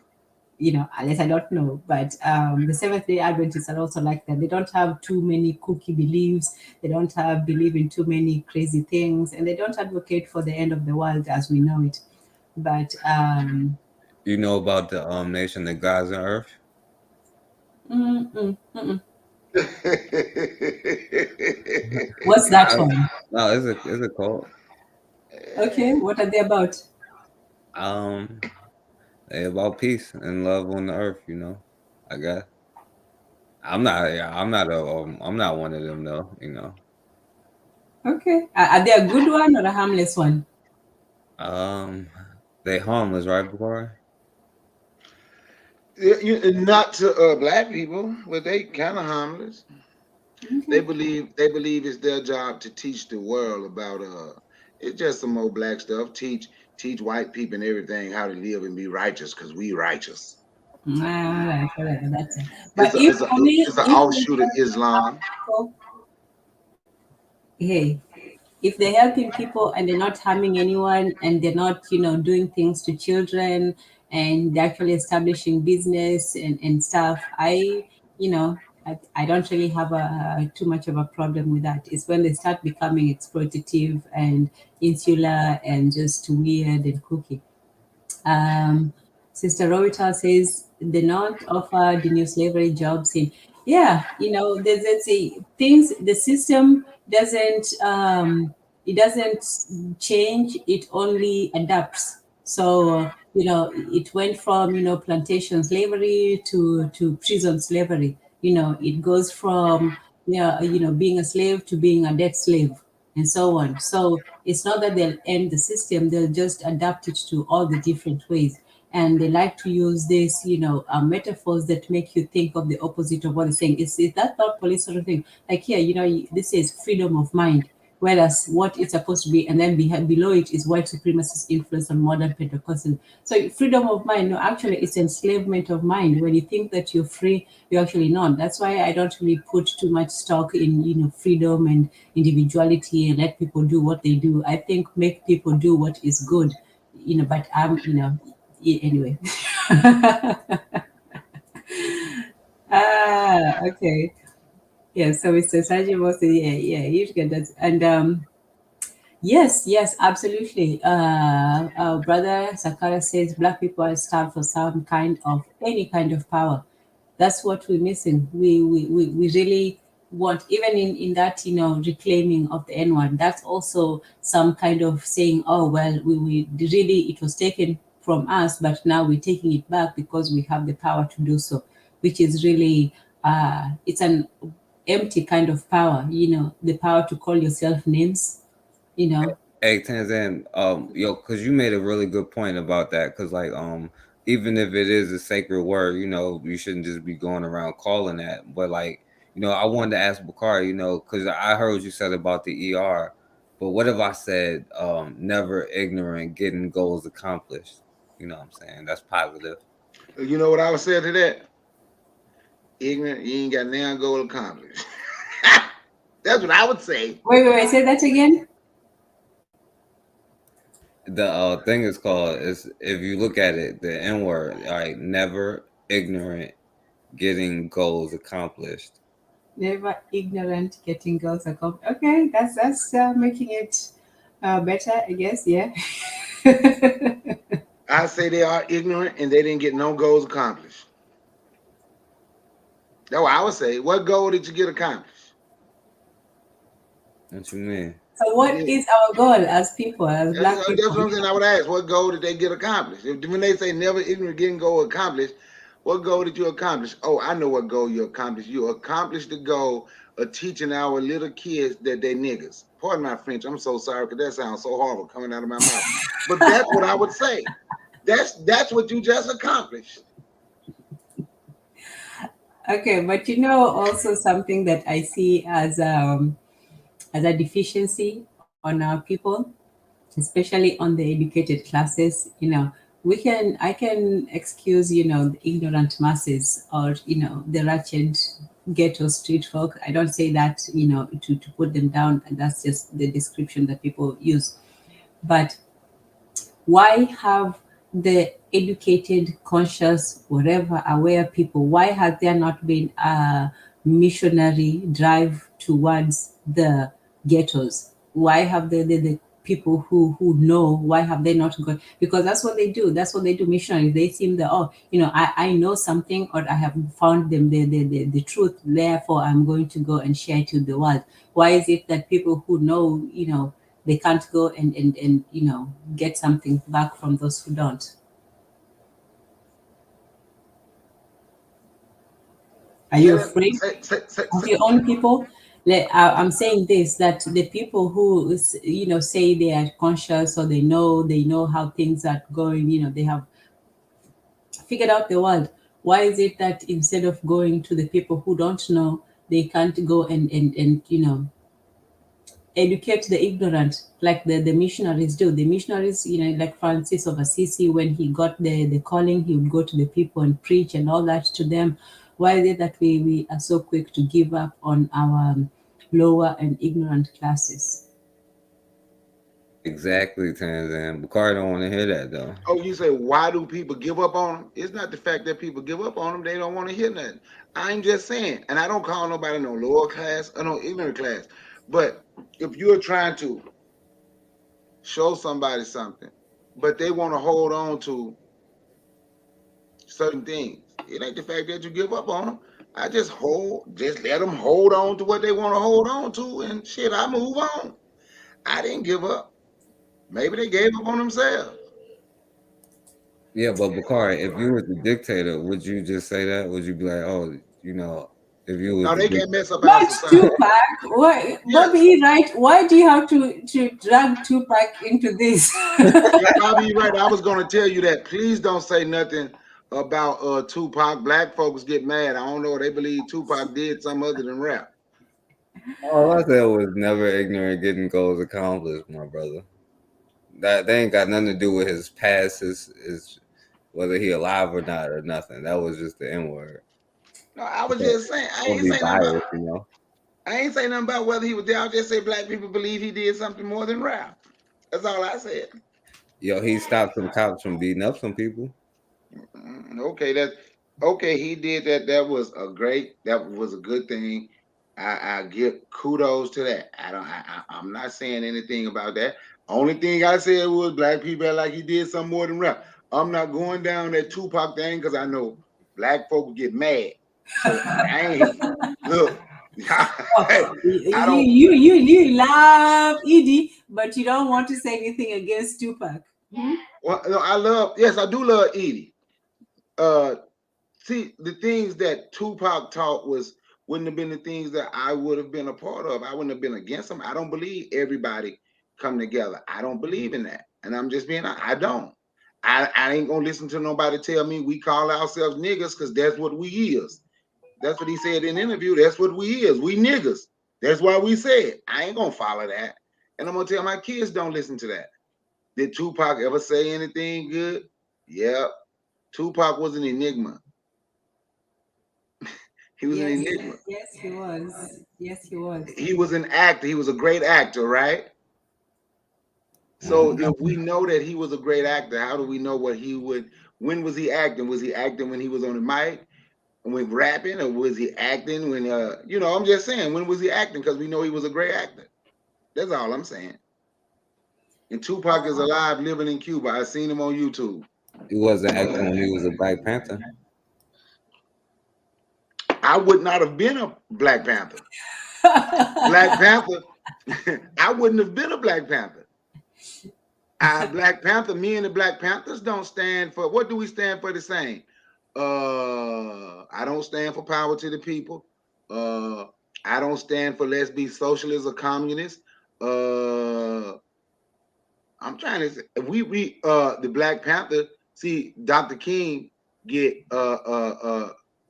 Unless I don't know, but the Seventh Day Adventists are also like that. They don't have too many kooky beliefs. They don't believe in too many crazy things, and they don't advocate for the end of the world as we know it. But You know about the nation that gods on earth? mm-mm, mm-mm. What's that one? No, it's a cult. Okay, what are they about? Um, they about peace and love on the earth. I guess I'm not one of them though. Okay, are they a good one or a harmless one? Um, they harmless, right, Bakari? Not to black people, but they kind of harmless. They believe it's their job to teach the world about it's just some more black stuff. Teach white people and everything how to live and be righteous because we righteous. All right, whatever. That's it. It's But a if it's a for me, it's an if they offshoot of help Islam. people, hey, if they're helping people and they're not harming anyone and they're not doing things to children and they're actually establishing business and stuff, I don't really have too much of a problem with that. It's when they start becoming exploitative and insular and just weird and kooky. um, Sister Rowita says the not offer the new slavery jobs in. Yeah, there's a things. The system doesn't it doesn't change. It only adapts. So it went from plantation slavery to prison slavery. It goes from being a slave to being a debt slave and so on. So it's not that they'll end the system, they'll just adapt it to all the different ways. And they like to use this, metaphors that make you think of the opposite of what they're saying. Is that not police sort of thing? Like here, this is freedom of mind, whereas what it's supposed to be, and then below it is white supremacist influence on modern Pentecostalism. So freedom of mind, no, actually it's enslavement of mind. When you think that you're free, you're actually not. That's why I don't really put too much stock in freedom and individuality and let people do what they do. I think make people do what is good, but anyway. Okay. Yeah, so Mr. Saji was yeah, you get that. And yes, yes, absolutely. Brother Sakara says black people are starved for some kind of any kind of power. That's what we're missing. We really want, even in that reclaiming of the N1. That's also some kind of saying, oh well, we really, it was taken from us, but now we're taking it back because we have the power to do so, which is really it's an empty kind of power. The power to call yourself names. You know, Hey, Tanzan, cause you made a really good point about that. Cause like, even if it is a sacred word, you shouldn't just be going around calling that. But like, I wanted to ask Bakari, cause I heard what you said about the ER, but what if I said, never ignorant, getting goals accomplished? You know what I'm saying? That's positive. You know what I would say to that? Ignorant, you ain't got now goal accomplished. That's what I would say. wait, say that again. The thing is called is if you look at it, the N word, all right, never ignorant, getting goals accomplished. Never ignorant, getting girls accomplished. Okay, that's making it better, I guess. Yeah. I say they are ignorant and they didn't get no goals accomplished. That's what I would say. What goal did you get accomplished? What you mean? So, what Yeah. is our goal as people, as Black That's people? what I'm saying. I would ask, what goal did they get accomplished? When they say never ignorant, getting goal accomplished, what goal did you accomplish? Oh, I know what goal you accomplished. You accomplished the goal of teaching our little kids that they niggas. Pardon my French. I'm so sorry because that sounds so horrible coming out of my mouth. But that's what I would say. That's what you just accomplished. Okay, but also something that I see as a deficiency on our people, especially on the educated classes. I can excuse the ignorant masses, or the wretched ghetto street folk. I don't say that to put them down. That's just the description that people use. But why have the educated, conscious, whatever, aware people, why has there not been a missionary drive towards the ghettos? Why have the people who know, why have they not gone? Because that's what they do. That's what they do, missionaries. They seem that, I know something, or I have found them the truth, therefore I'm going to go and share it with the world. Why is it that people who know, they can't go and get something back from those who don't? Are you afraid of your own people? I'm saying this, that the people who say they are conscious, or they know how things are going, they have figured out the world. Why is it that instead of going to the people who don't know, they can't go and educate the ignorant, like the missionaries do? The missionaries, like Francis of Assisi, when he got the calling, he would go to the people and preach and all that to them. Why is it that we are so quick to give up on our lower and ignorant classes? Exactly, Tanzan. Bakari don't want to hear that though. Oh, you say, why do people give up on them? It's not the fact that people give up on them. They don't want to hear nothing. I'm just saying, and I don't call nobody no lower class or no ignorant class. But if you're trying to show somebody something, but they want to hold on to certain things, it ain't the fact that you give up on them. I just let them hold on to what they want to hold on to, and shit, I move on. I didn't give up. Maybe they gave up on themselves. Yeah, but Bakari, if you was the dictator, would you just say that? Would you be like, oh, if you was No, the they can't mess up our Not society. Tupac. Why, Yes. Bobby? Right? Why do you have to drag Tupac into this? Bobby, right. I was gonna tell you that. Please don't say nothing about Tupac. Black folks get mad. I don't know. They believe Tupac did something other than rap. all I said was never ignorant, getting goals accomplished, my brother. That they ain't got nothing to do with his past, his whether he alive or not or nothing. That was just the N word. No, I was So, just saying. I don't ain't be saying nothing about. biased. I ain't saying nothing about whether he was there. I just say black people believe he did something more than rap. That's all I said. Yo, he stopped some cops from beating up some people. Okay, that's okay. He did that. That was a great. That was a good thing. I give kudos to that. I don't. I'm not saying anything about that. Only thing I said was black people act like he did something more than rap. I'm not going down that Tupac thing because I know black folk get mad. So I ain't look. Oh, I don't. you love Edie, but you don't want to say anything against Tupac. Hmm? Well, no, I love. Yes, I do love Edie. Uh, See, the things that Tupac taught wouldn't have been the things that I would have been a part of. I wouldn't have been against them. I don't believe everybody come together. I don't believe in that. And I'm just being honest. I don't. I ain't gonna listen to nobody tell me we call ourselves niggas because that's what we is. That's what he said in the interview. That's what we is. We niggas. That's why we said. I ain't gonna follow that. And I'm gonna tell my kids don't listen to that. Did Tupac ever say anything good? Yep. Tupac was an enigma. He was an Yes, enigma. yes, he was. Yes, he was. He was an actor. He was a great actor, right? So Mhm. if we know that he was a great actor, how do we know what he would? When was he acting? Was he acting when he was on the mic? when rapping, or was he acting when I'm just saying, when was he acting? Because we know he was a great actor. That's all I'm saying. And Tupac is alive, living in Cuba. I seen him on YouTube. He wasn't acting when he was a Black Panther. I would not have been a Black Panther. Black Panther, I wouldn't have been a Black Panther. Black Panther, me and the Black Panthers don't stand for, what do we stand for the same? I don't stand for power to the people. I don't stand for let's be socialist or communist. I'm trying to say, we the Black Panther, see Dr. King get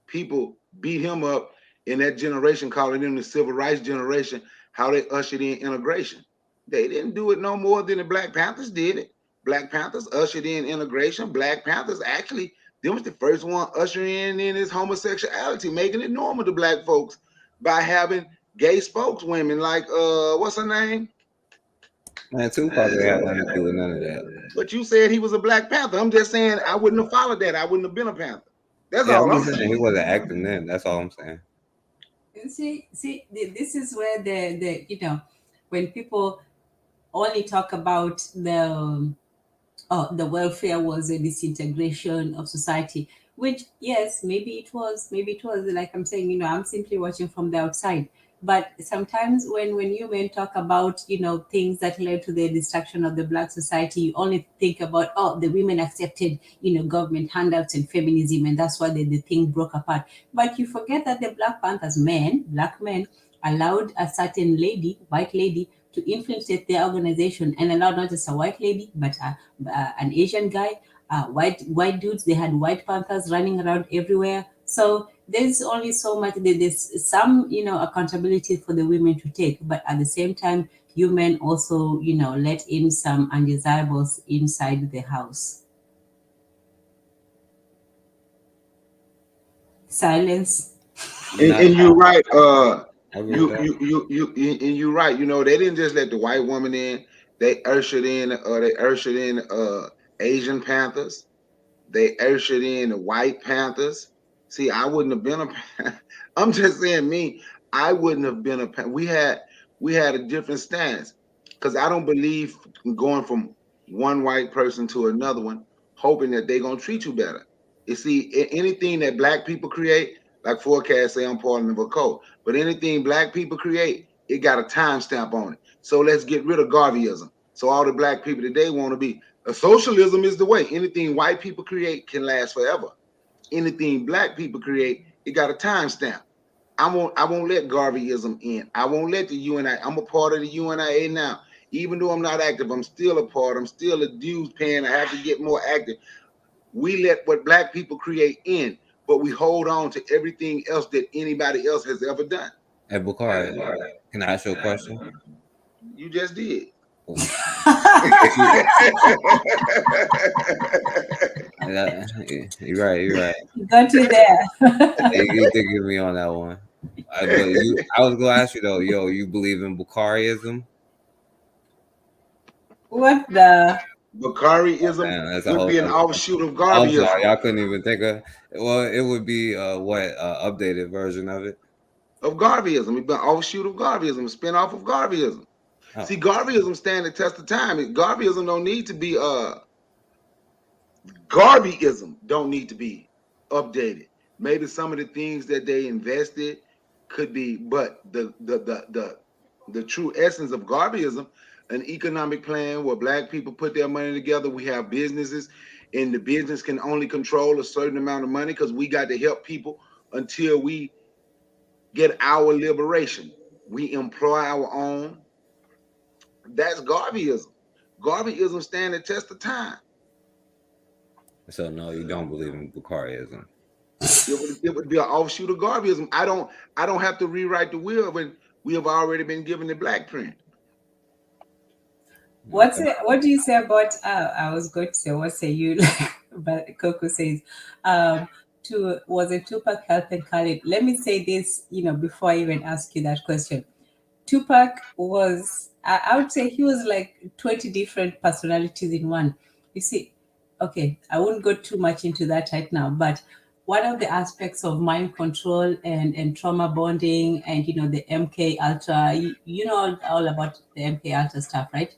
people beat him up in that generation, calling them the civil rights generation, how they ushered in integration. They didn't do it no more than the Black Panthers did it. Black Panthers ushered in integration. Black Panthers actually, them was the first one ushering in this homosexuality, making it normal to Black folks by having gay spokeswomen like what's her name? Man, Tupac ain't had nothing to do with none of that. But you said he was a Black Panther. I'm just saying I wouldn't have followed that. I wouldn't have been a Panther. That's all I'm saying. He wasn't acting then. That's all I'm saying. See, this is where the when people only talk about the welfare was a disintegration of society, which yes, maybe it was, like I'm saying, I'm simply watching from the outside. But sometimes when you men talk about things that led to the destruction of the Black society, you only think about, the women accepted government handouts and feminism, and that's why the thing broke apart. But you forget that the Black Panthers Black men allowed a certain lady, white lady, to infiltrate their organization, and allowed not just a white lady but an Asian guy, white dudes. They had white Panthers running around everywhere. So there's only so much. There's some accountability for the women to take, but at the same time, you men also let in some undesirables inside the house. Silence. And you're right. You're right. They didn't just let the white woman in. They ushered in. Asian Panthers. They ushered in the white Panthers. See, I wouldn't have been a. I'm just saying, me. I wouldn't have been a. We had a different stance, because I don't believe in going from one white person to another one, hoping that they're gonna treat you better. You see, anything that Black people create, like Forecast say, I'm part of a code. But anything Black people create, it got a timestamp on it. So let's get rid of Garveyism. So all the Black people today want to be, socialism is the way. Anything white people create can last forever. Anything Black people create, it got a timestamp. I won't let Garveyism in. I won't let the UNI. I'm a part of the UNIA now. Even though I'm not active, I'm still a part. I'm still a dues paying. I have to get more active. We let what Black people create in, but we hold on to everything else that anybody else has ever done. Hey, Bakari, can I ask you a question? You just did. You're right. Got you there. You did give me on that one. But I was gonna ask you though, you believe in Bakariism? What the? Bakariism would be an offshoot of Garveyism. I'm sorry, y'all couldn't even think of. Well, it would be updated version of it. Of Garveyism, it'd be an offshoot of Garveyism, a spin-off of Garveyism. Oh. See, Garveyism stand the test of time. Garveyism don't need to be Garveyism don't need to be updated. Maybe some of the things that they invested could be, but the true essence of Garveyism, an economic plan where Black people put their money together. We have businesses, and the business can only control a certain amount of money because we got to help people until we get our liberation. We employ our own. That's Garveyism. Garveyism stand the test of time. So no, you don't believe in Bakariism. It would be an offshoot of Garveyism. I don't have to rewrite the wheel when we have already been given the black print. What do you say about? I was going to say, what say you? But Kokou says, was it Tupac helping Khalid? Let me say this, before I even ask you that question. Tupac was, I would say, he was like 20 different personalities in one. You see, okay, I won't go too much into that right now, but one of the aspects of mind control and trauma bonding and, you know, the MK Ultra, you know all about the MK Ultra stuff, right?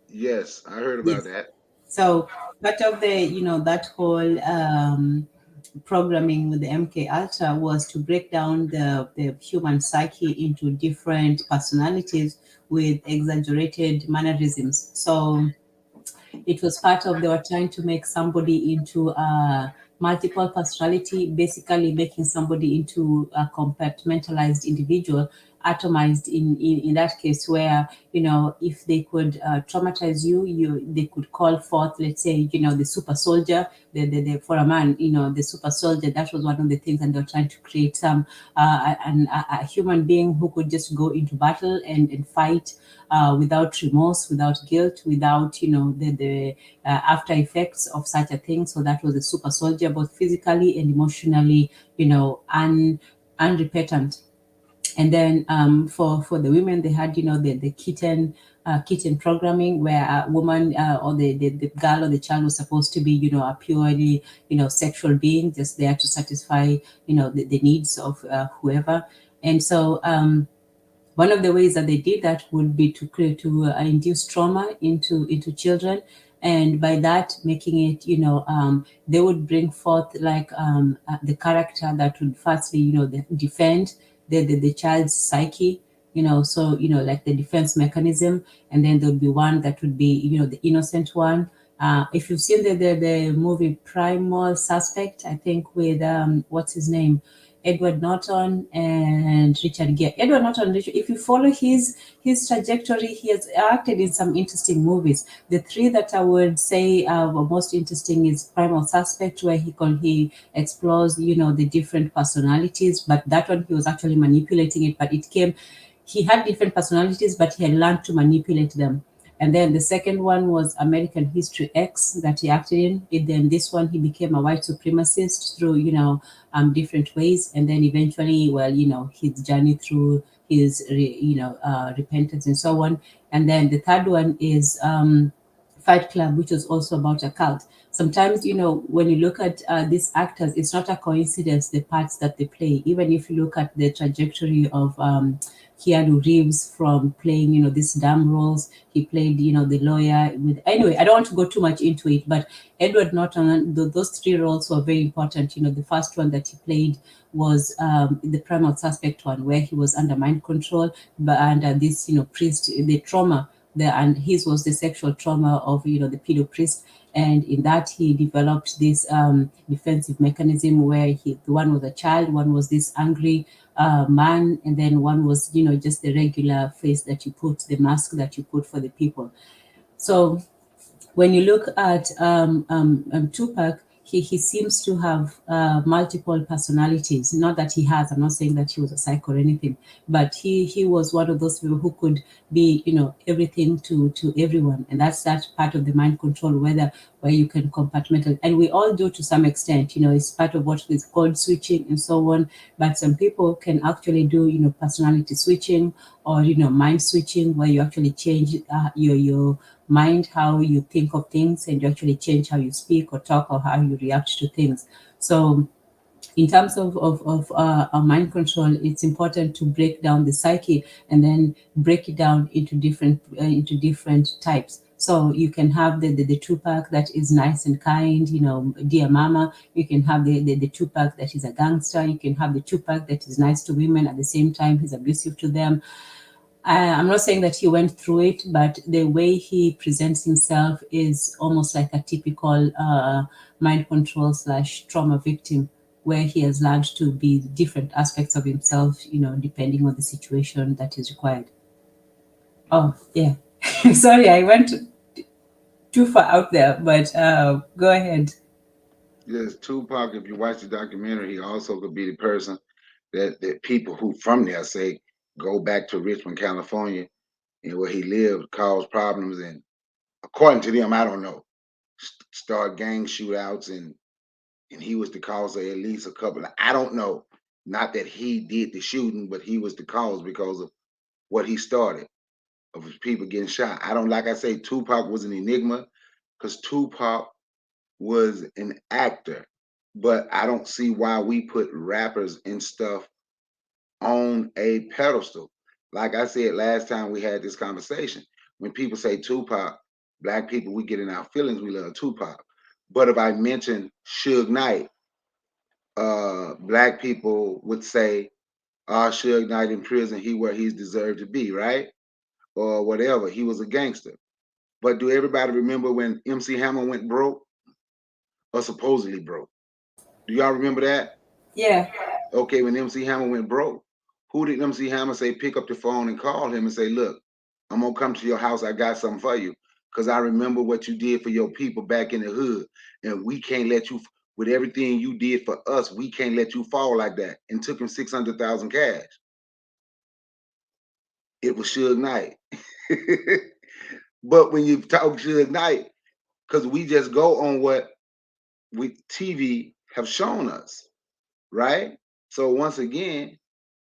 Yes, I heard about Yes. that. So part of the, you know, that whole programming with the MK Ultra was to break down the human psyche into different personalities with exaggerated mannerisms. So it was part of, they were trying to make somebody into a multiple personality, basically making somebody into a compartmentalized individual, atomized in that case, where, you know, if they could traumatize you, they could call forth, let's say, you know, the super soldier, the for a man, you know, the super soldier. That was one of the things, and they're trying to create some a human being who could just go into battle and fight without remorse, without guilt, without, you know, the after effects of such a thing. So that was a super soldier, both physically and emotionally, you know, unrepentant. And then for the women, they had, you know, the kitten programming, where a woman or the girl or the child was supposed to be, you know, a purely, you know, sexual being, just there to satisfy, you know, the needs of whoever. And so one of the ways that they did that would be to create, to induce trauma into children, and by that making it, you know, they would bring forth like the character that would firstly, you know, defend the child's psyche, you know, so, you know, like the defense mechanism. And then there would be one that would be, you know, the innocent one. If you've seen the movie Primal Suspect, I think with what's his name, Edward Norton and Richard Gere. Edward Norton, if you follow his trajectory, he has acted in some interesting movies. The three that I would say were most interesting is Primal Suspect, where he explores, you know, the different personalities. But that one, he was actually manipulating it, but it came, he had different personalities, but he had learned to manipulate them. And then the second one was American History X that he acted in. And then this one, he became a white supremacist through, you know, different ways. And then eventually, well, you know, his journey through his, repentance and so on. And then the third one is Fight Club, which was also about a cult. Sometimes, you know, when you look at these actors, it's not a coincidence the parts that they play. Even if you look at the trajectory of Keanu Reeves from playing, you know, these dumb roles, he played, you know, the lawyer. With anyway, I don't want to go too much into it, but Edward Norton, those three roles were very important. You know, the first one that he played was the primal suspect one, where he was under mind control, but under this, you know, priest, the trauma there, and his was the sexual trauma of, you know, the pedo priest. And in that, he developed this defensive mechanism where the one was a child, one was this angry man, and then one was, you know, just the regular face that you put, the mask that you put for the people. So when you look at Tupac, he seems to have multiple personalities. Not that he has, I'm not saying that he was a psycho or anything, but he was one of those people who could be, you know, everything to everyone. And that's that part of the mind control, where you can compartmentalize. And we all do to some extent, you know, it's part of what is code switching and so on. But some people can actually do, you know, personality switching or, you know, mind switching, where you actually change your mind, how you think of things, and you actually change how you speak or talk or how you react to things. So in terms of mind control, it's important to break down the psyche and then break it down into different types. So you can have the Tupac that is nice and kind, you know, dear mama. You can have the Tupac that is a gangster. You can have the Tupac that is nice to women, at the same time he's abusive to them. I'm not saying that he went through it, but the way he presents himself is almost like a typical mind control slash trauma victim, where he has learned to be different aspects of himself, you know, depending on the situation that is required. Oh, yeah. Sorry, I went too far out there, but go ahead. Yes, Tupac, if you watch the documentary, he also could be the person that people who from there say go back to Richmond, California, and where he lived caused problems. And according to them, I don't know, start gang shootouts, and he was the cause of at least a couple. I don't know. Not that he did the shooting, but he was the cause because of what he started of people getting shot. I don't, like I say, Tupac was an enigma because Tupac was an actor. but I don't see why we put rappers and stuff on a pedestal. Like I said last time we had this conversation, when people say Tupac, black people, we get in our feelings, we love Tupac. But if I mention Suge Knight, black people would say, Suge Knight in prison, he where he's deserved to be, right? Or whatever. He was a gangster. But do everybody remember when MC Hammer went broke or supposedly broke? Do y'all remember that? Yeah. Okay, when MC Hammer went broke, who did MC Hammer say pick up the phone and call him and say, look, I'm gonna come to your house. I got something for you. Because I remember what you did for your people back in the hood. And we can't let you, with everything you did for us, we can't let you fall like that. And took him 600,000 cash. It was Suge Knight. But when you talk Suge Knight, because we just go on what we TV have shown us, right? So once again,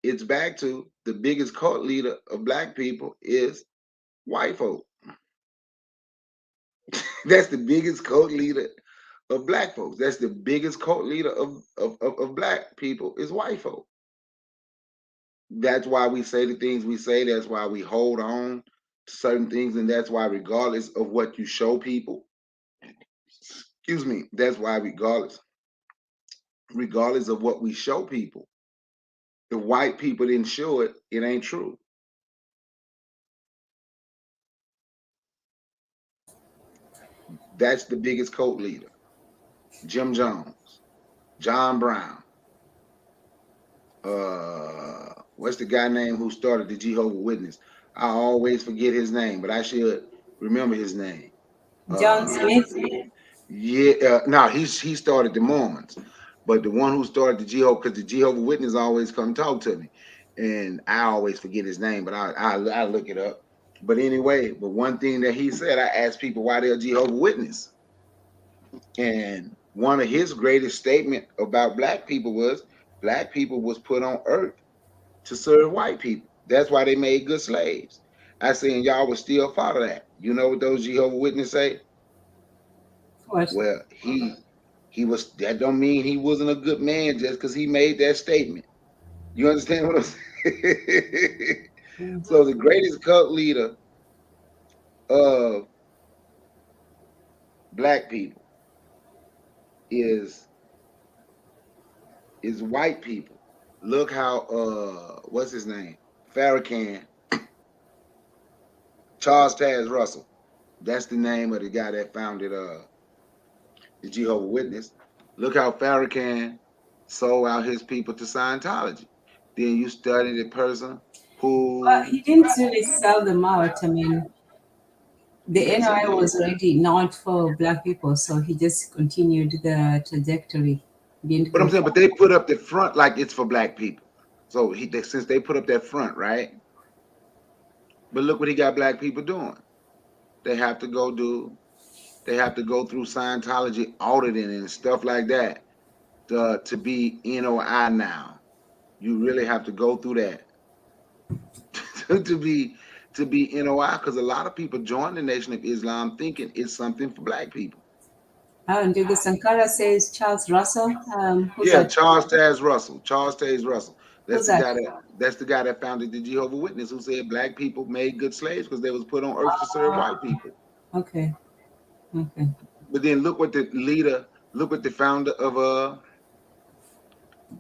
it's back to the biggest cult leader of black people is white folk. That's the biggest cult leader of black folks. That's the biggest cult leader of black people is white folk. That's why we say the things we say. That's why we hold on to certain things. And that's why regardless of what you show people, excuse me, that's why regardless of what we show people, if white people didn't show it, it ain't true. That's the biggest cult leader. Jim Jones, John Brown. What's the guy name who started the Jehovah Witness? I always forget his name, but I should remember his name. John Smith. Yeah, no, he started the Mormons, but the one who started the Jehovah, because the Jehovah Witness always come talk to me, and I always forget his name, but I look it up. But anyway, but one thing that he said, I asked people why they're Jehovah Witness, and one of his greatest statement about black people was put on earth to serve white people. That's why they made good slaves. I said, and y'all would still follow that. You know what those Jehovah Witnesses say? What? Well, he was, that don't mean he wasn't a good man just because he made that statement. You understand what I'm saying? So the greatest cult leader of black people is white people. Look how what's his name? Farrakhan, Charles Taz Russell. That's the name of the guy that founded the Jehovah Witness. Look how Farrakhan sold out his people to Scientology. Then you study the person But who, he didn't really sell them out. I mean, the yes, he NRI did. was already not for black people, so he just continued the trajectory. He didn't But I'm go saying, for. but they put up the front like it's for black people. So since they put up that front, right? But look what he got black people doing. They have to go through Scientology auditing and stuff like that to be NOI now. You really have to go through that to be NOI, because a lot of people join the Nation of Islam thinking it's something for black people. Oh, and Duga Sankara says Charles Russell. Who's Yeah, that? Charles Taz Russell. Charles Taz Russell. Who's that? That's the guy that founded the Jehovah Witness, who said black people made good slaves because they was put on earth to serve white people. Okay. Okay. But then look what the founder of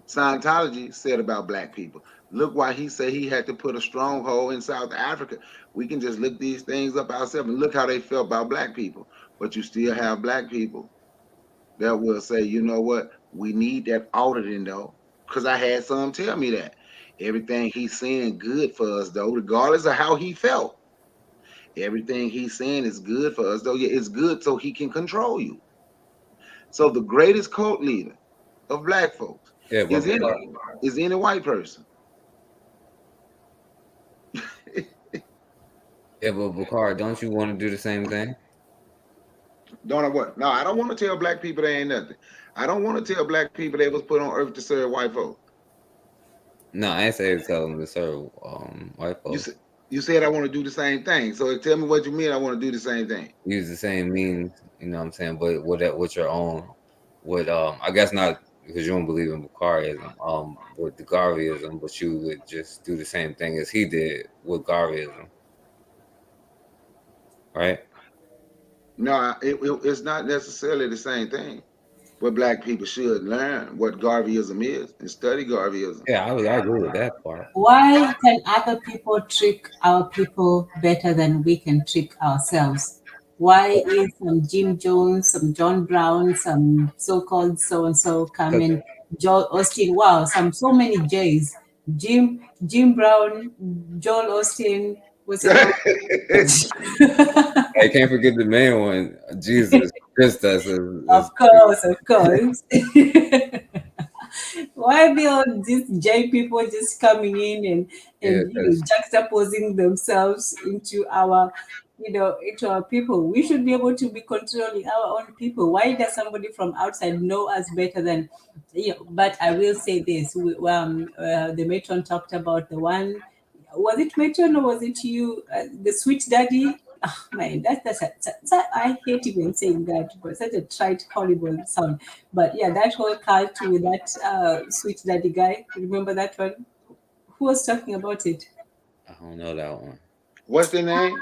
Scientology said about black people. Look why he said he had to put a stronghold in South Africa. We can just look these things up ourselves and look how they felt about black people. But you still have black people that will say, you know what, we need that auditing though. Because I had some tell me that. Everything he's saying good for us though, regardless of how he felt. Everything he's saying is good for us though. Yeah, it's good so he can control you. So the greatest cult leader of black folks Yeah, but is any white person. yeah, but Bakari, don't you want to do the same thing? Don't I what? No, I don't want to tell black people they ain't nothing. I don't want to tell black people they was put on earth to serve white folk. No, I ain't say tell them to serve white You folks. said I want to do the same thing. So tell me what you mean. I want to do the same thing. Use the same means, you know what I'm saying, but with your own with I guess not because you don't believe in Bakarism, with the Garveyism, but you would just do the same thing as he did with Garveyism, right? No, it's not necessarily the same thing. But black people should learn what Garveyism is and study Garveyism. Yeah, I agree with that part. Why can other people trick our people better than we can trick ourselves? Why is some Jim Jones, some John Brown, some so-called so-and-so come in, Joel Austin, wow, so many J's. Jim Brown, Joel Austin, what's it called? I can't forget the main one. Jesus Christ, Of course, of course. Why be all these J people just coming in yeah, and juxtaposing themselves into our into our people? We should be able to be controlling our own people. Why does somebody from outside know us better than but I will say this. The matron talked about the one, was it matron or was it you, the sweet daddy? Oh, man, I hate even saying that, but such a trite, horrible sound. But yeah, that whole cult with that sweet daddy guy. Remember that one? Who was talking about it? I don't know that one. What's the name?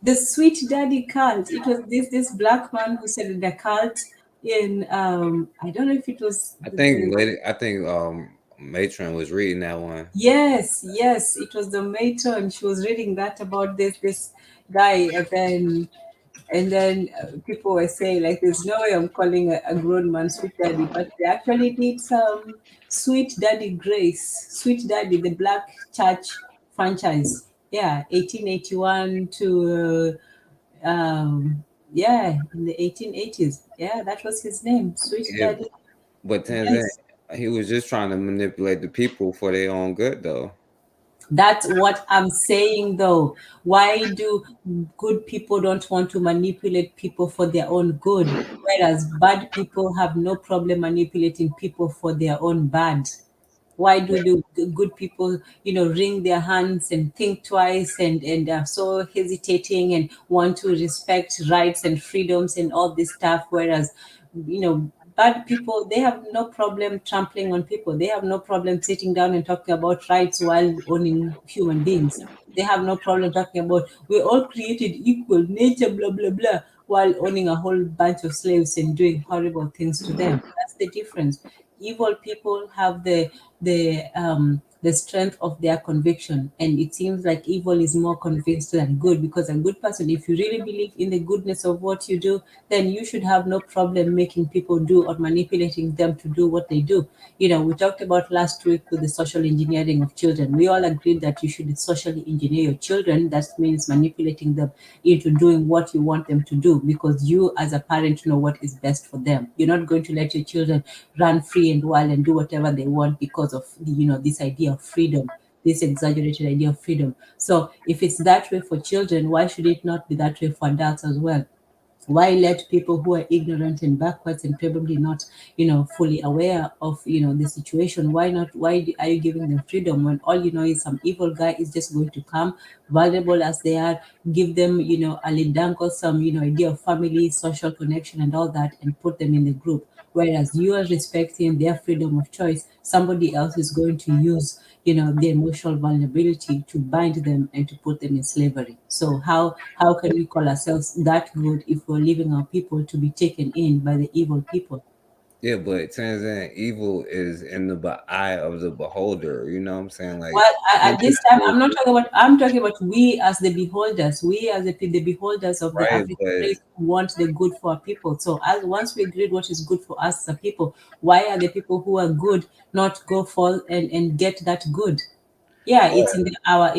The sweet daddy cult. It was this black man who said the cult in I don't know if it was I think Matron was reading that one. yes, it was the matron. She was reading that about this guy, and then people were saying like, "There's no way I'm calling a grown man sweet daddy," but they actually did some sweet daddy grace, sweet daddy, the Black Church franchise. Yeah, 1881 to yeah, in the 1880s. Yeah, that was his name, Sweet Yeah, Daddy. but Tanzania, Yes. he was just trying to manipulate the people for their own good, though. That's what I'm saying, though. Why do good people don't want to manipulate people for their own good, whereas bad people have no problem manipulating people for their own bad? Why do the good people, wring their hands and think twice and are so hesitating and want to respect rights and freedoms and all this stuff, whereas bad people, they have no problem trampling on people. They have no problem sitting down and talking about rights while owning human beings. They have no problem talking about we're all created equal, nature, blah blah blah, while owning a whole bunch of slaves and doing horrible things to them. That's the difference. Evil people have the strength of their conviction, and it seems like evil is more convinced than good, because a good person, if you really believe in the goodness of what you do, then you should have no problem making people do or manipulating them to do what they do. We talked about last week with the social engineering of children. We all agreed that you should socially engineer your children. That means manipulating them into doing what you want them to do, because you as a parent know what is best for them. You're not going to let your children run free and wild and do whatever they want because of this idea of freedom, this exaggerated idea of freedom. So if it's that way for children, why should it not be that way for adults as well? Why let people who are ignorant and backwards and probably not fully aware of the situation, are you giving them freedom when all you know is some evil guy is just going to come, vulnerable as they are, give them a lidango, some idea of family, social connection and all that, and put them in the group, whereas you are respecting their freedom of choice. Somebody else is going to use the emotional vulnerability to bind them and to put them in slavery. So how can we call ourselves that good if we're leaving our people to be taken in by the evil people? Yeah, but Tanzania, evil is in the eye of the beholder. You know what I'm saying? Like, Well, some at this time, people, I'm talking about we as the beholders, we as the beholders of the right? African But race who want the good for our people. So as once we agreed what is good for us as a people, why are the people who are good not go for and get that good? Yeah, it's in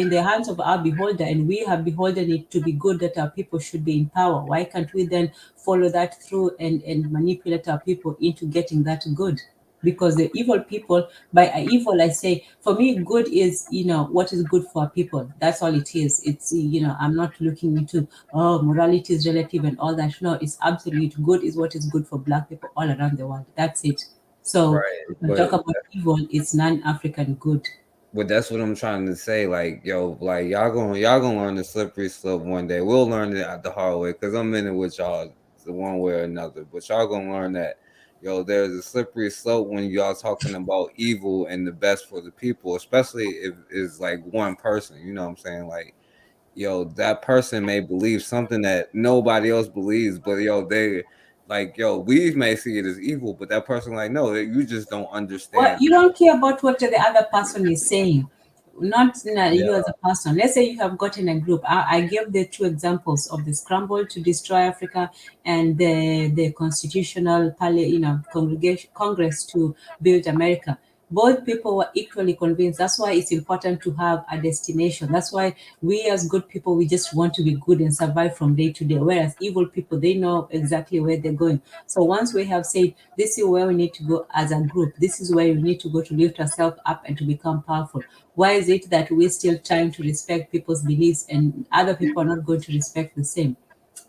the hands of our beholder, and we have beholden it to be good, that our people should be in power. Why can't we then follow that through and manipulate our people into getting that good? Because the evil people, by evil I say, for me, good is what is good for our people. That's all it is. It's I'm not looking into morality is relative and all that. No, it's absolute good is what is good for black people all around the world. That's it. So right, when we talk about evil, it's non-African good. but that's what I'm trying to say. Like, yo, like y'all gonna learn the slippery slope one day. We'll learn it the hard way because I'm in it with y'all the one way or another. But y'all gonna learn that yo, there's a slippery slope when y'all talking about evil and the best for the people, especially if it's like one person. You know what I'm saying? Like, yo, that person may believe something that nobody else believes, but yo, they like, yo, we may see it as evil, but that person like, no, you just don't Well, understand. you don't care about what the other person is saying, not Yeah, you as a person. Let's say you have gotten a group. I gave the two examples of the scramble to destroy Africa and the constitutional congregation Congress to build America. Both people were equally convinced. That's why it's important to have a destination. That's why we as good people, we just want to be good and survive from day to day. Whereas evil people, they know exactly where they're going. So once we have said, this is where we need to go as a group, this is where we need to go to lift ourselves up and to become powerful. Why is it that we're still trying to respect people's beliefs and other people are not going to respect the same?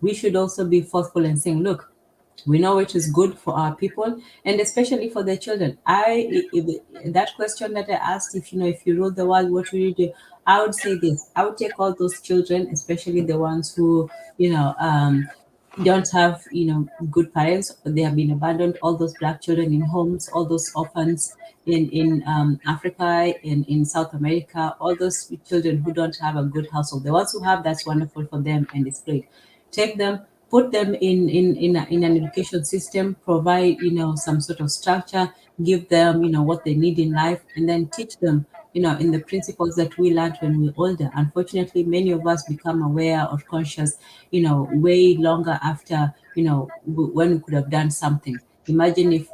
We should also be forceful and saying, look, we know it is good for our people and especially for their children. That question that I asked, if you rule the world, what would you do? I would say this: I would take all those children, especially the ones who don't have good parents, they have been abandoned, all those black children in homes, all those orphans in Africa, in South America, all those children who don't have a good household. The ones who have, that's wonderful for them and it's great. Take them, put them in an education system, provide some sort of structure, give them what they need in life, and then teach them in the principles that we learned when we were older. Unfortunately, many of us become aware or conscious way longer after when we could have done something. Imagine if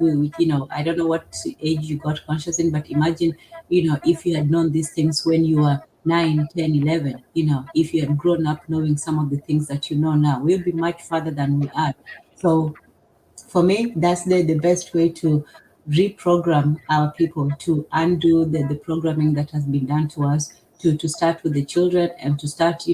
I don't know what age you got conscious in, but imagine if you had known these things when you were 9, 10, 11. If you had grown up knowing some of the things that you know now, we'll be much further than we are. So for me, that's the best way to reprogram our people, to undo the programming that has been done to us, to start with the children and to start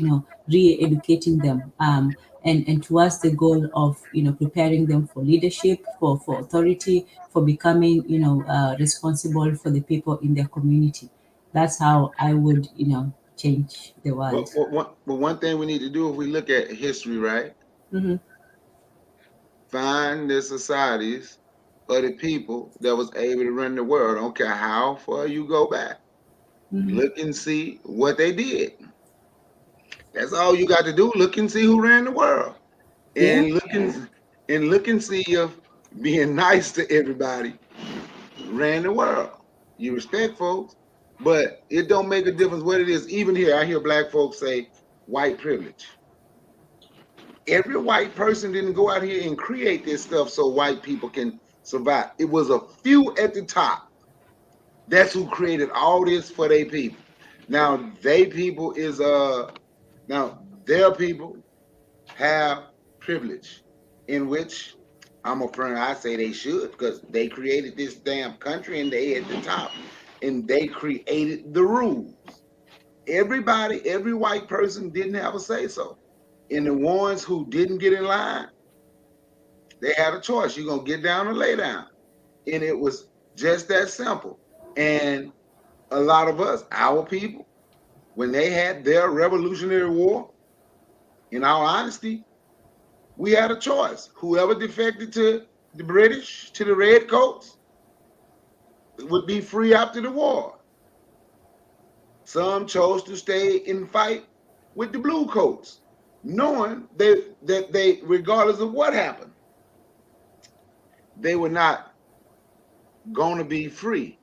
re-educating them, and towards the goal of preparing them for leadership, for authority, for becoming responsible for the people in their community. That's how I would change the world. But one thing we need to do, if we look at history, right? Hmm. Find the societies or the people that was able to run the world. I don't care how far you go back. Hmm. Look and see what they did. That's all you got to do. Look and see who ran the world. Yeah. And look and see if being nice to everybody ran the world. You respect folks, but it don't make a difference what it is. Even here, I hear black folks say white privilege. Every white person didn't go out here and create this stuff so white people can survive. It was a few at the top. That's who created all this for their people. Now they people is now their people have privilege, in which I'm a friend. I say they should, because they created this damn country and they at the top, and they created the rules. Everybody, every white person didn't have a say so. And the ones who didn't get in line, they had a choice. You're gonna get down or lay down. And it was just that simple. And a lot of us, our people, when they had their Revolutionary War, in all honesty, we had a choice. Whoever defected to the British, to the Redcoats, would be free after the war. Some chose to stay and fight with the Bluecoats, knowing that they, regardless of what happened, they were not going to be free.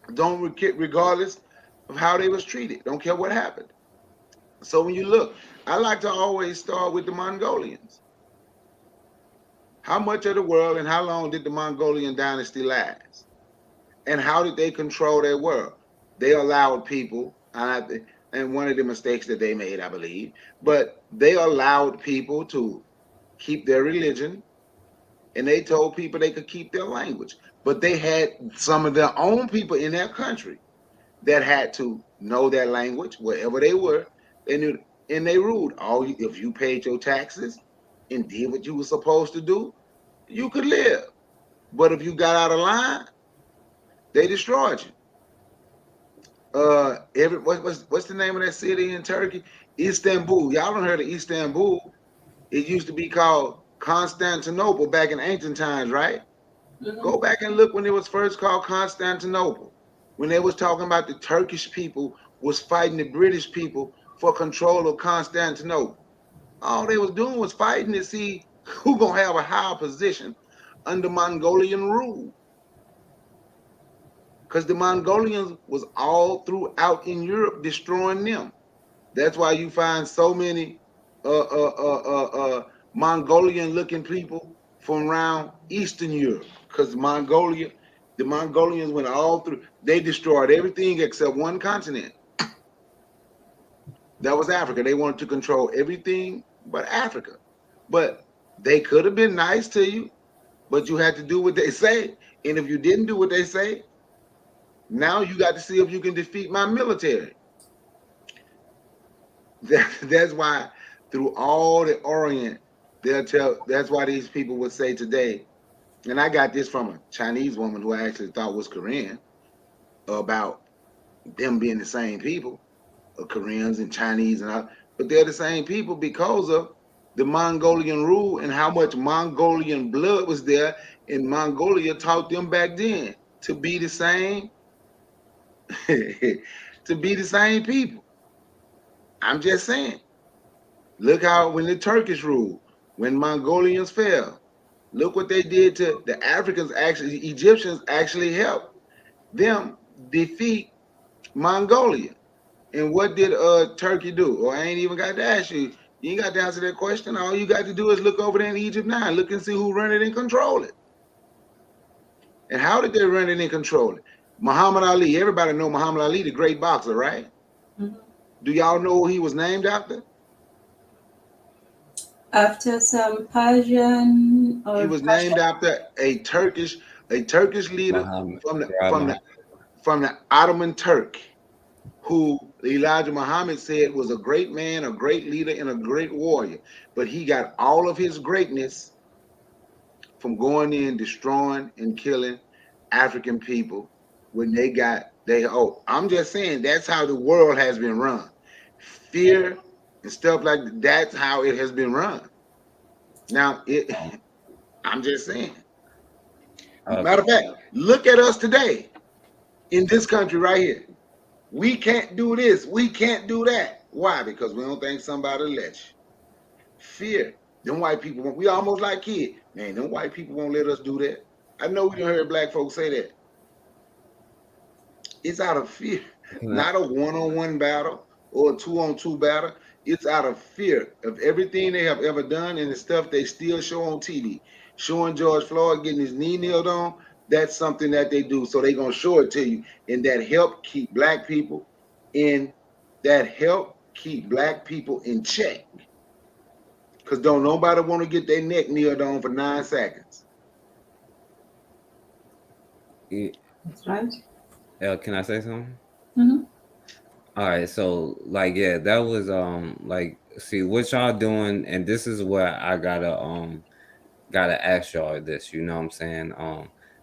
Regardless of how they was treated. Don't care what happened. So when you look, I like to always start with the Mongolians. How much of the world and how long did the Mongolian dynasty last? And how did they control their world? They allowed people, and one of the mistakes that they made, I believe, but they allowed people to keep their religion, and they told people they could keep their language. But they had some of their own people in their country that had to know their language wherever they were. They knew, and they ruled. If you paid your taxes and did what you were supposed to do, you could live. But if you got out of line, they destroyed you. What's the name of that city in Turkey? Istanbul. Y'all don't heard of Istanbul. It used to be called Constantinople back in ancient times, right? Go back and look when it was first called Constantinople, when they was talking about the Turkish people was fighting the British people for control of Constantinople. All they was doing was fighting to see who gonna have a higher position under Mongolian rule. Because the Mongolians was all throughout in Europe destroying them. That's why you find so many Mongolian looking people from around Eastern Europe. Because the Mongolians went all through, they destroyed everything except one continent. That was Africa. They wanted to control everything but Africa. But they could have been nice to you, but you had to do what they say. And if you didn't do what they say, now you got to see if you can defeat my military. That's why through all the Orient, they'll tell, that's why these people would say today, and I got this from a Chinese woman who I actually thought was Korean, about them being the same people, Koreans and Chinese and all, but they're the same people because of the Mongolian rule and how much Mongolian blood was there, and Mongolia taught them back then to be the same, to be the same people. I'm just saying. Look how when the Turkish ruled, when Mongolians fell, look what they did to the Africans. Actually, the Egyptians actually helped them defeat Mongolia. And what did Turkey do? Or I ain't even got to ask you. You ain't got to answer that question. All you got to do is look over there in Egypt now. Look and see who run it and control it. And how did they run it and control it? Muhammad Ali. Everybody know Muhammad Ali, the great boxer, right? Mm-hmm. Do y'all know who he was named after? After some Persian, or he was named after a Turkish leader from the Ottoman Turk, who Elijah Muhammad said was a great man, a great leader, and a great warrior. But he got all of his greatness from going in, destroying, and killing African people when they I'm just saying, that's how the world has been run. Fear and stuff like that, that's how it has been run. Now, I'm just saying. Matter of fact, look at us today in this country right here. We can't do this. We can't do that. Why? Because we don't think somebody will let you. Fear. Them white people, we almost like kids. Man, them white people won't let us do that. I know we done heard black folks say that. It's out of fear. Not a one-on-one battle or a two-on-two battle. It's out of fear of everything they have ever done and the stuff they still show on TV. Showing George Floyd getting his knee nailed on, that's something that they do. So they're going to show it to you. And that help keep black people in check. Because don't nobody want to get their neck nailed on for 9 seconds. That's right. Can I say something? Mm-hmm. All right, so like, yeah, that was like, see what y'all doing, and this is where I gotta ask y'all this, you know what I'm saying?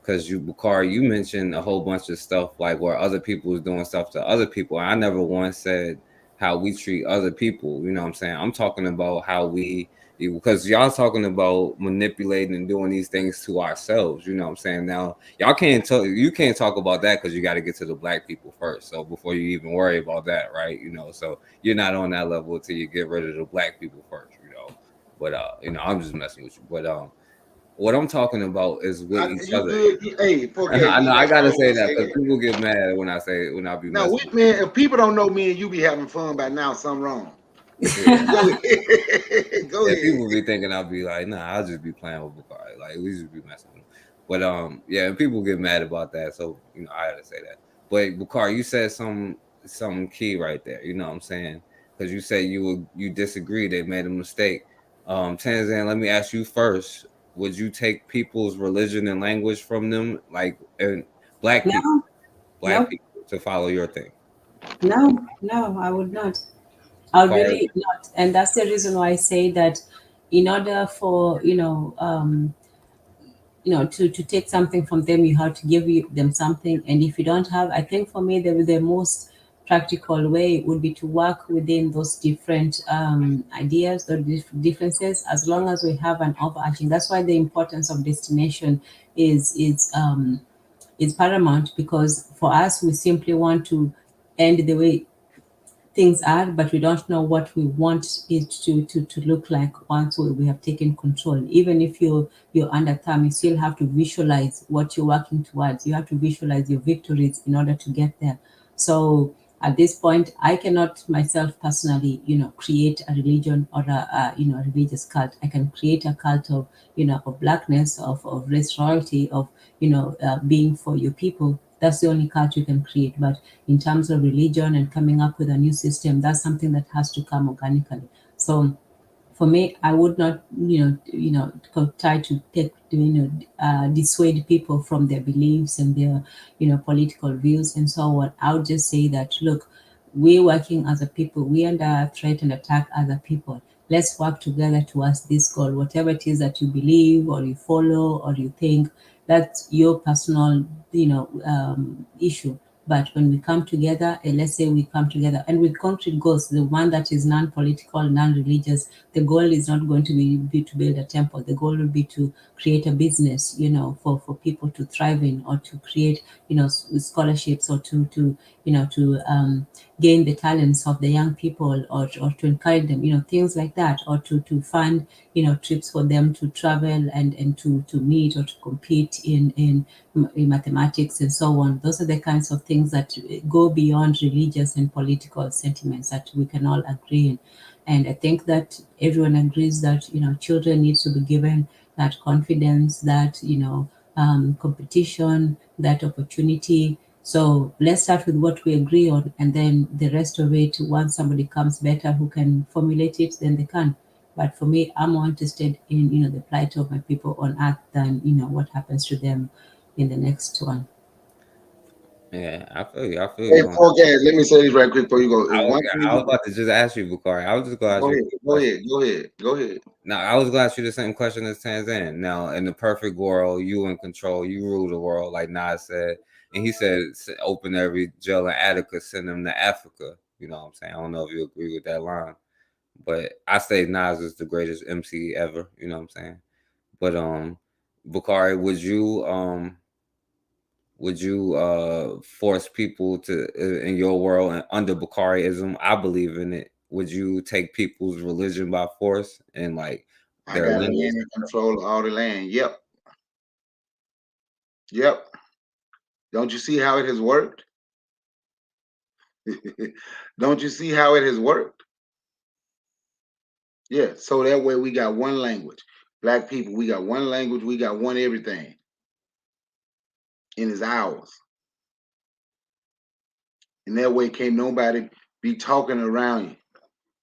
Because Bakari, you mentioned a whole bunch of stuff like where other people is doing stuff to other people. I never once said how we treat other people, you know what I'm saying? I'm talking about how we, because y'all talking about manipulating and doing these things to ourselves, you know what I'm saying? Now, you can't talk about that because you got to get to the black people first. So before you even worry about that, right? You know, so you're not on that level until you get rid of the black people first, you know. But you know, I'm just messing with you. But what I'm talking about is with each other. I know I gotta say that because people get mad when I be. Now, man, if people don't know me and you be having fun by now, something wrong. Yeah. Go ahead. People be thinking I'll be like, nah, I'll just be playing with Bakari. Like we just be messing with him. But yeah, people get mad about that. So you know, I gotta say that. But Bakari, you said some key right there. You know what I'm saying? Because you said you disagree. They made a mistake. Tanzan, let me ask you first. Would you take people's religion and language from them, like and black people to follow your thing? No, I would not. I would really not, and that's the reason why I say that. In order for to take something from them, you have to give them something, and if you don't have, I think for me, the most practical way would be to work within those different ideas, the differences, as long as we have an overarching. That's why the importance of destination is paramount, because for us, we simply want to end the way things are, but we don't know what we want it to look like once we have taken control. Even if you're under term, you still have to visualize what you're working towards. You have to visualize your victories in order to get there. So at this point, I cannot myself personally, create a religion or a religious cult. I can create a cult of, of blackness, of race royalty, of, being for your people. That's the only cult you can create. But in terms of religion and coming up with a new system, that's something that has to come organically. So for me, I would not, try to take, dissuade people from their beliefs and their, political views and so on. I would just say that, look, we're working as a people. We under threat and attack as a people. Let's work together towards this goal. Whatever it is that you believe or you follow or you think, that's your personal, issue. But when we come together, let's say we come together and with concrete goals, the one that is non-political, non-religious, the goal is not going to be to build a temple. The goal will be to create a business, for people to thrive in, or to create, scholarships, or to gain the talents of the young people, or to encourage them, things like that, or to fund, trips for them to travel and to meet or to compete in mathematics and so on. Those are the kinds of things that go beyond religious and political sentiments that we can all agree in. And I think that everyone agrees that, children need to be given that confidence, that, competition, that opportunity. So let's start with what we agree on, and then the rest of it, once somebody comes better who can formulate it, then they can. But for me, I'm more interested in, the plight of my people on earth than, what happens to them in the next one. Yeah, I feel you. I feel Hey, you on. forecast. Let me say this right quick before you go. It's one thing I was about to just ask you, Bakari. I was just gonna ask Go you a ahead. quick Go question. ahead. Go ahead. Go ahead. Now, I was gonna ask you the same question as Tanzan. Now, in the perfect world, you in control, you rule the world, like Nas said, and he said, "Open every jail in Attica, send them to Africa." You know what I'm saying? I don't know if you agree with that line, but I say Nas is the greatest MC ever. You know what I'm saying? But Bakari, would you force people to in your world and under Bakariism? I believe in it. Would you take people's religion by force and like I their got a man lineage? in control of all the land. Yep. Yep. Don't you see how it has worked? Don't you see how it has worked? Yeah. So that way we got one language. Black people, we got one language. We got one everything. And it's ours. And that way can't nobody be talking around you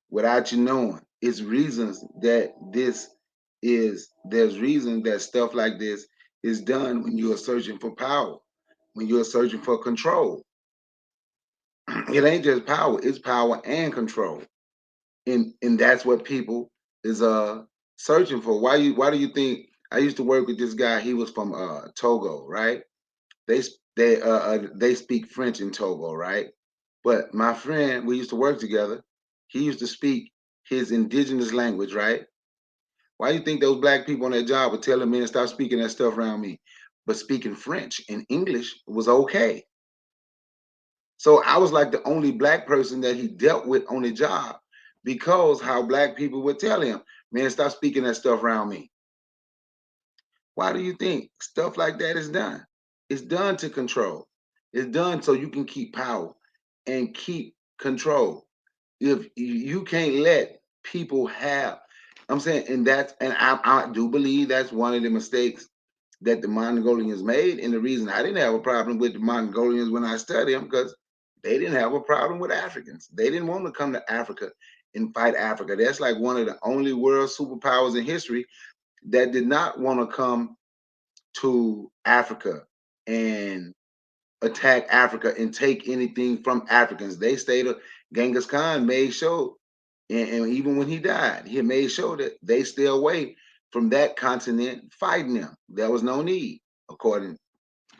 without you knowing. It's reasons that there's reasons that stuff like this is done when you are searching for power, when you're searching for control. It ain't just power, it's power and control. And that's what people is searching for. Why do you think I used to work with this guy? He was from Togo, right? They speak French in Togo, right? But my friend, we used to work together. He used to speak his indigenous language, right? Why do you think those black people on that job would tell him, man, stop speaking that stuff around me? But speaking French and English was okay. So I was like the only black person that he dealt with on the job, because how black people would tell him, man, stop speaking that stuff around me. Why do you think stuff like that is done? It's done to control. It's done so you can keep power and keep control. If you can't let people have, I'm saying, and I do believe that's one of the mistakes that the Mongolians made. And the reason I didn't have a problem with the Mongolians when I studied them, because they didn't have a problem with Africans. They didn't want to come to Africa and fight Africa. That's like one of the only world superpowers in history that did not want to come to Africa and attack Africa and take anything from Africans. They stayed. Genghis Khan made sure, and even when he died, he made sure that they stay away from that continent fighting them. There was no need, according.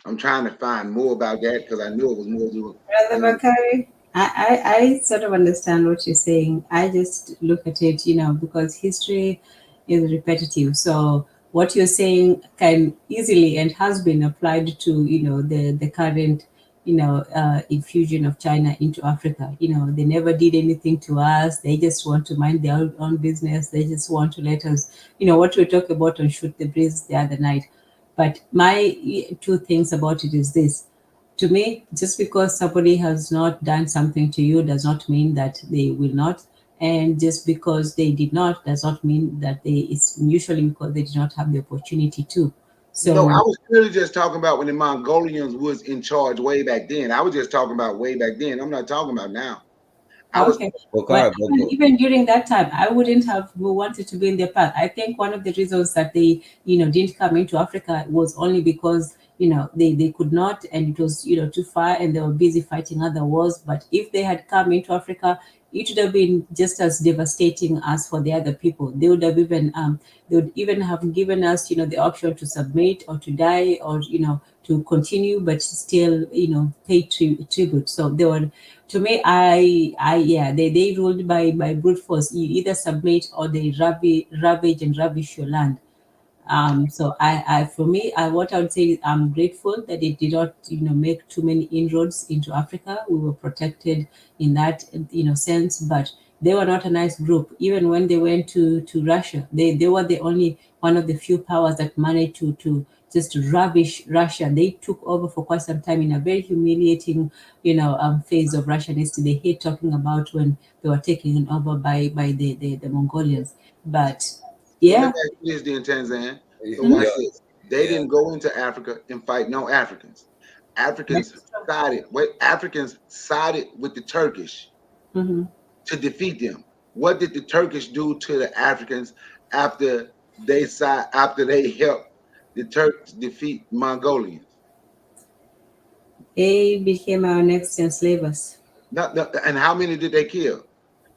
I'm trying to find more about that because I knew it was more. Brother Bakari, I sort of understand what you're saying. I just look at it, because history is repetitive. So what you're saying can easily and has been applied to, the current, infusion of China into Africa. They never did anything to us. They just want to mind their own business. They just want to let us, what we talked about on Shoot the Breeze the other night. But my two things about it is this: to me, just because somebody has not done something to you does not mean that they will not. And just because they did not does not mean that it's usually because they did not have the opportunity to. No, I So, was really just talking about when the Mongolians was in charge way back then. I was just talking about way back then. I'm not talking about now. I was okay. But Bakari, even during that time, I wouldn't have wanted to be in their path. I think one of the reasons that they, didn't come into Africa was only because, they could not, and it was, too far, and they were busy fighting other wars. But if they had come into Africa, it would have been just as devastating as for the other people. They would even have given us, the option to submit or to die, or, to continue, but still, pay tribute. So they were, to me, yeah, they ruled by brute force. You either submit or they ravage and ravish your land. So for me, what I would say is I'm grateful that it did not, make too many inroads into Africa. We were protected in that, sense, but they were not a nice group. Even when they went to Russia, they were the only one of the few powers that managed to just ravish Russia. They took over for quite some time in a very humiliating, phase of Russian history. They hate talking about when they were taken over by the Mongolians. But So let yeah. me ask you this then, Tanzania. So Mhm. watch yeah, this. They yeah. didn't go into Africa and fight no Africans. That Africans is true. Africans sided with the Turkish Mhm. to defeat them. What did the Turkish do to the Africans after they helped the Turks defeat Mongolians? They became our next enslavers. And how many did they kill?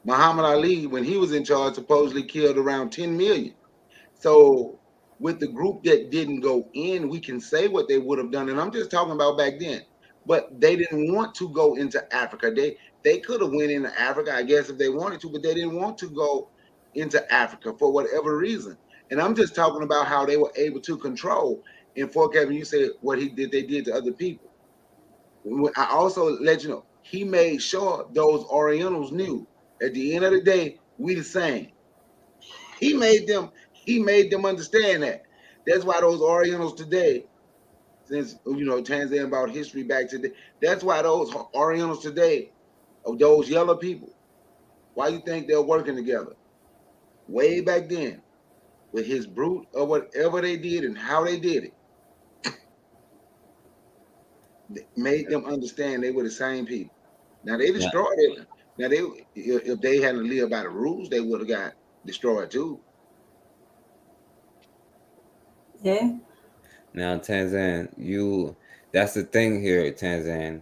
Muhammad Ali, when he was in charge, supposedly killed around 10 million. So with the group that didn't go in, we can say what they would have done. And I'm just talking about back then. But they didn't want to go into Africa. They could have went into Africa, I guess, if they wanted to, but they didn't want to go into Africa for whatever reason. And I'm just talking about how they were able to control. And for Kevin, you said what they did to other people. I also let you know he made sure those Orientals knew at the end of the day we the same. He made them understand that. That's why those Orientals today, since Tanzania about history back today, that's why those Orientals today, of those yellow people, why you think they're working together? Way back then, with his brute or whatever they did and how they did it, made them understand they were the same people. Now they Yeah. destroyed it. Now if they hadn't lived by the rules, they would have got destroyed too. Yeah. Now, Tanzan, that's the thing here, Tanzan.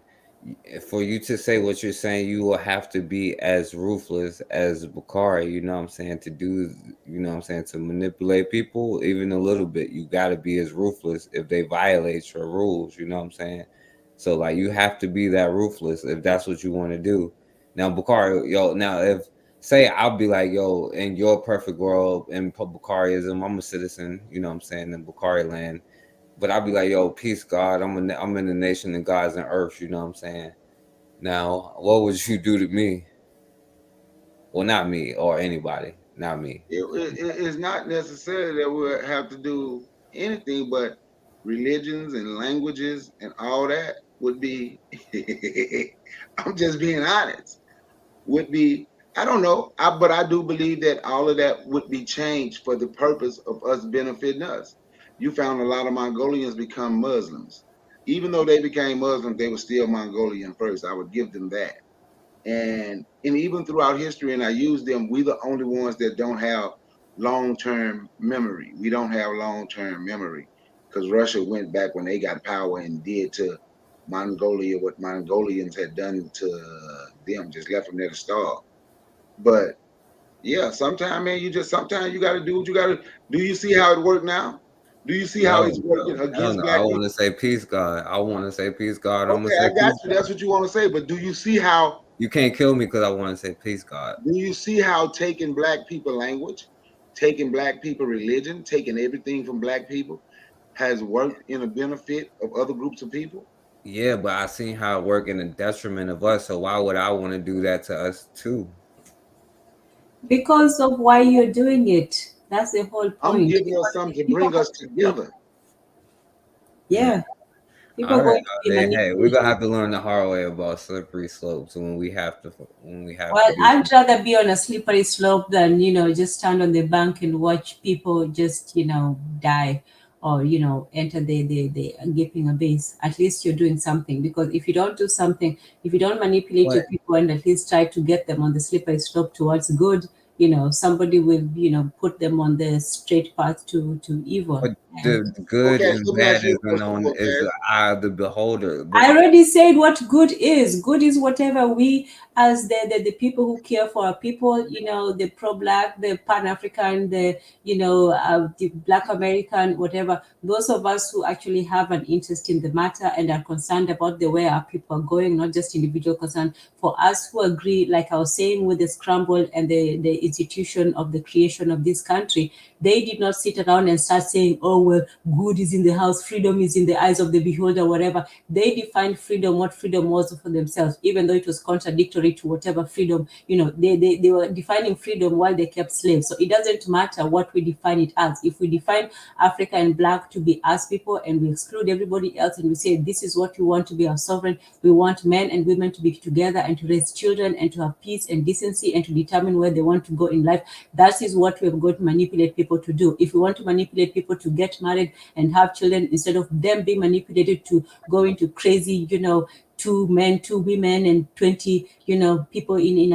For you to say what you're saying, you will have to be as ruthless as Bakari, you know what I'm saying, to do, you know what I'm saying, to manipulate people, even a little bit. You got to be as ruthless if they violate your rules, you know what I'm saying? So, like, you have to be that ruthless if that's what you want to do. Now, Bakari, yo, now, if, say, I'll be like, yo, in your perfect world, in Bakariism, I'm a citizen, you know what I'm saying, in Bakari land, but I'll be like, yo, peace, God. I'm in the nation of gods and earth. You know what I'm saying? Now, what would you do to me? Well, not me or anybody. Not me. It's not necessarily that we'll have to do anything, but religions and languages and all that would be. I'm just being honest. Would be. I don't know, but I do believe that all of that would be changed for the purpose of us benefiting us. You found a lot of Mongolians become Muslims. Even though they became Muslims, they were still Mongolian first. I would give them that. And even throughout history, and I use them, we the only ones that don't have long-term memory. We don't have long-term memory because Russia went back when they got power and did to Mongolia what Mongolians had done to them, just left them there to starve. But yeah, sometimes, man, sometimes you got to do what you got to. Do you see how it worked now? Do you see how No, it's working no, hell against no. I black want people? to say peace, God. I want to say peace, God. I'm gonna Okay, say I got peace, you. God. That's what you want to say. But do you see how You can't kill me because I want to say peace, God. Do you see how taking black people language, taking black people religion, taking everything from black people has worked in a benefit of other groups of people? Yeah, but I seen how it work in the detriment of us. So why would I want to do that to us too? Because of why you're doing it. That's the whole I'm point. giving us something to People bring us going to be, together. yeah, people All are right. going to be Hey, we're gonna manipulated. have to learn the hard way about slippery slopes when we have to Well, do I'd rather be on a slippery slope than, just stand on the bank and watch people just, die or, enter the gaping abyss. At least you're doing something, because if you don't do something, if you don't manipulate but your people and at least try to get them on the slippery slope towards good, somebody will, put them on the straight path to evil. but And the good Okay, and let me bad ask you is a question, unknown is okay? the eye of the beholder. But I already said what good is. Good is whatever we, as the people who care for our people, the pro-black, the Pan-African, the Black American, whatever. Those of us who actually have an interest in the matter and are concerned about the way our people are going, not just individual concern. For us who agree, like I was saying, with the scramble and the institution of the creation of this country, they did not sit around and start saying, oh, well, good is in the house, freedom is in the eyes of the beholder, whatever. They defined freedom, what freedom was for themselves, even though it was contradictory to whatever freedom, they were defining freedom while they kept slaves. So it doesn't matter what we define it as. If we define Africa and Black to be us people and we exclude everybody else and we say, this is what we want to be our sovereign, we want men and women to be together and to raise children and to have peace and decency and to determine where they want to go in life, that is what we're going to manipulate people to do. If we want to manipulate people to get married and have children, instead of them being manipulated to go into crazy, 2 men, 2 women, and 20, people in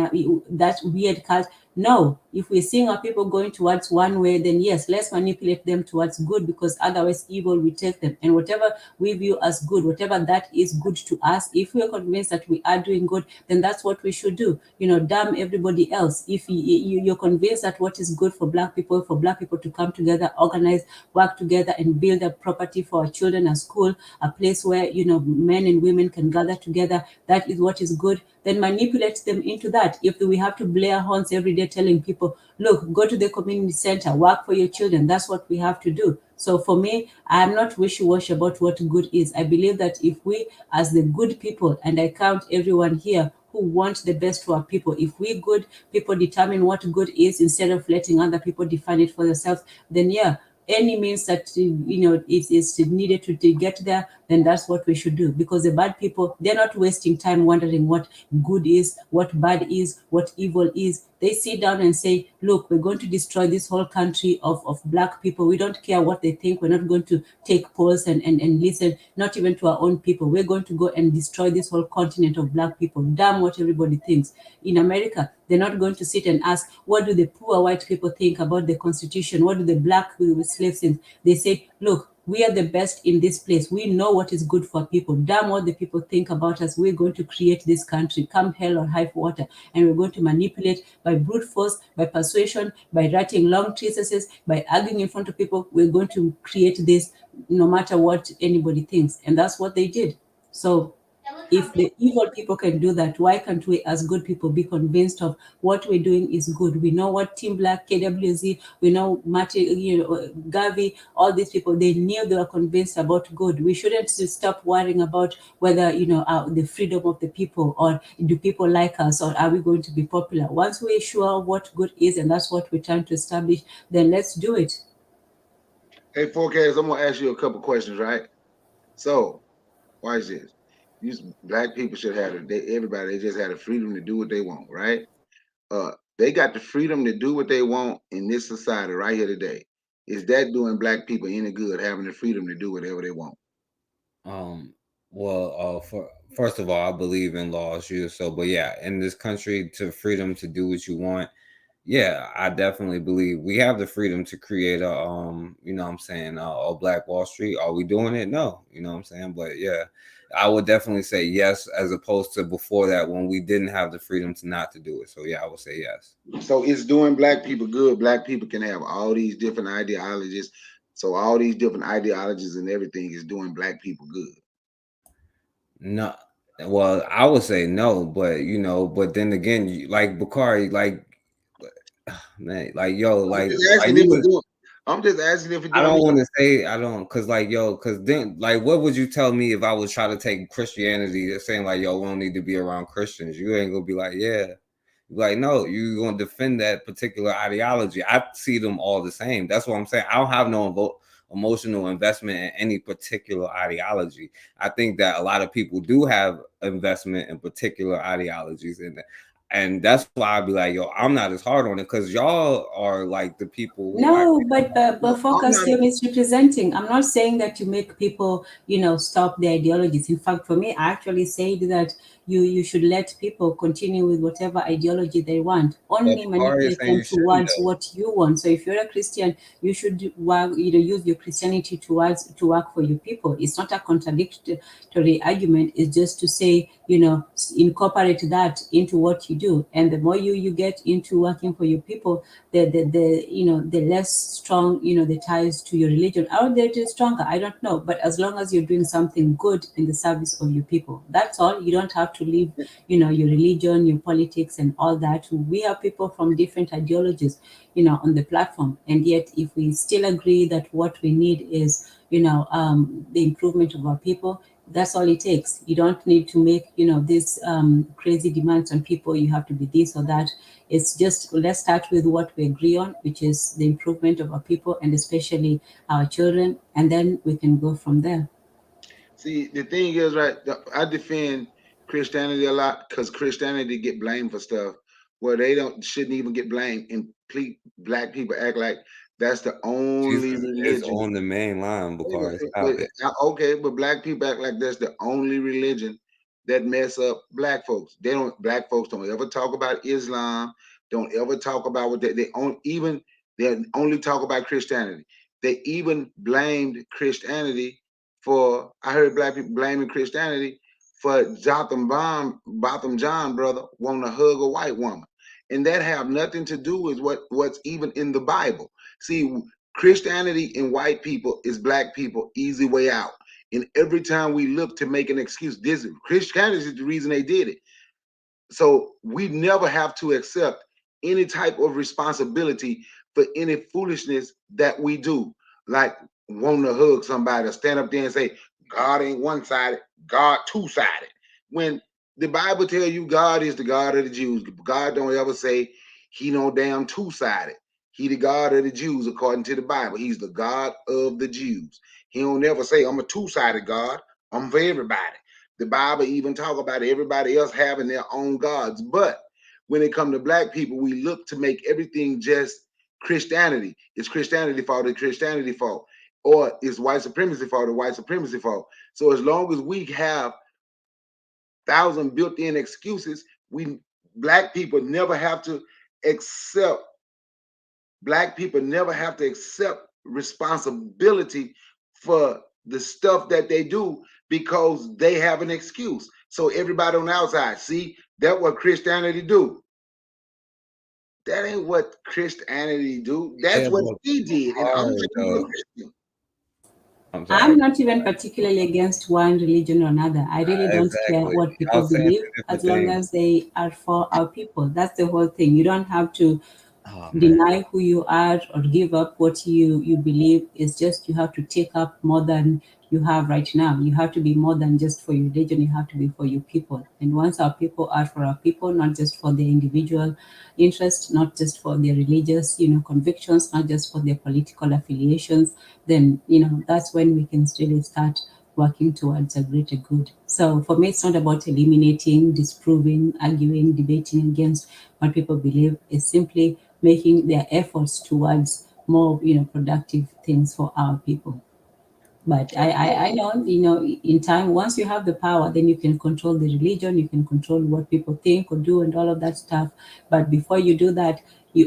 that weird cult. No, if we're seeing our people going towards one way, then yes, let's manipulate them towards good, because otherwise evil will take them. And whatever we view as good, whatever that is good to us, if we're convinced that we are doing good, then that's what we should do. Damn everybody else. If you're convinced that what is good for Black people to come together, organize, work together, and build a property for our children, a school, a place where men and women can gather together, that is what is good, then manipulate them into that. If we have to blare horns every day telling people, look, go to the community center, work for your children, that's what we have to do. So for me, I'm not wishy-washy about what good is. I believe that if we, as the good people, and I count everyone here who want the best for our people, if we good people determine what good is instead of letting other people define it for themselves, then yeah, any means that is needed to get there, then that's what we should do. Because the bad people, they're not wasting time wondering what good is, what bad is, what evil is. They sit down and say, look, we're going to destroy this whole country of Black people. We don't care what they think. We're not going to take polls and listen, not even to our own people. We're going to go and destroy this whole continent of Black people. Damn what everybody thinks. In America, they're not going to sit and ask, what do the poor white people think about the Constitution? What do the Black slaves think? They say, look, we are the best in this place. We know what is good for people. Damn what the people think about us. We're going to create this country, come hell or high water. And we're going to manipulate by brute force, by persuasion, by writing long treatises, by arguing in front of people. We're going to create this no matter what anybody thinks. And that's what they did. So if the evil people can do that, why can't we as good people be convinced of what we're doing is good? We know what Team Black, KWZ, we know Martin, Gavi, all these people, they knew, they were convinced about good. We shouldn't stop worrying about whether, the freedom of the people, or do people like us, or are we going to be popular? Once we're sure what good is, and that's what we're trying to establish, then let's do it. Hey, 4Ks, I'm gonna ask you a couple questions, right? So, watch this. Black people should have everybody. They just had the freedom to do what they want, right? They got the freedom to do what they want in this society right here today. Is that doing Black people any good, having the freedom to do whatever they want? Well, for first of all, I believe in laws, but yeah, in this country, to freedom to do what you want. Yeah, I definitely believe we have the freedom to create what I'm saying, a Black Wall Street. Are we doing it? No, what I'm saying. But yeah, I would definitely say yes, as opposed to before that when we didn't have the freedom to not to do it. So yeah, I would say yes. So it's doing Black people good. Black people can have all these different ideologies. So all these different ideologies and everything is doing Black people good. No, Well, I would say no, but but then again, like Bakari, like man, like yo, I'm like just asking you if we're would. doing. I'm just asking if we're I doing don't me. want to say I don't, cause like yo, cause then like what would you tell me if I was trying to take Christianity, saying like yo, we don't need to be around Christians? You ain't gonna be like yeah, like no, you gonna defend that particular ideology. I see them all the same. That's what I'm saying. I don't have no emotional investment in any particular ideology. I think that a lot of people do have investment in particular ideologies, and that's why I'd be like, yo, I'm not as hard on it because y'all are like the people who are. No, but No, I'm focus, not. you're misrepresenting. I'm not saying that you make people, stop their ideologies. In fact, for me, I actually said that you should let people continue with whatever ideology they want. But Only Bakari is manipulate saying them you shouldn't towards though. what you want. So if you're a Christian, you should work, use your Christianity to work for your people. It's not a contradictory argument. It's just to say, incorporate that into what you do. And the more you get into working for your people, the less strong the ties to your religion. Out there it is stronger, I don't know, but as long as you're doing something good in the service of your people, that's all. You don't have to leave your religion, your politics, and all that. We have people from different ideologies on the platform, and yet if we still agree that what we need is the improvement of our people, that's all it takes. You don't need to make these crazy demands on people. You have to be this or that. It's just, let's start with what we agree on, which is the improvement of our people and especially our children, and then we can go from there. See, the thing is, right? I defend Christianity a lot because Christianity get blamed for stuff where they don't shouldn't even get blamed, and black people act like that's the only Jesus is religion. on the main line, Bakari. Stop it. Okay, but black people act like that's the only religion that mess up black folks. They don't. Black folks don't ever talk about Islam. Don't ever talk about what they only talk about Christianity. They even blamed Christianity for. I heard black people blaming Christianity for Botham John brother wanting to hug a white woman, and that have nothing to do with what's even in the Bible. See, Christianity and white people is black people easy way out. And every time we look to make an excuse, this Christianity is the reason they did it. So we never have to accept any type of responsibility for any foolishness that we do, like wanting to hug somebody or stand up there and say, God ain't one-sided, God two-sided. When the Bible tell you God is the God of the Jews, God don't ever say he no damn two-sided. He the God of the Jews according to the Bible. He's the God of the Jews. He don't ever say I'm a two-sided God. I'm for everybody. The Bible even talk about everybody else having their own gods. But when it comes to black people, we look to make everything just Christianity. It's Christianity fault, it's Christianity fault. Or it's white supremacy fault, or white supremacy fault. So as long as we have 1,000 built-in excuses, we black people never have to accept responsibility for the stuff that they do because they have an excuse. So everybody on the outside, see, that's what Christianity do. That ain't what Christianity do. That's Yeah, what but he did. And I'm not Bakari, even a though. Christian. I'm I'm sorry. not even particularly against one religion or another. I really don't care Exactly. what I people was saying believe two as different long things. as they are for our people. That's the whole thing. You don't have to Oh man. deny who you are or give up what you believe. It's just you have to take up more than you have right now. You have to be more than just for your religion. You have to be for your people. And once our people are for our people, not just for their individual interest, not just for their religious convictions, not just for their political affiliations, then that's when we can really start working towards a greater good. So for me, it's not about eliminating, disproving, arguing, debating against what people believe. It's simply making their efforts towards more productive things for our people. But I know, in time, once you have the power, then you can control the religion, you can control what people think or do and all of that stuff. But before you do that,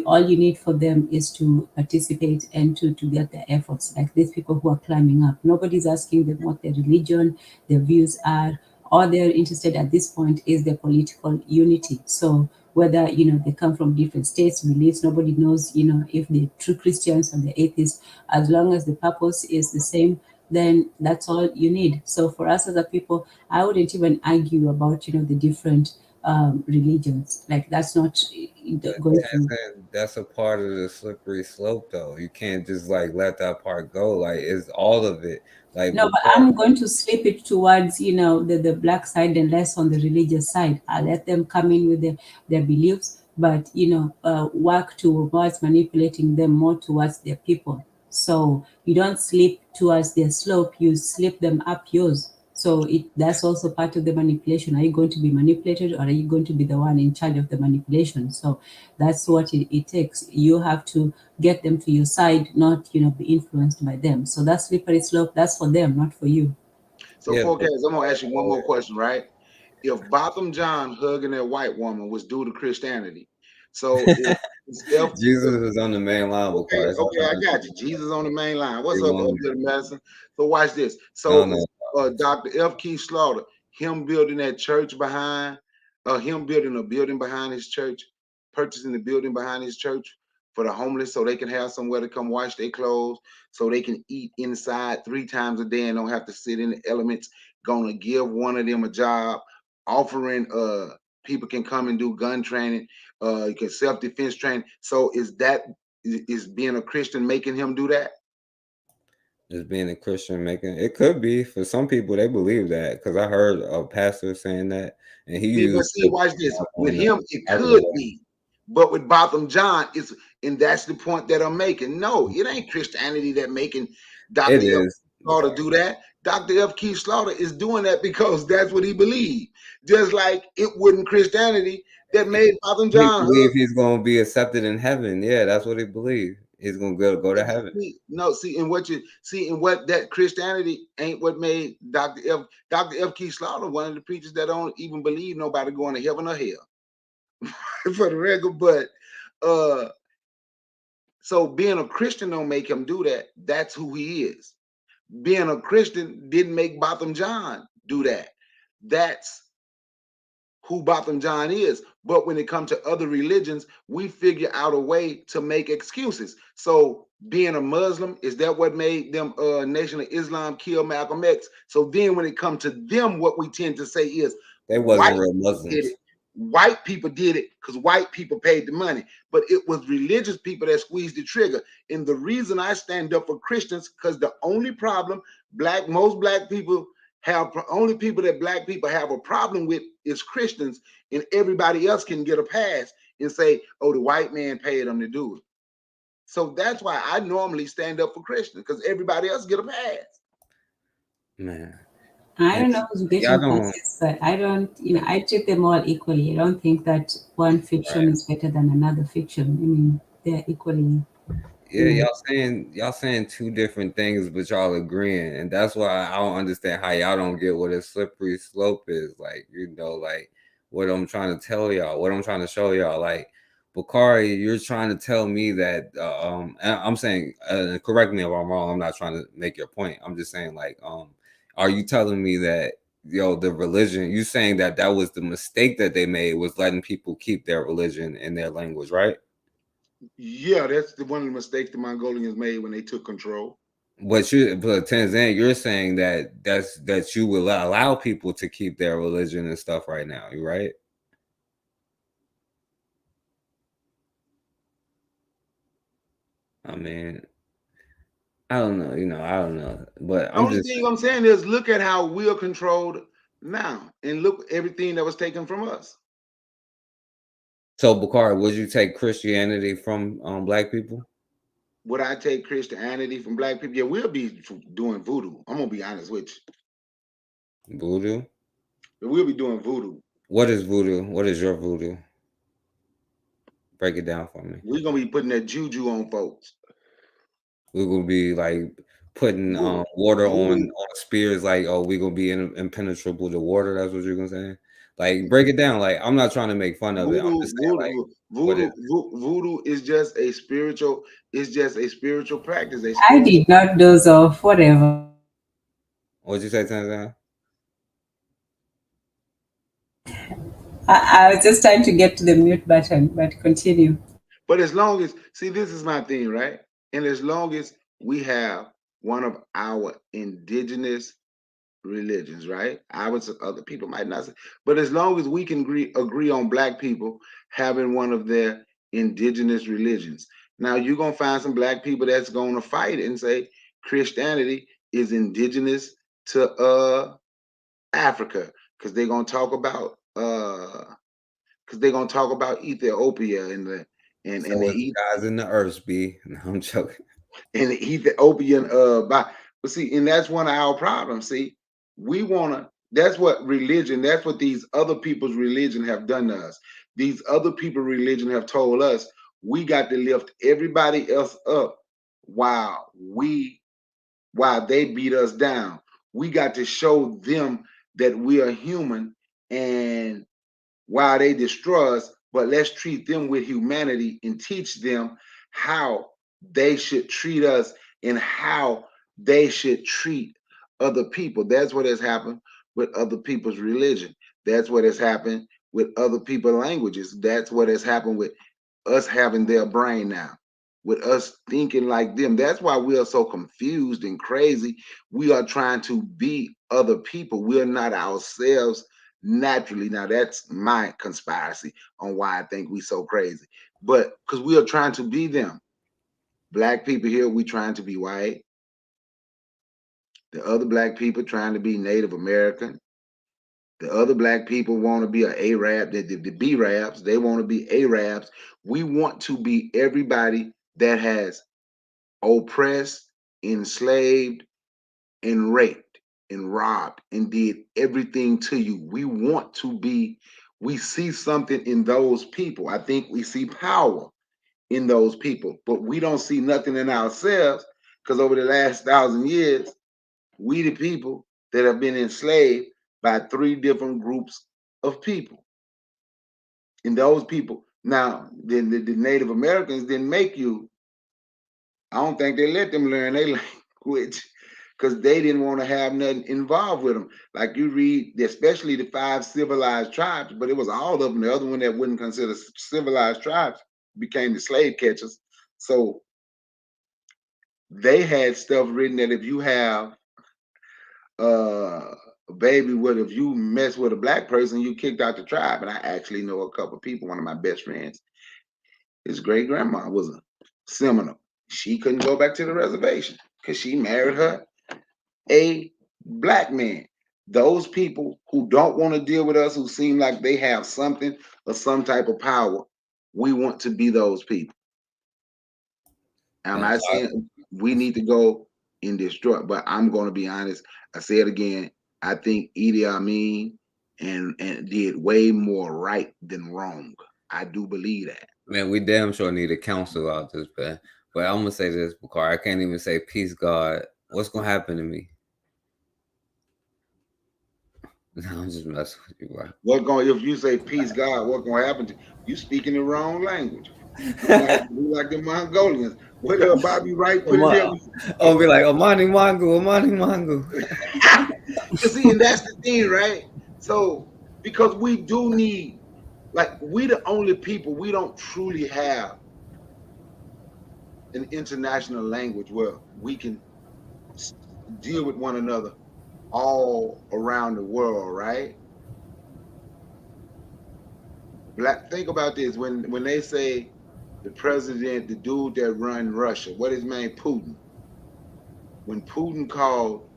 all you need for them is to participate and to get their efforts. Like these people who are climbing up. Nobody's asking them what their religion, their views are. All they're interested at this point is their political unity. So whether they come from different states, beliefs, nobody knows if they're true Christians or they're atheists, as long as the purpose is the same, then that's all you need. So for us as a people, I wouldn't even argue about, the different religions. Like that's not going to. That's a part of the slippery slope, though. You can't just like let that part go. Like it's all of it. Like No, but because I'm going to slip it towards, the black side and less on the religious side. I let them come in with their beliefs, but, work towards manipulating them more towards their people. So you don't slip towards their slope, you slip them up yours. So that's also part of the manipulation. Are you going to be manipulated, or are you going to be the one in charge of the manipulation? So that's what it takes. You have to get them to your side, not, be influenced by them. So that slippery slope, that's for them, not for you. So, yeah, but forecast, I'm gonna ask you one more question, right? If Botham John hugging that white woman was due to Christianity, so if Jesus is on the main line, okay, because okay, I got you. Jesus on the main line. What's up, no, Upfield Medicine? So watch this. So no. Dr. F. Keith Slaughter, him building that church behind, him building a building behind his church, purchasing the building behind his church for the homeless so they can have somewhere to come wash their clothes, so they can eat inside 3 times a day and don't have to sit in the elements. Gonna give one of them a job, offering people can come and do gun training, you can self-defense training. So is being a Christian making him do that? Just being a Christian making it could be for some people they believe that because I heard a pastor saying that and he See, but used see, the watch this. With in a him, it positive could way. be, but with Botham John, and that's the point that I'm making. No, it ain't Christianity that making It Dr. F. is Slaughter because do that. Dr. F. Keith Slaughter is doing that because that's what he believed. Just like it wasn't Christianity that made Botham he John believe he's gonna be accepted in heaven. Yeah, that's what he believed. He's gonna go to heaven. no, see, and what you see, and what that Christianity ain't what made Dr. F. Keith Slaughter one of the preachers that don't even believe nobody going to heaven or hell for the record. But uh so being a Christian don't make him do that. That's who he is. Being a Christian didn't make Botham John do that. That's who Botham John is. But when it comes to other religions, we figure out a way to make excuses. So being a Muslim, is that what made them Nation of Islam kill Malcolm X? So then when it comes to them, what we tend to say is They white wasn't real people did Muslims. it. White people did it because white people paid the money. But it was religious people that squeezed the trigger. And the reason I stand up for Christians, because the only problem most black people have, only people that black people have a problem with is Christians, and everybody else can get a pass and say, oh, the white man paid them to do it. So that's why I normally stand up for Christians, because everybody else get a pass. Man. I And don't know who's y'all getting don't passes, but I don't, I treat them all equally. I don't think that one fiction right. is better than another fiction. I mean, they're equally, you Yeah, know. y'all saying two different things, but y'all agreeing, and that's why I don't understand how y'all don't get what a slippery slope is. Like like what I'm trying to tell y'all, what I'm trying to show y'all. Like Bakari, you're trying to tell me that and I'm saying, correct me if I'm wrong. I'm not trying to make your point. I'm just saying like are you telling me that the religion? You saying that that was the mistake that they made was letting people keep their religion and their language, right? Yeah, that's one of the mistakes the Mongolians made when they took control. But Tanzania, you're saying that you will allow people to keep their religion and stuff right now, you right? I mean, I don't know, I don't know, but The I'm only just thing I'm saying is look at how we're controlled now, and look everything that was taken from us. so Bakari, would you take Christianity from black people? Would I take Christianity from black people? Yeah, we'll be doing voodoo. I'm gonna be honest with Voodoo? you. We'll be doing voodoo. What is voodoo? What is your voodoo? Break it down for me. We're gonna be putting that juju on folks. We will be like putting Voodoo. water Voodoo. on spears, like, oh, we gonna be impenetrable to water. That's what you're gonna say. Like, break it down. Like, I'm not trying to make fun of it. I'm Voodoo, just saying, like, voodoo, what is voodoo, voodoo is just a spiritual. It's just a spiritual practice. A I spiritual. did not doze off, whatever. what'd you say, Tanzania? I was just trying to get to the mute button, but continue. But as long as, see, this is my thing, right? And as long as we have one of our indigenous religions, right? I would say other people might not say, but as long as we can agree on black people having one of their indigenous religions. Now you're gonna find some black people that's gonna fight and say Christianity is indigenous to Africa, because they're gonna talk about Ethiopia and So the is the guys in the earth, B. No, I'm joking. and the Ethiopian but see, and that's one of our problems. See, we wanna that's what religion, that's what these other people's religion have done to us. These other people's religion have told us we got to lift everybody else up while they beat us down. We got to show them that we are human, and while they destroy us, but let's treat them with humanity and teach them how they should treat us and how they should treat other people. That's what has happened with other people's religion. That's what has happened with other people's languages. That's what has happened with us having their brain now, with us thinking like them. That's why we are so confused and crazy. We are trying to be other people. We are not ourselves naturally. Now that's my conspiracy on why I think we so crazy. But because we are trying to be them. Black people here, we trying to be white. The other black people trying to be Native American. The other black people want to be an Arab, the B-Rabs, they want to be Arabs. We want to be everybody that has oppressed, enslaved, and raped, and robbed, and did everything to you. We want to be, we see something in those people. I think we see power in those people, but we don't see nothing in ourselves, because over the last 1,000 years, we the people that have been enslaved by 3 different groups of people. And those people, now the Native Americans didn't make you. I don't think they let them learn their language because they didn't want to have nothing involved with them. Like you read, especially the 5 civilized tribes, but it was all of them. The other one that wouldn't consider civilized tribes became the slave catchers. So they had stuff written that if you have baby, what if you mess with a black person, you kicked out the tribe? And I actually know a couple of people. One of my best friends, his great grandma was a Seminole. She couldn't go back to the reservation because she married her a black man. Those people who don't want to deal with us, who seem like they have something or some type of power, we want to be those people. I'm And not saying we need to go and destroy, but I'm going to be honest. I say it again. I think Idi Amin and did way more right than wrong. I do believe that. man, we damn sure need a council out this, man. But I'm gonna say this, Bakari. I can't even say peace, God. What's gonna happen to me? No, I'm just messing with you, bro. What going if you say peace, God? What going to happen to you? You speaking the wrong language. You gonna have to be like the Mongolians. What Bobby Wright put in there? I'll be like, Omani Mangu, Omani Mangu. You see, and that's the thing, right? So because we do need, like, we the only people, we don't truly have an international language where we can deal with one another all around the world, right? Think about this: when they say the president, the dude that run Russia, what is his name? Putin. When Putin called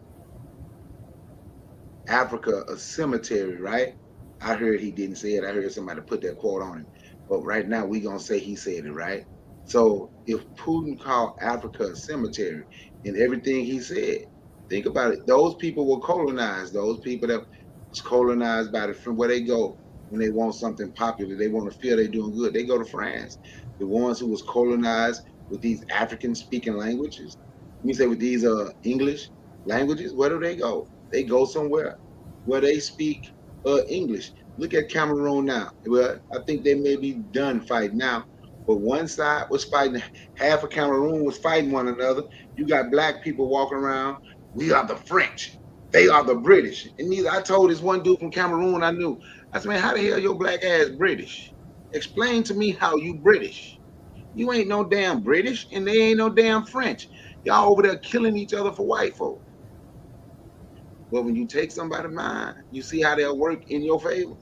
Africa a cemetery, right? I heard he didn't say it. I heard somebody put that quote on him. But right now we gonna say he said it, right? So if Putin called Africa a cemetery and everything he said, think about it. Those people were colonized. Those people that was colonized by from where they go when they want something popular, they want to feel they're doing good. They go to France. The ones who was colonized with these African speaking languages, let me say with these English languages, where do they go? They go somewhere where they speak English. Look at Cameroon now. Well, I think they may be done fighting now, but one side was fighting, half of Cameroon was fighting one another. You got black people walking around. We are the French. They are the British. And these, I told this one dude from Cameroon I knew. I said, man, how the hell your black ass British? Explain to me how you British. You ain't no damn British and they ain't no damn French. Y'all over there killing each other for white folk. But when you take somebody's mind, you see how they'll work in your favor.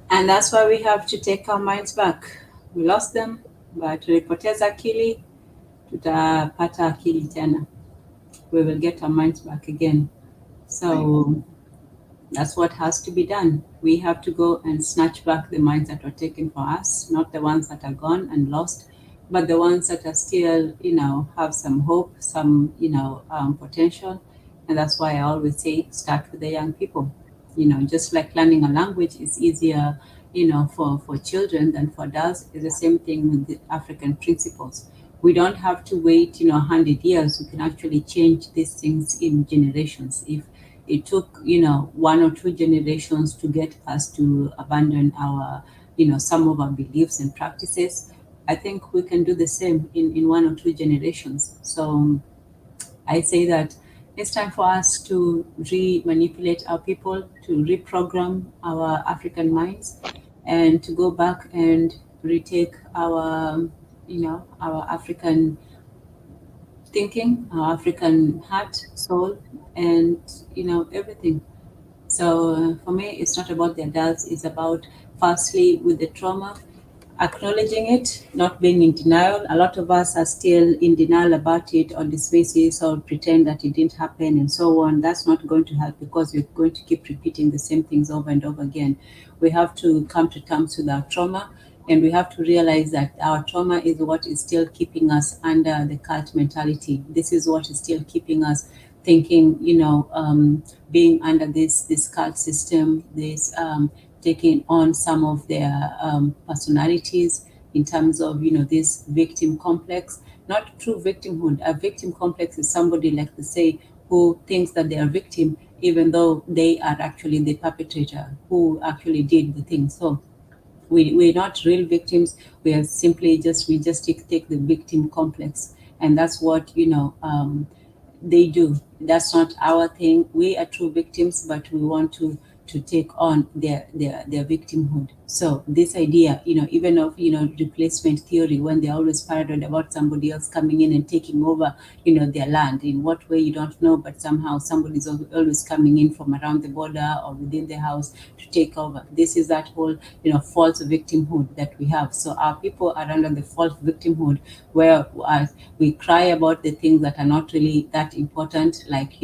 And that's why we have to take our minds back. We lost them, but tulipoteza akili, tutapata akili tena. We will get our minds back again. So that's what has to be done. We have to go and snatch back the minds that were taken for us, not the ones that are gone and lost, but the ones that are still, have some hope, some, potential. And that's why I always say, start with the young people. Just like learning a language is easier, for children than for adults, is the same thing with the African principles. We don't have to wait, 100 years. We can actually change these things in generations. If it took, one or two generations to get us to abandon our, some of our beliefs and practices, I think we can do the same in one or two generations. So I say that it's time for us to re-manipulate our people, to reprogram our African minds, and to go back and retake our, our African thinking, our African heart, soul, and everything. So for me, it's not about the adults. It's about firstly with the trauma, acknowledging it, not being in denial. A lot of us are still in denial about it or dismiss or pretend that it didn't happen and so on. That's not going to help because we're going to keep repeating the same things over and over again. We have to come to terms with our trauma, and we have to realize that our trauma is what is still keeping us under the cult mentality. This is what is still keeping us thinking, being under this cult system, this taking on some of their personalities in terms of this victim complex. Not true victimhood. A victim complex is somebody, like they say, who thinks that they are victim even though they are actually the perpetrator who actually did the thing. So we're not real victims. We are simply we just take the victim complex, and that's what they do. That's not our thing. We are true victims, but we want to take on their victimhood. So this idea, even of replacement theory, when they're always paranoid about somebody else coming in and taking over, their land. In what way you don't know, but somehow somebody's always coming in from around the border or within the house to take over. This is that whole false victimhood that we have. So our people are under the false victimhood, where we cry about the things that are not really that important, like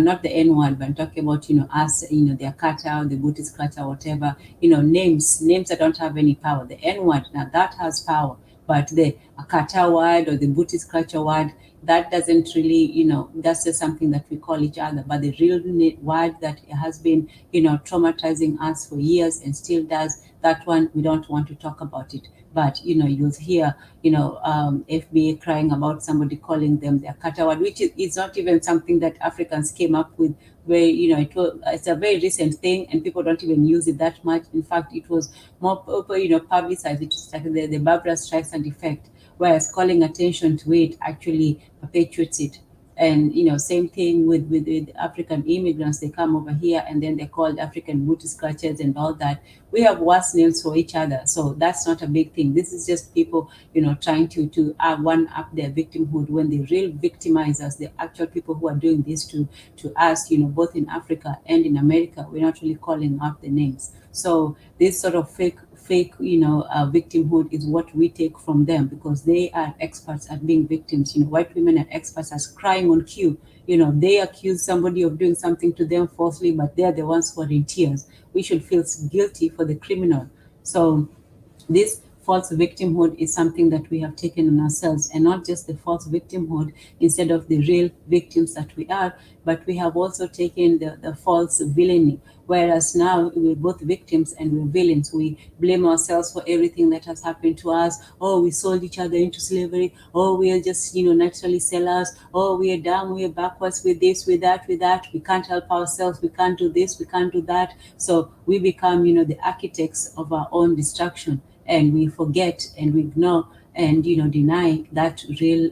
not the N word, but I'm talking about us, their kata, the Buddhist kata, whatever, names that don't have any power. The N word, now that has power, but the kata word or the Buddhist culture word, that doesn't really, that's just something that we call each other. But the real word that has been, traumatizing us for years and still does, that one we don't want to talk about it. But you'll hear FBA crying about somebody calling them their kata word, which is not even something that Africans came up with. Where it's a very recent thing and people don't even use it that much. In fact, it was more publicized. It was like the Barbara Streisand effect, whereas calling attention to it actually perpetuates it. And same thing with African immigrants. They come over here and then they're called African Buddhist cultures and all that. We have worse names for each other, so that's not a big thing. This is just people trying to one up their victimhood, when the real victimizers, the actual people who are doing this to us, both in Africa and in America, we're not really calling out the names. So this sort of fake victimhood is what we take from them, because they are experts at being victims. White women are experts at crying on cue. They accuse somebody of doing something to them falsely, but they're the ones who are in tears. We should feel guilty for the criminal. So this false victimhood is something that we have taken on ourselves, and not just the false victimhood instead of the real victims that we are, but we have also taken the false villainy. Whereas now we're both victims and we're villains. We blame ourselves for everything that has happened to us. Oh, we sold each other into slavery. Oh, we are just, naturally sellers. Oh, we are dumb. We are backwards with this, with that, with that. We can't help ourselves. We can't do this. We can't do that. So we become, the architects of our own destruction. And we forget and we ignore and deny that real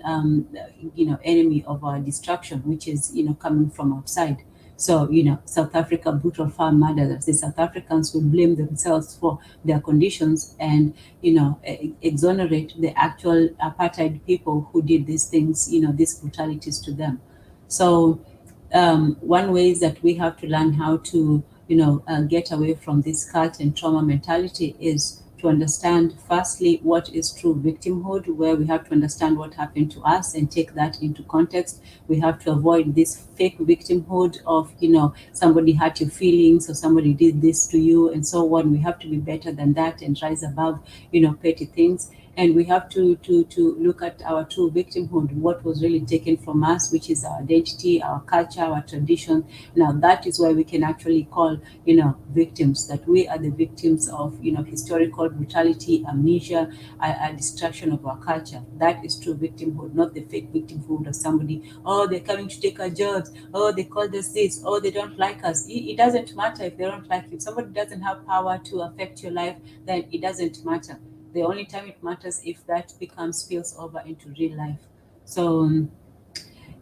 enemy of our destruction, which is coming from outside. So, South Africa, brutal farm murders, the South Africans will blame themselves for their conditions and, exonerate the actual apartheid people who did these things, these brutalities to them. So, one way is that we have to learn how to, get away from this cult and trauma mentality is to understand, firstly, what is true victimhood, where we have to understand what happened to us and take that into context. We have to avoid this fake victimhood of, somebody hurt your feelings or somebody did this to you and so on. We have to be better than that and rise above, petty things. And we have to look at our true victimhood, what was really taken from us, which is our identity, our culture, our tradition. Now that is why we can actually call, victims, that we are the victims of, historical brutality, amnesia, a destruction of our culture. That is true victimhood, not the fake victimhood of somebody, oh, they're coming to take our jobs, oh, they called us this, oh, they don't like us. It doesn't matter if they don't like you. If somebody doesn't have power to affect your life, then it doesn't matter. The only time it matters if that becomes spills over into real life. So,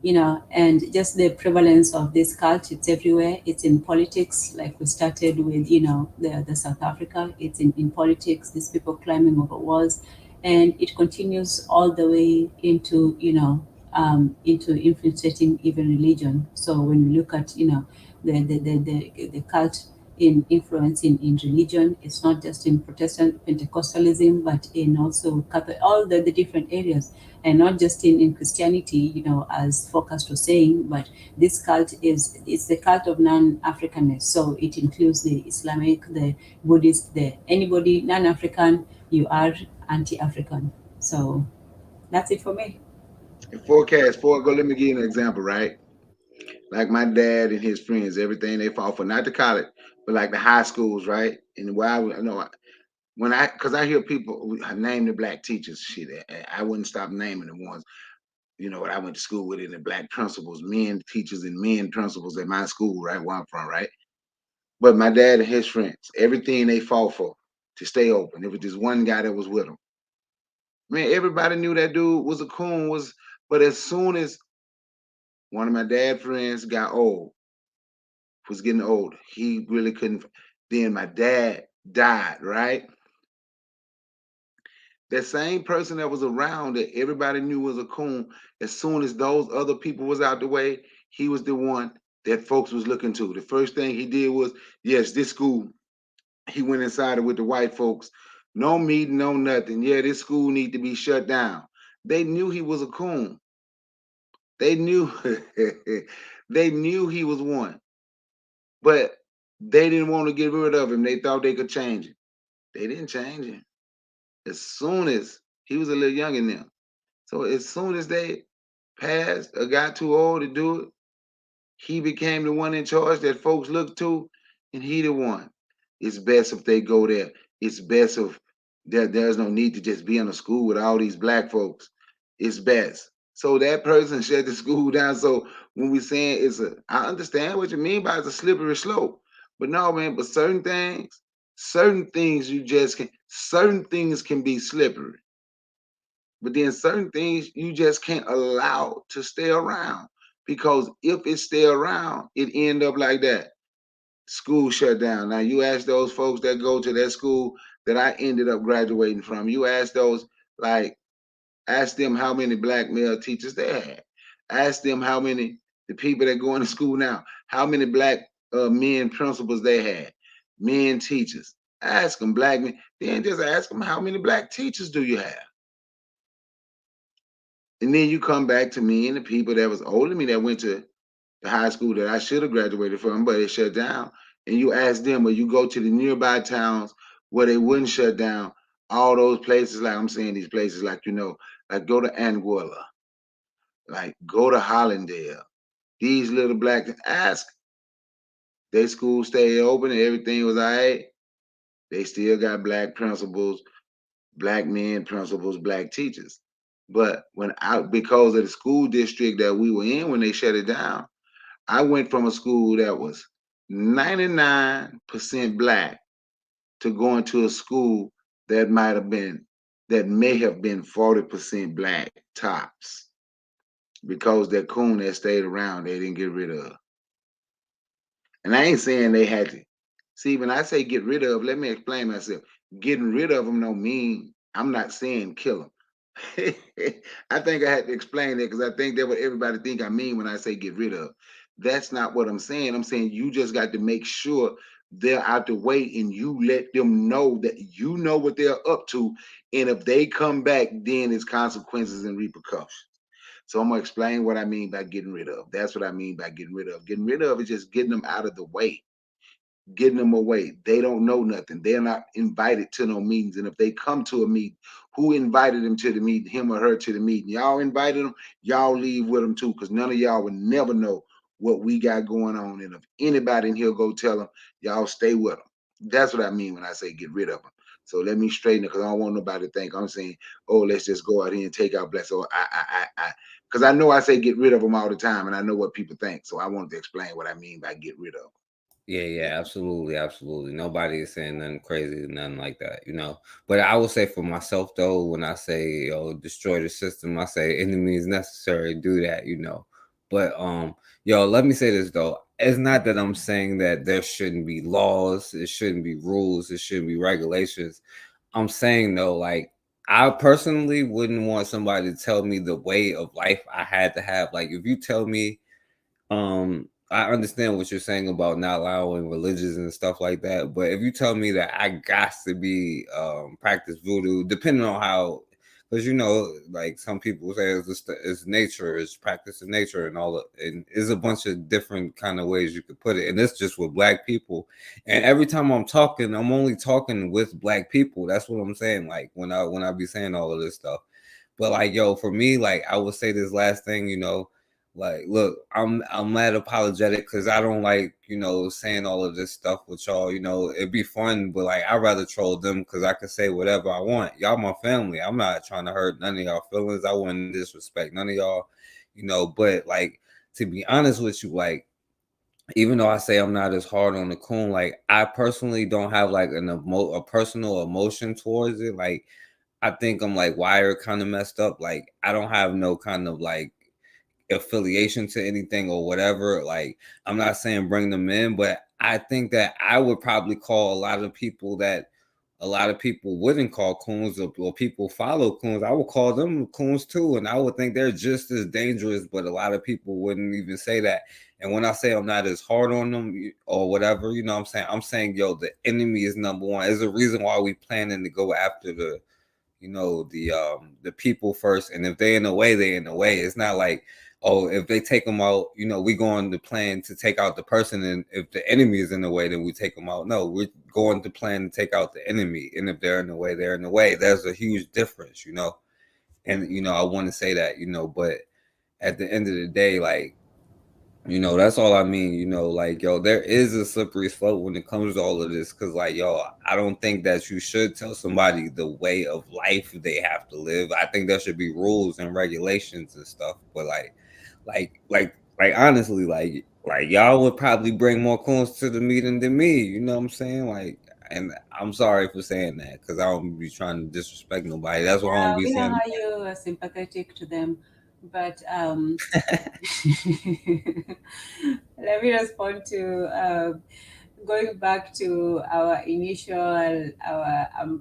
and just the prevalence of this cult, it's everywhere. It's in politics, like we started with, the South Africa. It's in politics, these people climbing over walls, and it continues all the way into, into infiltrating even religion. So when we look at, the cult in influence in religion, it's not just in Protestant Pentecostalism, but in also Catholic, all the different areas, and not just in Christianity, as Focus was saying, but this cult it's the cult of non-Africanness. So it includes the Islamic, the Buddhist, the anybody non-African, you are anti-African. So that's it for me. And forecast for go. Let me give you an example, right? Like my dad and his friends, everything they fought for, not the college, but like the high schools, right? And why I know when because I hear people name the black teachers, shit, I wouldn't stop naming the ones, what I went to school with, in the black principals, men teachers and men principals at my school, right, where I'm from, right? But my dad and his friends, everything they fought for to stay open. It was just one guy that was with them. Man, everybody knew that dude was a coon, but as soon as one of my dad friends got old, was getting old, he really couldn't. Then my dad died, right? That same person that was around that everybody knew was a coon, as soon as those other people was out the way, he was the one that folks was looking to. The first thing he did was, yes, this school. He went inside it with the white folks. No meeting, no nothing. Yeah, this school need to be shut down. They knew he was a coon. They knew they knew he was one, but they didn't want to get rid of him. They thought they could change him. They didn't change him. As soon as he was a little young in them. So as soon as they passed or got too old to do it, he became the one in charge that folks looked to, and he the one. It's best if they go there. It's best if there's no need to just be in a school with all these black folks. It's best. So that person shut the school down. So when we saying I understand what you mean by it's a slippery slope, but no, man. But certain things certain things can be slippery. But then certain things you just can't allow to stay around, because if it stay around, it end up like that. School shut down. Now you ask those folks that go to that school that I ended up graduating from. You ask those, like, ask them how many black male teachers they had. Ask them how many, the people that go into school now, how many black men principals they had, men teachers. Ask them, black men. Then just ask them, how many black teachers do you have? And then you come back to me and the people that was older than me that went to the high school that I should have graduated from, but it shut down. And you ask them, or you go to the nearby towns where they wouldn't shut down, all those places, like I'm saying, these places, like, like go to Anguilla, like go to Hollandale. These little black, ask, their school stayed open and everything was all right. They still got black principals, black men principals, black teachers. But because of the school district that we were in when they shut it down, I went from a school that was 99% black to going to a school that may have been 40% black tops, because that coon that stayed around, they didn't get rid of. And I ain't saying they had to. See, when I say get rid of, let me explain myself. Getting rid of them don't mean I'm not saying kill them. I think I had to explain that because I think that's what everybody think I mean when I say get rid of. That's not what I'm saying. I'm saying you just got to make sure they're out the way and you let them know that you know what they're up to. And if they come back, then it's consequences and repercussions. So I'm gonna explain what I mean by getting rid of. That's what I mean by getting rid of. Getting rid of is just getting them out of the way, getting them away. They don't know nothing. They're not invited to no meetings. And if they come to a meeting, who invited them to the meeting? Him or her to the meeting? Y'all invited them. Y'all leave with them too, because none of y'all would never know what we got going on. And if anybody in here go tell them, y'all stay with them. That's what I mean when I say get rid of them. So let me straighten it because I don't want nobody to think I'm saying, oh, let's just go out here and take out black. So because I know I say get rid of them all the time, and I know what people think. So I wanted to explain what I mean by get rid of them. Yeah, absolutely, absolutely. Nobody is saying nothing crazy, nothing like that, But I will say for myself though, when I say destroy the system, I say enemy is necessary, do that. But let me say this though. It's not that I'm saying that there shouldn't be laws, it shouldn't be rules, it shouldn't be regulations. I'm saying though, like I personally wouldn't want somebody to tell me the way of life I had to have. Like if you tell me I understand what you're saying about not allowing religions and stuff like that, but if you tell me that I got to be practice voodoo, depending on how, because like some people say it's nature, it's practice of nature, and and there's a bunch of different kind of ways you could put it, and it's just with black people. And every time I'm talking, I'm only talking with black people. That's what I'm saying. Like when I be saying all of this stuff, but like for me, like I would say this last thing. Like, look, I'm mad apologetic because I don't like, saying all of this stuff with y'all. It'd be fun, but like I'd rather troll them because I can say whatever I want. Y'all my family. I'm not trying to hurt none of y'all feelings. I wouldn't disrespect none of y'all. But like to be honest with you, like even though I say I'm not as hard on the coon, like I personally don't have like a personal emotion towards it. Like I think I'm like wired kind of messed up. Like I don't have no kind of like affiliation to anything or whatever. Like I'm not saying bring them in, but I think that I would probably call a lot of people wouldn't call coons or people follow coons. I would call them coons too, and I would think they're just as dangerous, but a lot of people wouldn't even say that. And when I say I'm not as hard on them or whatever, I'm saying the enemy is number one. There's a reason why we planning to go after the people first, and if they in the way, they in the way. It's not like, oh, if they take them out, we go on the plan to take out the person, and if the enemy is in the way, then we take them out. No, we're going to plan to take out the enemy, and if they're in the way, they're in the way. There's a huge difference. And I want to say that, but at the end of the day, like that's all I mean. Like, there is a slippery slope when it comes to all of this. Cause like, I don't think that you should tell somebody the way of life they have to live. I think there should be rules and regulations and stuff. But like honestly, like y'all would probably bring more coins to the meeting than me. You know what I'm saying? Like, and I'm sorry for saying that because I don't be trying to disrespect nobody. That's what I don't be We know saying. how you are sympathetic to them, but let me respond to going back to our initial our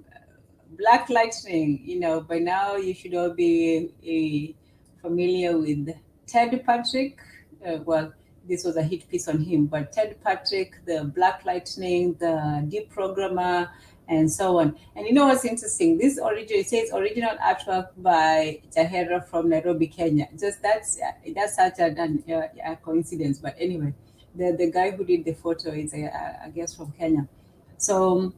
black lightning. By now you should all be familiar with Ted Patrick. Well, this was a hit piece on him, but Ted Patrick, the Black Lightning, the Deprogrammer, and so on. And you know what's interesting? It says original artwork by Jahera from Nairobi, Kenya. Just that's such a coincidence. But anyway, the guy who did the photo is I guess from Kenya. So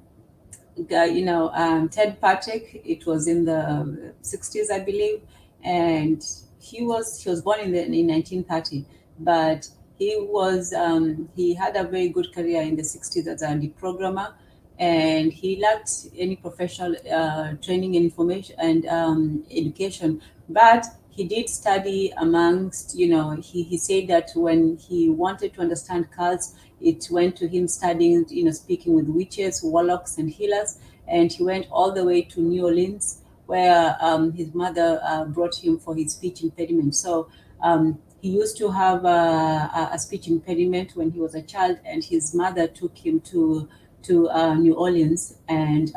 Ted Patrick. It was in the 60s, I believe, and he was born in 1930, but he had a very good career in the 60s as a deprogrammer, and he lacked any professional training and information and education, but he did study amongst, he said that when he wanted to understand cults, it went to him studying, speaking with witches, warlocks, and healers. And he went all the way to New Orleans, where his mother brought him for his speech impediment. So he used to have a speech impediment when he was a child, and his mother took him to New Orleans, and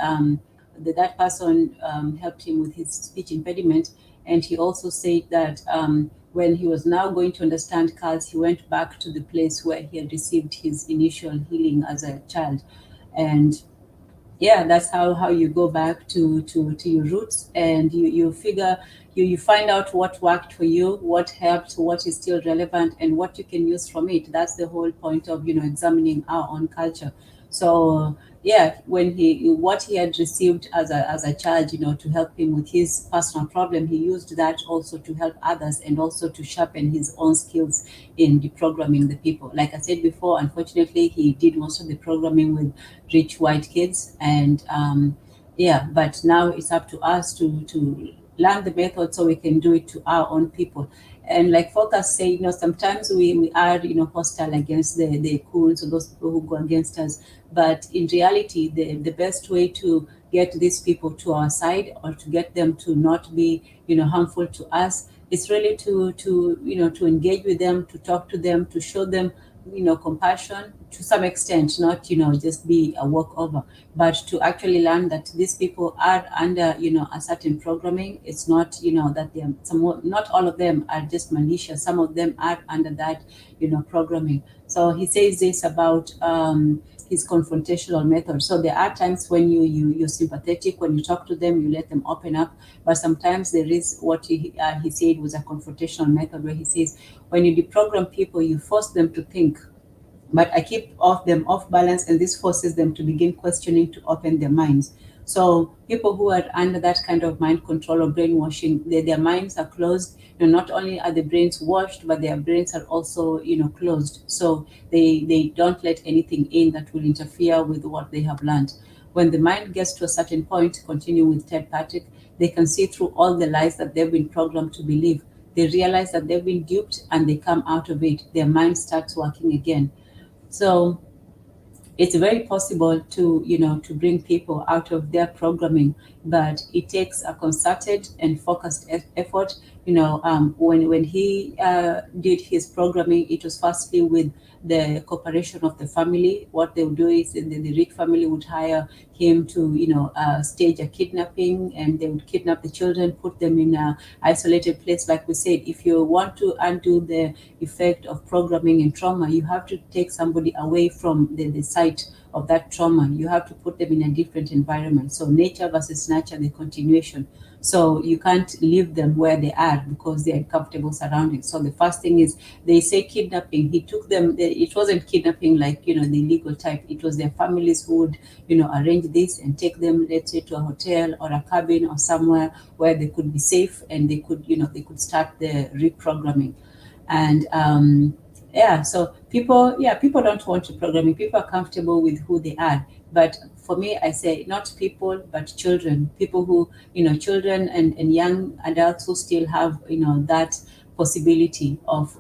that person helped him with his speech impediment. And he also said that when he was now going to understand cults, he went back to the place where he had received his initial healing as a child. And yeah, that's how you go back to your roots, and you figure, you find out what worked for you, what helped, what is still relevant, and what you can use from it. That's the whole point of examining our own culture. So yeah, when what he had received as a child, to help him with his personal problem, he used that also to help others, and also to sharpen his own skills in deprogramming the people. Like I said before, unfortunately, he did most of the programming with rich white kids, and yeah, but now it's up to us to learn the method so we can do it to our own people. And like Focus said, sometimes we are, hostile against the coons, or those people who go against us. But in reality, the best way to get these people to our side, or to get them to not be, harmful to us, is really to engage with them, to talk to them, to show them, compassion to some extent, not, just be a walkover, but to actually learn that these people are under, a certain programming. It's not, that they're not all of them are just malicious. Some of them are under that, programming. So he says this about his confrontational method. So there are times when you're sympathetic, when you talk to them, you let them open up. But sometimes there is what he said was a confrontational method, where he says, when you deprogram people, you force them to think, but I keep them off balance, and this forces them to begin questioning, to open their minds. So people who are under that kind of mind control or brainwashing, their minds are closed. Not only are the brains washed, but their brains are also, closed. So they don't let anything in that will interfere with what they have learned. When the mind gets to a certain point, continue with Ted Patrick, they can see through all the lies that they've been programmed to believe. They realize that they've been duped, and they come out of it. Their mind starts working again. So it's very possible to bring people out of their programming, but it takes a concerted and focused effort. When he did his programming, it was firstly with the cooperation of the family. What they would do is the rich family would hire him to stage a kidnapping, and they would kidnap the children, put them in a isolated place. Like we said, if you want to undo the effect of programming and trauma, you have to take somebody away from the site of that trauma. You have to put them in a different environment. So nature versus nurture, the continuation. So you can't leave them where they are, because they're in comfortable surroundings. So the first thing is, they say kidnapping. He took them. It wasn't kidnapping like the legal type. It was their families who would arrange this and take them, let's say, to a hotel or a cabin or somewhere where they could be safe, and they could start the reprogramming. And yeah, so people don't want to programming. People are comfortable with who they are. But for me, I say, not people, but children. People who, children and young adults who still have, that possibility of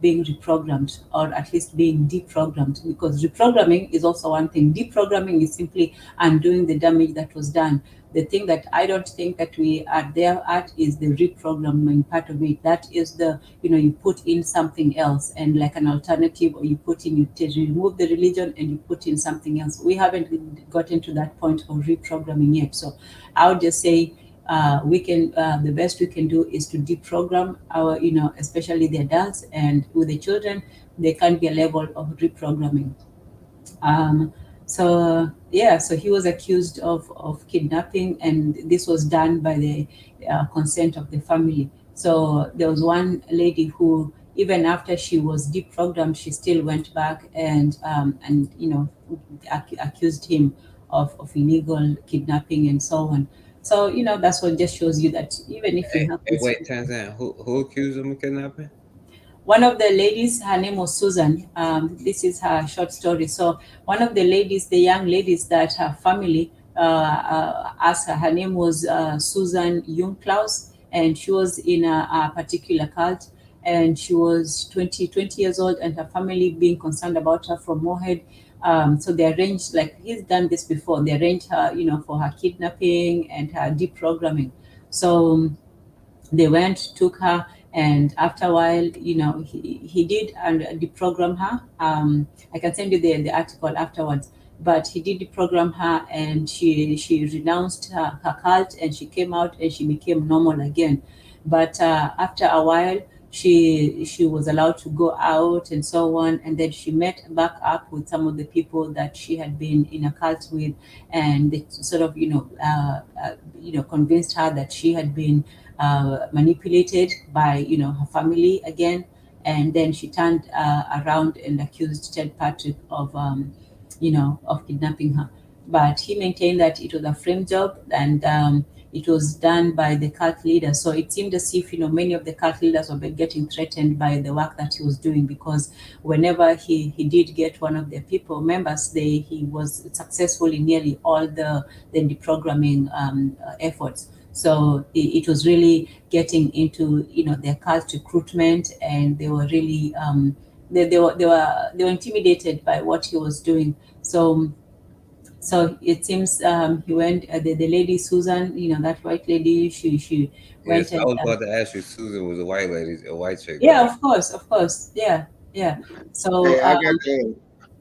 being reprogrammed, or at least being deprogrammed. Because reprogramming is also one thing. Deprogramming is simply undoing the damage that was done. The thing that I don't think that we are there at is the reprogramming part of it. That is the, you put in something else, and like an alternative, or you remove the religion and you put in something else. We haven't gotten to that point of reprogramming yet. So I would just say, we can, the best we can do is to deprogram our, especially the adults, and with the children, there can be a level of reprogramming. So yeah, so he was accused of kidnapping, and this was done by the consent of the family. So there was one lady who, even after she was deprogrammed, she still went back and accused him of illegal kidnapping and so on. So that's what just shows you that even if you Hey, have hey, this. wait, Tanzan, who accused him of kidnapping? One of the ladies, her name was Susan. This is her short story. So one of the ladies, the young ladies that her family asked her name was Susan Jungklaus, and she was in a particular cult, and she was 20 years old, and her family being concerned about her from Mohead. So they arranged, like he's done this before, they arranged her, for her kidnapping and her deprogramming. So they went, took her, And after a while, he did and deprogram her. I can send you the article afterwards. But he did deprogram her, and she renounced her cult, and she came out and she became normal again. But after a while, she was allowed to go out and so on, and then she met back up with some of the people that she had been in a cult with, and they sort of convinced her that she had been manipulated by her family again. And then she turned around and accused Ted Patrick of kidnapping her. But he maintained that it was a frame job, and it was done by the cult leader. So it seemed as if many of the cult leaders were getting threatened by the work that he was doing, because whenever he did get one of their people members, he was successful in nearly all the deprogramming efforts. So it was really getting into their cult recruitment, and they were really they were intimidated by what he was doing. So it seems he went. The lady Susan, that white lady, she went Yes, I and was about to ask you. Susan was a white lady, a white chick, yeah, right? of course, yeah, yeah. So Hey, I got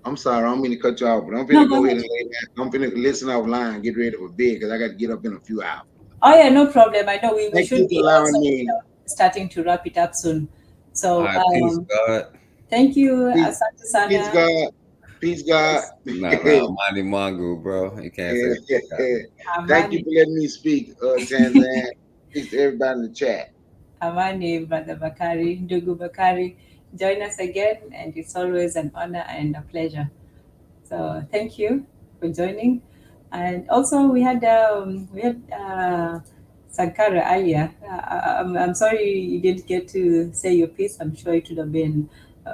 I'm sorry, I don't mean to cut you off, but I'm no, finna go go ahead ahead. and lay down. I'm finna listen offline, get ready for bed because I got to get up in a few hours. Oh yeah, no problem. I know we Thank should you for be allowing also me. starting to wrap it up soon. All So right, peace, God. thank you, Peace, Asante peace, Sana. God. Peace, God. Yes, Nah, Monty Mongo, bro. You can't say that. Thank you Amani. for letting me speak, Tanzan. Peace to everybody in the chat. Amani, Brother Bakari, Ndugu Bakari. Join us again, and it's always an honor and a pleasure. So thank you for joining. And also we had Sankara earlier. I'm sorry you didn't get to say your piece. I'm sure it would have been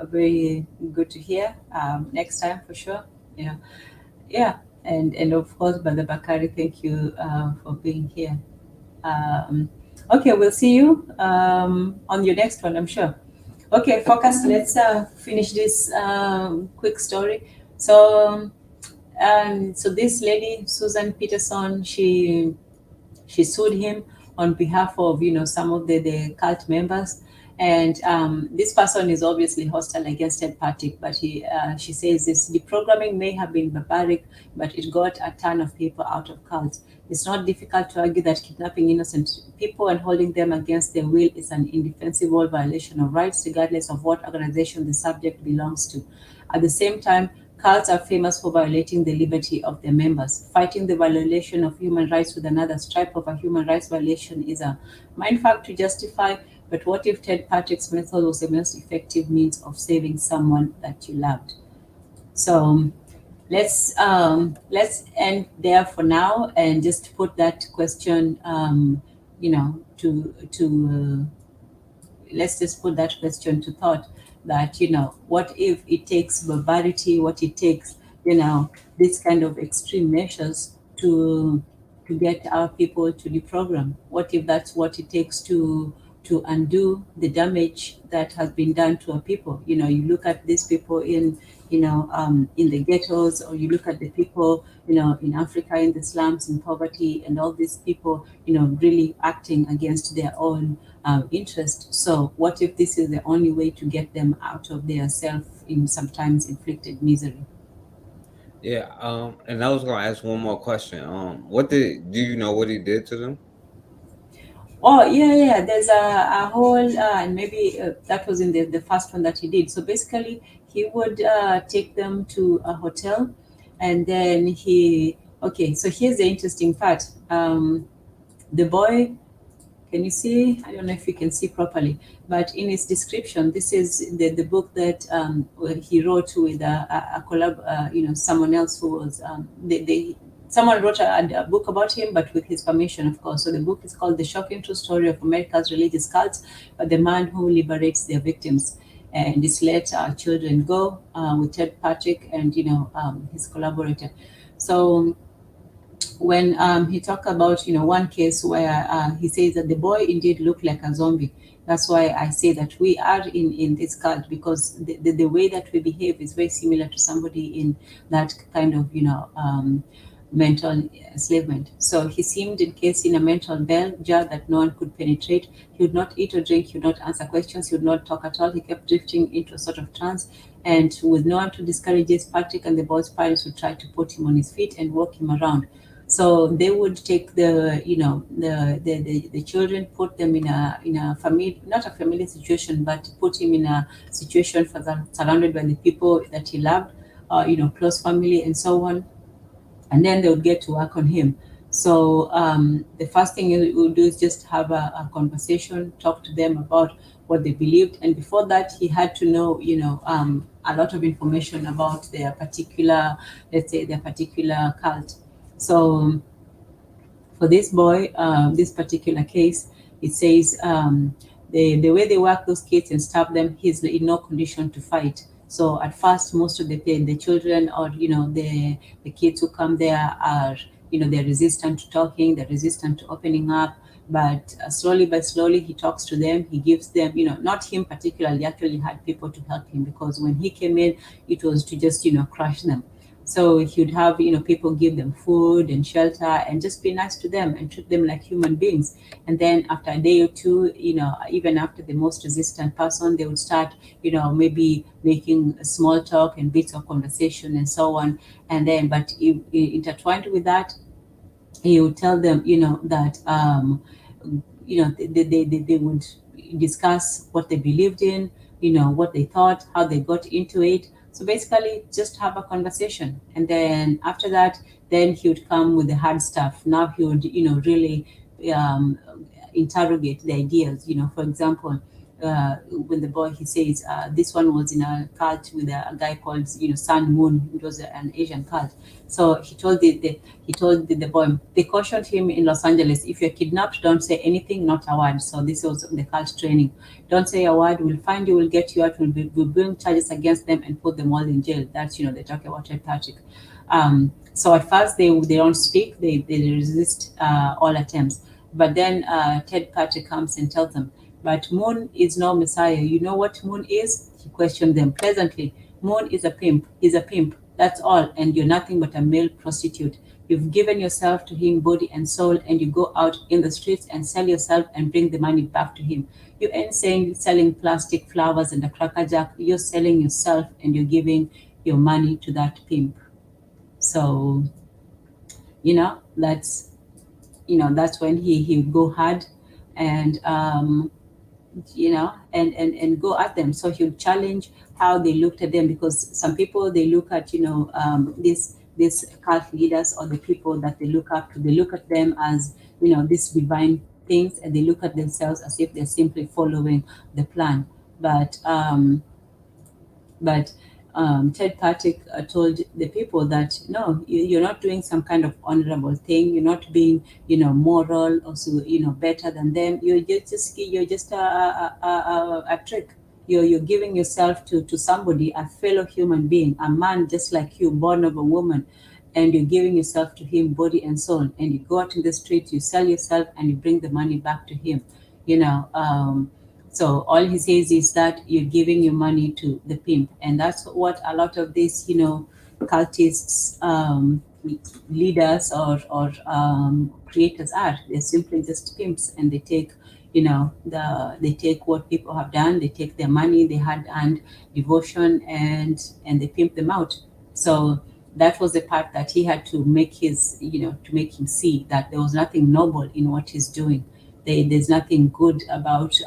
very good to hear next time for sure. Yeah, yeah. And of course, Brother Bakari, thank you for being here. Um, okay, we'll see you on your next one, I'm sure. Okay, focus. Let's finish this quick story. So, so this lady, Susan Peterson, she sued him on behalf of some of the cult members. And this person is obviously hostile against Ted Patrick, but she says this deprogramming may have been barbaric, but it got a ton of people out of cults. It's not difficult to argue that kidnapping innocent people and holding them against their will is an indefensible violation of rights, regardless of what organization the subject belongs to. At the same time, cults are famous for violating the liberty of their members. Fighting the violation of human rights with another stripe of a human rights violation is a mindfuck to justify. But what if Ted Patrick's method was the most effective means of saving someone that you loved? So let's end there for now and just put that question, to let's just put that question to thought, that what if it takes barbarity, what it takes, this kind of extreme measures to get our people to deprogram? What if that's what it takes to undo the damage that has been done to our people? You look at these people in the ghettos, or you look at the people in Africa, in the slums, in poverty, and all these people really acting against their own interest. So what if this is the only way to get them out of their self in sometimes inflicted misery? Yeah. And I was gonna ask one more question. What do you know what he did to them? Oh yeah. There's a whole and maybe that was in the first one that he did. So basically, he would take them to a hotel, and then he. Okay, so here's the interesting part. The boy. Can you see? I don't know if you can see properly, but in his description, this is the book that he wrote with a collab, someone else who was, someone wrote a book about him, but with his permission, of course. So the book is called The Shocking True Story of America's Religious Cults, by the Man Who Liberates Their Victims. And this Let Our Children Go with Ted Patrick and, his collaborator. So when he talked about one case where he says that the boy indeed looked like a zombie. That's why I say that we are in this cult, because the way that we behave is very similar to somebody in that kind of mental enslavement. So he seemed encased in a mental bell jar that no one could penetrate. He would not eat or drink, he would not answer questions, he would not talk at all. He kept drifting into a sort of trance, and with no one to discourage his, Patrick and the boy's parents would try to put him on his feet and walk him around. So they would take the children, put them in a family, not a familiar situation, but put him in a situation for them, surrounded by the people that he loved, close family and so on, and then they would get to work on him. So the first thing you would do is just have a conversation, talk to them about what they believed, and before that, he had to know, a lot of information about their particular, let's say, their particular cult. So for this boy, this particular case, it says the way they work those kids and stop them, he's in no condition to fight. So at first, most of the children, or the kids who come there are, they're resistant to talking, they're resistant to opening up. But slowly by slowly, he talks to them. He gives them, not him particularly, actually had people to help him, because when he came in, it was to just crush them. So he would have, people give them food and shelter and just be nice to them and treat them like human beings. And then after a day or two, even after the most resistant person, they would start, maybe making small talk and bits of conversation and so on. And then, but intertwined with that, he would tell them, that, they would discuss what they believed in, what they thought, how they got into it. So basically, just have a conversation. And then after that, then he would come with the hard stuff. Now he would, really um, interrogate the ideas. For example, when the boy, he says, this one was in a cult with a guy called, Sun Moon. It was an Asian cult. So he told the boy, they cautioned him in Los Angeles, if you're kidnapped, don't say anything, not a word. So this was the cult training. Don't say a word. We'll find you. We'll get you out. We'll bring charges against them and put them all in jail. That's, they talk about Ted Patrick. So at first they don't speak. They resist all attempts. But then Ted Patrick comes and tells them, but Moon is no Messiah. You know what Moon is? He questioned them pleasantly. Moon is a pimp. He's a pimp. That's all. And you're nothing but a male prostitute. You've given yourself to him, body and soul, and you go out in the streets and sell yourself and bring the money back to him. You ain't saying selling plastic flowers and a cracker jack. You're selling yourself and you're giving your money to that pimp. So, that's when he would go hard and and go at them. So he would challenge how they looked at them, because some people, they look at these cult leaders, or the people that they look up to, they look at them as these divine things, and they look at themselves as if they're simply following the plan. But Ted Patrick told the people that no, you're not doing some kind of honorable thing. You're not being, moral or so, better than them. You're just a trick. You're giving yourself to somebody, a fellow human being, a man just like you, born of a woman, and you're giving yourself to him, body and soul. And you go out in the street, you sell yourself, and you bring the money back to him. So all he says is that you're giving your money to the pimp, and that's what a lot of these, cultists, leaders, or creators are. They're simply just pimps, and they take, they take what people have done. They take their money, they had earned devotion, and they pimp them out. So that was the part that he had to make to make him see that there was nothing noble in what he's doing. There's nothing good about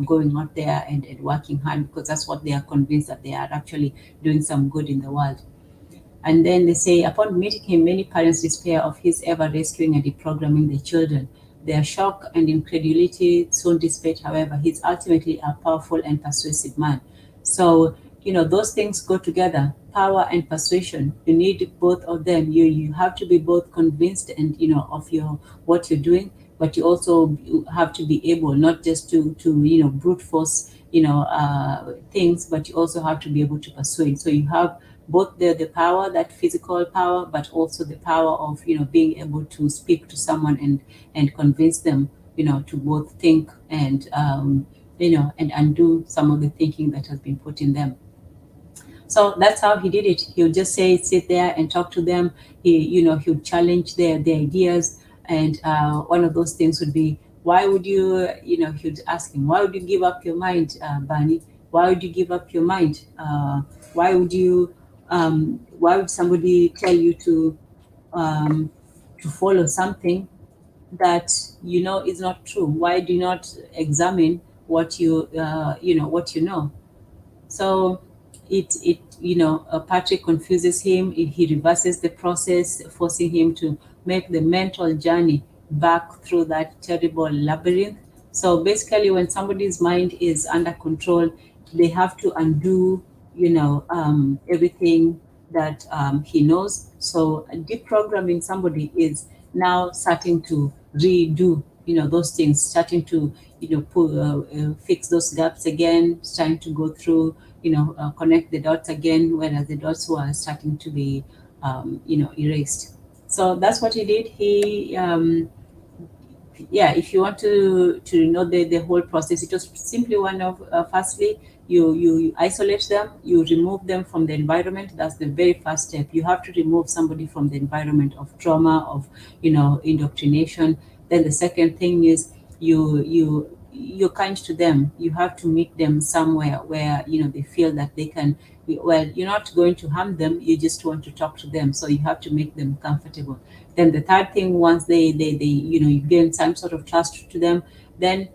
going out there and working hard, because that's what they are convinced, that they are actually doing some good in the world. And then they say, upon meeting him, many parents despair of his ever rescuing and deprogramming their children. Their shock and incredulity soon dissipate. However, he's ultimately a powerful and persuasive man. So, those things go together, power and persuasion. You need both of them. You have to be both convinced and, of what you're doing, but you also have to be able not just to brute force, things, but you also have to be able to persuade. So you have both the power, that physical power, but also the power of being able to speak to someone and convince them to both think and and undo some of the thinking that has been put in them. So that's how he did it. He would just say, sit there and talk to them. He would challenge their ideas. And one of those things would be, why would you, he would ask him, why would you give up your mind, Barney? Why would you give up your mind? Why would you, why would somebody tell you to follow something that is not true? Why do you not examine what what you know? So Patrick confuses him. He reverses the process, forcing him to make the mental journey back through that terrible labyrinth. So basically, when somebody's mind is under control, they have to undo, everything that he knows. So deprogramming somebody is now starting to redo, those things, starting to, fix those gaps again, trying to go through, connect the dots again, whereas the dots were starting to be, erased. So that's what he did. If you want to know the whole process, it was simply one of, firstly, you isolate them, you remove them from the environment. That's the very first step. You have to remove somebody from the environment of trauma, of indoctrination. Then the second thing is you're kind to them. You have to meet them somewhere where they feel that they can, well, you're not going to harm them, you just want to talk to them, so you have to make them comfortable. Then the third thing, once they you gain some sort of trust to them, then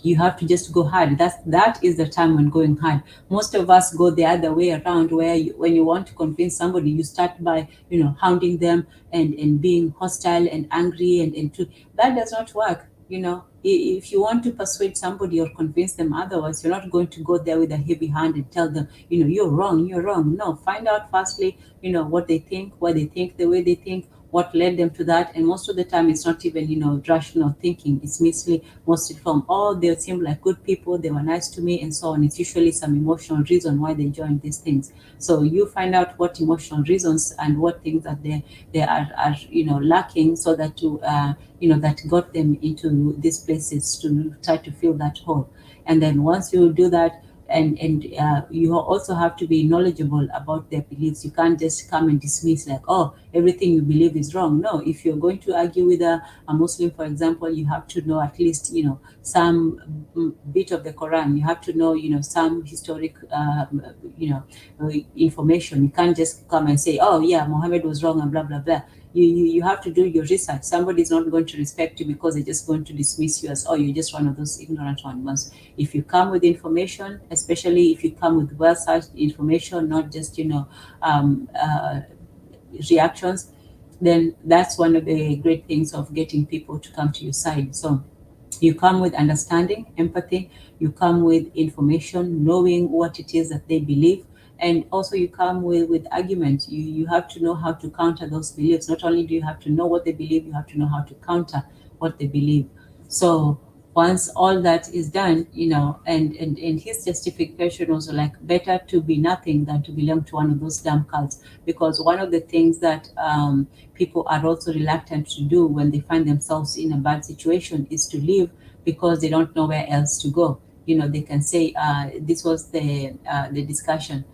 you have to just go hard. That is the time when going hard. Most of us go the other way around, where when you want to convince somebody, you start by hounding them and being hostile and angry, and that does not work. If you want to persuade somebody or convince them otherwise, you're not going to go there with a heavy hand and tell them, you're wrong, you're wrong. No, find out firstly, what they think, why they think the way they think, what led them to that. And most of the time, it's not even rational thinking. It's mostly from, oh, they seem like good people, they were nice to me, and so on. It's usually some emotional reason why they join these things. So you find out what emotional reasons and what things that they are lacking, so that that got them into these places to try to fill that hole. And then once you do that, and you also have to be knowledgeable about their beliefs. You can't just come and dismiss, like, oh, everything you believe is wrong. No, if you're going to argue with a Muslim, for example, you have to know at least some bit of the Quran. You have to know some historic information. You can't just come and say, oh yeah, Muhammad was wrong and blah blah blah. You have to do your research. Somebody's not going to respect you because they're just going to dismiss you as, oh, you're just one of those ignorant ones. If you come with information, especially if you come with well-searched information, not just reactions, then that's one of the great things of getting people to come to your side. So you come with understanding, empathy, you come with information, knowing what it is that they believe, and also you come with arguments. You have to know how to counter those beliefs. Not only do you have to know what they believe, you have to know how to counter what they believe. So once all that is done, and his justification was like, better to be nothing than to belong to one of those damn cults. Because one of the things that people are also reluctant to do when they find themselves in a bad situation is to leave, because they don't know where else to go. They can say, this was the discussion.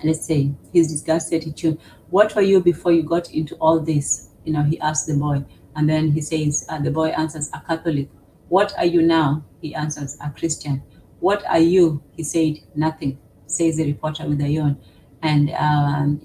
Let's say his disgust attitude. What were you before you got into all this? He asked the boy. And then he says, the boy answers, a Catholic. What are you now? He answers, a Christian. What are you? He said, nothing, says the reporter with a yawn. And,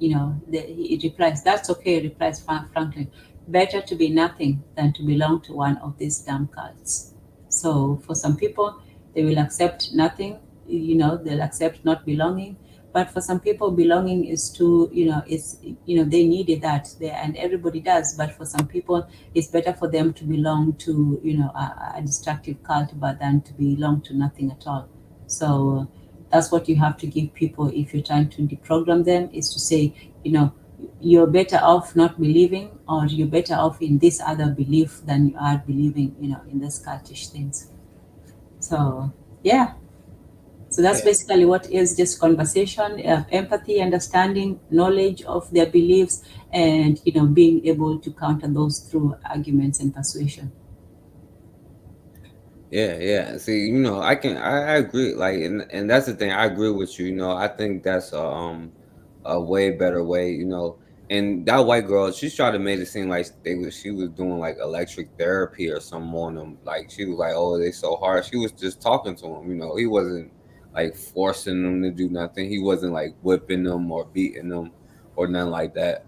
he replies, that's okay, replies Franklin. Better to be nothing than to belong to one of these damn cults. So for some people, they will accept nothing, they'll accept not belonging. But for some people, belonging is too, they needed that there, and everybody does. But for some people, it's better for them to belong to, a destructive cult, but than to belong to nothing at all. So that's what you have to give people if you're trying to deprogram them, is to say, you're better off not believing, or you're better off in this other belief than you are believing, in the cultish things. So yeah. So that's basically what is just conversation, empathy, understanding, knowledge of their beliefs, and being able to counter those through arguments and persuasion. Yeah, yeah. See, I agree. Like, and that's the thing. I agree with you. I think that's a way better way. And that white girl, she tried to make it seem like she was doing like electric therapy or something on them. Like she was like, oh, they so hard. She was just talking to him. He wasn't like forcing them to do nothing. He wasn't like whipping them or beating them or nothing like that.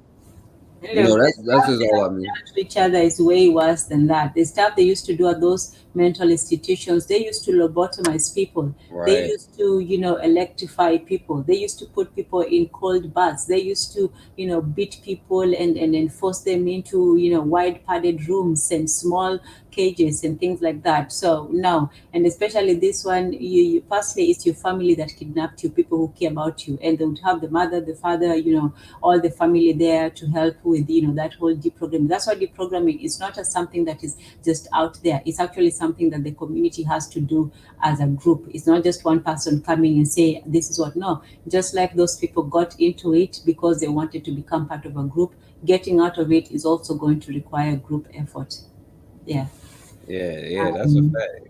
The That's stuff just they all I have mean. done to each other is way worse than that. The stuff they used to do at those mental institutions, they used to lobotomize people. They Right. used to, electrify people. They used to put people in cold baths. They used to, beat people and force them into, wide padded rooms and small cages and things like that. So now, and especially this one, firstly, it's your family that kidnapped you, people who care about you, and they would have the mother, the father, all the family there to help with that whole deprogramming. That's why deprogramming is not as something that is just out there. It's actually something that the community has to do as a group. It's not just one person coming and say this is what. No, just like those people got into it because they wanted to become part of a group, getting out of it is also going to require group effort. Yeah. Yeah, yeah. That's a um, fact.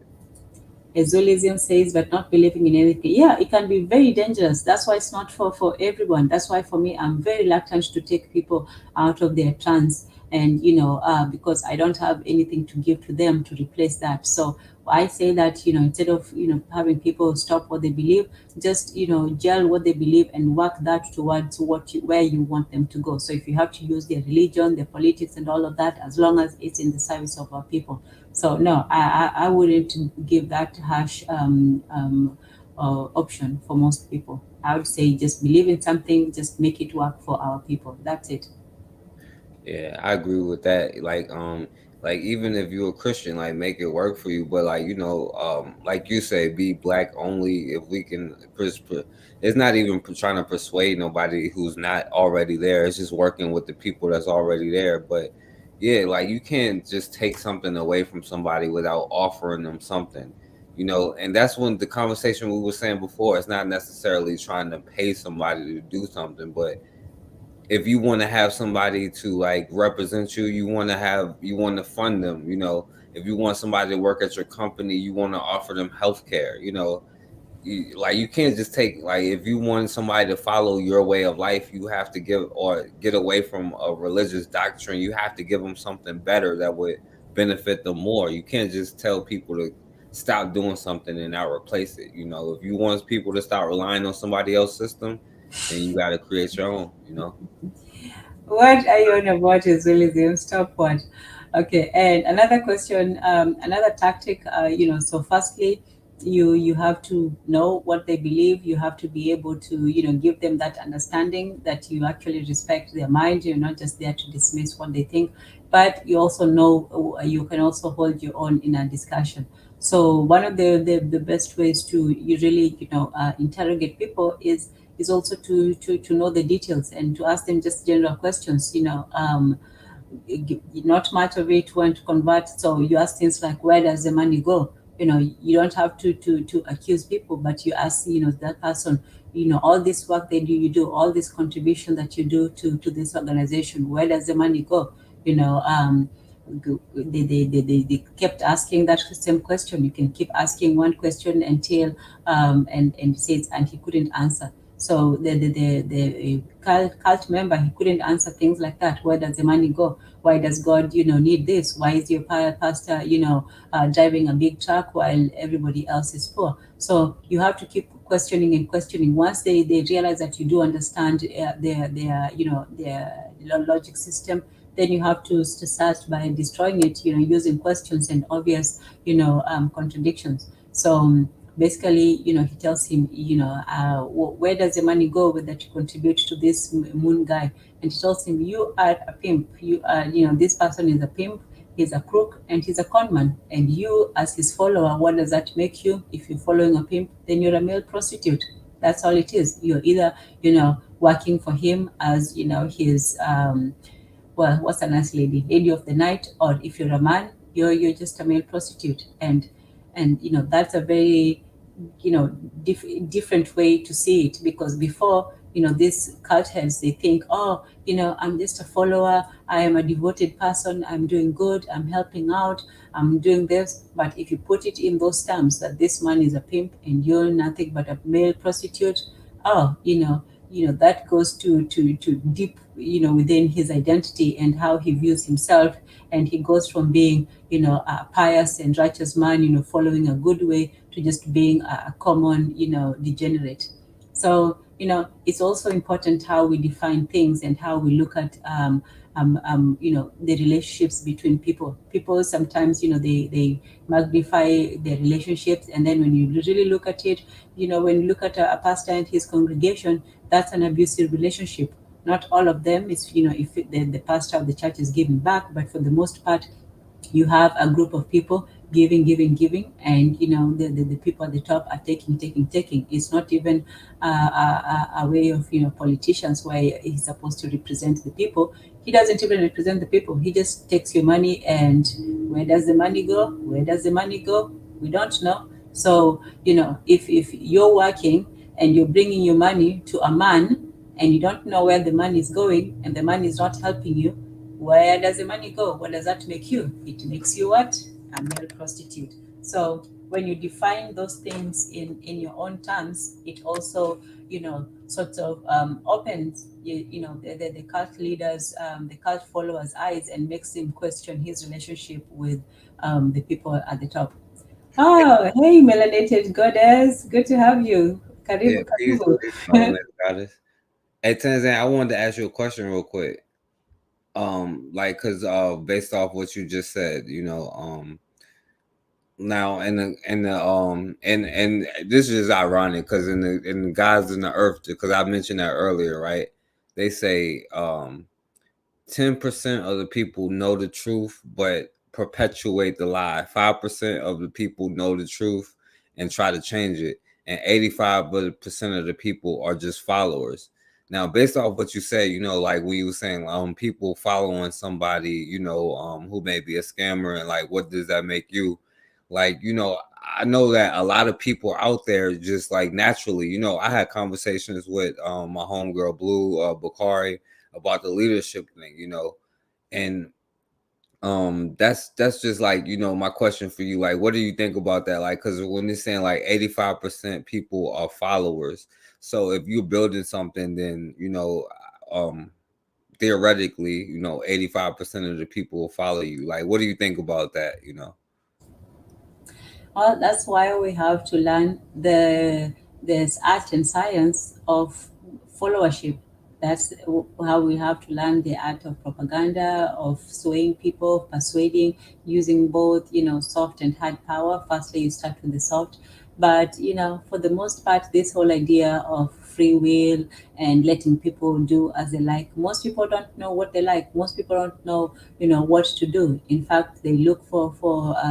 Erzulieism says, but not believing in anything. Yeah, it can be very dangerous. That's why it's not for everyone. That's why for me, I'm very reluctant to take people out of their trance, and because I don't have anything to give to them to replace that. So I say that instead of having people stop what they believe, just gel what they believe and work that towards where you want them to go. So if you have to use their religion, their politics, and all of that, as long as it's in the service of our people. So no, I wouldn't give that harsh option for most people. I would say just believe in something, just make it work for our people. That's it. Yeah, I agree with that. Like even if you're a Christian, like make it work for you. But like like you say, be black only. If we can, it's not even trying to persuade nobody who's not already there. It's just working with the people that's already there. But yeah, like you can't just take something away from somebody without offering them something. And that's when the conversation we were saying before. It's not necessarily trying to pay somebody to do something, but if you want to have somebody to like represent you, you want to fund them. If you want somebody to work at your company, you want to offer them health care. Like you can't just take, like, if you want somebody to follow your way of life, you have to give or get away from a religious doctrine. You have to give them something better that would benefit them more. You can't just tell people to stop doing something and not replace it. If you want people to stop relying on somebody else's system, then you got to create your own. What are you on about, Erzulieism? Stop what? Okay, and another question, another tactic, so firstly, you have to know what they believe. You have to be able to, give them that understanding that you actually respect their mind. You're not just there to dismiss what they think, but you also know you can also hold your own in a discussion. So one of the best ways to you really, interrogate people is also to know the details and to ask them just general questions. Not much of it want to convert. So you ask things like, where does the money go? You don't have to accuse people, but you ask, that person, all this work that you do, all this contribution that you do to this organization, where does the money go? You know, they kept asking that same question. You can keep asking one question until and says, and he couldn't answer. So the cult member, he couldn't answer things like that. Where does the money go? Why does God, need this? Why is your pastor, driving a big truck while everybody else is poor? So you have to keep questioning and questioning. Once they realize that you do understand their logic system, then you have to start by destroying it, using questions and obvious, contradictions. So basically, he tells him, where does the money go that you contribute to this moon guy? And he tells him, you are a pimp. You are, this person is a pimp, he's a crook, and he's a conman. And you, as his follower, what does that make you? If you're following a pimp, then you're a male prostitute. That's all it is. You're either, working for him as, his, well, what's a nice lady of the night, or if you're a man, you're just a male prostitute. And that's a very, different way to see it, because before, these cult heads, they think, oh, I'm just a follower, I am a devoted person, I'm doing good, I'm helping out, I'm doing this. But if you put it in those terms that this man is a pimp and you're nothing but a male prostitute, oh, that goes to deep, within his identity and how he views himself. And he goes from being, a pious and righteous man, following a good way, to just being a common, degenerate. So, it's also important how we define things and how we look at, the relationships between people. People sometimes, they magnify their relationships, and then when you really look at it, when you look at a pastor and his congregation, that's an abusive relationship. Not all of them is, if the pastor of the church is giving back, but for the most part, you have a group of people giving, and the people at the top are taking. It's not even a way of politicians where he's supposed to represent the people. He doesn't even represent the people. He just takes your money, and where does the money go? We don't know. So if you're working and you're bringing your money to a man, and you don't know where the money is going, and the money is not helping you, where does the money go? What does that make you? It makes you what? A male prostitute. So when you define those things in your own terms, it also, sort of opens, the cult leaders, the cult followers' eyes, and makes him question his relationship with the people at the top. Oh, hey, melanated goddess. Good to have you. Yeah, Karibu, peace, karibu. peace, Melanin goddess. Hey, Tanzan, I wanted to ask you a question real quick. Like, cause based off what you just said, now and this is ironic because in the gods in the earth, because I mentioned that earlier, right? They say 10% of the people know the truth but perpetuate the lie. 5% of the people know the truth and try to change it, and 85% of the people are just followers. Now, based off what you say, like when you were saying, people following somebody, who may be a scammer, and like, what does that make you? Like, I know that a lot of people out there just like naturally, I had conversations with my homegirl Blue, Bakari, about the leadership thing, and that's just like, my question for you, like, what do you think about that? Like, because when they're saying like 85% people are followers, so if you're building something, then theoretically, 85% of the people will follow you. Like, what do you think about that? Well, that's why we have to learn this art and science of followership. That's how we have to learn the art of propaganda, of swaying people, persuading, using both, soft and hard power. Firstly, you start with the soft, but for the most part, this whole idea of free will and letting people do as they like, most people don't know what they like. Most people don't know, what to do. In fact, they look for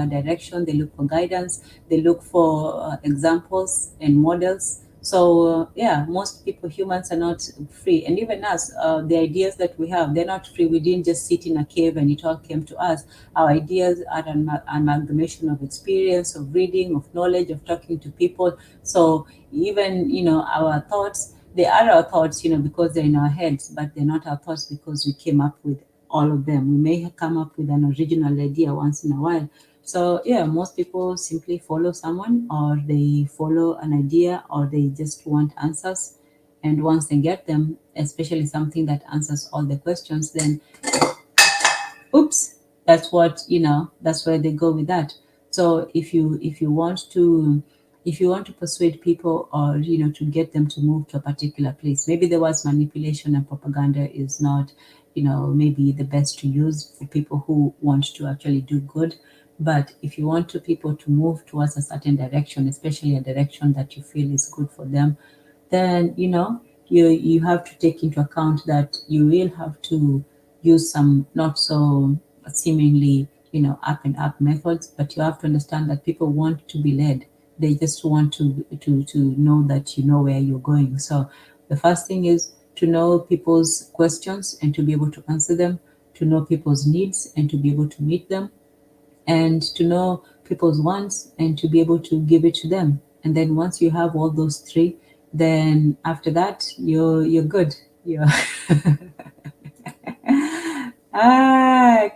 direction, they look for guidance, they look for examples and models. So yeah, most people, humans, are not free. And even us, the ideas that we have, they're not free. We didn't just sit in a cave and it all came to us. Our ideas are an amalgamation of experience, of reading, of knowledge, of talking to people. So even our thoughts, they are our thoughts, because they're in our heads, but they're not our thoughts because we came up with all of them. We may come up with an original idea once in a while. So yeah, most people simply follow someone, or they follow an idea, or they just want answers. And once they get them, especially something that answers all the questions, then oops, that's where they go with that. So if you want to persuade people, or to get them to move to a particular place, maybe the words manipulation and propaganda is not maybe the best to use for people who want to actually do good. But if you want people to move towards a certain direction, especially a direction that you feel is good for them, then you have to take into account that you will have to use some not so seemingly up and up methods. But you have to understand that people want to be led. They just want to know that you know where you're going. So the first thing is to know people's questions and to be able to answer them, to know people's needs and to be able to meet them, and to know people's wants and to be able to give it to them. And then once you have all those three, then after that you're good. You're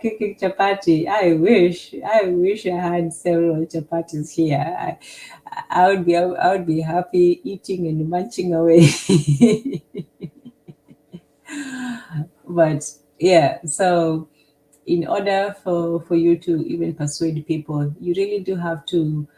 cooking chapati. I wish I had several chapatis here. I would be happy eating and munching away. But yeah, so in order for you to even persuade people, you really do have to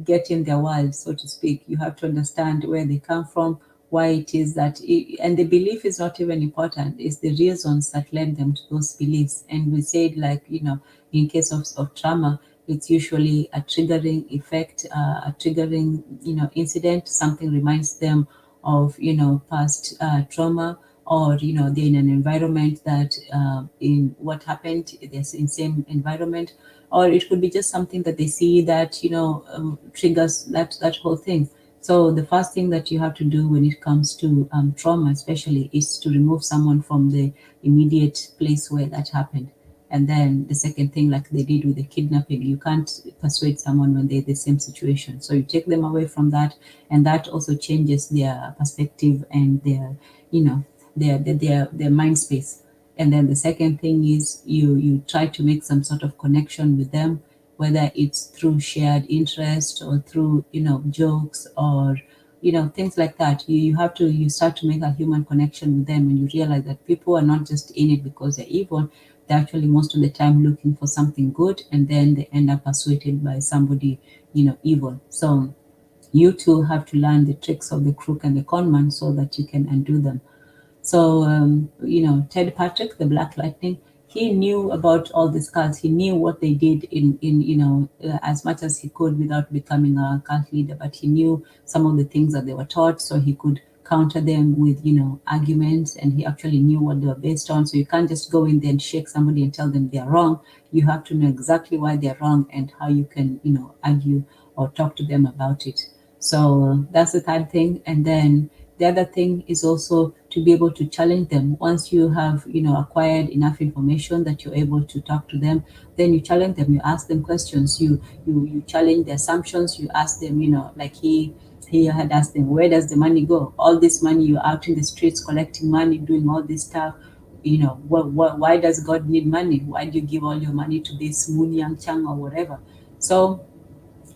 get in their world, so to speak. You have to understand where they come from, why it is that, and the belief is not even important. It's the reasons that led them to those beliefs. And we said, like, in case of trauma, it's usually a triggering effect, a triggering, incident. Something reminds them of, past trauma, or they're in an environment that in what happened, they're in same environment, or it could be just something that they see that triggers that whole thing. So the first thing that you have to do when it comes to trauma, especially, is to remove someone from the immediate place where that happened. And then the second thing, like they did with the kidnapping, you can't persuade someone when they're in the same situation. So you take them away from that, and that also changes their perspective and their, their mind space. And then the second thing is you try to make some sort of connection with them, whether it's through shared interest or through jokes, or things like that. You start to make a human connection with them, and you realize that people are not just in it because they're evil. They're actually most of the time looking for something good, and then they end up persuaded by somebody evil. So you too have to learn the tricks of the crook and the con man so that you can undo them. So, Ted Patrick, the Black Lightning, he knew about all these cults. He knew what they did as much as he could without becoming a cult leader. But he knew some of the things that they were taught, so he could counter them with, arguments, and he actually knew what they were based on. So you can't just go in there and shake somebody and tell them they're wrong. You have to know exactly why they're wrong and how you can, argue or talk to them about it. So that's the third thing. And then the other thing is also to be able to challenge them. Once you have, acquired enough information that you're able to talk to them, then you challenge them. You ask them questions. You challenge the assumptions. You ask them, like he had asked them, where does the money go? All this money, you're out in the streets collecting money, doing all this stuff. Why does God need money? Why do you give all your money to this Moon Yang Chang or whatever? So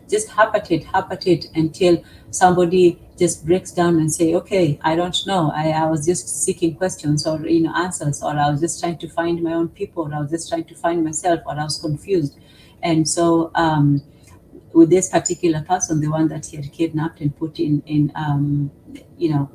just harp at it until somebody just breaks down and say, okay, I don't know. I was just seeking questions or answers, or I was just trying to find my own people, or I was just trying to find myself, or I was confused. And so with this particular person, the one that he had kidnapped and put in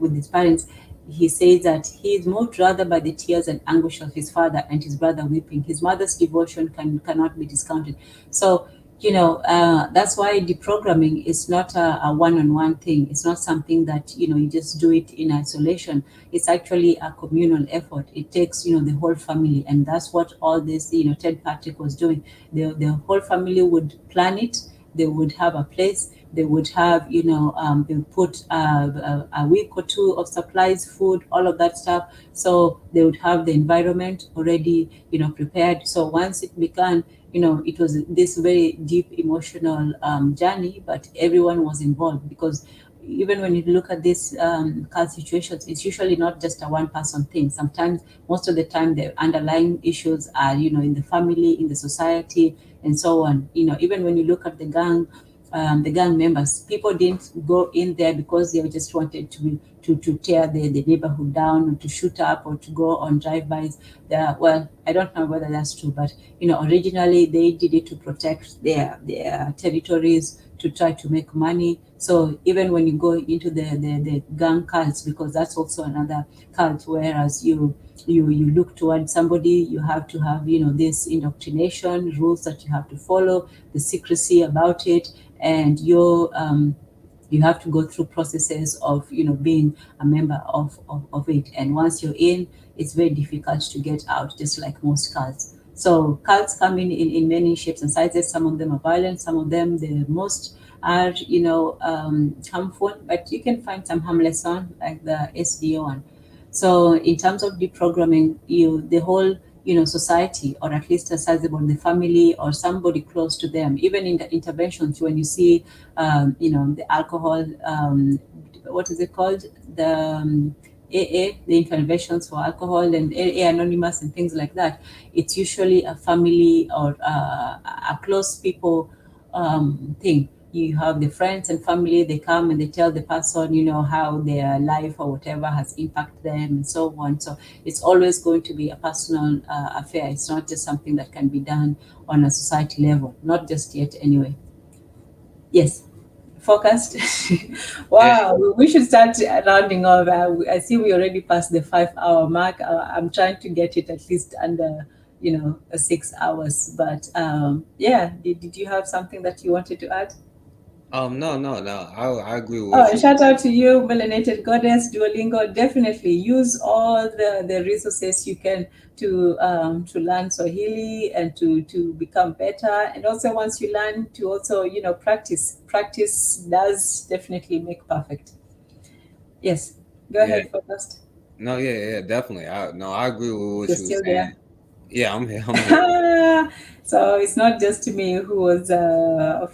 with his parents, he says that he is moved rather by the tears and anguish of his father and his brother weeping. His mother's devotion cannot be discounted. So that's why deprogramming is not a one-on-one thing. It's not something that you just do it in isolation. It's actually a communal effort. It takes the whole family, and that's what all this Ted Patrick was doing. The whole family would plan it. They would have a place. They would have they would put a week or two of supplies, food, all of that stuff. So they would have the environment already prepared. So once it began, it was this very deep emotional journey, but everyone was involved, because even when you look at these cult situations, it's usually not just a one-person thing. Sometimes, most of the time, the underlying issues are, in the family, in the society, and so on. Even when you look at the gang members, people didn't go in there because they just wanted to tear the neighborhood down, or to shoot up, or to go on drive-bys. Well, I don't know whether that's true, but originally they did it to protect their territories, to try to make money. So even when you go into the gang cults, because that's also another cult, whereas you look towards somebody, you have to have this indoctrination, rules that you have to follow, the secrecy about it, and you have to go through processes of being a member of it. And once you're in, it's very difficult to get out, just like most cults. So cults come in many shapes and sizes. Some of them are violent, some of them, the most, are harmful, but you can find some harmless one, like the SDO one. So in terms of deprogramming, the whole society, or at least a sizable, the family or somebody close to them. Even in the interventions, when you see, the alcohol, what is it called? The AA, the interventions for alcohol, and AA Anonymous and things like that, it's usually a family or a close people thing. You have the friends and family, they come and they tell the person, how their life or whatever has impacted them and so on. So it's always going to be a personal affair. It's not just something that can be done on a society level, not just yet anyway. Yes. Focused. Yeah. Wow, we should start rounding off. I see we already passed the 5 hour mark. I'm trying to get it at least under 6 hours, but yeah, did you have something that you wanted to add? No. I agree with Oh, what and you. shout out to you, Melanated Goddess, Duolingo. Definitely use all the resources you can to learn Swahili and to become better. And also, once you learn, to also practice. Practice does definitely make perfect. Yes, go Yeah. ahead first. No. Yeah. Definitely. I agree with what You're you were still saying. there. Yeah, I'm here. I'm here. So it's not just me who was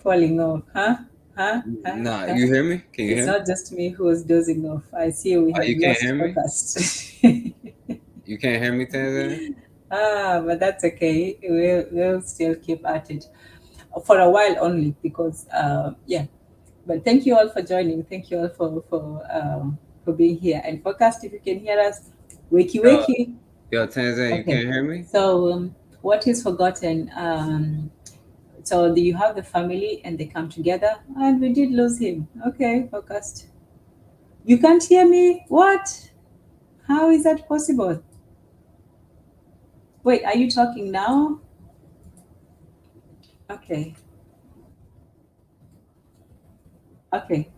falling off, huh? Huh? Huh? Nah, Huh? you hear me? Can you It's hear me? not just me who was dozing off. I see we have You can't lost hear me? focus. You can't hear me, Tanzania? But that's okay. We'll still keep at it for a while only because yeah. But thank you all for joining. Thank you all for being here. And forecast, if you can hear us, wakey Yo, wakey. yo, Tanzania, you Okay. can't hear me? So what is forgotten? So do you have the family and they come together? And we did lose him. Okay, forecast. You can't hear me? What? How is that possible? Wait, are you talking now? Okay. Okay.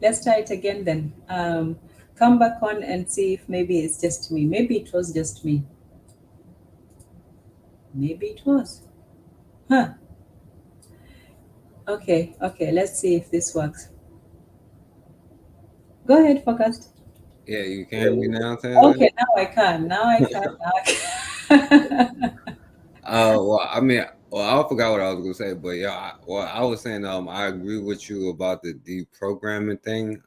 Let's try it again then. Come back on and see if maybe it's just me. Maybe it was just me. Maybe it was. Huh. Okay. Okay. Let's see if this works. Go ahead, Focused. Yeah, you can hear me now, Tanzania? Okay. Now I can. Now I can. Now I can. Well, I mean, I forgot what I was gonna say, but yeah, I was saying, I agree with you about the deprogramming thing.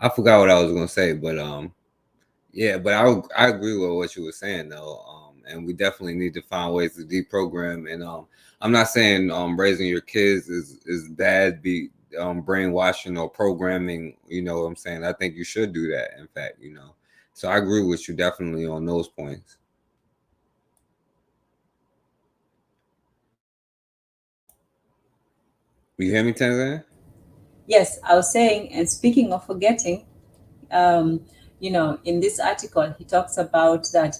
I forgot what I was gonna say, but yeah, but I agree with what you were saying though. And we definitely need to find ways to deprogram. And I'm not saying raising your kids is bad, be brainwashing or programming. You know what I'm saying? I think you should do that. In fact, So I agree with you definitely on those points. You hear me, Tanzania? Yes, I was saying, and speaking of forgetting, um, in this article, he talks about that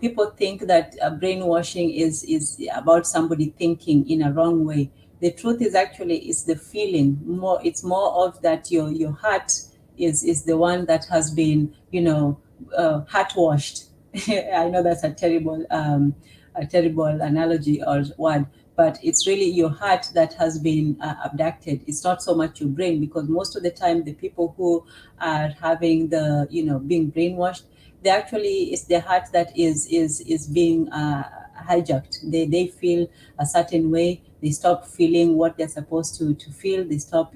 people think that brainwashing is about somebody thinking in a wrong way. The truth is actually it's the feeling more. It's more of that your heart is the one that has been heart washed. I know that's a terrible analogy or word, but it's really your heart that has been abducted. It's not so much your brain, because most of the time the people who are having the being brainwashed, they actually, it's their heart that is being hijacked. They feel a certain way. They stop feeling what they're supposed to feel. They stop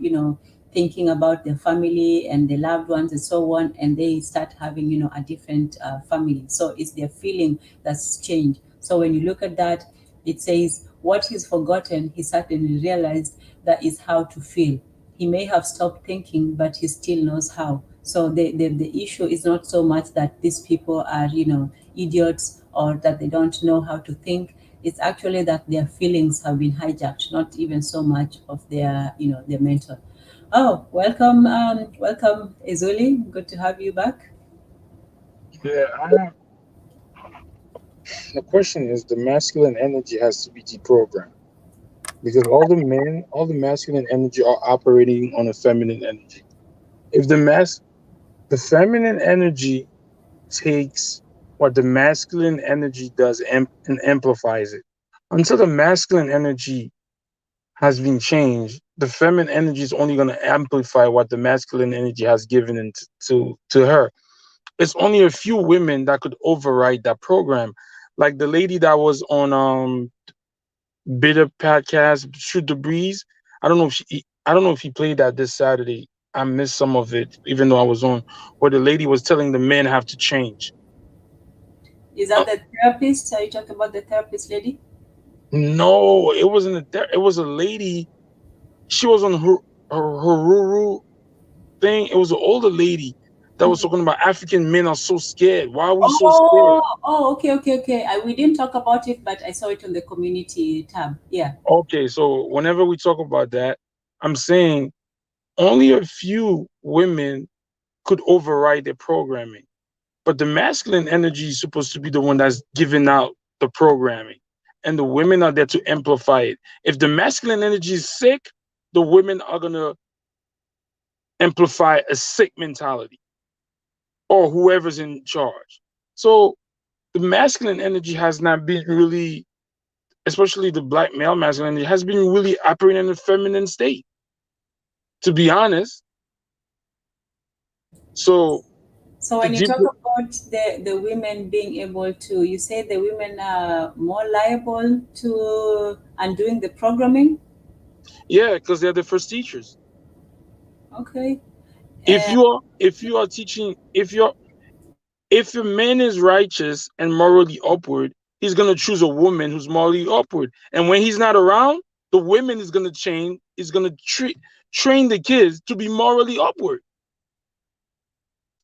thinking about their family and their loved ones and so on, and they start having a different family. So it's their feeling that's changed. So when you look at that, it says what he's forgotten, he certainly realized that is how to feel. He may have stopped thinking, but he still knows how. So the issue is not so much that these people are idiots, or that they don't know how to think. It's actually that their feelings have been hijacked, not even so much of their mental. Oh, welcome, Izuli. Good to have you back. Yeah, the question is, the masculine energy has to be deprogrammed because all the masculine energy are operating on a feminine energy. If the feminine energy takes what the masculine energy does and amplifies it, until the masculine energy has been changed, the feminine energy is only going to amplify what the masculine energy has given to her. it's only a few women that could override that program. Like the lady that was on Bitter podcast, Shoot the Breeze. I don't know if he played that this Saturday. I missed some of it, even though I was on, where the lady was telling the men have to change. Is that the therapist? Are you talking about the therapist lady? No, it wasn't it was a lady. She was on her Ruru thing. It was an older lady that was talking about African men are so scared. Why are we so scared? Okay. We didn't talk about it, but I saw it on the community tab. Yeah. Okay, so whenever we talk about that, I'm saying only a few women could override their programming. But the masculine energy is supposed to be the one that's giving out the programming. And the women are there to amplify it. If the masculine energy is sick, the women are going to amplify a sick mentality or whoever's in charge. So the masculine energy has not been really, especially the black male masculine energy, has been really operating in a feminine state, to be honest. So So the when you deep, talk about the women being able to, you say the women are more liable to undoing the programming. yeah, because they're the first teachers. Okay. If you are teaching, if a man is righteous and morally upward, he's gonna choose a woman who's morally upward. And when he's not around, the women is gonna train the kids to be morally upward.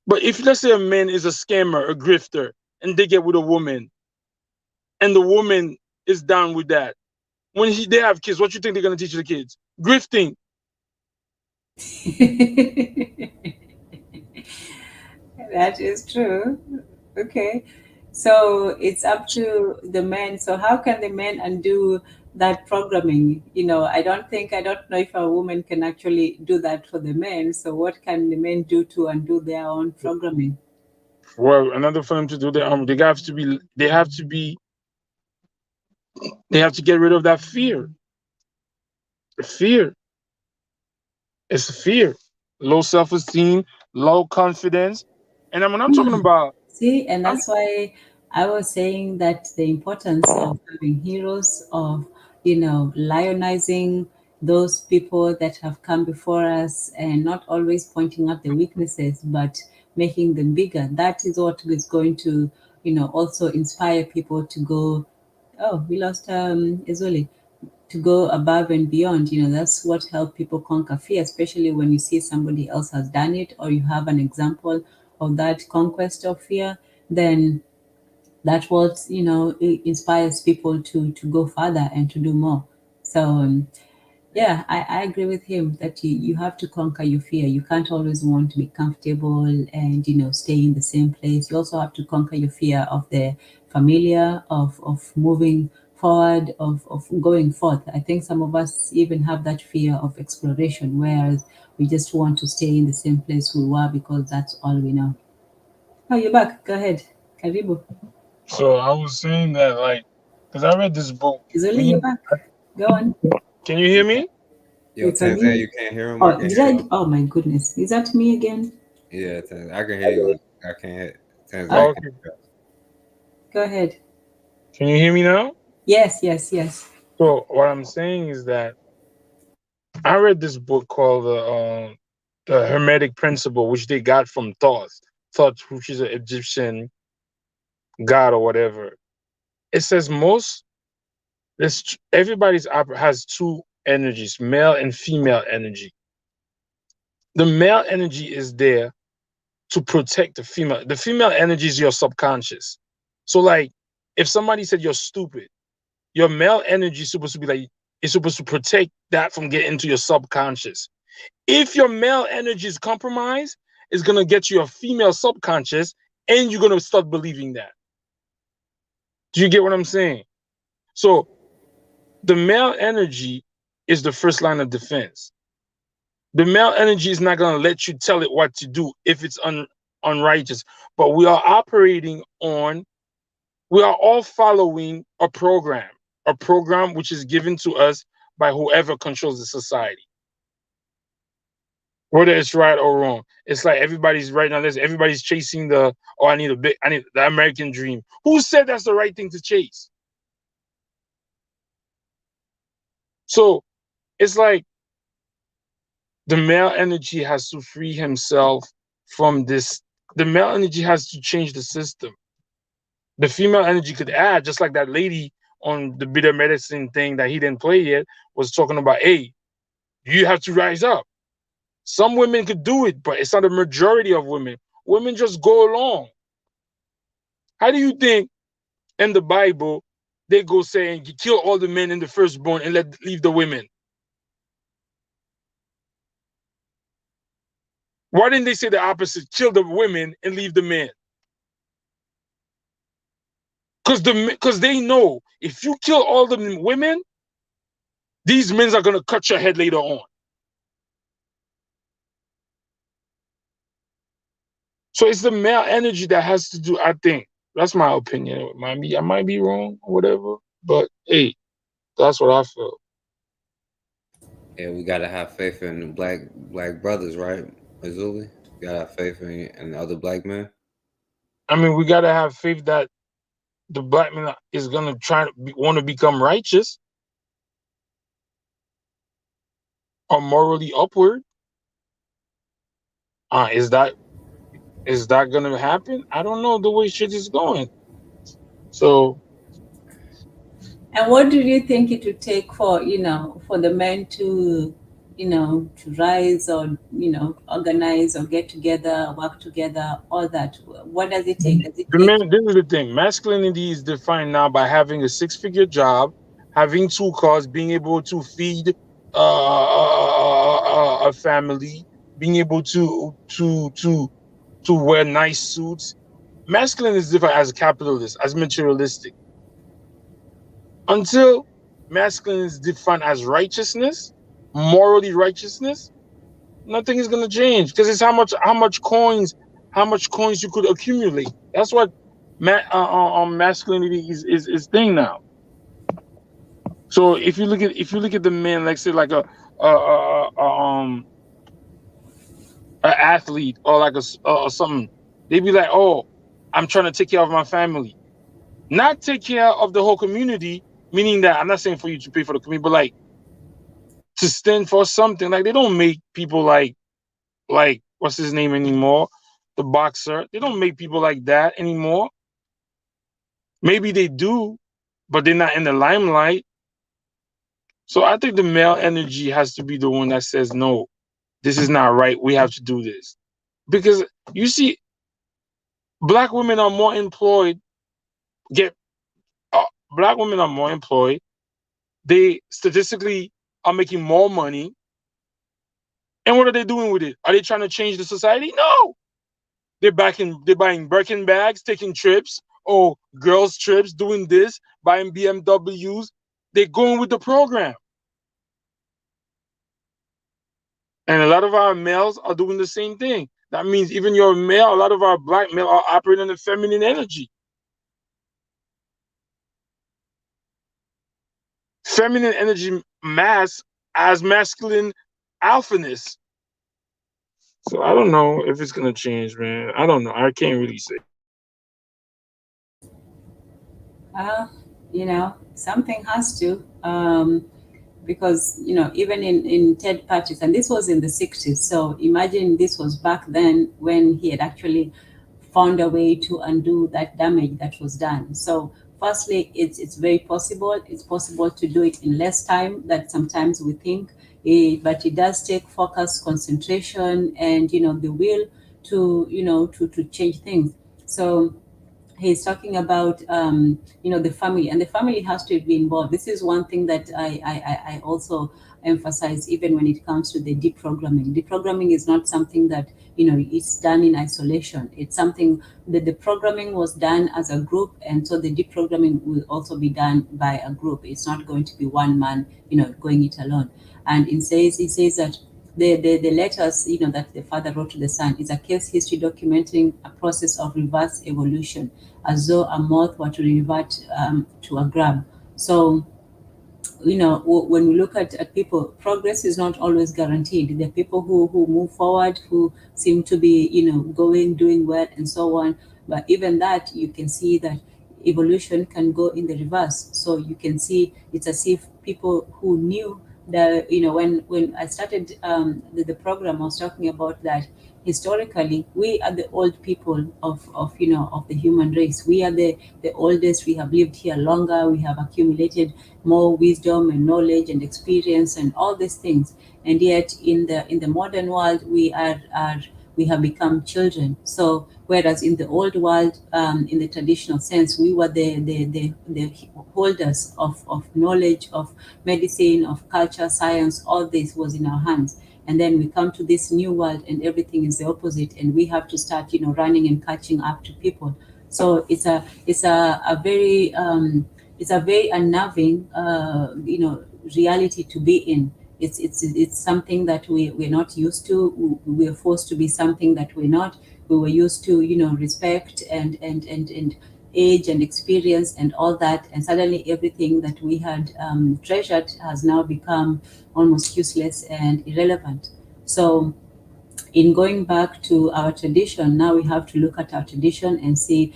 But if let's say a man is a scammer, a grifter, and they get with a woman, and the woman is down with that, when they have kids, what you think they're gonna teach the kids? Grifting. That is true. Okay. So it's up to the men. So how can the men undo that programming? I don't know if a woman can actually do that for the men. So what can the men do to undo their own programming? Well, another for them to do that, they have to get rid of that fear. The fear. It's fear, low self-esteem, low confidence, and then when I'm talking about, See, and I'm that's why I was saying that the importance of having heroes, of, lionizing those people that have come before us and not always pointing out the weaknesses, but making them bigger. That is what is going to, also inspire people to go. Oh, we lost Izuli, to go above and beyond. That's what helps people conquer fear, especially when you see somebody else has done it or you have an example of that conquest of fear. Then that's what inspires people to go further and to do more. So yeah, I agree with him that you have to conquer your fear. You can't always want to be comfortable and stay in the same place. You also have to conquer your fear of the familiar, of moving forward, of going forth. I think some of us even have that fear of exploration, whereas we just want to stay in the same place we were because that's all we know. Oh, you're back. Go ahead. Karibu. so I was saying that, like, because I read this book. Is only you're back. Go on. Can you hear me? Yo, It's on Tanzania, you. you can't hear him. I Oh, can did hear I? him. Oh my goodness. Is that me again? Yeah, I can hear you. I can't. Tanzania, I Oh, can't Okay. hear. go ahead. Can you hear me now? Yes. So what I'm saying is that I read this book called the Hermetic Principle, which they got from Thoth, which is an Egyptian god or whatever. It says everybody's has two energies, male and female energy. The male energy is there to protect the female. The female energy is your subconscious. So, like, if somebody said you're stupid, your male energy is supposed to be like, it's supposed to protect that from getting into your subconscious. If your male energy is compromised, it's gonna get to your female subconscious, and you're gonna start believing that. Do you get what I'm saying? So the male energy is the first line of defense. The male energy is not going to let you tell it what to do if it's unrighteous. But we are all following a program which is given to us by whoever controls the society. whether it's right or wrong. It's like everybody's right now. Everybody's chasing I need the American dream. Who said that's the right thing to chase? So it's like the male energy has to free himself from this. The male energy has to change the system. The female energy could add, just like that lady on the bitter medicine thing that he didn't play yet was talking about. Hey, you have to rise up. Some women could do it, but it's not a majority of women. Women just go along. How do you think in the Bible they go saying you kill all the men in the firstborn and leave the women? Why didn't they say the opposite? Kill the women and leave the men? Because they know if you kill all the women, these men are gonna cut your head later on. So it's the male energy that has to do. I think that's my opinion. I might be wrong or whatever, but hey, that's what I feel. Yeah, we gotta have faith in black brothers, right? Erzuli? You gotta have faith in other black men. I mean, we gotta have faith that the black man is gonna want to become righteous or morally upward. Is that gonna happen? I don't know the way shit is going. So And what do you think it would take for, for the men to, to rise or, organize or get together, work together, all that? What does it take? Does it take? this is the thing. Masculinity is defined now by having a 6-figure job, having 2 cars, being able to feed a family, being able to wear nice suits. Masculine is different as a capitalist, as materialistic. Until masculine is defined as righteousness, morally righteousness, nothing is gonna change because it's how much coins you could accumulate. That's what masculinity is thing now. So if you look at the men, like say like a athlete or like or something, they be like, oh, I'm trying to take care of my family, not take care of the whole community. Meaning that I'm not saying for you to pay for the community, but like to stand for something. Like they don't make people like what's his name anymore, the boxer. They don't make people like that anymore. Maybe they do, but they're not in the limelight. So I think the male energy has to be the one that says no, this is not right. We have to do this because you see, black women are more employed. Get Black women are more employed. They statistically are making more money. And what are they doing with it? Are they trying to change the society? No. They're buying Birkin bags, taking trips, or girls' trips, doing this, buying BMWs. They're going with the program. And a lot of our males are doing the same thing. That means even your male, a lot of our black male are operating the feminine energy. Feminine energy mass as masculine alphaness. So I don't know if it's gonna change, man. I don't know. I can't really say. Something has to, because, even in third parties, and this was in the 60s. So imagine this was back then when he had actually found a way to undo that damage that was done. So firstly, it's very possible. It's possible to do it in less time than sometimes we think. But it does take focus, concentration, and the will to to change things. So he's talking about the family, and the family has to be involved. This is one thing that I also emphasize, even when it comes to the deprogramming. Deprogramming is not something that it's done in isolation. It's something that the programming was done as a group, and so the deprogramming will also be done by a group. It's not going to be one man going it alone. And he says that the letters that the father wrote to the son is a case history documenting a process of reverse evolution, as though a moth were to revert to a grub. So when we look at people, progress is not always guaranteed. There are people who move forward, who seem to be, doing well and so on. But even that, you can see that evolution can go in the reverse. So you can see it's as if people who knew that, when I started the program, I was talking about that historically we are the old people of the human race. We are the oldest. We have lived here longer. We have accumulated more wisdom and knowledge and experience and all these things. And yet in the modern world, we have become children. So whereas in the old world, in the traditional sense, we were the holders of knowledge, of medicine, of culture, science. All this was in our hands. And then we come to this new world and everything is the opposite, and we have to start running and catching up to people. So it's a very unnerving reality to be in. It's something that we're not used to. We're forced to be something that we're not. We were used to respect and age and experience and all that, and suddenly everything that we had treasured has now become almost useless and irrelevant. So in going back to our tradition, now we have to look at our tradition and see,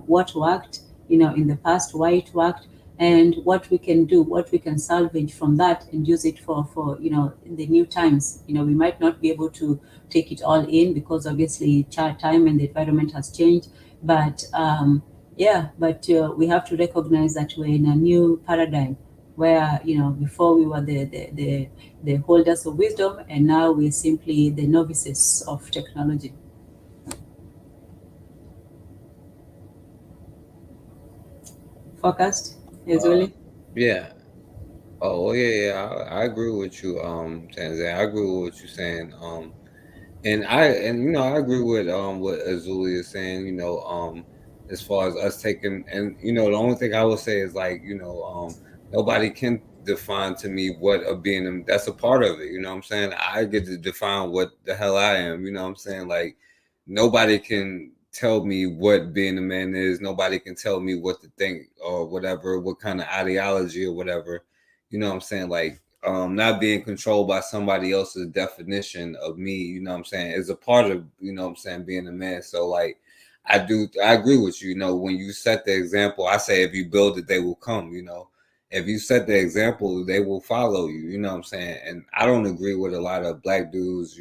what worked, in the past, why it worked, and what we can do, what we can salvage from that and use it for in the new times. We might not be able to take it all in because obviously time and the environment has changed, but we have to recognize that we're in a new paradigm where before we were the holders of wisdom, and now we're simply the novices of technology. Focused, Erzulieism? Yeah. Oh, well, yeah. I agree with you, Tanzania. I agree with what you're saying. And I agree with what Azuli is saying, as far as us taking, and the only thing I would say is like, nobody can define to me what a being that's a part of it, you know what I'm saying? I get to define what the hell I am, you know what I'm saying? Like nobody can tell me what being a man is, nobody can tell me what to think or whatever, what kind of ideology or whatever, you know what I'm saying? Like not being controlled by somebody else's definition of me, you know what I'm saying, is a part of, what I'm saying, being a man. So like I agree with you, when you set the example, I say if you build it, they will come, If you set the example, they will follow you, you know what I'm saying? And I don't agree with a lot of black dudes,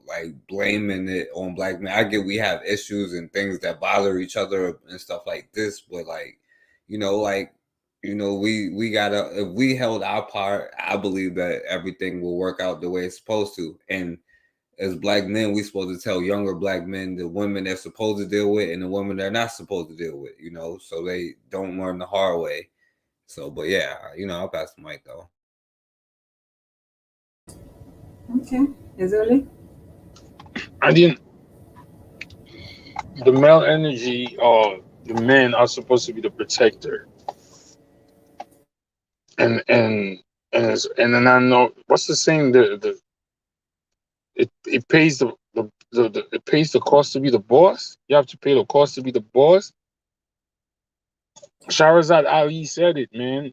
like blaming it on black men. I get we have issues and things that bother each other and stuff like this, but like, like we gotta, if we held our part, I believe that everything will work out the way it's supposed to. And as black men, we supposed to tell younger black men the women they're supposed to deal with and the women they're not supposed to deal with, so they don't learn the hard way. So, but yeah, I'll pass the mic though. Okay, Erzulieism? I didn't. The male energy or the men are supposed to be the protector, and then I know what's the saying, it pays the it pays the cost to be the boss. You have to pay the cost to be the boss. Shahrazad Ali said it, man.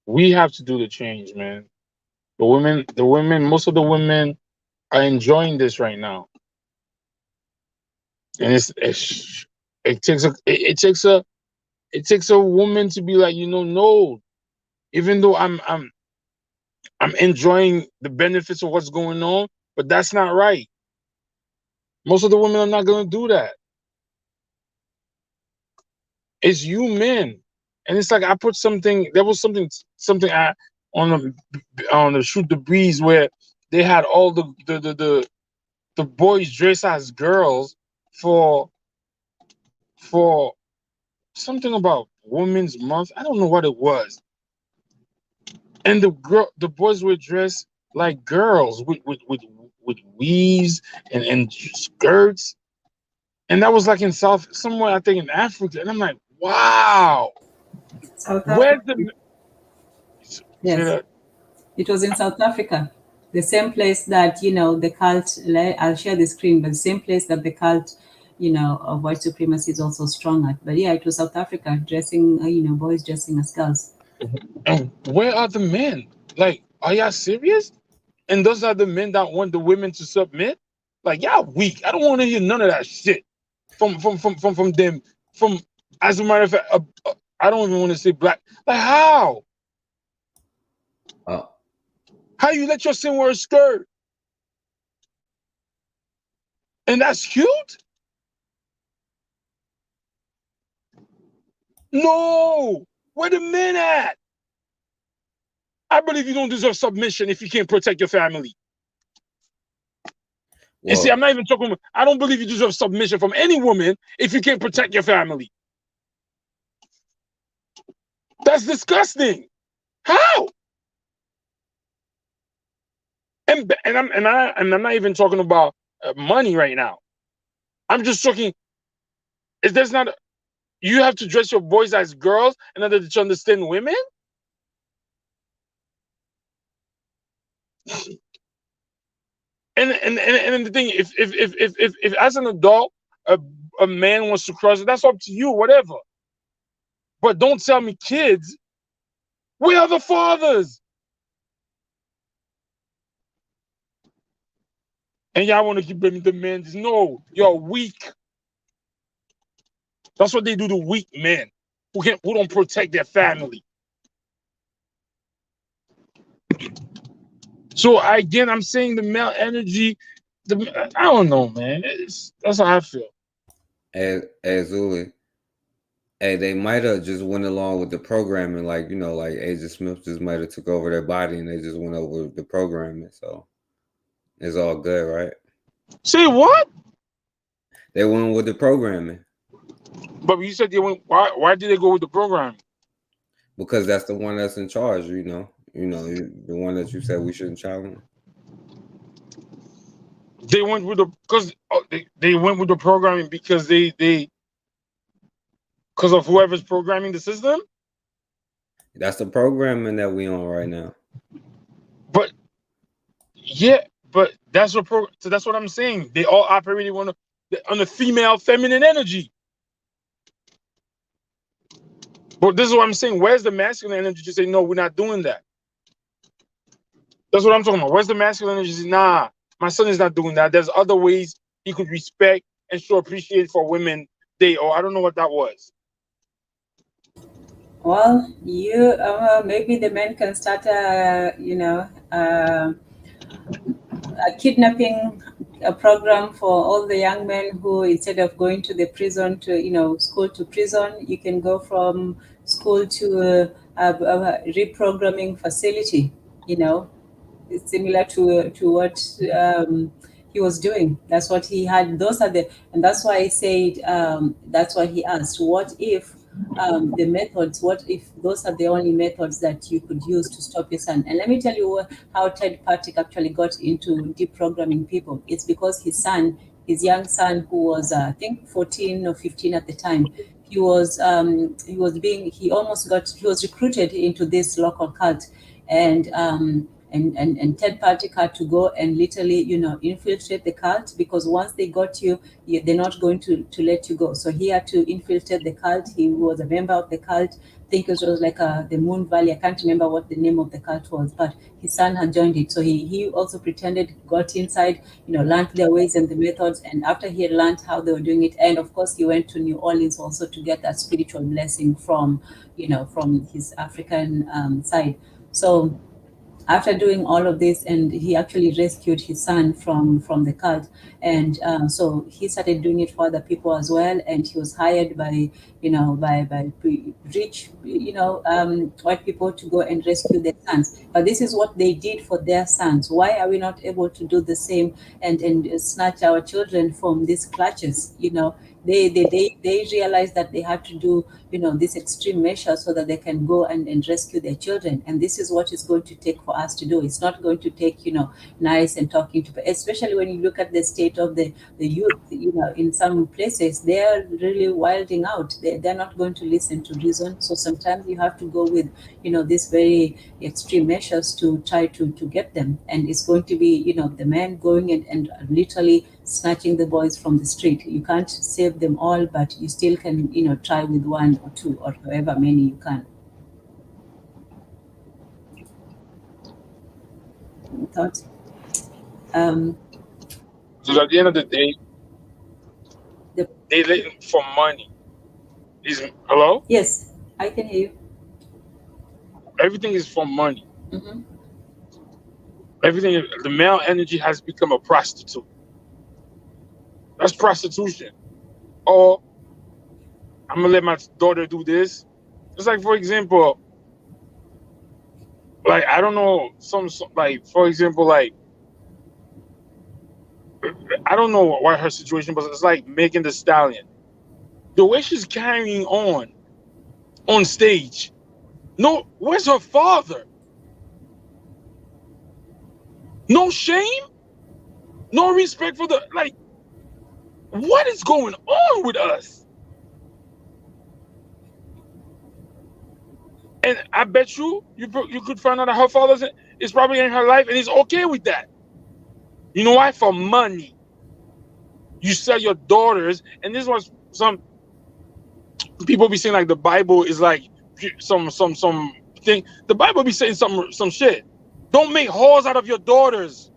We have to do the change, man. The women, most of the women are enjoying this right now, and it takes a woman to be like, no. Even though I'm enjoying the benefits of what's going on, but that's not right. Most of the women are not going to do that. It's you men, and it's like I put something. There was something I on the Shoot the Breeze where they had all the boys dress as girls for for something about Women's Month. I don't know what it was, and the boys were dressed like girls with weaves and skirts, and that was like in somewhere I think in Africa, and I'm like, wow, South where's Africa. the say Yes, that? it was in South Africa. The same place that, the cult, I'll share the screen, but the same place that the cult, of white supremacy is also strong at. But yeah, it was South Africa, dressing, boys dressing as girls. And where are the men? Like, are y'all serious? And those are the men that want the women to submit? Like, y'all weak. I don't want to hear none of that shit from them. From, as a matter of fact, I don't even want to say black. Like, how? Oh, How you let your son wear a skirt? And that's cute? No. Where the men at? I believe you don't deserve submission if you can't protect your family. And see, well, I'm not even talking. I don't believe you deserve submission from any woman if you can't protect your family. That's disgusting. How? And I'm not even talking about money right now. I'm just talking. Is there's not? You have to dress your boys as girls in order to understand women. And the thing, if as an adult, a man wants to cross it, that's up to you, whatever. But don't tell me, kids, where are the fathers? And y'all want to keep blaming the men. No, you're weak. That's what they do to weak men who don't protect their family. So again, I'm saying the male energy. I don't know, man. That's how I feel. Erzuli, hey, they might have just went along with the programming, like like Agent Smith just might have took over their body and they just went over the programming. So it's all good, right? Say what? They went with the programming But you said they went. Why did they go with the program? because that's the one that's in charge. The one that you said we shouldn't challenge. They went with the because they went with the programming because they because of whoever's programming the system. That's the programming that we on right now. But yeah, but that's what so that's what I'm saying. They all operated on the female feminine energy. But this is what I'm saying. Where's the masculine energy to say no? We're not doing that. That's what I'm talking about. Where's the masculine energy? To say, nah, my son is not doing that. There's other ways he could respect and show appreciation for women. Or I don't know what that was. Well, you maybe the men can start a kidnapping a program for all the young men who, instead of going to the prison to school to prison, you can go from school to a reprogramming facility. It's similar to what he was doing. That's what he had. And that's why I said, that's why he asked, what if the methods, what if those are the only methods that you could use to stop your son? And let me tell you how Ted Patrick actually got into deprogramming people. It's because his young son, who was I think 14 or 15 at the time, he was recruited into this local cult, and Ted Patrick had to go and literally, infiltrate the cult, because once they got you, they're not going to let you go. So he had to infiltrate the cult. He was a member of the cult. I think it was like the Moon Valley. I can't remember what the name of the cult was, but his son had joined it. So he also pretended, got inside, learned their ways and the methods. And after he had learned how they were doing it, and of course he went to New Orleans also to get that spiritual blessing from his African side. So after doing all of this, and he actually rescued his son from the cult, and so he started doing it for other people as well, and he was hired by rich white people to go and rescue their sons. But this is what they did for their sons. Why are we not able to do the same and snatch our children from these clutches? They realized that they had to do these extreme measures so that they can go and rescue their children. And this is what it's going to take for us to do. It's not going to take nice and talking to, especially when you look at the state of the youth. In some places they're really wilding out. They're not going to listen to reason. So sometimes you have to go with these very extreme measures to try to get them. And it's going to be the men going and literally snatching the boys from the street. You can't save them all, but you still can try with one or two or however many you can. thought. So at the end of the day, The, they looking for money. Hello? yes, I can hear you. Everything is for money. Mm-hmm. Everything, the male energy has become a prostitute. That's prostitution. Or I'm gonna let my daughter do this. It's like, for example, like I don't know, some like for example, like I don't know what her situation, but it's like Megan Thee Stallion. The way she's carrying on stage. No, where's her father? No shame, no respect for the like. What is going on with us? And I bet you could find out that her father is probably in her life, and he's okay with that. You know why? For money. You sell your daughters, and this was some people be saying like the Bible is like some thing. The Bible be saying some shit. Don't make whores out of your daughters.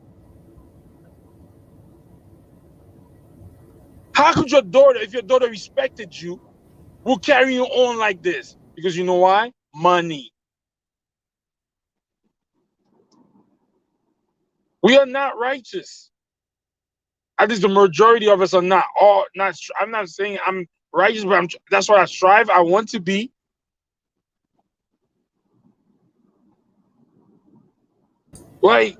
How could your daughter, if your daughter respected you, will carry you on like this? Because you know why? Money. We are not righteous. At least the majority of us are not. All not. I'm not saying I'm righteous, but that's what I strive. I want to be. Like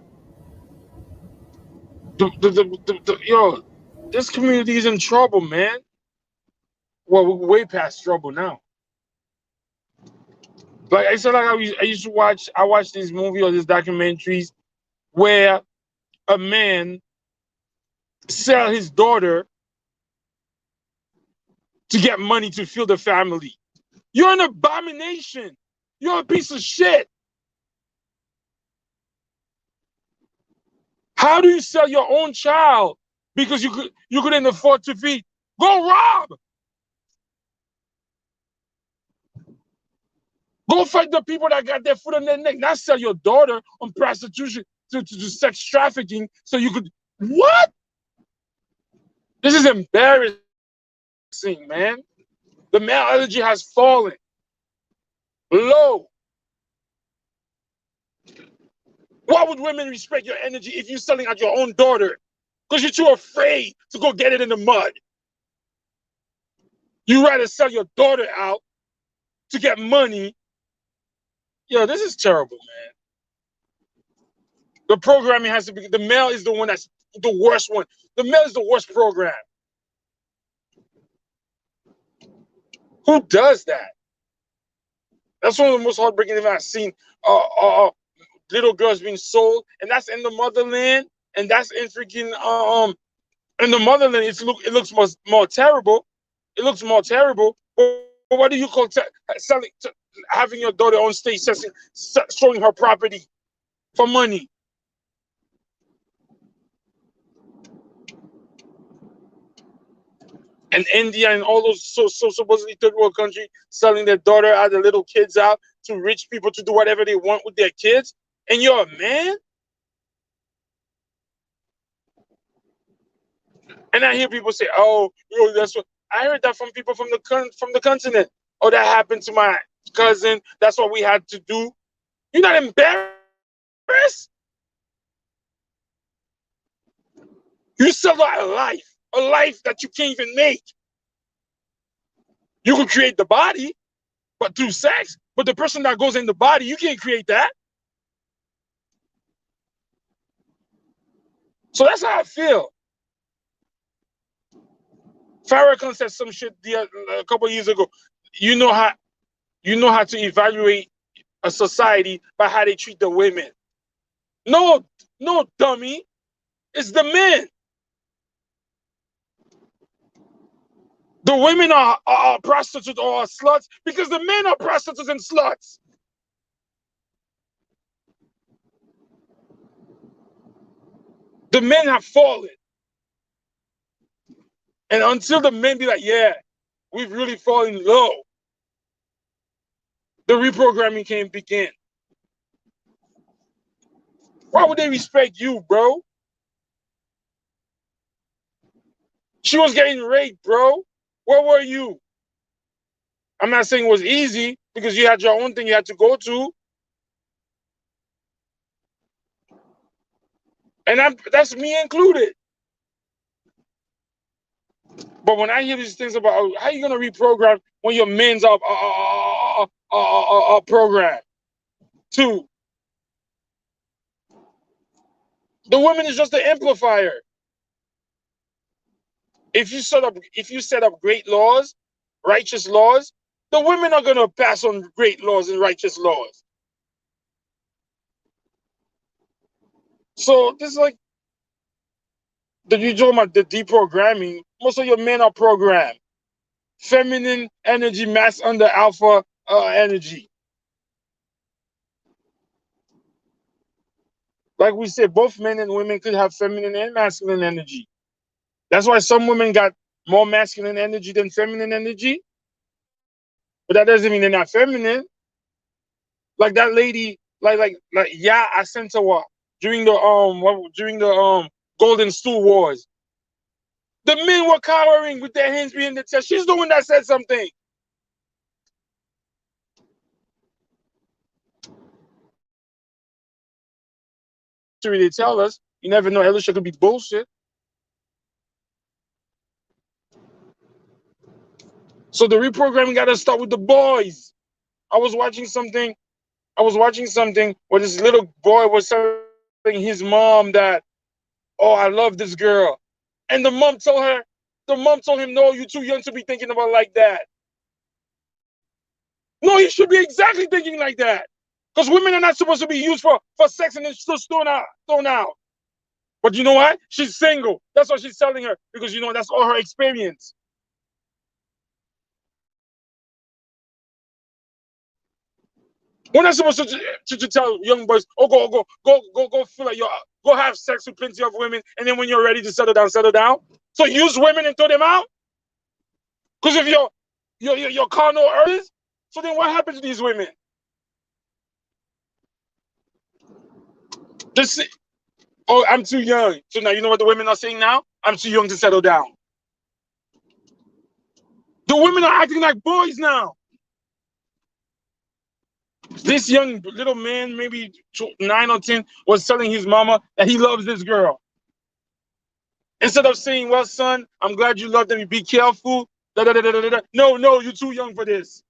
yo, this community is in trouble, man. Well, we're way past trouble now. Like I said, like I used to watch. I watched these movies or these documentaries where a man sell his daughter to get money to feed the family. You're an abomination. You're a piece of shit. How do you sell your own child because you couldn't afford to feed? Go rob. Go fight the people that got their foot on their neck. Not sell your daughter on prostitution to sex trafficking so you could. What? This is embarrassing, man. The male energy has fallen low. Why would women respect your energy if you're selling out your own daughter? Because you're too afraid to go get it in the mud. You rather sell your daughter out to get money. Yo, this is terrible, man. The programming has to be, the male is the one that's the worst one. The male is the worst program. Who does that? That's one of the most heartbreaking things I've seen. Little girls being sold, and that's in the motherland, and that's in freaking in the motherland. It looks more terrible. It looks more terrible. But what do you call selling? Having your daughter on stage, showing her property for money? And India and all those so supposedly third world country selling their daughter out, the little kids out to rich people to do whatever they want with their kids, and you're a man. And I hear people say, "Oh, that's what." I heard that from people from the continent. Oh, that happened to my cousin. That's what we had to do. You're not embarrassed. You sell a life that you can't even make. You can create the body, but through sex. But the person that goes in the body, you can't create that. So that's how I feel. Farrakhan said some shit a couple of years ago. You know how to evaluate a society by how they treat the women. No, dummy. It's the men. The women are prostitutes or are sluts because the men are prostitutes and sluts. The men have fallen. And until the men be like, yeah, we've really fallen low, the reprogramming can begin. Why would they respect you, bro? She was getting raped, bro. Where were you? I'm not saying it was easy because you had your own thing you had to go to. And that's me included. But when I hear these things about how you gonna reprogram when your men's are programmed, too, the woman is just the amplifier. If you set up great laws, righteous laws, the women are gonna pass on great laws and righteous laws. So this is like you talking about the deprogramming. Most of your men are programmed. Feminine energy mass under alpha energy. Like we said, both men and women could have feminine and masculine energy. That's why some women got more masculine energy than feminine energy. But that doesn't mean they're not feminine. Like that lady, yeah, Asante during the Golden Stool Wars. The men were cowering with their hands behind the chest. She's the one that said something. They tell us, you never know, Elisha could be bullshit. So the reprogramming got to start with the boys. I was watching something where this little boy was telling his mom that, oh, I love this girl. And the mom told him, no, you're too young to be thinking about like that. No, he should be exactly thinking like that. Because women are not supposed to be used for sex and then just thrown out. But you know what? She's single. That's what she's telling her. Because, that's all her experience. We're not supposed to tell young boys, oh, go feel like go have sex with plenty of women, and then when you're ready to settle down. So use women and throw them out? Because if your carnal urges, so then what happens to these women? Oh, I'm too young. So now you know what the women are saying now? I'm too young to settle down. The women are acting like boys now. This young little man, maybe 9 or 10, was telling his mama that he loves this girl. Instead of saying, well, son, I'm glad you love them. Be careful. No, you're too young for this.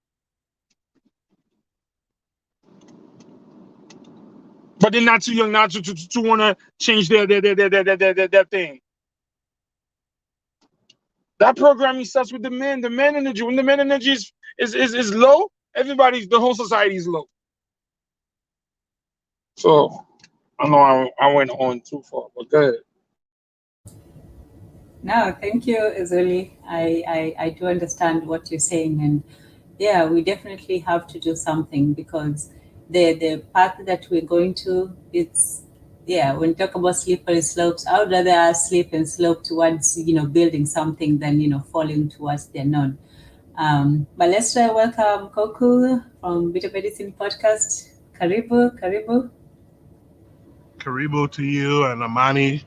But they're not too young now to want to change their thing. That programming starts with the men. The man energy. When the man energy is low, the whole society is low. So I know I went on too far, but go ahead. No, thank you, Erzuli. I do understand what you're saying, and yeah, we definitely have to do something because the path that we're going to, when you talk about slippery slopes, I would rather us slip and slope towards building something than falling towards the unknown. But let's try welcome Kokou from Bitter Medicine Podcast. Karibu. Karibu to you and Amani,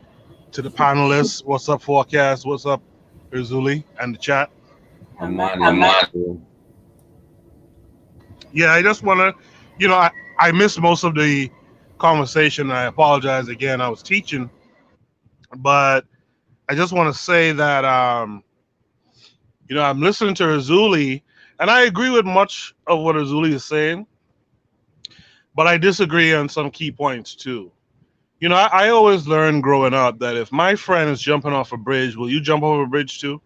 to the panelists. What's up, Forecast? What's up, Erzuli, and the chat? Yeah, I just want to, I missed most of the conversation. I apologize again. I was teaching, but I just want to say that, I'm listening to Erzuli, and I agree with much of what Erzuli is saying, but I disagree on some key points too. I always learned growing up that if my friend is jumping off a bridge, will you jump off a bridge too?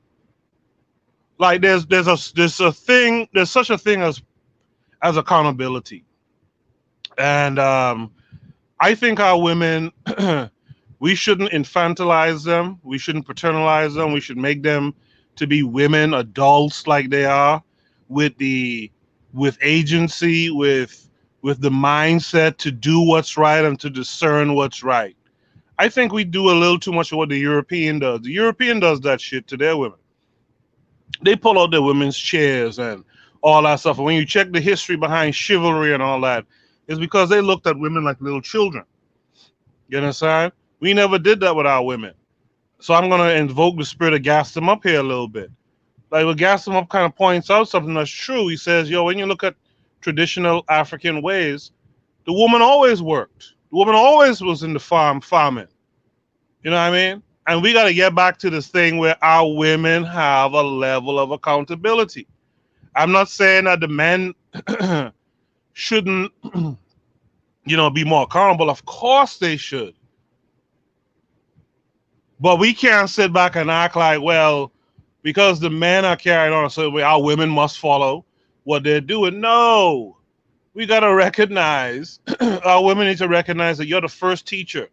Like there's such a thing as accountability, and I think our women, we shouldn't infantilize them, we shouldn't paternalize them, we should make them to be women, adults like they are, with agency, with the mindset to do what's right and to discern what's right. I think we do a little too much of what the European does. The European does that shit to their women. They pull out their women's chairs and all that stuff. And when you check the history behind chivalry and all that, it's because they looked at women like little children. You understand? We never did that with our women. So I'm going to invoke the spirit of gas them up here a little bit. Like what gas them up kind of points out something that's true. He says, yo, when you look at traditional African ways, the woman always worked. The woman always was in the farming. You know what I mean? And we got to get back to this thing where our women have a level of accountability. I'm not saying that the men shouldn't, be more accountable. Of course they should. But we can't sit back and act like, well, because the men are carrying on a certain way, our women must follow what they're doing. No. We got to recognize, our women need to recognize that you're the first teacher.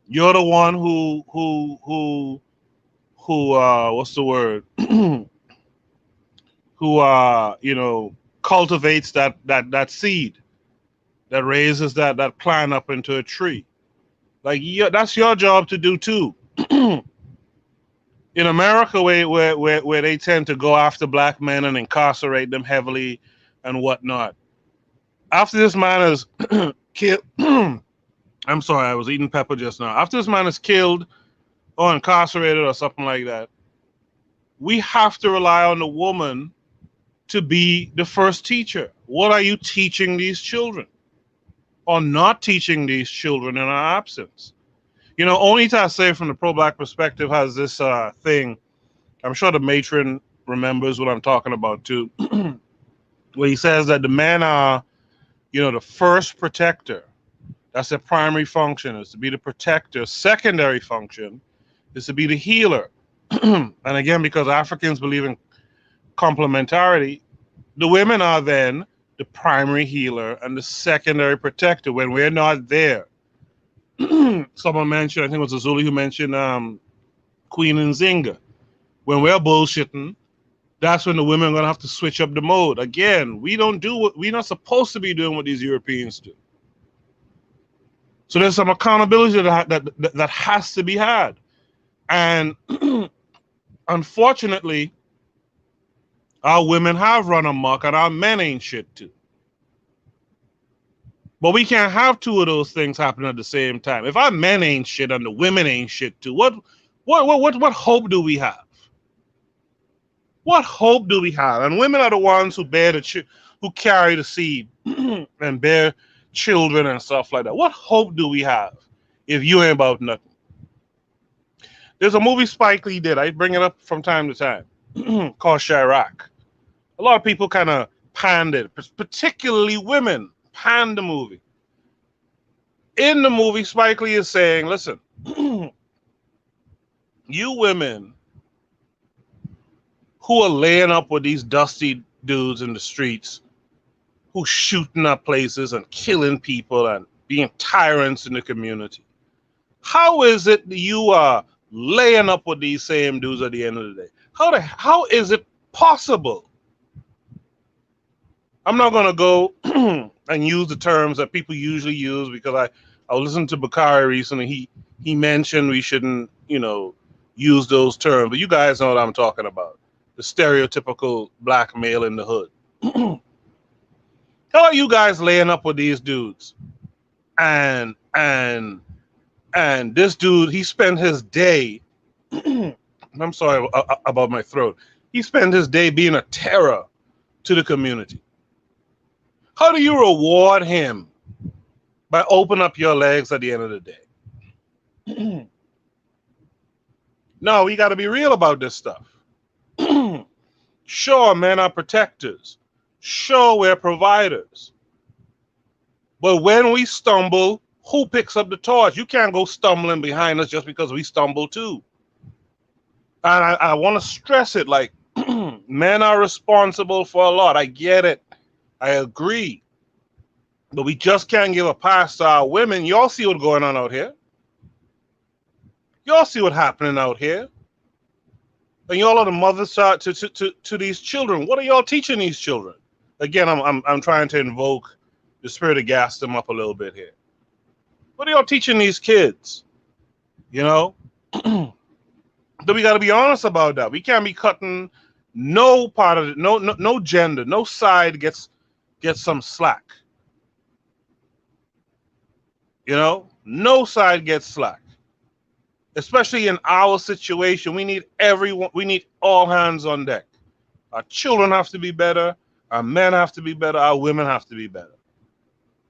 You're the one who what's the word? who cultivates that seed that raises that plant up into a tree. Like that's your job to do too. In America, where they tend to go after black men and incarcerate them heavily and whatnot. After this man is killed, I'm sorry, I was eating pepper just now. After this man is killed or incarcerated or something like that, we have to rely on the woman to be the first teacher. What are you teaching these children? Or not teaching these children in our absence? Only say from the pro-black perspective has this thing. I'm sure the matron remembers what I'm talking about too. Where he says that the men are, the first protector. That's their primary function, is to be the protector. Secondary function is to be the healer. And again, because Africans believe in complementarity, the women are then the primary healer and the secondary protector when we're not there. Someone mentioned, I think it was Azuli who mentioned Queen Nzinga. When we're bullshitting, that's when the women are going to have to switch up the mode. Again, we're not supposed to be doing what these Europeans do. So there's some accountability that has to be had. And unfortunately, our women have run amok and our men ain't shit too. But we can't have two of those things happening at the same time. If our men ain't shit and the women ain't shit too, what hope do we have? What hope do we have? And women are the ones who who carry the seed and bear children and stuff like that. What hope do we have if you ain't about nothing? There's a movie Spike Lee did. I bring it up from time to time called Chirac. A lot of people kind of panned it, particularly women panned the movie. In the movie, Spike Lee is saying, listen, you women who are laying up with these dusty dudes in the streets, who shooting up places and killing people and being tyrants in the community, how is it that you are laying up with these same dudes at the end of the day? How is it possible? I'm not going to go and use the terms that people usually use because I listened to Bakari recently. He mentioned we shouldn't, use those terms. But you guys know what I'm talking about. The stereotypical black male in the hood. How are you guys laying up with these dudes? And this dude, he spent his day, I'm sorry about my throat. He spent his day being a terror to the community. How do you reward him? By opening up your legs at the end of the day. No, we got to be real about this stuff. Sure, men are protectors. Sure, we're providers. But when we stumble, who picks up the torch? You can't go stumbling behind us just because we stumble too. And I want to stress it, like, men are responsible for a lot. I get it. I agree. But we just can't give a pass to our women. Y'all see what's going on out here. Y'all see what's happening out here. And y'all are the mothers to these children. What are y'all teaching these children? Again, I'm trying to invoke the spirit of gas them up a little bit here. What are y'all teaching these kids? Then we got to be honest about that. We can't be cutting no part of it. No gender, no side gets some slack. You know, no side gets slack. Especially in our situation, we need everyone. We need all hands on deck. Our children have to be better. Our men have to be better. Our women have to be better.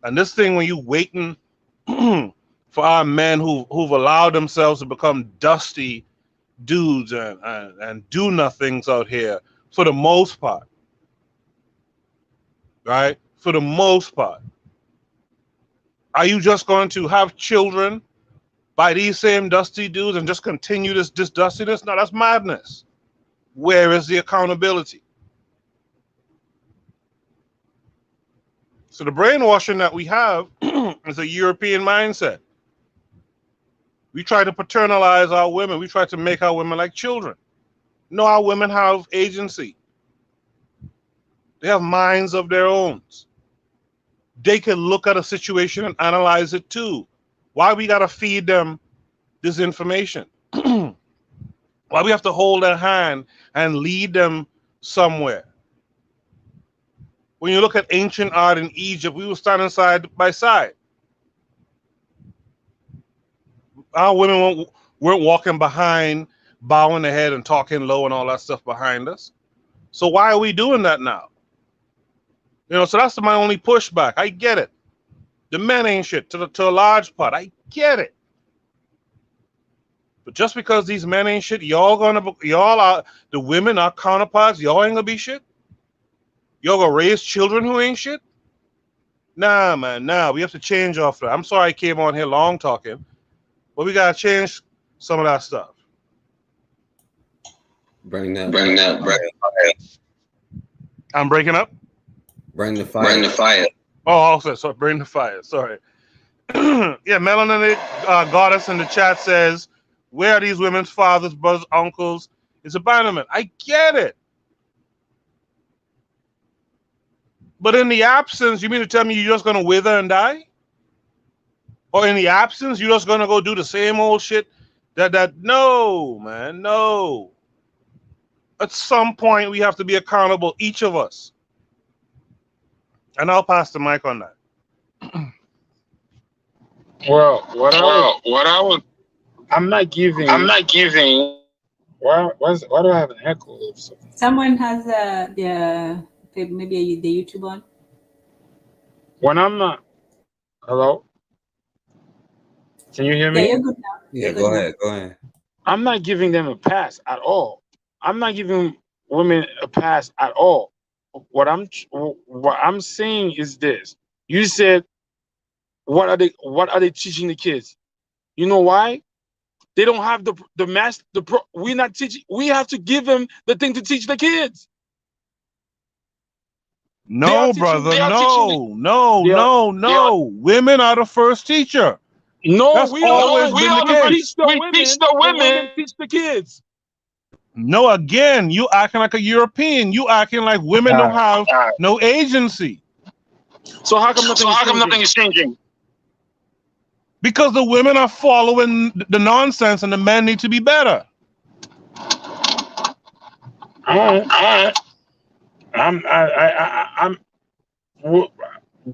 And this thing, when you waiting for our men who've allowed themselves to become dusty dudes and do nothings out here, for the most part, right? For the most part, are you just going to have children by these same dusty dudes and just continue this dustiness? No, that's madness. Where is the accountability? So the brainwashing that we have is a European mindset. We try to paternalize our women. We try to make our women like children. No, our women have agency. They have minds of their own. They can look at a situation and analyze it too. Why we gotta feed them this information? Why we have to hold their hand and lead them somewhere? When you look at ancient art in Egypt, we were standing side by side. Our women weren't walking behind, bowing their head and talking low and all that stuff behind us. So why are we doing that now? You know, so that's my only pushback. I get it. The men ain't shit to a large part. I get it. But just because these men ain't shit, y'all are the women, our counterparts, y'all ain't gonna be shit? Y'all gonna raise children who ain't shit? Nah, man, nah. We have to change off that. I'm sorry I came on here long talking, but we gotta change some of that stuff. Bring that. I'm breaking up. Bring the fire. Oh, also, so bring the fire. Sorry. Yeah, Melanin Goddess in the chat says, where are these women's fathers, brothers, uncles? It's abandonment. I get it. But in the absence, you mean to tell me you're just going to wither and die? Or in the absence, you're just going to go do the same old shit? No, man, no. At some point, we have to be accountable, each of us. And I'll pass the mic on that. Well, I'm not giving. Why do I have an echo? Someone has maybe the YouTube on. When I'm not. Hello? Can you hear me? Yeah, you're good now. Yeah, go ahead. I'm not giving them a pass at all. I'm not giving women a pass at all. What I'm saying is this. You said, what are they teaching the kids? You know why? They don't have we're not teaching. We have to give them the thing to teach the kids. No, brother. No. Women are the first teacher. No, we teach the women teach the kids. No, again, you acting like a European. You acting like women don't have no agency. So how come nothing is changing? Because the women are following the nonsense, and the men need to be better. I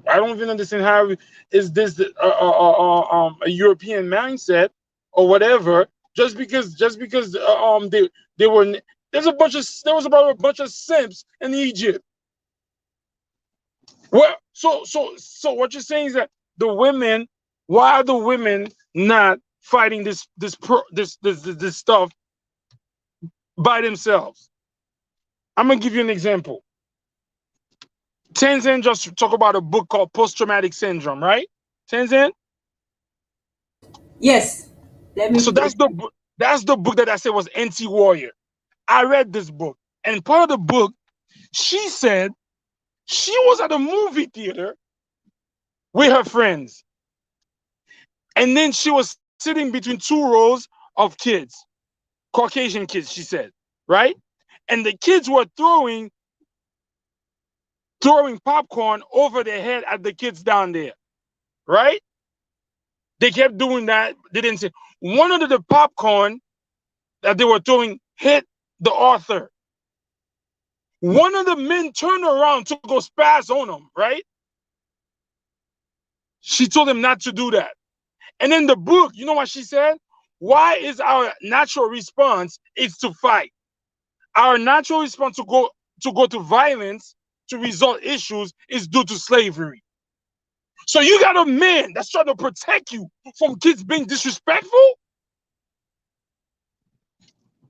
don't even understand how is this a European mindset or whatever. Just because they were there was about a bunch of simps in Egypt. Well, so what you're saying is that why are the women not fighting this stuff by themselves? I'm gonna give you an example. Tenzin just talked about a book called Post-Traumatic Syndrome, right? Tenzin? Yes. So that's the book that I said was anti-warrior. I read this book, and part of the book, she said she was at a movie theater with her friends, and then she was sitting between two rows of kids, Caucasian kids, she said, right? And the kids were throwing popcorn over their head at the kids down there, right? They kept doing that. They didn't say one of the popcorn that they were throwing hit the author. One of the men turned around to go spaz on him, right? She told him not to do that. And in the book, you know what she said? Why is our natural response is to fight? Our natural response to go to violence to resolve issues is due to slavery. So you got a man that's trying to protect you from kids being disrespectful.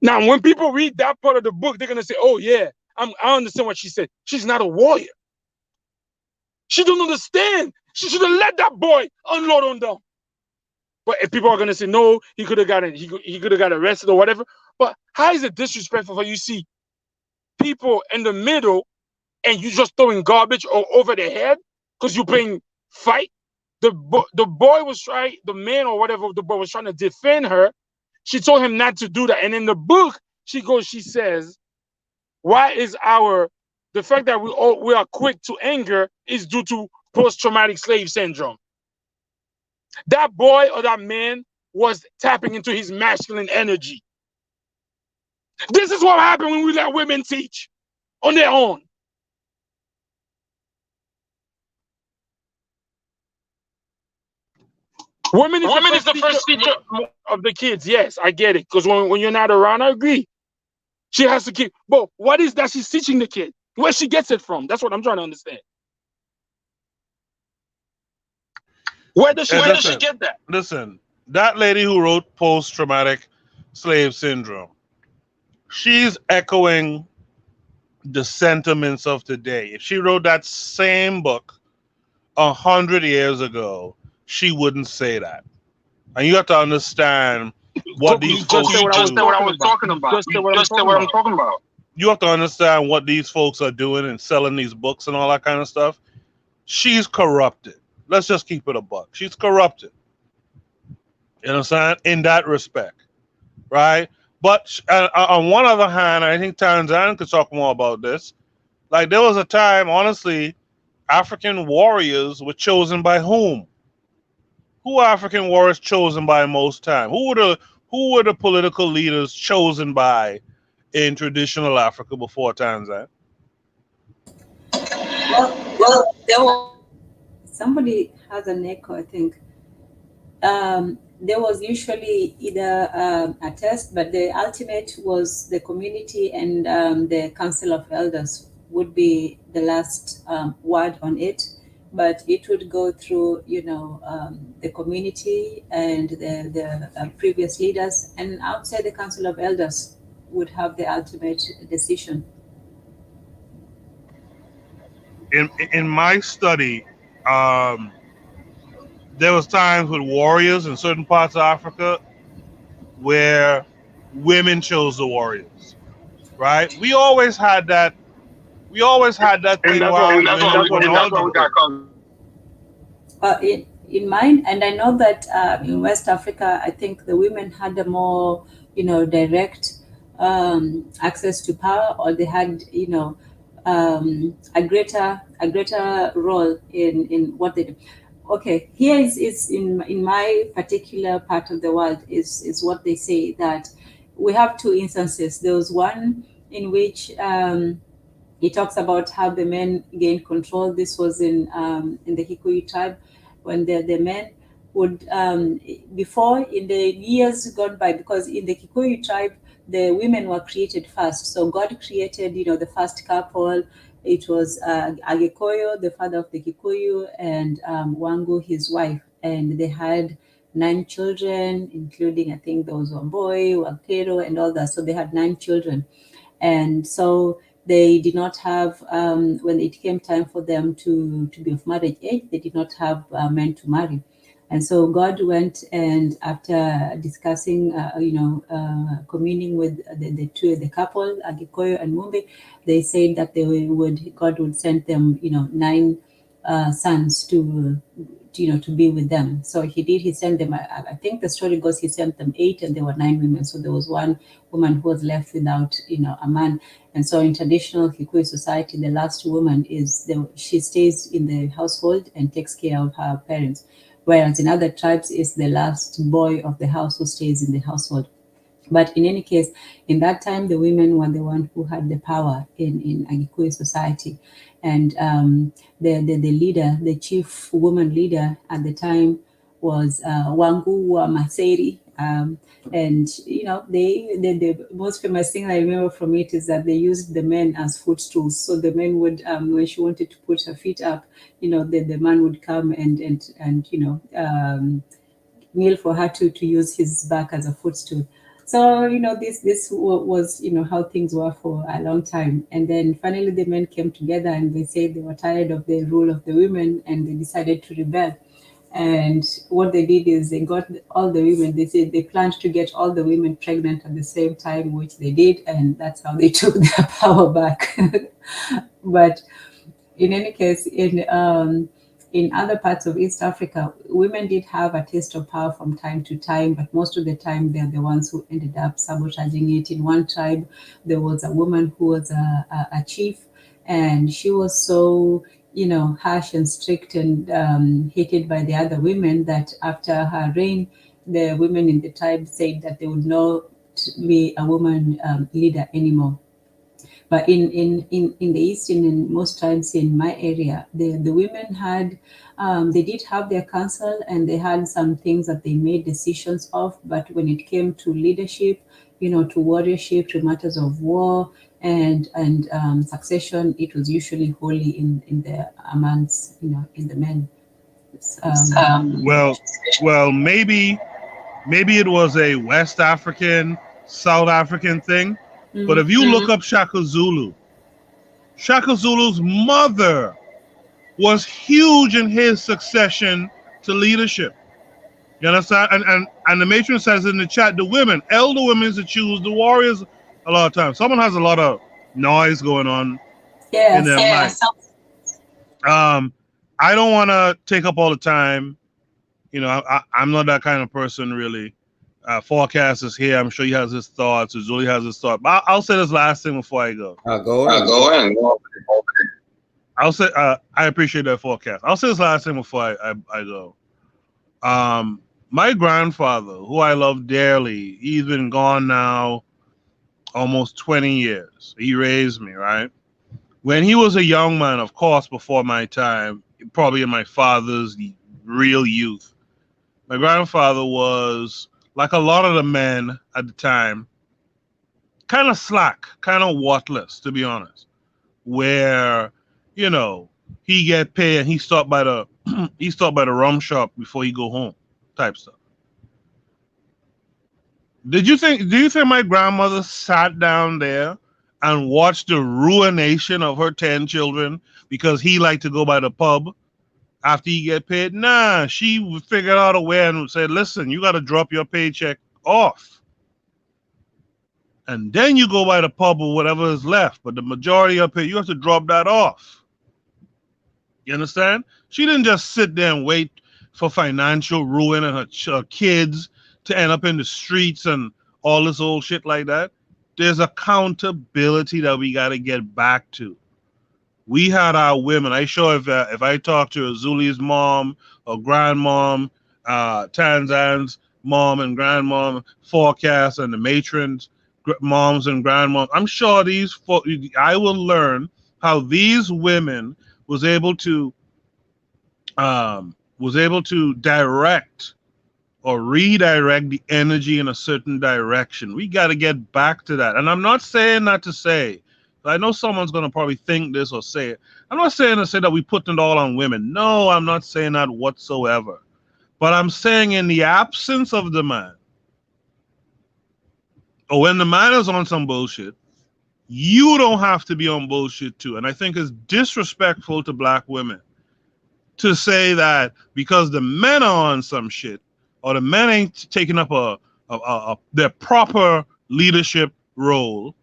Now, when people read that part of the book, they're gonna say, "Oh yeah, I understand what she said. She's not a warrior. She don't understand. She should have let that boy unload on them." But if people are gonna say, "No, he could have gotten he could have got arrested or whatever." But how is it disrespectful for you see people in the middle and you just throwing garbage over their head because you're playing fight? The boy was trying, the man or whatever the boy was trying to defend her. She told him not to do that. And in the book, she says, why is the fact that we are quick to anger is due to post-traumatic slave syndrome. That boy or that man was tapping into his masculine energy. This is what happened when we let women teach on their own. Women is the first teacher of the kids. Yes, I get it. Because when you're not around, I agree. She has to keep. But what is that she's teaching the kid? Where she gets it from? That's what I'm trying to understand. Where does she get that? Listen, that lady who wrote Post-Traumatic Slave Syndrome, she's echoing the sentiments of today. If she wrote that same book 100 years ago, she wouldn't say that. And you have to understand what these folks do. Just what I was talking about. Just what I'm talking about. You have to understand what these folks are doing and selling these books and all that kind of stuff. She's corrupted. Let's just keep it a buck. She's corrupted. You understand? In that respect, right? But on one other hand, I think Tanzan could talk more about this. Like there was a time, honestly, African warriors were chosen by whom? Who were African warriors chosen by most time? Who were the political leaders chosen by in traditional Africa before Tanzania? Well, there was somebody has an echo, I think. There was usually either a test, but the ultimate was the community and the council of elders would be the last word on it. But it would go through, the community and the previous leaders, and outside the council of elders would have the ultimate decision. In my study, there was times with warriors in certain parts of Africa where women chose the warriors, right? We always had that thing while women were in mine, and I know that in West Africa, I think the women had a more, direct access to power, or they had, a greater role in what they do. Okay, here is in my particular part of the world is what they say, that we have two instances. There was one in which he talks about how the men gained control. This was in the Kikuyu tribe, when the men would, before, in the years gone by, because in the Kikuyu tribe, the women were created first. So God created, the first couple. It was Agekoyo, the father of the Kikuyu, and Wangu, his wife. And they had 9 children, including, I think there was one boy, Wakero, and all that. So they had 9 children. And so they did not have, when it came time for them to be of marriage age, they did not have men to marry. And so God went, and after discussing, communing with the couple, Agikoyo and Mumbe, they said that God would send them, 9 sons to be with them. So he did. He sent them. I think the story goes he sent them 8, and there were 9 women. So there was one woman who was left without, a man. And so in traditional Kikuyu society, the last woman she stays in the household and takes care of her parents. Whereas in other tribes, it's the last boy of the house who stays in the household. But in any case, in that time, the women were the one who had the power in Agikuyu society. And the leader, the chief woman leader at the time, was Wangu wa Maseri. And the most famous thing I remember from it is that they used the men as footstools. So the men would, when she wanted to put her feet up, the man would come and kneel for her to use his back as a footstool. So this was how things were for a long time, and then finally the men came together and they said they were tired of the rule of the women and they decided to rebel. And what they did is they got all the women. They said they planned to get all the women pregnant at the same time, which they did, and that's how they took their power back. But in any case, in other parts of East Africa, women did have a taste of power from time to time, but most of the time they're the ones who ended up sabotaging it. In one tribe, there was a woman who was a chief, and she was so harsh and strict and hated by the other women that after her reign, the women in the tribe said that they would not be a woman leader anymore. But in the East and in most times in my area, the women had, they did have their council and they had some things that they made decisions of. But when it came to leadership, to warriorship, to matters of war and succession, it was usually wholly in the amongst, in the men. Well, maybe it was a West African, South African thing. But if you look up Shaka Zulu, Shaka Zulu's mother was huge in his succession to leadership. You understand? And the matron says in the chat, the women, elder women to choose the warriors a lot of times. Someone has a lot of noise going on in their mind. I don't want to take up all the time. I'm not that kind of person, really. Forecast is here. I'm sure he has his thoughts. Julie has his thoughts. But I'll say this last thing before I go. Go ahead. I'll say I appreciate that forecast. I'll say this last thing before I go. My grandfather, who I love dearly, he's been gone now almost 20 years. He raised me, right? When he was a young man, of course, before my time, probably in my father's real youth, my grandfather was, like a lot of the men at the time, kind of slack, kind of worthless, to be honest. Where, he get paid and he stopped by the the rum shop before he go home, type stuff. Do you think my grandmother sat down there and watched the ruination of her 10 children because he liked to go by the pub after he get paid? Nah, she figured out a way and said, listen, you got to drop your paycheck off. And then you go by the pub or whatever is left. But the majority of it, you have to drop that off. You understand? She didn't just sit there and wait for financial ruin and her kids to end up in the streets and all this old shit like that. There's accountability that we got to get back to. We had our women. I sure if I talk to Erzulie's mom or grandmom, Tanzan's mom and grandmom, forecast and the matrons, moms and grandmoms, I'm sure I will learn how these women was able to direct or redirect the energy in a certain direction. We got to get back to that. And I'm not saying that to say, I know someone's going to probably think this or say it. I'm not saying to say that we put it all on women. No, I'm not saying that whatsoever. But I'm saying in the absence of the man, or when the man is on some bullshit, you don't have to be on bullshit too. And I think it's disrespectful to black women to say that because the men are on some shit, or the men ain't taking up their proper leadership role,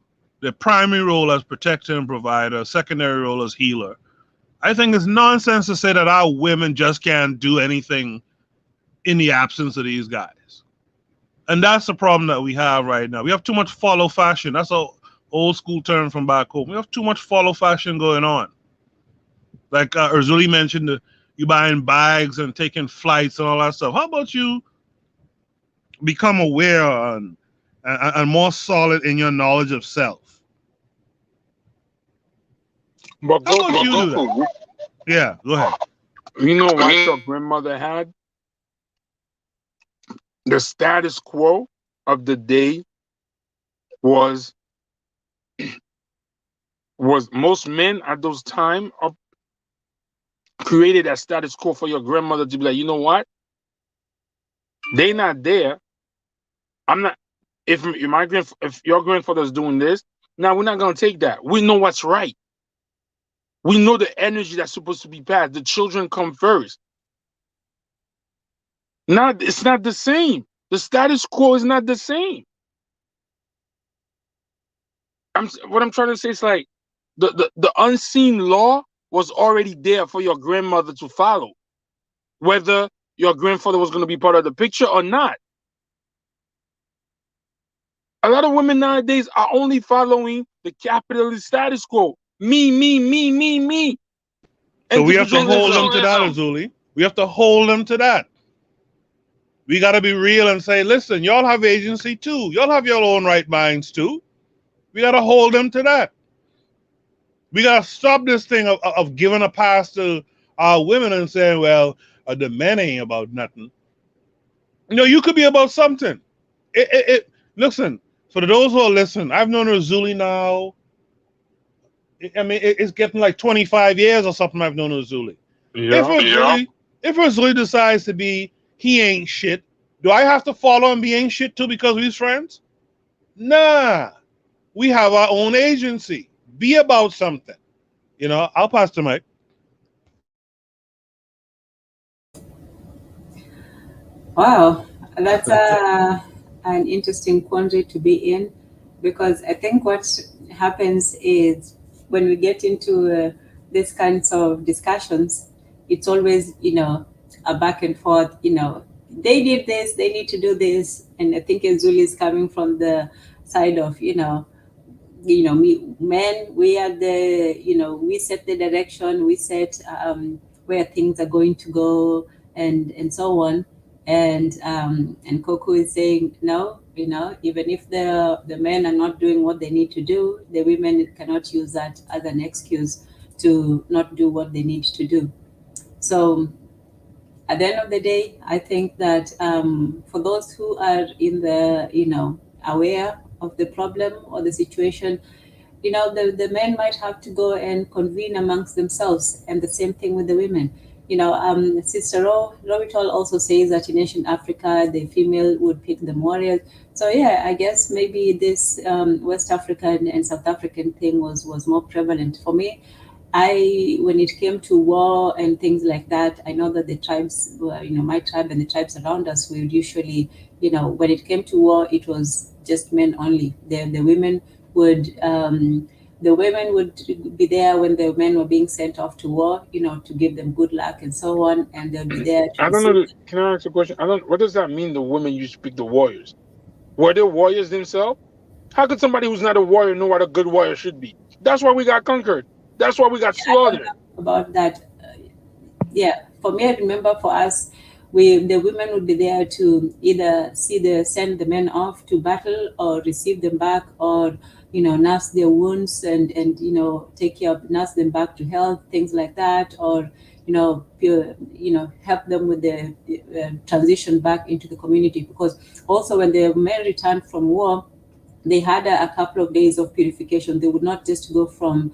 their primary role as protector and provider, secondary role as healer. I think it's nonsense to say that our women just can't do anything in the absence of these guys. And that's the problem that we have right now. We have too much follow fashion. That's an old school term from back home. We have too much follow fashion going on. Like Erzulie mentioned, you buying bags and taking flights and all that stuff. How about you become aware and more solid in your knowledge of self? But How about you do that? Yeah, go ahead. You know what your grandmother had? the status quo of the day was most men at those time created that status quo for your grandmother to be like, you know what? They not there. I'm not. If your grandfather's doing this, now we're not gonna take that. We know what's right. We know the energy that's supposed to be passed. The children come first. Not, it's not the same. The status quo is not the same. What I'm trying to say is like the unseen law was already there for your grandmother to follow, whether your grandfather was going to be part of the picture or not. A lot of women nowadays are only following the capitalist status quo. Me, me, me, me, me. So we have to hold them to that, Individualism. Erzuli. We have to hold them to that. We got to be real and say, listen, y'all have agency too. Y'all have your own right minds too. We got to hold them to that. We got to stop this thing of giving a pass to our women and saying, well, the men ain't about nothing. You know, you could be about something. Listen, for those who are listening, I've known Erzuli now. I mean, it's getting like 25 years or something I've known Erzuli. Yeah. If Erzuli decides to be, he ain't shit, do I have to follow and be ain't shit too because we're friends? Nah. We have our own agency. Be about something. You know, I'll pass the mic. Wow, that's an interesting quandary to be in, because I think what happens is when we get into these kinds of discussions, it's always, a back and forth, they did this, they need to do this. And I think Erzuli is coming from the side of, men, we are we set the direction, we set where things are going to go, and so on. And Kokou is saying no, even if the men are not doing what they need to do, the women cannot use that as an excuse to not do what they need to do. So at the end of the day, I think that for those who are in the, aware of the problem or the situation, the men might have to go and convene amongst themselves, and the same thing with the women. Sister Rovital also says that in ancient Africa, the female would pick the warriors. So yeah, I guess maybe this West African and South African thing was more prevalent. For me, when it came to war and things like that, I know that the tribes were, my tribe and the tribes around us would usually, when it came to war, it was just men only. The women would be there when the men were being sent off to war, to give them good luck and so on, and they'll be there to I don't receive know. them. Can I ask a question? I don't. What does that mean? The women used to pick the warriors. Were they warriors themselves? How could somebody who's not a warrior know what a good warrior should be? That's why we got conquered. That's why we got I don't slaughtered. know about that. Yeah, for me, I remember for us, the women would be there to either send the men off to battle, or receive them back, or nurse their wounds, and take care of, nurse them back to health, things like that, or help them with the transition back into the community. Because also when the men returned from war, they had a couple of days of purification. They would not just go from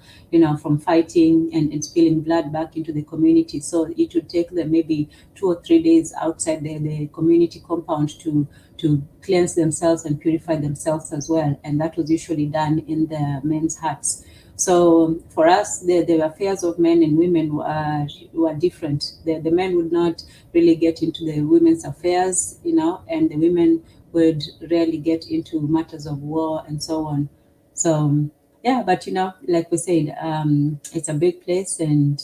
fighting and spilling blood back into the community. So it would take them maybe 2 or 3 days outside the community compound to cleanse themselves and purify themselves as well. And that was usually done in the men's huts. So for us, the affairs of men and women were different. The men would not really get into the women's affairs, and the women would rarely get into matters of war and so on. So yeah, but like we said, it's a big place, and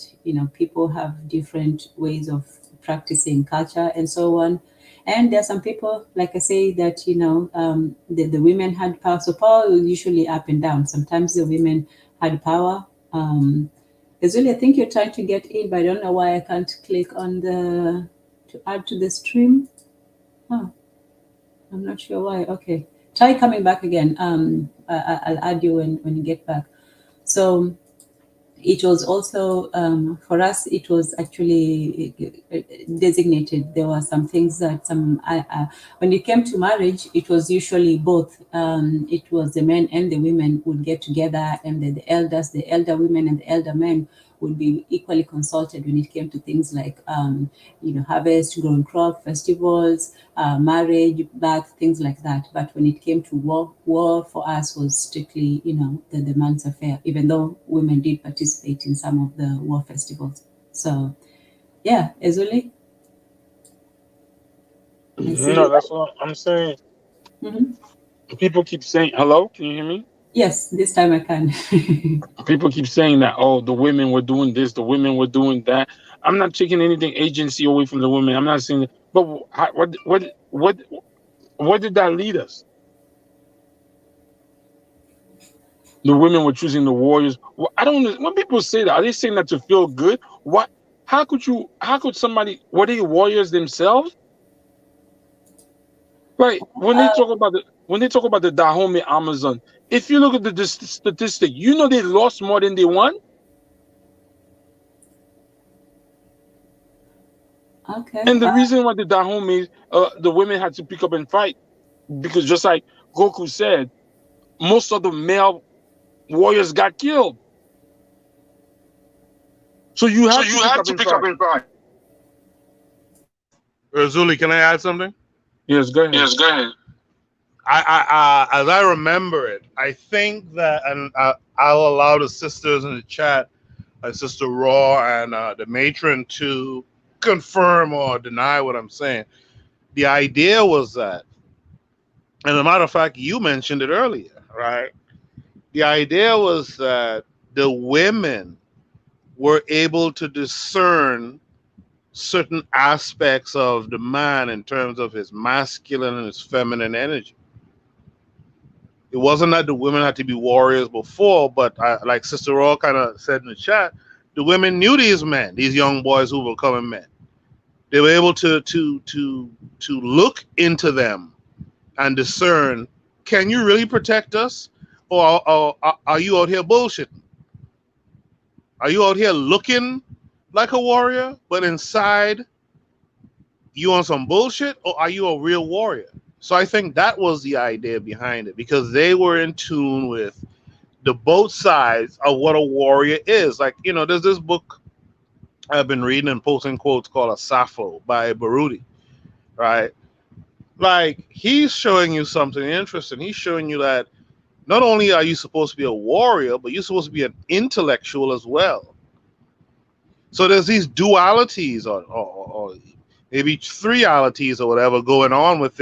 people have different ways of practicing culture and so on. And there are some people, like I say, that the women had power. So power was usually up and down. Sometimes the women had power. Erzuli, I think you're trying to get in, but I don't know why I can't click on to add to the stream. Oh, I'm not sure why. Okay, try coming back again. I'll add you when you get back. So it was also, for us, it was actually designated. There were some things that when it came to marriage, it was usually both. It was the men and the women would get together, and the elders, the elder women and the elder men would be equally consulted when it came to things like, harvest, growing crop, festivals, marriage, birth, things like that. But when it came to war for us was strictly, the man's affair, even though women did participate in some of the war festivals. So, yeah, Erzuli? I see No, you. that's what I'm saying. Mhm. People keep saying, hello, can you hear me? Yes, this time I can. People keep saying that, oh, the women were doing this, the women were doing that. I'm not taking anything agency away from the women. I'm not saying that, but what did that lead us? The women were choosing the warriors. Well, I don't. When people say that, are they saying that to feel good? What? How could you? How could somebody? Were they warriors themselves? Like when they talk about the Dahomey Amazon, if you look at the statistic, they lost more than they won. Okay. And the reason why the Dahomey, the women had to pick up and fight, because just like Goku said, most of the male warriors got killed. So you So had to you pick have up to and pick up fight. and fight. Erzuli, can I add something? Yes, go ahead. Yes, go ahead. As I remember it, I think that, and I'll allow the sisters in the chat, Sister Raw and the matron, to confirm or deny what I'm saying. The idea was that, and as a matter of fact, you mentioned it earlier, right? The idea was that the women were able to discern certain aspects of the man in terms of his masculine and his feminine energy. It wasn't that the women had to be warriors before, but like Sister Raw kind of said in the chat, the women knew these men, these young boys who were becoming men. They were able to look into them and discern: can you really protect us, or are you out here bullshitting? Are you out here looking like a warrior, but inside you on some bullshit, or are you a real warrior? So I think that was the idea behind it, because they were in tune with the both sides of what a warrior is. Like, there's this book I've been reading and posting quotes called A Sappho by Baruti, right? Like, he's showing you something interesting. He's showing you that not only are you supposed to be a warrior, but you're supposed to be an intellectual as well. So there's these dualities, or maybe trialities or whatever, going on with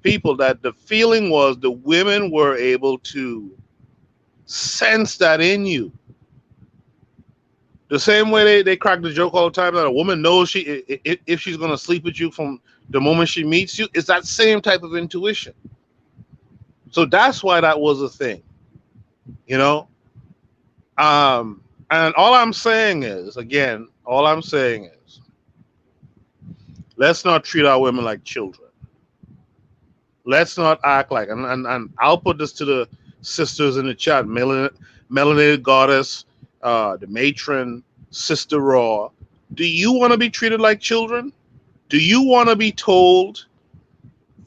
people, that the feeling was the women were able to sense that in you. The same way they crack the joke all the time that a woman knows if she's going to sleep with you from the moment she meets you. It's that same type of intuition. So that's why that was a thing, you know. And all I'm saying is, again, let's not treat our women like children. Let's not act like, and I'll put this to the sisters in the chat: Melanated Goddess, the matron, Sister Raw. Do you want to be treated like children? Do you want to be told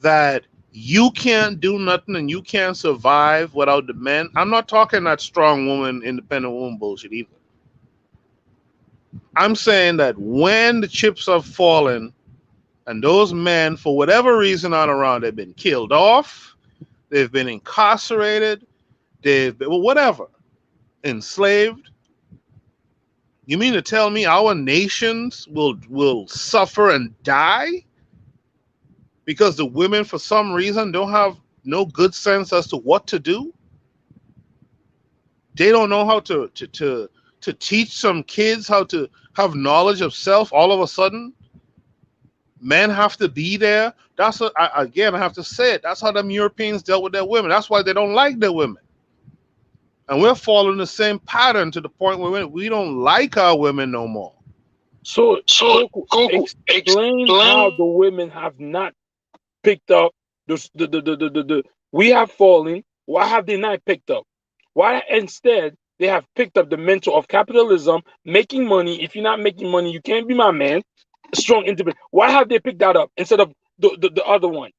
that you can't do nothing and you can't survive without the men? I'm not talking that strong woman, independent woman bullshit either. I'm saying that when the chips have fallen and those men, for whatever reason, aren't around, they've been killed off, they've been incarcerated, they've been, whatever, enslaved. You mean to tell me our nations will suffer and die because the women, for some reason, don't have no good sense as to what to do? They don't know how to teach some kids how to have knowledge of self. All of a sudden, men have to be there. That's what, again, I have to say it. That's how them Europeans dealt with their women. That's why they don't like their women. And we're following the same pattern to the point where we don't like our women no more. So, Kokou, explain how the women have not picked up the we have fallen. Why have they not picked up? Why instead They have picked up the mental of capitalism, making money. If you're not making money, you can't be my man. Strong independent. Why have they picked that up instead of the other one?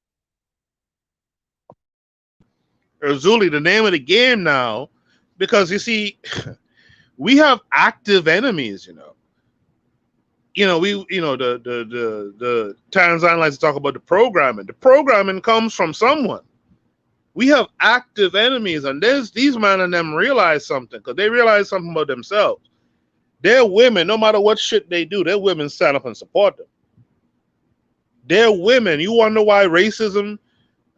Erzuli, the name of the game now, because you see, we have active enemies. The Tanzan likes to talk about the programming. The programming comes from someone. We have active enemies, and these men and them realize something, because they realize something about themselves. Their women, no matter what shit they do, their women stand up and support them. Their women, you wonder why racism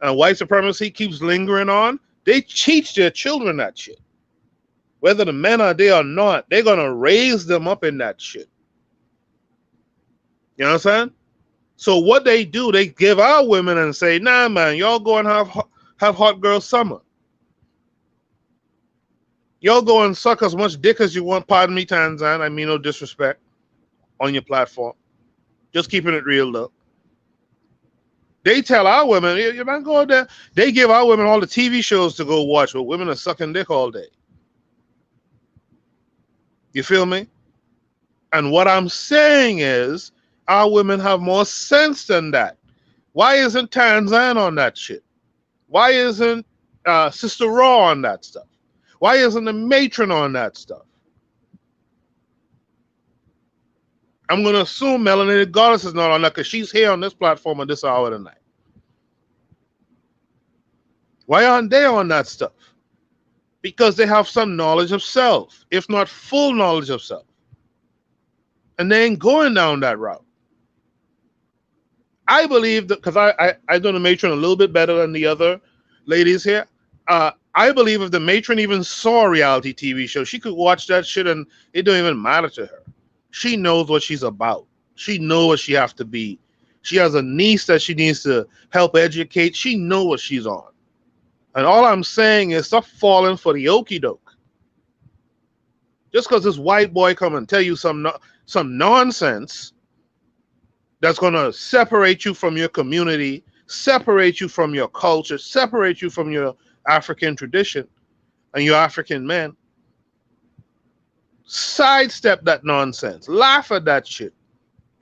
and white supremacy keeps lingering on? They teach their children that shit. Whether the men are there or not, they're gonna raise them up in that shit. You know what I'm saying? So what they do, they give our women and say, nah, man, y'all go and have hot girl summer. Y'all go and suck as much dick as you want, pardon me, Tanzan, I mean no disrespect, on your platform. Just keeping it real, though. They tell our women, you're not going there. They give our women all the TV shows to go watch, but women are sucking dick all day. You feel me? And what I'm saying is, our women have more sense than that. Why isn't Tanzan on that shit? Why isn't Sister Raw on that stuff? Why isn't the matron on that stuff? I'm going to assume Melanated Goddess is not on that because she's here on this platform at this hour tonight. Why aren't they on that stuff? Because they have some knowledge of self, if not full knowledge of self. And they ain't going down that route. I believe that, because I know the matron a little bit better than the other ladies here. I believe if the matron even saw a reality TV show, she could watch that shit and it don't even matter to her. She knows what she's about. She knows what she has to be. She has a niece that she needs to help educate. She knows what she's on. And all I'm saying is stop falling for the okie doke. Just because this white boy come and tell you some nonsense that's going to separate you from your community, separate you from your culture, separate you from your African tradition and your African men. Sidestep that nonsense. Laugh at that shit.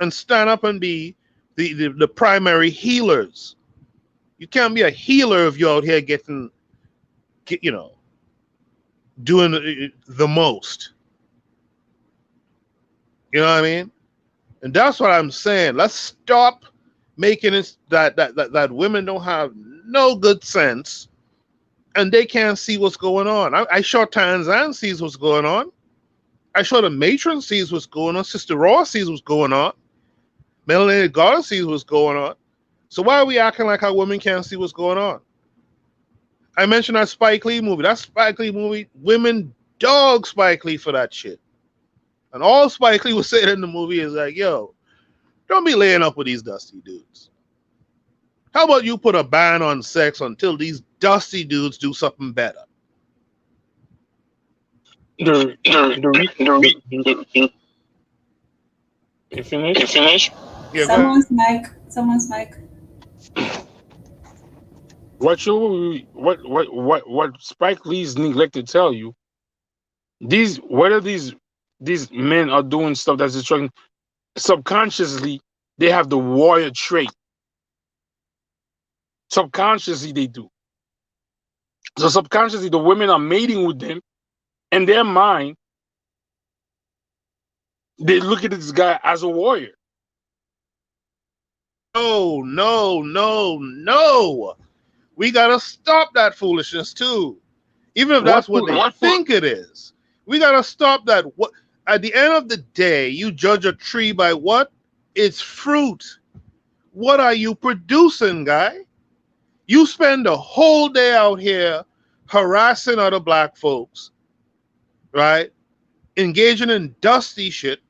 And stand up and be the primary healers. You can't be a healer if you're out here doing the most. You know what I mean? And that's what I'm saying. Let's stop making it that women don't have no good sense and they can't see what's going on. I sure Tanzan sees what's going on. I sure the matron sees what's going on. Sister Raw sees what's going on. Melanated Goddess sees what's going on. So why are we acting like our women can't see what's going on? I mentioned that Spike Lee movie. That Spike Lee movie, women dog Spike Lee for that shit. And all Spike Lee was saying in the movie is like, yo, don't be laying up with these dusty dudes. How about you put a ban on sex until these dusty dudes do something better? You finish? Yeah, Someone's mic. What Spike Lee's neglected to tell you, whether these men are doing stuff that's destructing, subconsciously they have the warrior trait. Subconsciously they do. So subconsciously the women are mating with them. In their mind, they look at this guy as a warrior. No. We gotta stop that foolishness too. Even if that's what they think it is. We gotta stop that. What at the end of the day, you judge a tree by what? Its fruit. What are you producing, guy? You spend the whole day out here harassing other black folks, right? Engaging in dusty shit,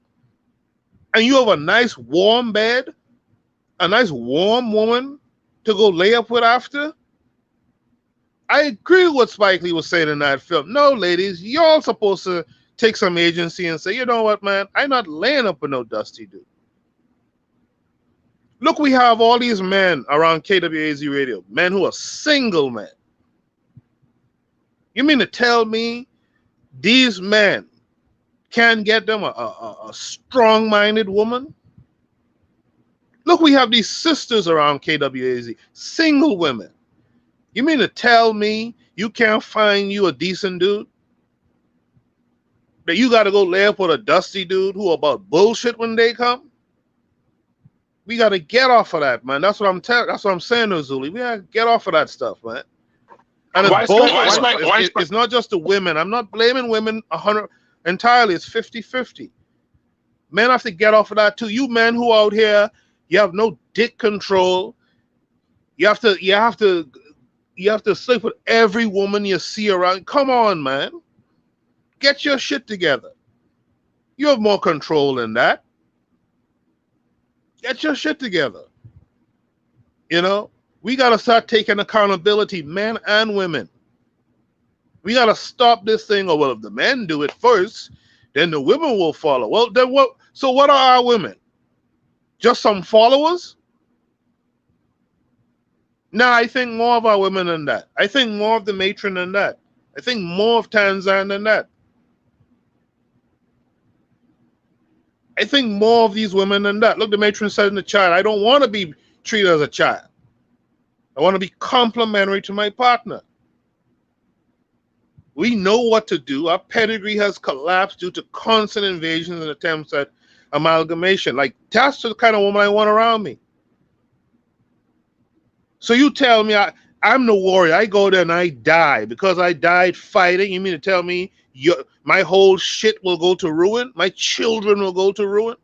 and you have a nice warm bed, a nice warm woman to go lay up with after. I agree with what Spike Lee was saying in that film. No, ladies, y'all supposed to take some agency and say, you know what, man, I'm not laying up with no dusty dude. Look, we have all these men around KWAZ Radio, men who are single men. You mean to tell me these men can get them a strong-minded woman. Look, we have these sisters around KWAZ, single women. You mean to tell me you can't find you a decent dude? That you got to go lay up with a dusty dude who about bullshit when they come? We got to get off of that, man. That's what I'm saying, Erzuli. We got to get off of that stuff, man. And it's both of us. It's not just the women. I'm not blaming women 100 entirely. It's 50-50. Men have to get off of that too. You men who out here, you have no dick control. You have to sleep with every woman you see around. Come on, man. Get your shit together. You have more control than that. Get your shit together. You know, we got to start taking accountability, men and women. We got to stop this thing. Well, if the men do it first, then the women will follow. Well, then what? So what are our women? Just some followers? No, I think more of our women than that. I think more of the matron than that. I think more of Tanzan than that. I think more of these women than that. Look, the matron said in the chat, I don't want to be treated as a child. I want to be complementary to my partner. We know what to do. Our pedigree has collapsed due to constant invasions and attempts at amalgamation. Like, that's the kind of woman I want around me. So you tell me I'm the warrior. I go there and I die because I died fighting. You mean to tell me my whole shit will go to ruin? My children will go to ruin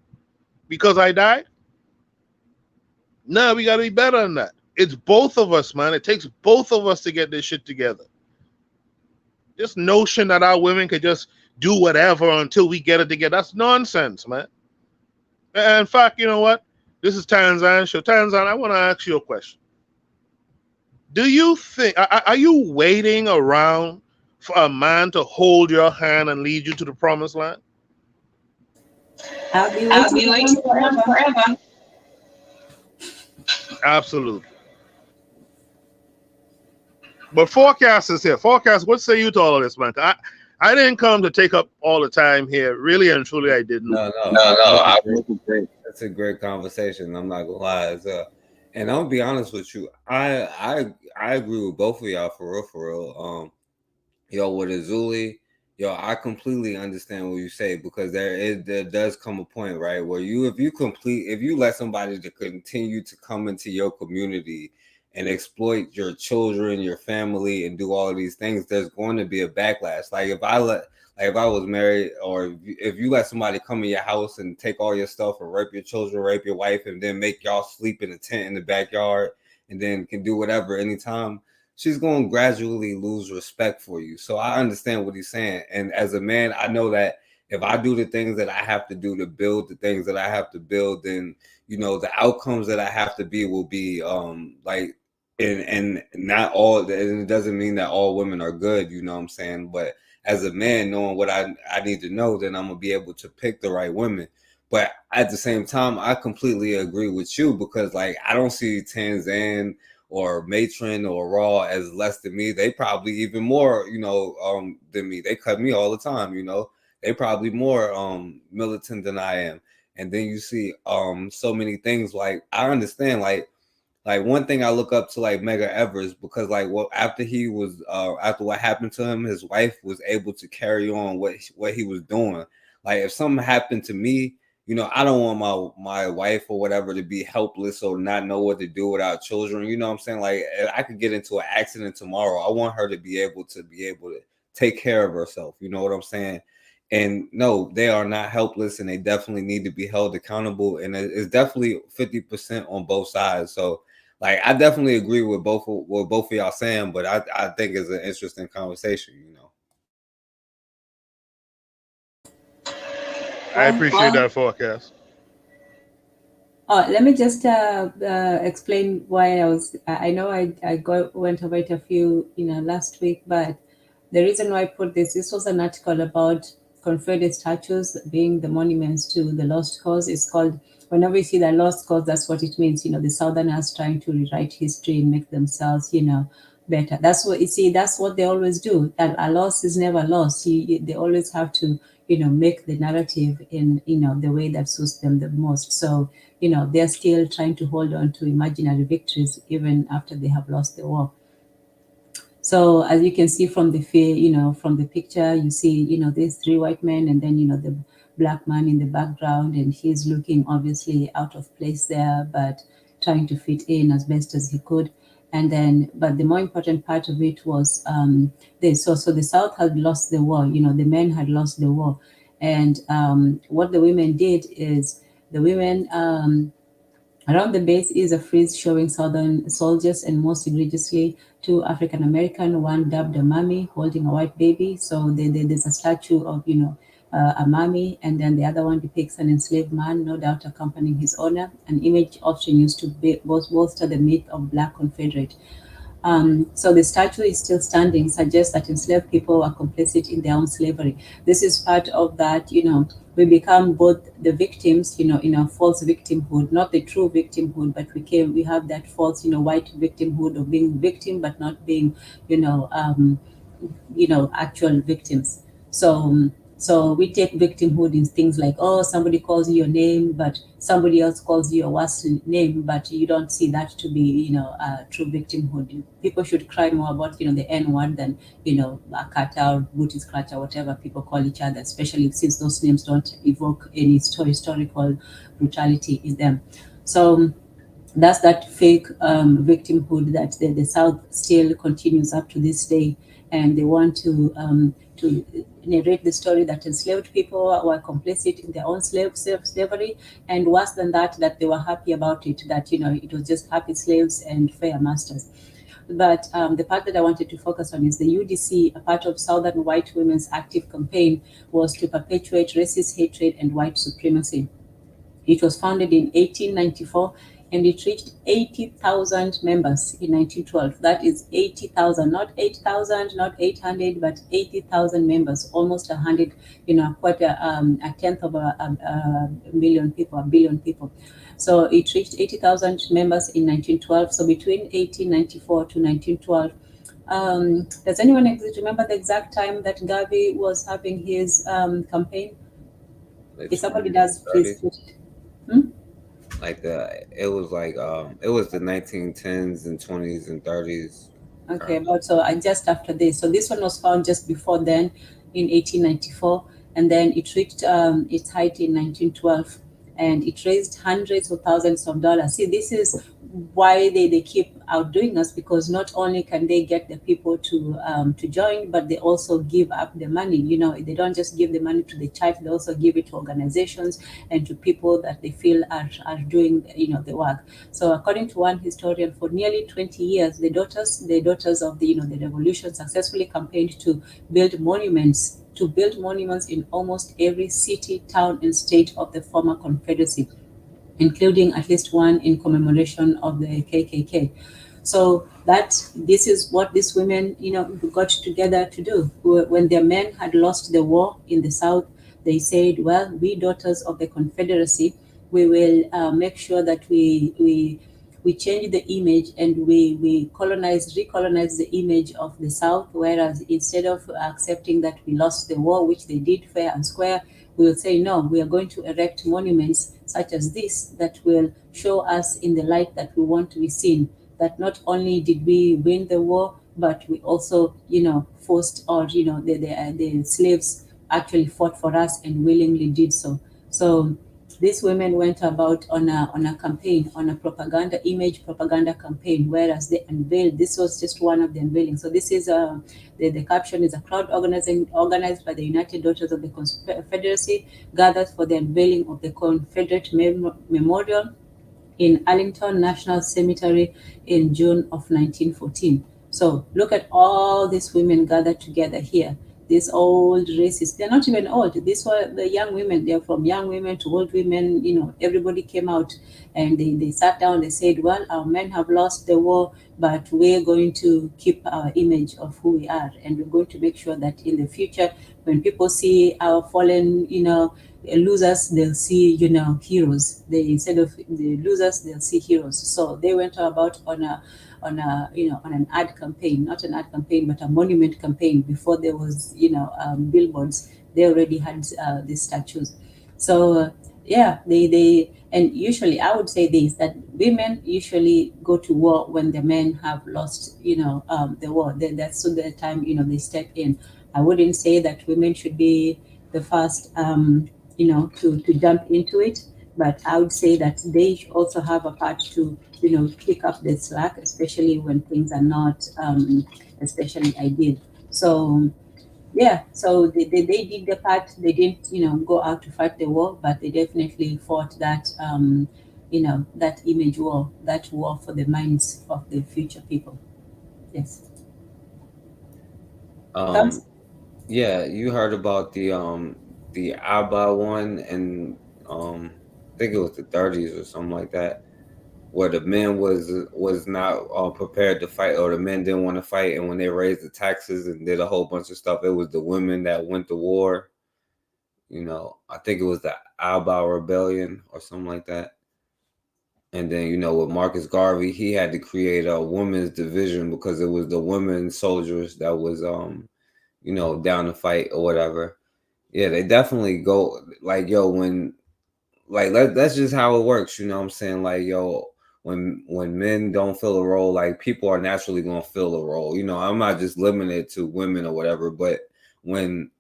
because I died? No, we got to be better than that. It's both of us, man. It takes both of us to get this shit together. This notion that our women could just do whatever until we get it together, that's nonsense, man. And in fact, you know what? This is Tanzan show. Tanzan, I want to ask you a question. Do you think, are you waiting around for a man to hold your hand and lead you to the promised land? I'll be waiting forever. Absolutely. But Forecast is here. Forecast, what say you to all of this, man? I didn't come to take up all the time here. Really and truly, I didn't. No. That's a great conversation. I'm not gonna lie. And I'll be honest with you. I agree with both of y'all for real. Yo, with Erzuli, yo, I completely understand what you say because there does come a point, right, where if you let somebody to continue to come into your community and exploit your children, your family, and do all of these things, there's going to be a backlash. Like if I was married, or if you let somebody come in your house and take all your stuff and rape your children, rape your wife, and then make y'all sleep in a tent in the backyard, and then can do whatever anytime, she's going to gradually lose respect for you. So I understand what he's saying. And as a man, I know that if I do the things that I have to do to build the things that I have to build, then, you know, the outcomes that I have to be will be like, and not all, and it doesn't mean that all women are good, you know what I'm saying? But as a man, knowing what I need to know, then I'm going to be able to pick the right women. But at the same time, I completely agree with you because, like, I don't see Tanzan or Matron or Raw as less than me. They probably even more, you know, than me. They cut me all the time, you know. They probably more militant than I am. And then you see so many things. Like, I understand, like one thing I look up to, like, Mega Evers, because, like, well, after what happened to him, his wife was able to carry on what he was doing. Like, if something happened to me, you know, I don't want my wife or whatever to be helpless or not know what to do without children. You know what I'm saying? Like, I could get into an accident tomorrow. I want her to be able to take care of herself. You know what I'm saying? And no, they are not helpless, and they definitely need to be held accountable. And it's definitely 50% on both sides. So, like, I definitely agree with both of y'all saying, but I think it's an interesting conversation, you know. I appreciate that, Forecast. Oh, let me just explain why I know I went over it a few, last week, but the reason why I put this was an article about Confederate statues being the monuments to the lost cause. It's called, whenever you see the lost cause, that's what it means. The Southerners trying to rewrite history and make themselves, better. That's what you see. That's what they always do. That a loss is never lost. They always have to, make the narrative in, the way that suits them the most. So, they're still trying to hold on to imaginary victories even after they have lost the war. So as you can see from the from the picture, you see, these three white men, and then, the black man in the background, and he's looking obviously out of place there, but trying to fit in as best as he could. And then, but the more important part of it was so the South had lost the war. The men had lost the war, and what the women did is the women. Around the base is a frieze showing Southern soldiers, and most egregiously, two African American, one dubbed a mommy holding a white baby. So there's a statue of, a mommy, and then the other one depicts an enslaved man, no doubt accompanying his owner, an image often used to bolster the myth of Black Confederate. So the statue is still standing, suggests that enslaved people were complicit in their own slavery. This is part of that, we become both the victims, in a false victimhood, not the true victimhood, but we have that false, white victimhood of being victim, but not being, actual victims. So we take victimhood in things like, oh, somebody calls you your name, but somebody else calls you your worst name, but you don't see that to be, true victimhood. People should cry more about, the N word than, a kata or booty scratcher, whatever people call each other, especially since those names don't evoke any historical brutality in them. So that's that fake victimhood that the South still continues up to this day, and they want to narrate the story that enslaved people were complicit in their own slavery, and worse than that, that they were happy about it, that it was just happy slaves and fair masters. But the part that I wanted to focus on is the UDC, a part of Southern white women's active campaign, was to perpetuate racist hatred and white supremacy. It was founded in 1894, and it reached 80,000 members in 1912. That is 80,000, not 8,000, not 800, but 80,000 members, almost 100, quite a tenth of a million people, a billion people. So it reached 80,000 members in 1912. So between 1894 to 1912, does anyone remember the exact time that Garvey was having his campaign? If somebody does, please put it. Like it was like it was the 1910s and 20s and 30s. Okay, but so just after this. So this one was found just before then in 1894, and then it reached its height in 1912, and it raised hundreds of thousands of dollars. See, this is why they keep outdoing us, because not only can they get the people to join, but they also give up the money. They don't just give the money to the church, they also give it to organizations and to people that they feel are doing the work. So according to one historian, for nearly 20 years, the daughters of the the revolution successfully campaigned to build monuments in almost every city, town, and state of the former Confederacy, including at least one in commemoration of the KKK. So this is what these women, got together to do. When their men had lost the war in the South, they said, well, we daughters of the Confederacy, we will make sure that we change the image, and we recolonize the image of the South, whereas instead of accepting that we lost the war, which they did fair and square, we will say, no, we are going to erect monuments such as this that will show us in the light that we want to be seen, that not only did we win the war, but we also, forced, or, the slaves actually fought for us and willingly did so. So these women went about on a campaign, on a propaganda campaign, whereas they unveiled, this was just one of the unveiling. So this is the caption is a crowd organized by the United Daughters of the Confederacy, gathered for the unveiling of the Confederate Memorial in Arlington National Cemetery in June of 1914. So look at all these women gathered together here. These old racists, they're not even old. These were the young women. They're from young women to old women. Everybody came out, and they sat down. They said, well, our men have lost the war, but we're going to keep our image of who we are. And we're going to make sure that in the future, when people see our fallen, losers, they'll see, heroes. Instead of the losers, they'll see heroes. So they went about on on a, on an ad campaign, not an ad campaign, but a monument campaign. Before there was, billboards, they already had these statues. So yeah, they and usually I would say this, that women usually go to war when the men have lost, the war. That's so the time, they step in. I wouldn't say that women should be the first, to jump into it, but I would say that they also have a part to, pick up the slack, especially when things are not, especially ideal. So yeah, so they did the part. They didn't, go out to fight the war, but they definitely fought that, that image war, that war for the minds of the future people. Yes. Um, Thumbs. yeah, you heard about the ABBA one, and I think it was the 30s or something like that, where the men was not prepared to fight, or the men didn't want to fight, and when they raised the taxes and did a whole bunch of stuff, it was the women that went to war. I think it was the ABBA rebellion or something like that. And then, with Marcus Garvey, he had to create a women's division because it was the women soldiers that was down to fight or whatever. Yeah, they definitely go like, yo, when like that's just how it works, you know what I'm saying? Like, yo, when men don't fill a role, like people are naturally gonna fill a role. I'm not just limited to women or whatever, but when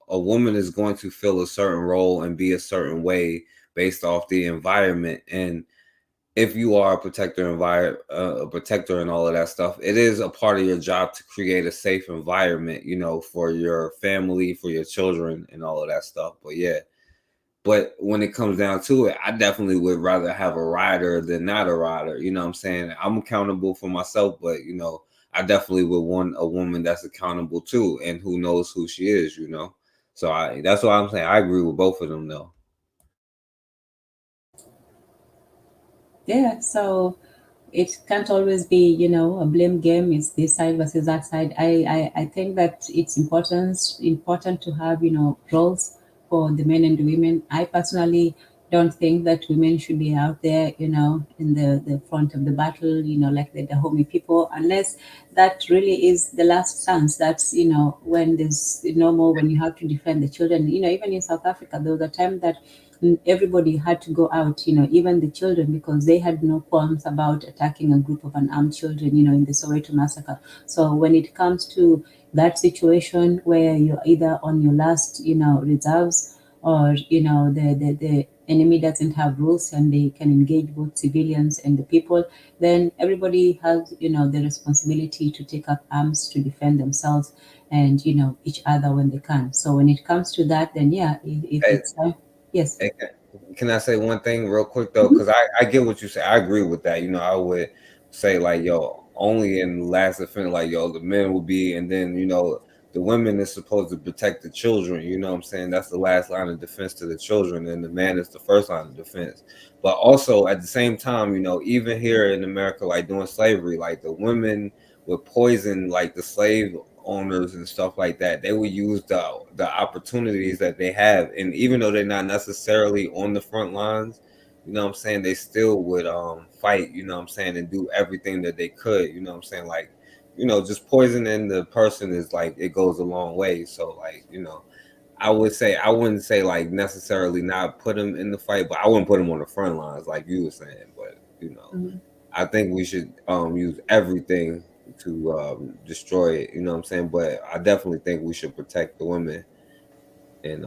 a woman is going to fill a certain role and be a certain way based off the environment, and if you are a protector a protector and all of that stuff, it is a part of your job to create a safe environment, for your family, for your children, and all of that stuff. But yeah, but when it comes down to it, I definitely would rather have a rider than not a rider. You know what I'm saying? I'm accountable for myself, but I definitely would want a woman that's accountable too, and who knows who she is. So that's why I'm saying I agree with both of them though. Yeah. So it can't always be, a blame game. It's this side versus that side. I think that it's important to have, roles for the men and the women. I personally don't think that women should be out there, in the front of the battle, like the homie people, unless that really is the last chance. That's, when there's no more, when you have to defend the children. Even in South Africa, there was a time that everybody had to go out, even the children, because they had no qualms about attacking a group of unarmed children, in the Soweto massacre. So when it comes to that situation where you're either on your last, reserves, or, the enemy doesn't have rules and they can engage both civilians and the people, then everybody has, the responsibility to take up arms to defend themselves and, each other when they can. So when it comes to that, then yeah, if Hey, it's time. Yes. hey, can I say one thing real quick though? Because I get what you say. I agree with that. I would say like, yo, only in last offense, like, yo, the men will be, and then the women is supposed to protect the children. You know what I'm saying? That's the last line of defense to the children, and the man is the first line of defense. But also at the same time, even here in America, like during slavery, like the women would poison like the slave owners and stuff like that. They would use the opportunities that they have, and even though they're not necessarily on the front lines, what I'm saying, they still would fight, what I'm saying, and do everything that they could, what I'm saying, like, just poisoning the person is like, it goes a long way. So like, I wouldn't say like necessarily not put them in the fight, but I wouldn't put them on the front lines like you were saying. But Mhm. I think we should use everything to destroy it. You know what I'm saying? But I definitely think we should protect the women. And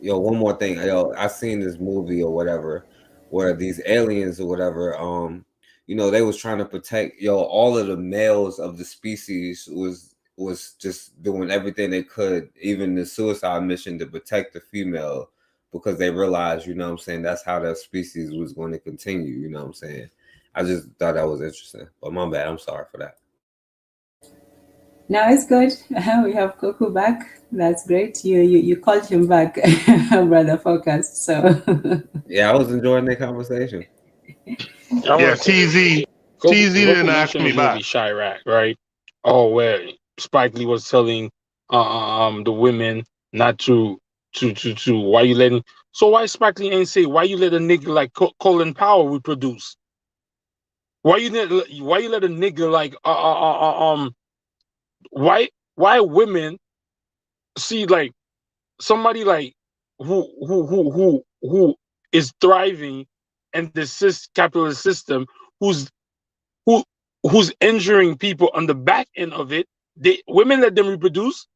one more thing, I seen this movie or whatever, where these aliens or whatever, they was trying to protect all of the males of the species was just doing everything they could, even the suicide mission, to protect the female, because they realized, what I'm saying, that's how that species was going to continue. You know what I'm saying? I just thought that was interesting. But my bad. I'm sorry for that. Now it's good. We have Kokou back. That's great. You called him back, brother Focus. So Yeah, I was enjoying the conversation. I Yeah, want to say this. TZ didn't Goku ask mentioned me his movie back. Chirac, right? Oh, where Spike Lee was telling the women not to why you letting, so why Spike Lee ain't say why you let a nigga like Colin Powell reproduce? Why you let a nigga like why women see like somebody like who is thriving in the capitalist system, who's who who's injuring people on the back end of it? Women let them reproduce.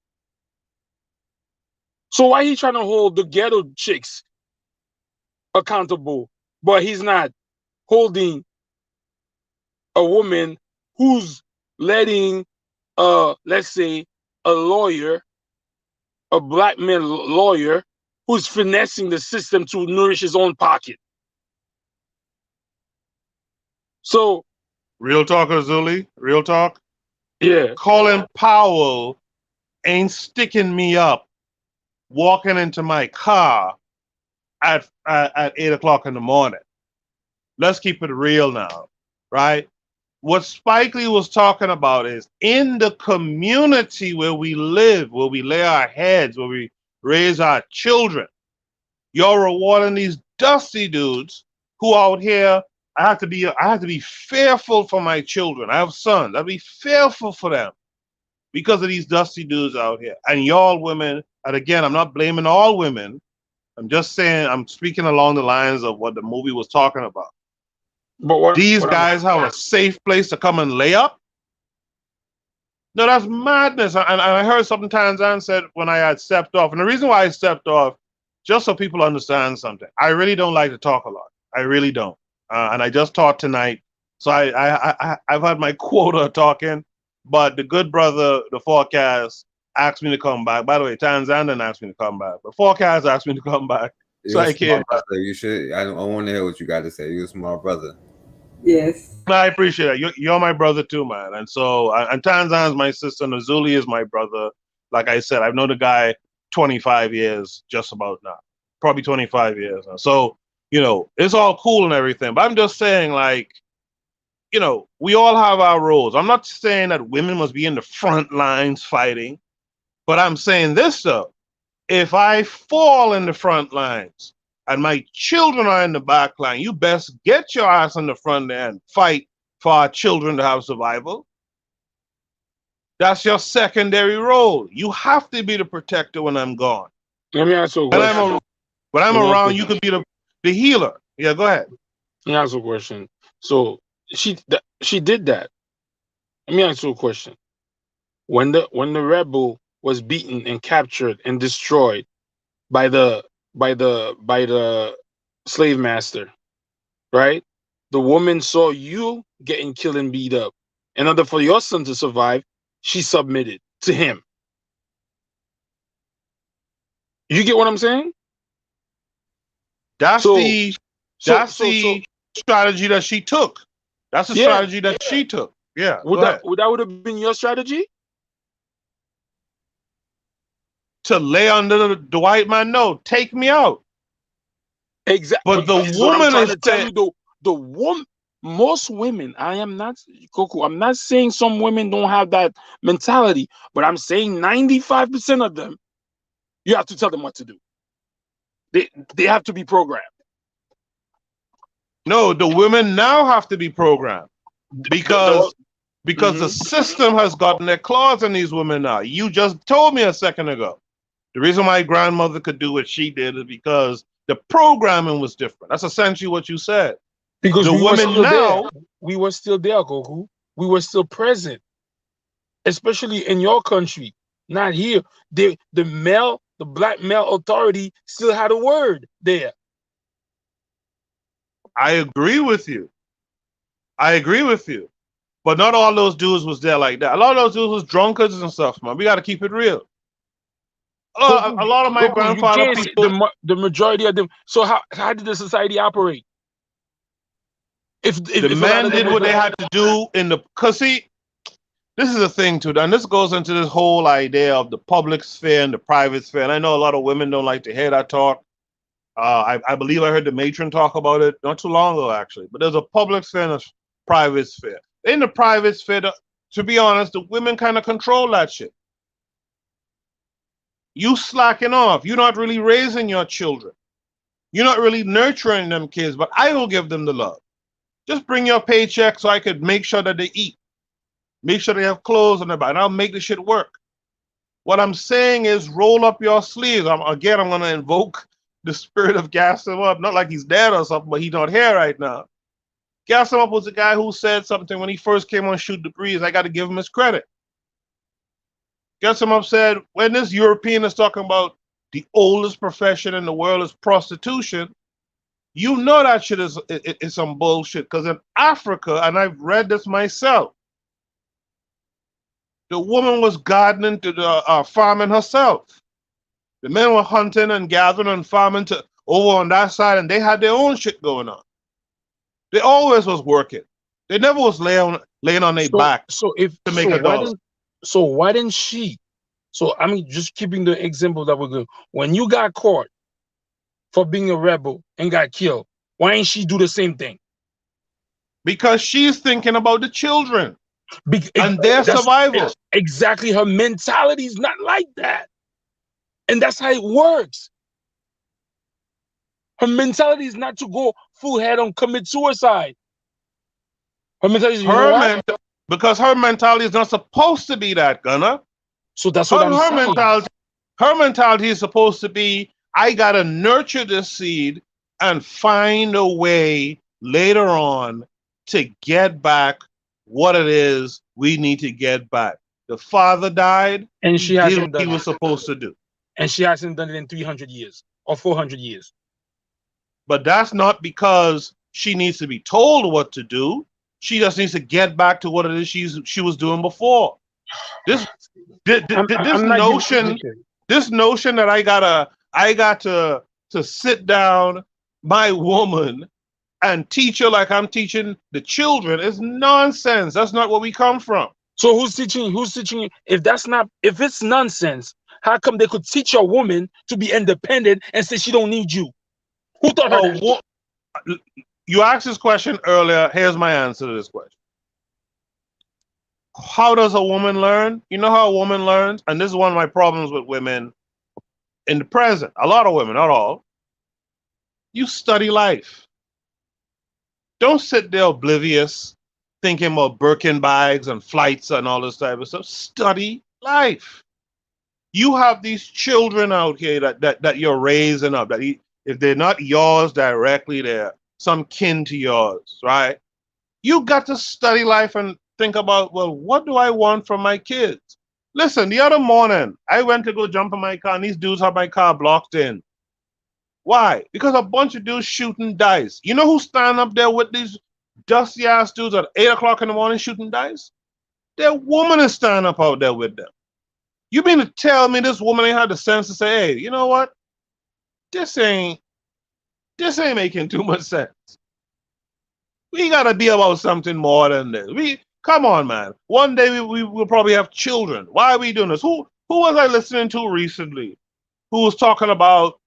So why he trying to hold the ghetto chicks accountable, but he's not holding a woman who's letting let's say a lawyer, a black man lawyer, who's finessing the system to nourish his own pocket. So Real talk, Erzuli. Real talk. yeah, Colin Powell ain't sticking me up walking into my car at 8 o'clock in the morning. Let's keep it real now, right? What Spike Lee was talking about is in the community where we live, where we lay our heads, where we raise our children. You're rewarding these dusty dudes who out here. I have to be fearful for my children. I have sons. I'll be fearful for them because of these dusty dudes out here. And y'all women, and again, I'm not blaming all women. I'm just saying I'm speaking along the lines of what the movie was talking about. but These guys have a safe place to come and lay up. No, that's madness. And I heard sometimes Ann said when I had stepped off, and the reason why I stepped off, just so people understand something, I really don't like to talk a lot. I really don't. And I just taught tonight, so I've had my quota of talking. But the good brother, the forecast, asked me to come back. By the way, Tanzania asked me to come back, but forecast asked me to come back, so I came back. You should. I want to hear what you got to say. You're a smart brother. Yes. I appreciate it. You're my brother too, man. And so, and Tanzan's my sister, and Erzuli is my brother. Like I said, I've known the guy 25 years, just about now, probably 25 years now. So, it's all cool and everything. But I'm just saying, like, we all have our roles. I'm not saying that women must be in the front lines fighting, but I'm saying this though: if I fall in the front lines and my children are in the back line, you best get your ass in the front and fight for our children to have survival. That's your secondary role. You have to be the protector when I'm gone. let me ask you a question. When I'm around, you could be the healer. Yeah, go ahead. Let me ask you a question. So she did that. Let me ask you a question. When the rebel was beaten and captured and destroyed by the slave master, right? The woman saw you getting killed and beat up. In order for your son to survive, she submitted to him. You get what I'm saying? That's the strategy that she took. That's the strategy that she took. Yeah. Would that have been your strategy? To lay under the white man? No, take me out. Exactly. But the woman is telling you, the woman, most women, I'm not saying some women don't have that mentality, but I'm saying 95% of them, you have to tell them what to do. They have to be programmed. No, the women now have to be programmed because the system has gotten their claws in these women now. You just told me a second ago. The reason my grandmother could do what she did is because the programming was different. That's essentially what you said. Because the women now, we were still there, Kokou. We were still present, especially in your country. Not here. The black male authority still had a word there. I agree with you. But not all those dudes was there like that. A lot of those dudes was drunkards and stuff, man. We got to keep it real. A lot of my grandfather people, the majority of them. So how did the society operate? If the men did what they had to do because see, this is a thing too, and this goes into this whole idea of the public sphere and the private sphere. And I know a lot of women don't like to hear that talk. I believe I heard the matron talk about it not too long ago, actually. But there's a public sphere and a private sphere. In the private sphere, to be honest, the women kind of control that shit. You slacking off. You're not really raising your children. You're not really nurturing them kids, but I will give them the love. Just bring your paycheck so I could make sure that they eat. Make sure they have clothes on their back, and I'll make the shit work. What I'm saying is roll up your sleeves. I'm going to invoke the spirit of gas him up. Not like he's dead or something, but he's not here right now. Gas him up was the guy who said something when he first came on Shoot the Breeze. I got to give him his credit. Gas him up said, when this European is talking about the oldest profession in the world is prostitution, you know that shit is some bullshit. Because in Africa, and I've read this myself, the woman was gardening to the farming herself. The men were hunting and gathering and farming to over on that side, and they had their own shit going on. They always was working. They never was laying on their back to make a dollar. So why didn't she? So I mean, just keeping the example that we're good. When you got caught for being a rebel and got killed, why didn't she do the same thing? Because she's thinking about the children and their survival. Exactly. Her mentality is not like that. And that's how it works. Her mentality is not to go full head on commit suicide. Her mentality is because her mentality is not supposed to be that, Gunner. So that's what I'm saying. Her mentality is supposed to be, I gotta nurture this seed and find a way later on to get back what it is we need to get back. The father died, and she hasn't done what he was supposed to do. And she hasn't done it in 300 years or 400 years. But that's not because she needs to be told what to do. She just needs to get back to what it is she was doing before. This notion that I got to sit down my woman and teach her like I'm teaching the children is nonsense. That's not where we come from. So who's teaching? If it's nonsense, how come they could teach a woman to be independent and say she don't need you? Who thought her that? You asked this question earlier. Here's my answer to this question. How does a woman learn? You know how a woman learns? And this is one of my problems with women in the present. A lot of women, not all. You study life. Don't sit there oblivious, thinking about Birkin bags and flights and all this type of stuff. Study life. You have these children out here that you're raising up, that if they're not yours directly, they're some kin to yours, right? You got to study life and think about, well, what do I want from my kids? Listen, the other morning, I went to go jump in my car, and these dudes have my car blocked in. Why? Because a bunch of dudes shooting dice. You know who's standing up there with these dusty-ass dudes at 8 o'clock in the morning shooting dice? Their woman is standing up out there with them. You mean to tell me this woman ain't had the sense to say, hey, you know what? This ain't making too much sense. We gotta be about something more than this. Come on, man. One day we will probably have children. Why are we doing this? Who was I listening to recently who was talking about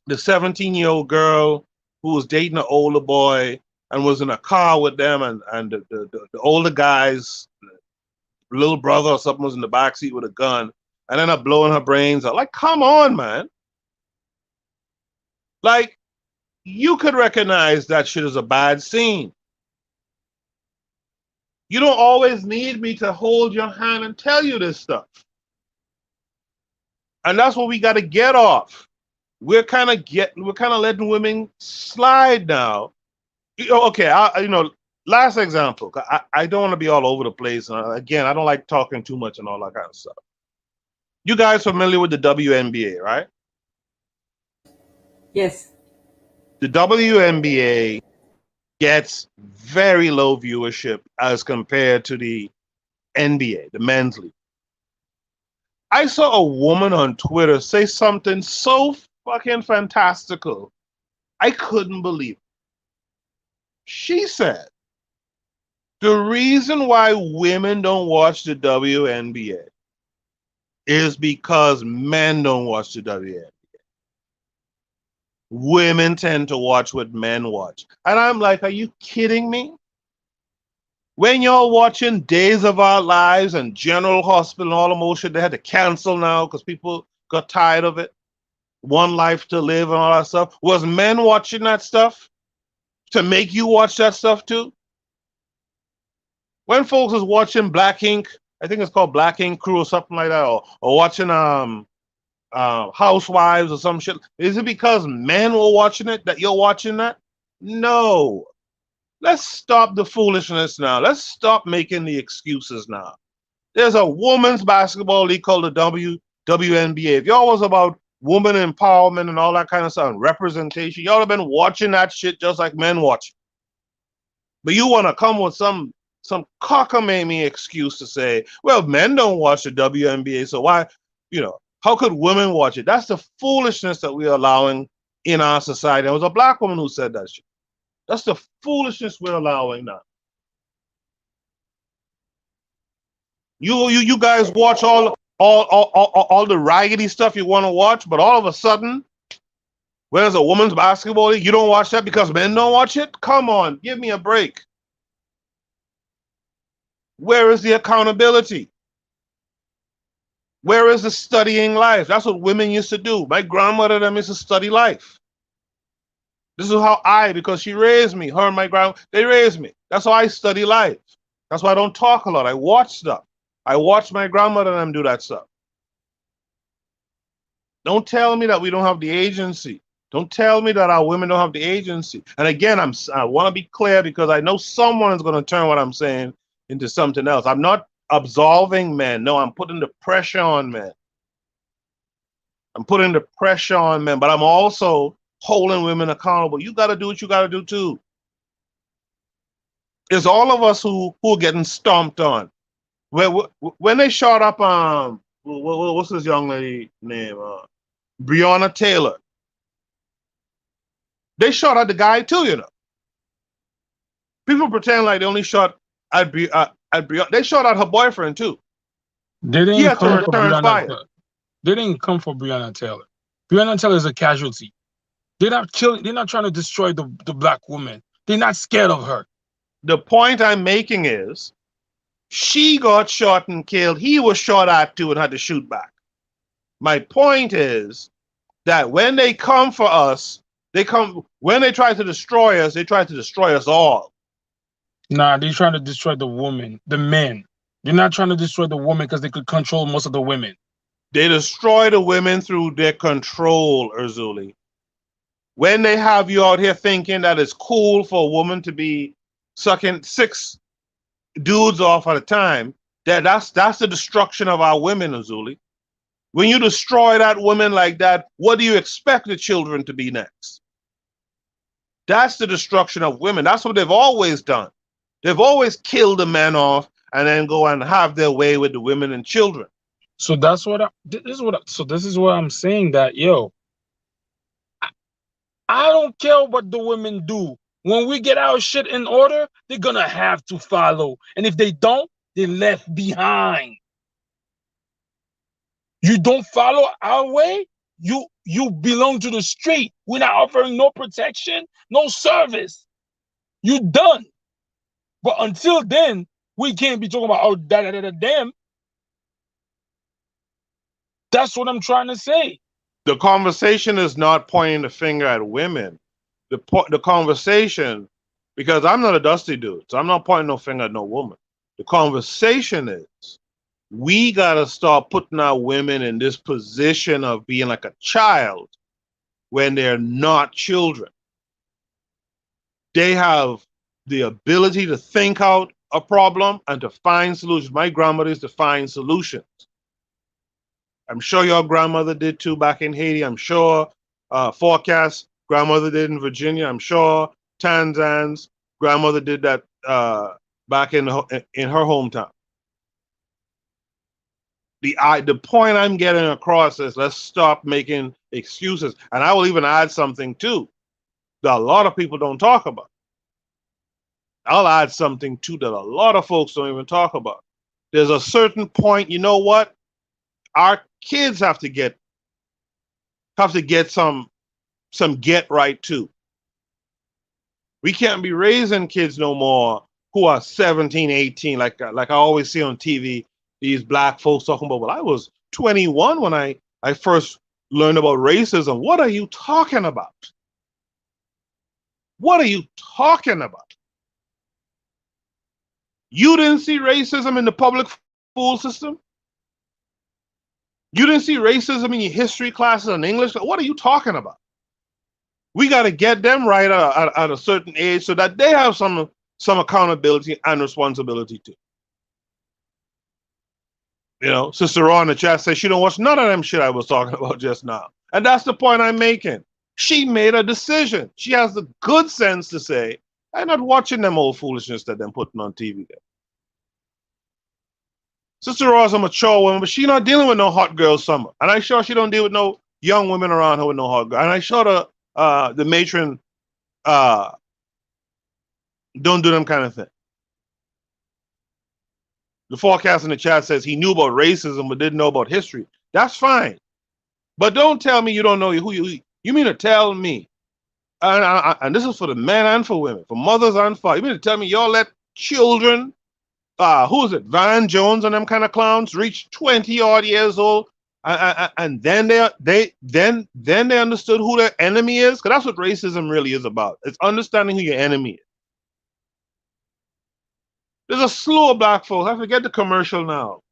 the 17-year-old girl who was dating an older boy and was in a car with them, and the older guy's little brother or something was in the backseat with a gun and ended up blowing her brains out. Like, come on, man. Like, you could recognize that shit as a bad scene. You don't always need me to hold your hand and tell you this stuff. And that's what we got to get off. We're kind of letting women slide now. Okay, last example. I don't want to be all over the place. Again, I don't like talking too much and all that kind of stuff. You guys familiar with the WNBA, right? Yes. The WNBA gets very low viewership as compared to the NBA, the men's league. I saw a woman on Twitter say something so fucking fantastical. I couldn't believe it. She said, the reason why women don't watch the WNBA is because men don't watch the WNBA. Women tend to watch what men watch. And I'm like, are you kidding me? When you're watching Days of Our Lives and General Hospital and all the motion, they had to cancel now because people got tired of it. One Life to Live and all that stuff. Was men watching that stuff? to make you watch that stuff too? When folks is watching Black Ink, I think it's called Black Ink Crew or something like that, or watching Housewives or some shit, is it because men were watching it that you're watching that? No. Let's stop the foolishness now. Let's stop making the excuses now. There's a women's basketball league called the WNBA. If y'all was about woman empowerment and all that kind of stuff, and representation, y'all have been watching that shit just like men watch it. But you want to come with some cockamamie excuse to say, well, men don't watch the WNBA, so why, how could women watch it? That's the foolishness that we're allowing in our society. There was a black woman who said that shit. That's the foolishness we're allowing now. You guys watch all the raggedy stuff you want to watch, but all of a sudden, when there's a women's basketball league, you don't watch that because men don't watch it? Come on, give me a break. Where is the accountability? Where is the studying life? That's what women used to do. My grandmother them used to study life. This is how because she raised me, her and my grandma, they raised me. That's how I study life. That's why I don't talk a lot. I watch stuff. I watch my grandmother and them do that stuff. Don't tell me that we don't have the agency. Don't tell me that our women don't have the agency. And again, I want to be clear because I know someone is going to turn what I'm saying into something else. I'm not absolving men. No, I'm putting the pressure on men. I'm putting the pressure on men, but I'm also holding women accountable. You got to do what you got to do too. It's all of us who are getting stomped on. When they shot up, what's this young lady name? Breonna Taylor. They shot at the guy too, People pretend like they only shot at Breonna. They shot at her boyfriend too. They didn't He had to come for return Breonna fire. Taylor. They didn't come for Breonna Taylor. Breonna Taylor is a casualty. They're not killing. They're not trying to destroy the black woman. They're not scared of her. The point I'm making is, she got shot and killed. He was shot at too and had to shoot back. My point is that when they come for us, when they try to destroy us, they try to destroy us all. Nah, they're trying to destroy the woman, the men. They're not trying to destroy the woman because they could control most of the women. They destroy the women through their control, Erzuli. When they have you out here thinking that it's cool for a woman to be sucking 6 dudes off at a time, that's the destruction of our women, Erzuli. When you destroy that woman like that, what do you expect the children to be next? That's the destruction of women. That's what they've always done. They've always killed the men off and then go and have their way with the women and children. So that's what this is what I'm saying, that I don't care what the women do. When we get our shit in order, they're gonna have to follow. And if they don't, they're left behind. You don't follow our way, you belong to the street. We're not offering no protection, no service. You done. But until then, we can't be talking about damn. That's what I'm trying to say. The conversation is not pointing the finger at women. The conversation, because I'm not a dusty dude, so I'm not pointing no finger at no woman. The conversation is, we gotta start putting our women in this position of being like a child when they're not children. They have the ability to think out a problem and to find solutions. My grandmother used to find solutions. I'm sure your grandmother did too back in Haiti. I'm sure Forecast grandmother did in Virginia. I'm sure Tanzan's grandmother did that back in her hometown. The point I'm getting across is, let's stop making excuses. And I will even add something too that a lot of people don't talk about. I'll add something too that a lot of folks don't even talk about. There's a certain point, you know what? Our kids have to get some get right too. We can't be raising kids no more who are 17, 18, like I always see on TV, these black folks talking about, well, I was 21 when I first learned about racism. What are you talking about? What are you talking about? You didn't see racism in the public school system? You didn't see racism in your history classes and English? What are you talking about? We got to get them right at a certain age so that they have some accountability and responsibility too. You know, Sister Raw in the chat says she don't watch none of them shit I was talking about just now. And that's the point I'm making. She made a decision. She has the good sense to say, I'm not watching them old foolishness that they're putting on TV there. Sister Raw is a mature woman, but she not dealing with no hot girl summer. And I'm sure she don't deal with no young women around her with no hot girl. And I sure the matron don't do them kind of thing. The forecast in the chat says he knew about racism but didn't know about history. That's fine. But don't tell me you don't know who you mean to tell me, and this is for the men and for women, for mothers and fathers. You mean to tell me y'all let children, who is it, Van Jones and them kind of clowns, reach 20 odd years old, and then they understood who their enemy is? Because that's what racism really is about. It's understanding who your enemy is. There's a slew of black folks. I forget the commercial now.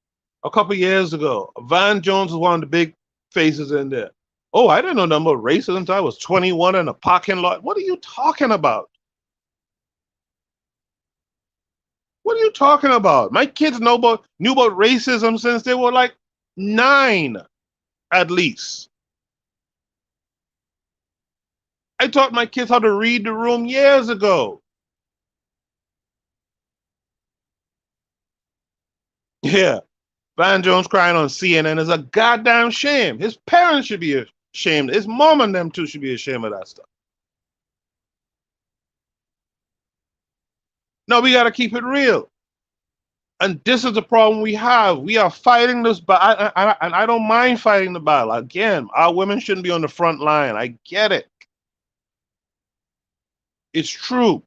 A couple years ago, Van Jones was one of the big faces in there. Oh, I didn't know nothing about racism until I was 21 in a parking lot. What are you talking about? What are you talking about? My kids knew about racism since they were like 9, at least. I taught my kids how to read the room years ago. Yeah. Van Jones crying on CNN is a goddamn shame. His parents should be ashamed. His mom and them too should be ashamed of that stuff. No, we got to keep it real. And this is the problem we have. We are fighting this battle, and I don't mind fighting the battle. Again, our women shouldn't be on the front line. I get it. It's true.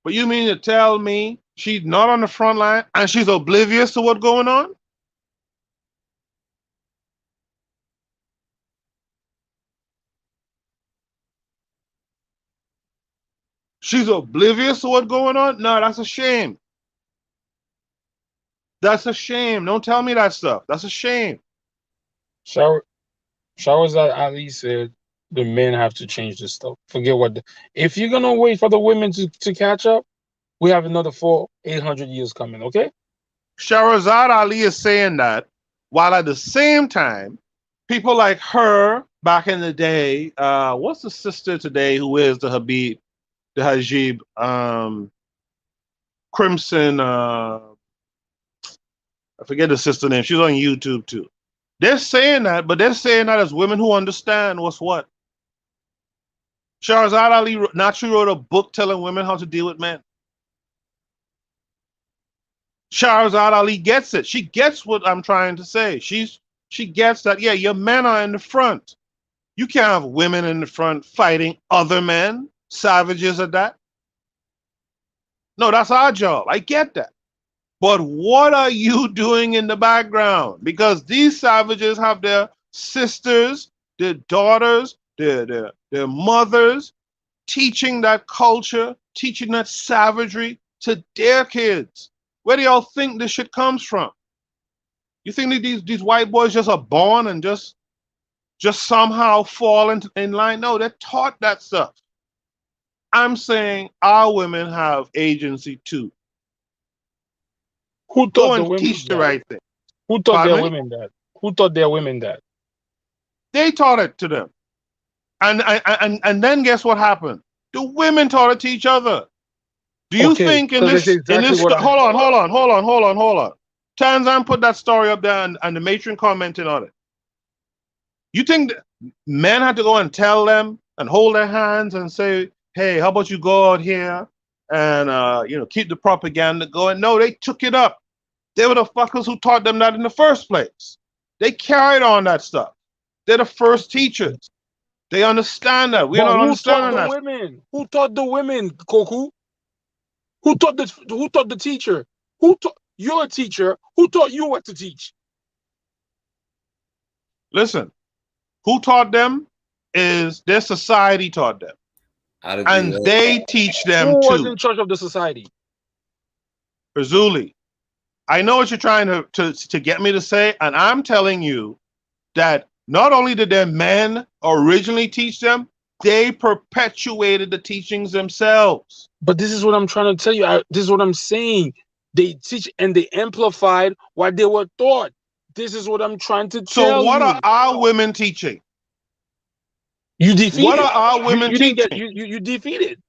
But you mean to tell me she's not on the front line and she's oblivious to what's going on? She's oblivious to what's going on? No, that's a shame. That's a shame. Don't tell me that stuff. That's a shame. Shahrazad Ali said the men have to change this stuff. Forget what if you're gonna wait for the women to catch up, we have another 800 years coming, okay? Shahrazad Ali is saying that, while at the same time, people like her back in the day, what's the sister today who is the Hajib, Crimson, I forget the sister name. She's on YouTube too. They're saying that, but they're saying that as women who understand what's what. Shahrazad Ali naturally wrote a book telling women how to deal with men. Shahrazad Ali gets it. She gets what I'm trying to say. She gets that, yeah, your men are in the front. You can't have women in the front fighting other men, savages at that. No, that's our job. I get that. But what are you doing in the background? Because these savages have their sisters, their daughters, their mothers teaching that culture, teaching that savagery to their kids. Where do y'all think this shit comes from? You think that these white boys just are born and just somehow fall in line? No, they're taught that stuff. I'm saying our women have agency too. Who taught the women teach the right thing? Who taught their women that? Who taught their women that? They taught it to them. And then guess what happened? The women taught it to each other. Do you think in this hold on. Tanzan put that story up there and the matron commented on it. You think men had to go and tell them and hold their hands and say, hey, how about you go out here and keep the propaganda going? No, they took it up. They were the fuckers who taught them that in the first place. They carried on that stuff. They're the first teachers. They understand that. We're not understanding that. Women? Who taught the women, Kokou? Who taught the teacher? Who taught your teacher? Who taught you what to teach? Listen, who taught them is their society taught them. I'd agree And with that. they teach Who them was too. in charge of the society? Erzuli, I know what you're trying to get me to say, and I'm telling you that not only did their men originally teach them, they perpetuated the teachings themselves. But this is what I'm trying to tell you. This is what I'm saying. They teach and they amplified what they were taught. This is what I'm trying to So tell what you. are our women teaching? You defeated. What are our women you didn't get teaching? you defeated.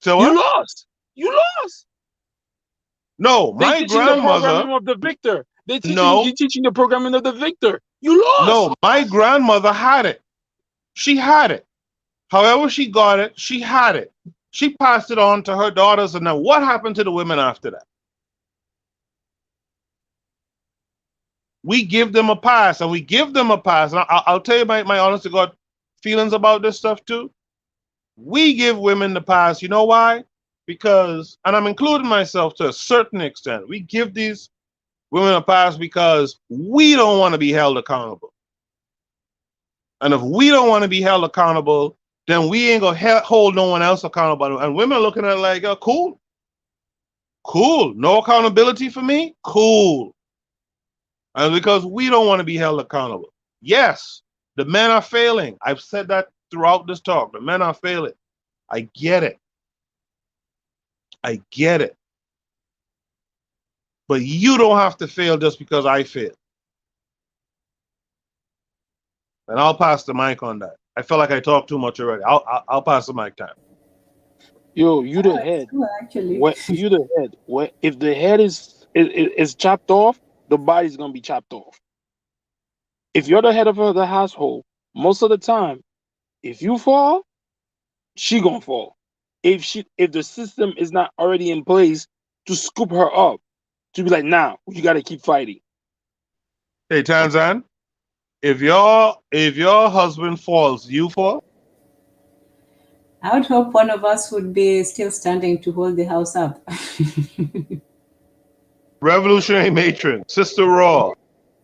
So You what? lost. You lost. No, They my teaching the grandmother. programming of the victor. They No, teaching the programming of the victor. You lost. no, my grandmother had it. She had it. However she got it, she had it. She passed it on to her daughters, and then what happened to the women after that? We give them a pass, and we give them a pass. And I'll tell you my honest to God feelings about this stuff too. We give women the pass. You know why? Because, and I'm including myself to a certain extent, we give these women a pass because we don't want to be held accountable. And if we don't want to be held accountable, then we ain't going to hold no one else accountable. And women are looking at it like, oh, cool. Cool. No accountability for me? Cool. And because we don't want to be held accountable. Yes, the men are failing. I've said that throughout this talk. The men are failing. I get it. I get it. But you don't have to fail just because I fail. And I'll pass the mic on that. I feel like I talked too much already. I'll pass the mic time. Yo, you the head. Actually, What you the head? What if the head is chopped off? The body's gonna be chopped off. If you're the head of the household, most of the time, if you fall, she gonna fall. If the system is not already in place to scoop her up, to be like, nah, you gotta keep fighting. Hey, Tanzan, if your husband falls, you fall? I would hope one of us would be still standing to hold the house up. Revolutionary matron, Sister Raw,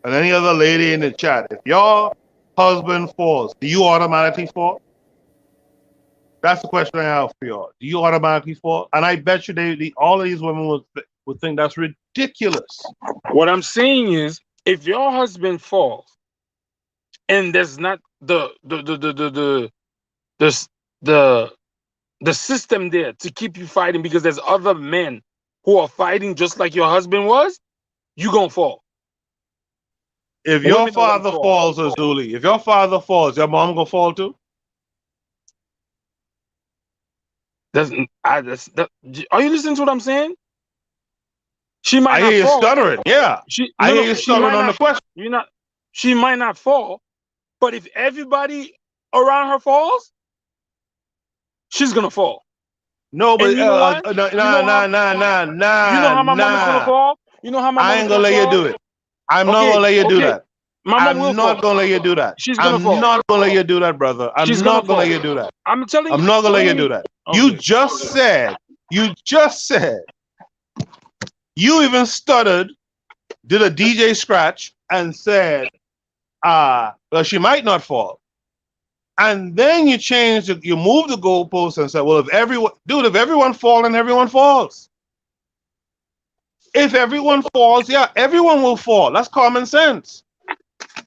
and any other lady in the chat, if your husband falls, do you automatically fall? That's the question I have for y'all. Do you automatically fall? And I bet you all of these women would think that's ridiculous. What I'm saying is, if your husband falls and there's not the system there to keep you fighting because there's other men who are fighting just like your husband was, you gonna fall. If your father falls, Erzuli, if your father falls, your mom gonna fall too? Are you listening to what I'm saying? She might I not hear you fall. stuttering. Yeah. I hear you stuttering on the question. She might not fall, but if everybody around her falls, she's gonna fall. No, but you know why? nah. You know how my mom is gonna fall? You know how my mom I ain't gonna let you do it. I'm not gonna let you do that. My mom will I'm not gonna let you do that. She's gonna fall. I'm not gonna let you do that, brother. I'm not gonna let you do that. I'm telling you. I'm not gonna let you do that. Okay. You just said, you even stuttered, did a DJ scratch, and said, well, she might not fall. And then you changed it, you moved the goalpost and said, well, if everyone falls, then everyone falls. If everyone falls, yeah, everyone will fall. That's common sense.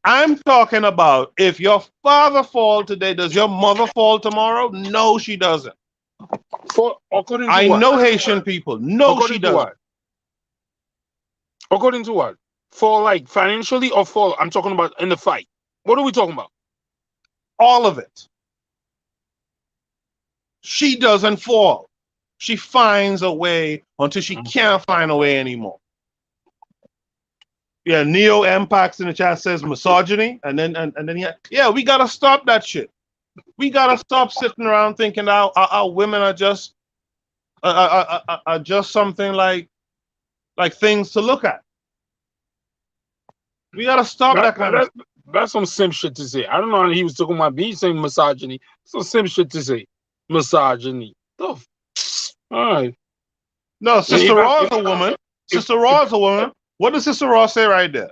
I'm talking about if your father falls today, does your mother fall tomorrow? No, she doesn't. I know Haitian people. No, she doesn't. According to what? Fall like financially or fall? I'm talking about in the fight. What are we talking about? All of it. She doesn't fall. She finds a way until she can't find a way anymore. Yeah, Neo Impacts in the chat says misogyny, and then yeah, we gotta stop that shit. We gotta stop sitting around thinking our women are just something like things to look at. We gotta stop that kind of. That's some simp shit to say. I don't know how he was talking about me saying misogyny. Some simp shit to say. Misogyny. All right. No, Sister Raw is a woman. Sister Raw is a woman. What does Sister Raw say right there?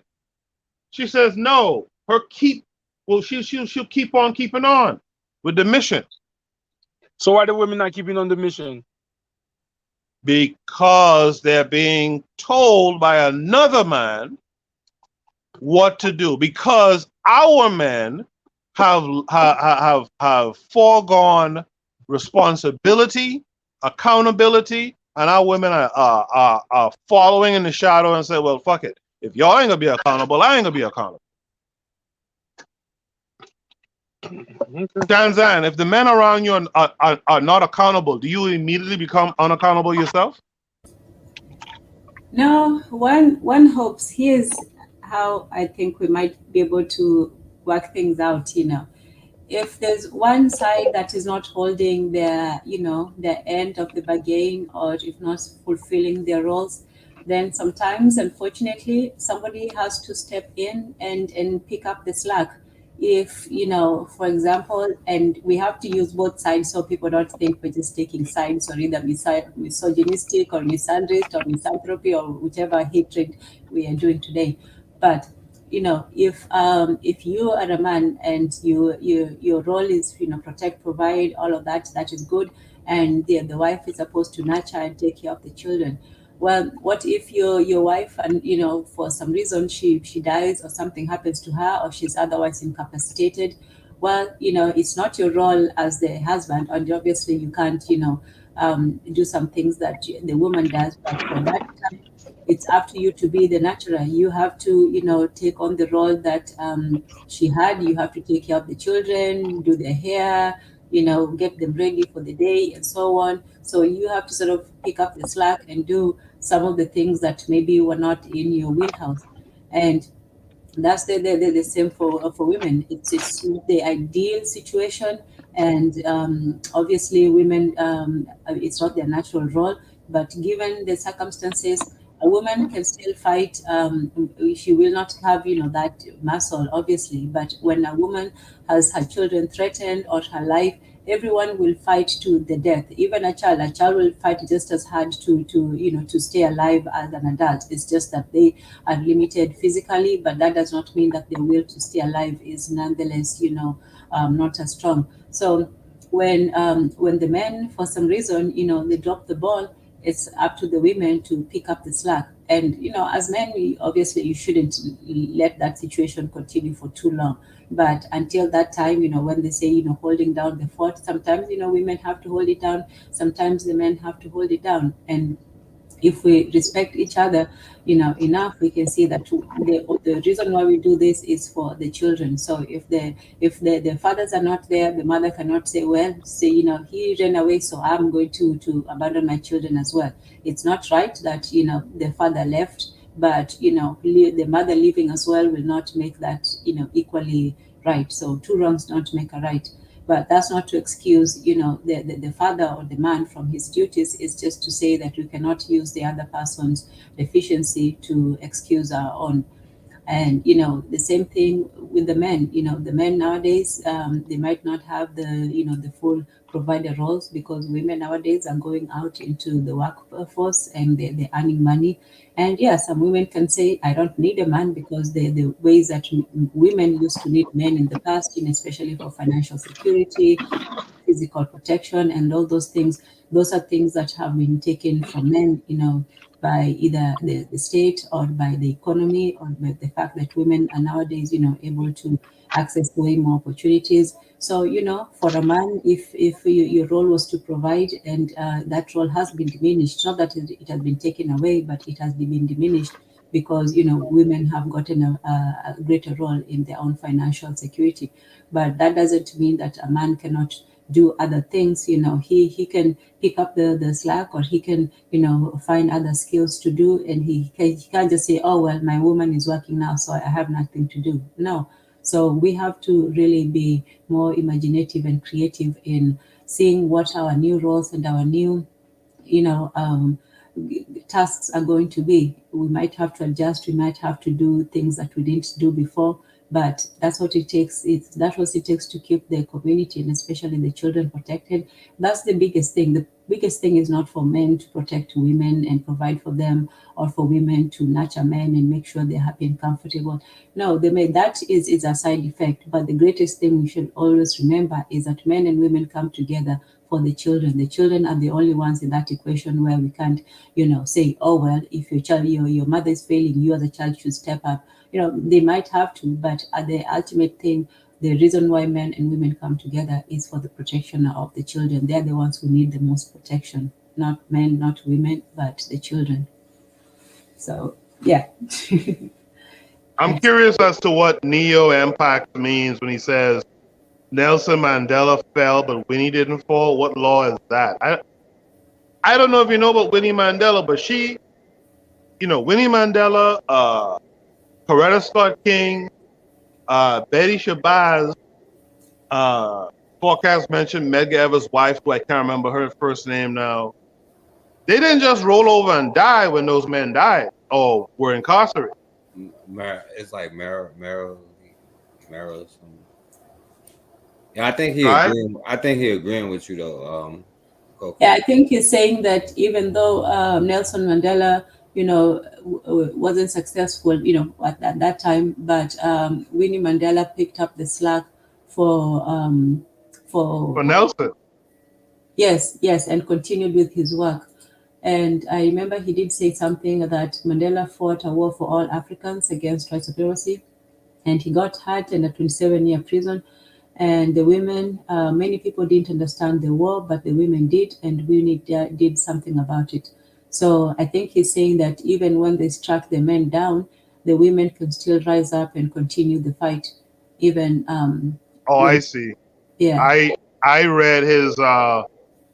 She says no. She'll keep on keeping on with the mission. So why the women not keeping on the mission? Because they're being told by another man what to do. Because our men have foregone responsibility, accountability, and our women are following in the shadow and say, well, fuck it. If y'all ain't gonna be accountable, I ain't gonna be accountable. Danzan, if the men around you are not accountable, do you immediately become unaccountable yourself? No, one hopes. Here's how I think we might be able to work things out. If there's one side that is not holding their end of the bargain, or if not fulfilling their roles, then sometimes, unfortunately, somebody has to step in and pick up the slack. If, for example, and we have to use both sides so people don't think we're just taking sides, or either misogynistic or misandrist or misanthropy or whichever hatred we are doing today. But if you are a man and your role is protect, provide, all of that, that is good, and the wife is supposed to nurture and take care of the children. Well, what if your wife, and for some reason she dies, or something happens to her, or she's otherwise incapacitated? Well, it's not your role as the husband, and obviously you can't do some things that the woman does. But for that time, it's up to you to be the nurturer. You have to take on the role that she had. You have to take care of the children, do their hair, get them ready for the day, and so on. So you have to sort of pick up the slack and do some of the things that maybe were not in your wheelhouse. And that's the same for women. It's not the ideal situation, and obviously women, it's not their natural role. But given the circumstances, a woman can still fight. She will not have that muscle, obviously, but when a woman has her children threatened or her life, everyone will fight to the death. Even a child will fight just as hard to stay alive as an adult. It's just that they are limited physically, but that does not mean that their will to stay alive is nonetheless not as strong. So when the men, for some reason, they drop the ball, it's up to the women to pick up the slack. And as men, obviously you shouldn't let that situation continue for too long. But until that time, when they say holding down the fort, sometimes women have to hold it down, sometimes the men have to hold it down. And if we respect each other enough, we can see that the reason why we do this is for the children. So if the fathers are not there, the mother cannot say, well, say, he ran away, so I'm going to abandon my children as well. It's not right that the father left, but the mother leaving as well will not make that equally right. So two wrongs don't make a right. But that's not to excuse the father or the man from his duties. It's just to say that we cannot use the other person's deficiency to excuse our own. And the same thing with the men. The men nowadays, they might not have the full provider roles, because women nowadays are going out into the workforce and they're earning money. And yeah, some women can say, I don't need a man, because the ways that women used to need men in the past, especially for financial security, physical protection, and all those things. Those are things that have been taken from men, by either the state, or by the economy, or by the fact that women are nowadays, able to access way more opportunities. So, for a man, if your role was to provide, and that role has been diminished, not that it has been taken away, but it has been diminished, because women have gotten a greater role in their own financial security. But that doesn't mean that a man cannot do other things. He can pick up the slack, or he can find other skills to do, and he can't just say, oh well, my woman is working now, so I have nothing to do. No. So we have to really be more imaginative and creative in seeing what our new roles and our new you know um, tasks are going to be. We might have to adjust, we might have to do things that we didn't do before, but that's what it takes. That's what it takes to keep the community, and especially the children, protected. That's the biggest thing. The biggest thing is not for men to protect women and provide for them, or for women to nurture men and make sure they're happy and comfortable. No, that is a side effect. But the greatest thing we should always remember is that men and women come together for the children. The children are the only ones in that equation where we can't, say, oh, well, if your child, your mother is failing, you as a child should step up. They might have to, but the ultimate thing, the reason why men and women come together is for the protection of the children. They're the ones who need the most protection, not men, not women, but the children. So, yeah. I'm curious as to what neo impact means when he says Nelson Mandela fell, but Winnie didn't fall. What law is that? I don't know if you know about Winnie Mandela, but she, Winnie Mandela, Coretta Scott King, Betty Shabazz, Forecast mentioned Medgar Evers' wife, who I can't remember her first name now. They didn't just roll over and die when those men died or were incarcerated. It's like Meryl. Yeah, I think he Right? agreeing. I think he agreeing with you though. Kokou. Yeah, I think he's saying that even though Nelson Mandela, wasn't successful, at that time, but Winnie Mandela picked up the slack for For Nelson. Yes, and continued with his work. And I remember he did say something that Mandela fought a war for all Africans against white supremacy, and he got hurt in a 27-year prison. And the women, many people didn't understand the war, but the women did, and we did something about it. So I think he's saying that even when they struck the men down, the women can still rise up and continue the fight. Even I see. Yeah. I read his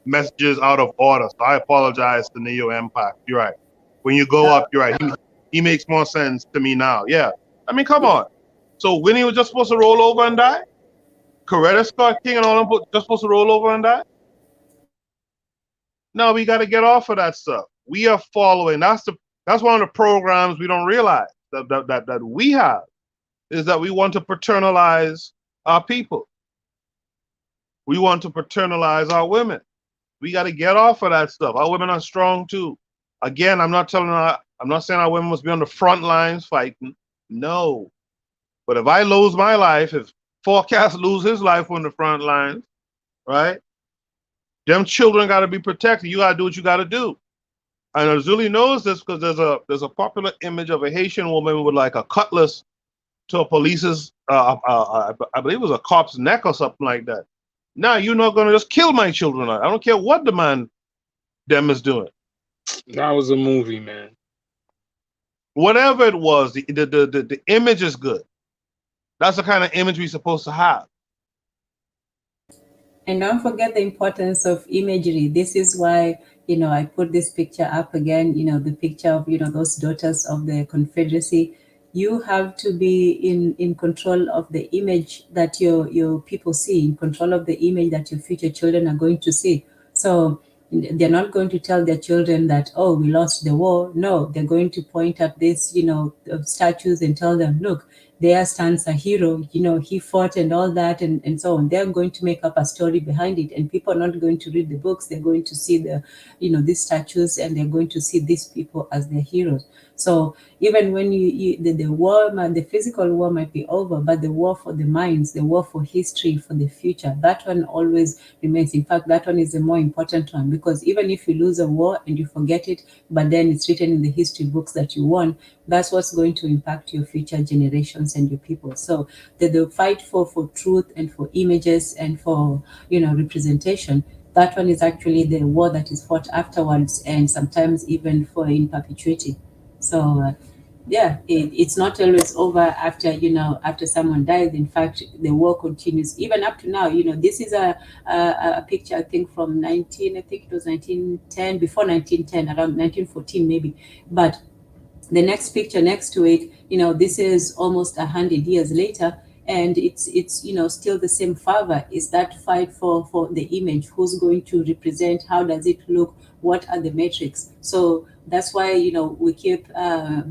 messages out of order, so I apologize to Neo Impact. You're right. When you go up, you're right. He makes more sense to me now. Yeah. I mean, come on. So Winnie was just supposed to roll over and die? Coretta Scott King and all them just supposed to roll over and die? No, we got to get off of that stuff. We are following. That's one of the programs we don't realize that we have, is that we want to paternalize our people. We want to paternalize our women. We got to get off of that stuff. Our women are strong too. Again, I'm not saying our women must be on the front lines fighting. No. But if I lose my life, if Forecast lose his life on the front lines, right? Them children got to be protected. You got to do what you got to do. And Erzulie knows this because there's a popular image of a Haitian woman with like a cutlass to a police's, I believe it was a cop's neck or something like that. Now you're not going to just kill my children. I don't care what the man them is doing. That was a movie, man. Whatever it was, the image is good. That's the kind of image we're supposed to have. And don't forget the importance of imagery. This is why, I put this picture up again, the picture of, those daughters of the Confederacy. You have to be in control of the image that your people see, in control of the image that your future children are going to see. So they're not going to tell their children that, oh, we lost the war. No, they're going to point at this, statues and tell them, look, there stands a hero, he fought and all that and so on. They're going to make up a story behind it, and people are not going to read the books. They're going to see these statues, and they're going to see these people as their heroes. So even when the war, the physical war might be over, but the war for the minds, the war for history, for the future, that one always remains. In fact, that one is the more important one, because even if you lose a war and you forget it, but then it's written in the history books that you won, that's what's going to impact your future generations and your people. So the fight for truth and for images and for representation, that one is actually the war that is fought afterwards, and sometimes even for in perpetuity. So it's not always over after someone dies. In fact, the war continues even up to now. This is a picture, I think, from 1910, before 1910, around 1914 maybe. But the next picture next to it, this is almost 100 years later, and it's still the same fervor. Is that fight for the image? Who's going to represent? How does it look? What are the metrics? So that's why we keep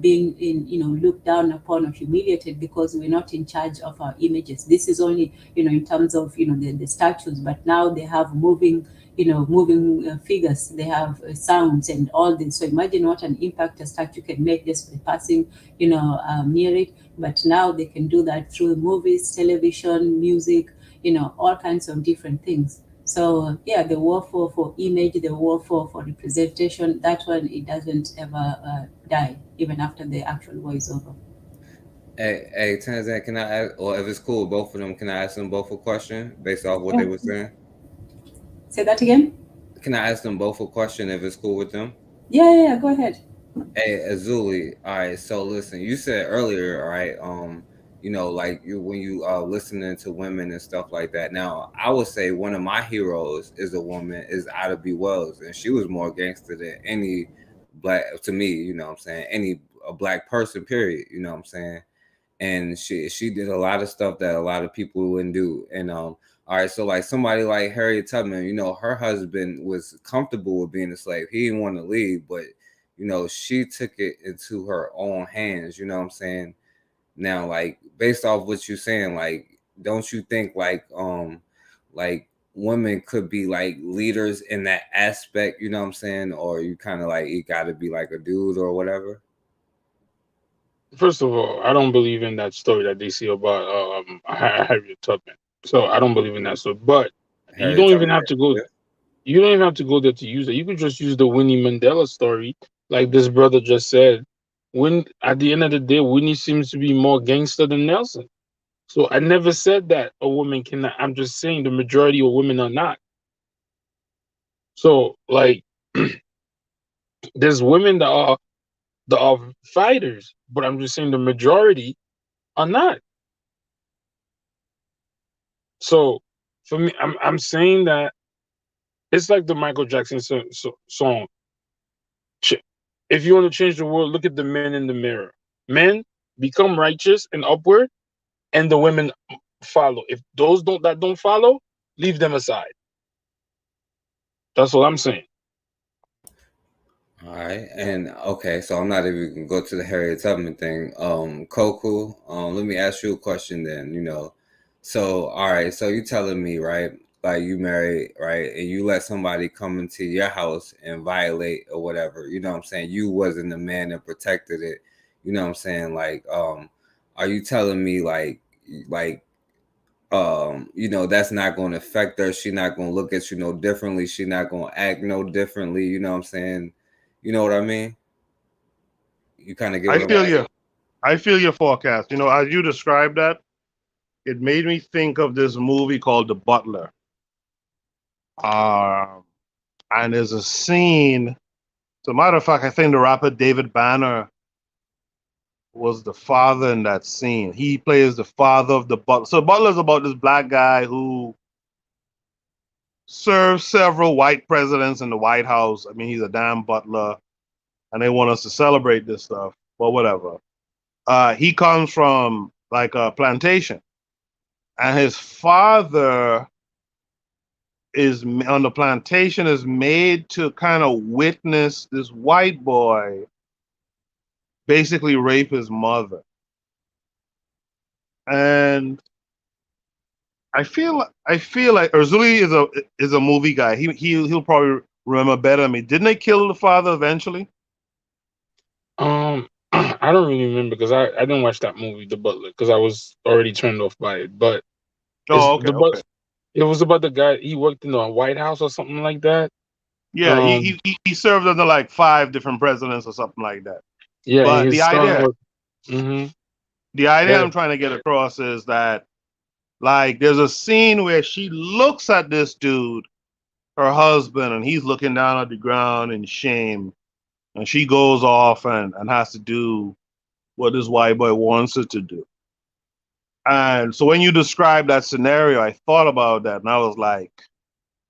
being looked down upon or humiliated, because we're not in charge of our images. This is only in terms of the statues, but now they have moving figures, they have sounds and all this. So imagine what an impact a statue can make just by passing near it. But now they can do that through movies, television, music, all kinds of different things. So yeah, the war for image, the war for representation, that one, it doesn't ever die, even after the actual war is over. Hey, Tanzan, can I ask, or if it's cool, both of them, can I ask them both a question based off what Yeah. they were saying? Say that again? Can I ask them both a question if it's cool with them? Yeah, go ahead. Hey, Azuli, all right. So listen, you said earlier, all right. You know, like you when you listening to women and stuff like that. Now, I would say one of my heroes is a woman, is Ida B. Wells, and she was more gangster than any black, to me. You know what I'm saying? Any a black person, period. You know what I'm saying? And she did a lot of stuff that a lot of people wouldn't do. And all right, so like somebody like Harriet Tubman, you know, her husband was comfortable with being a slave. He didn't want to leave, but you know, she took it into her own hands. You know what I'm saying? Now, like based off what you're saying, like don't you think like women could be like leaders in that aspect? You know what I'm saying? Or you kind of like it got to be like a dude or whatever? First of all, I don't believe in that story that they say about Harriet Tubman. So I don't believe in that story. But you Harriet don't even Tubman. have to go. You don't even have to go there to use it. You could just use the Winnie Mandela story, like this brother just said. When at the end of the day, Winnie seems to be more gangster than Nelson. So I never said that a woman cannot. I'm just saying the majority of women are not. So like, there's women that are fighters, but I'm just saying the majority are not. So for me, I'm saying that it's like the Michael Jackson song. If you want to change the world, look at the men in the mirror. Men become righteous and upward, and the women follow. If those don't follow, leave them aside. That's what I'm saying. All right, and okay, so I'm not even gonna go to the Harriet Tubman thing. Kokou, let me ask you a question then. You know, so all right, so you telling me right, like you married right, and you let somebody come into your house and violate or whatever. You know what I'm saying? You wasn't the man that protected it. You know what I'm saying? Like, are you telling me like you know, that's not going to affect her? She not going to look at you no differently. She not going to act no differently. You know what I'm saying? You know what I mean? You kind of get I what I'm feel asking. you. I feel your forecast. You know, as you described that, it made me think of this movie called The Butler. Um, and there's a scene. As a matter of fact, I think the rapper David Banner was the father in that scene. He plays the father of the butler. So Butler's about this black guy who served several white presidents in the White House. I mean, he's a damn butler, and they want us to celebrate this stuff, but whatever. He comes from like a plantation, and his father is on the plantation is made to kind of witness this white boy basically rape his mother. And I feel like Erzuli is a movie guy. He'll probably remember better than me. Didn't they kill the father eventually? I don't really remember because I didn't watch that movie, The Butler, because I was already turned off by it. But it's Oh, okay, the but okay. it was about the guy he worked in the White House or something like that. Yeah, Um, he served under like 5 different presidents or something like that. yeah, and But his son was. hmm the idea Yeah. I'm trying to get across is that like there's a scene where she looks at this dude, her husband, and he's looking down at the ground in shame, and she goes off and has to do what this white boy wants her to do. And so when you described that scenario, I thought about that and I was like,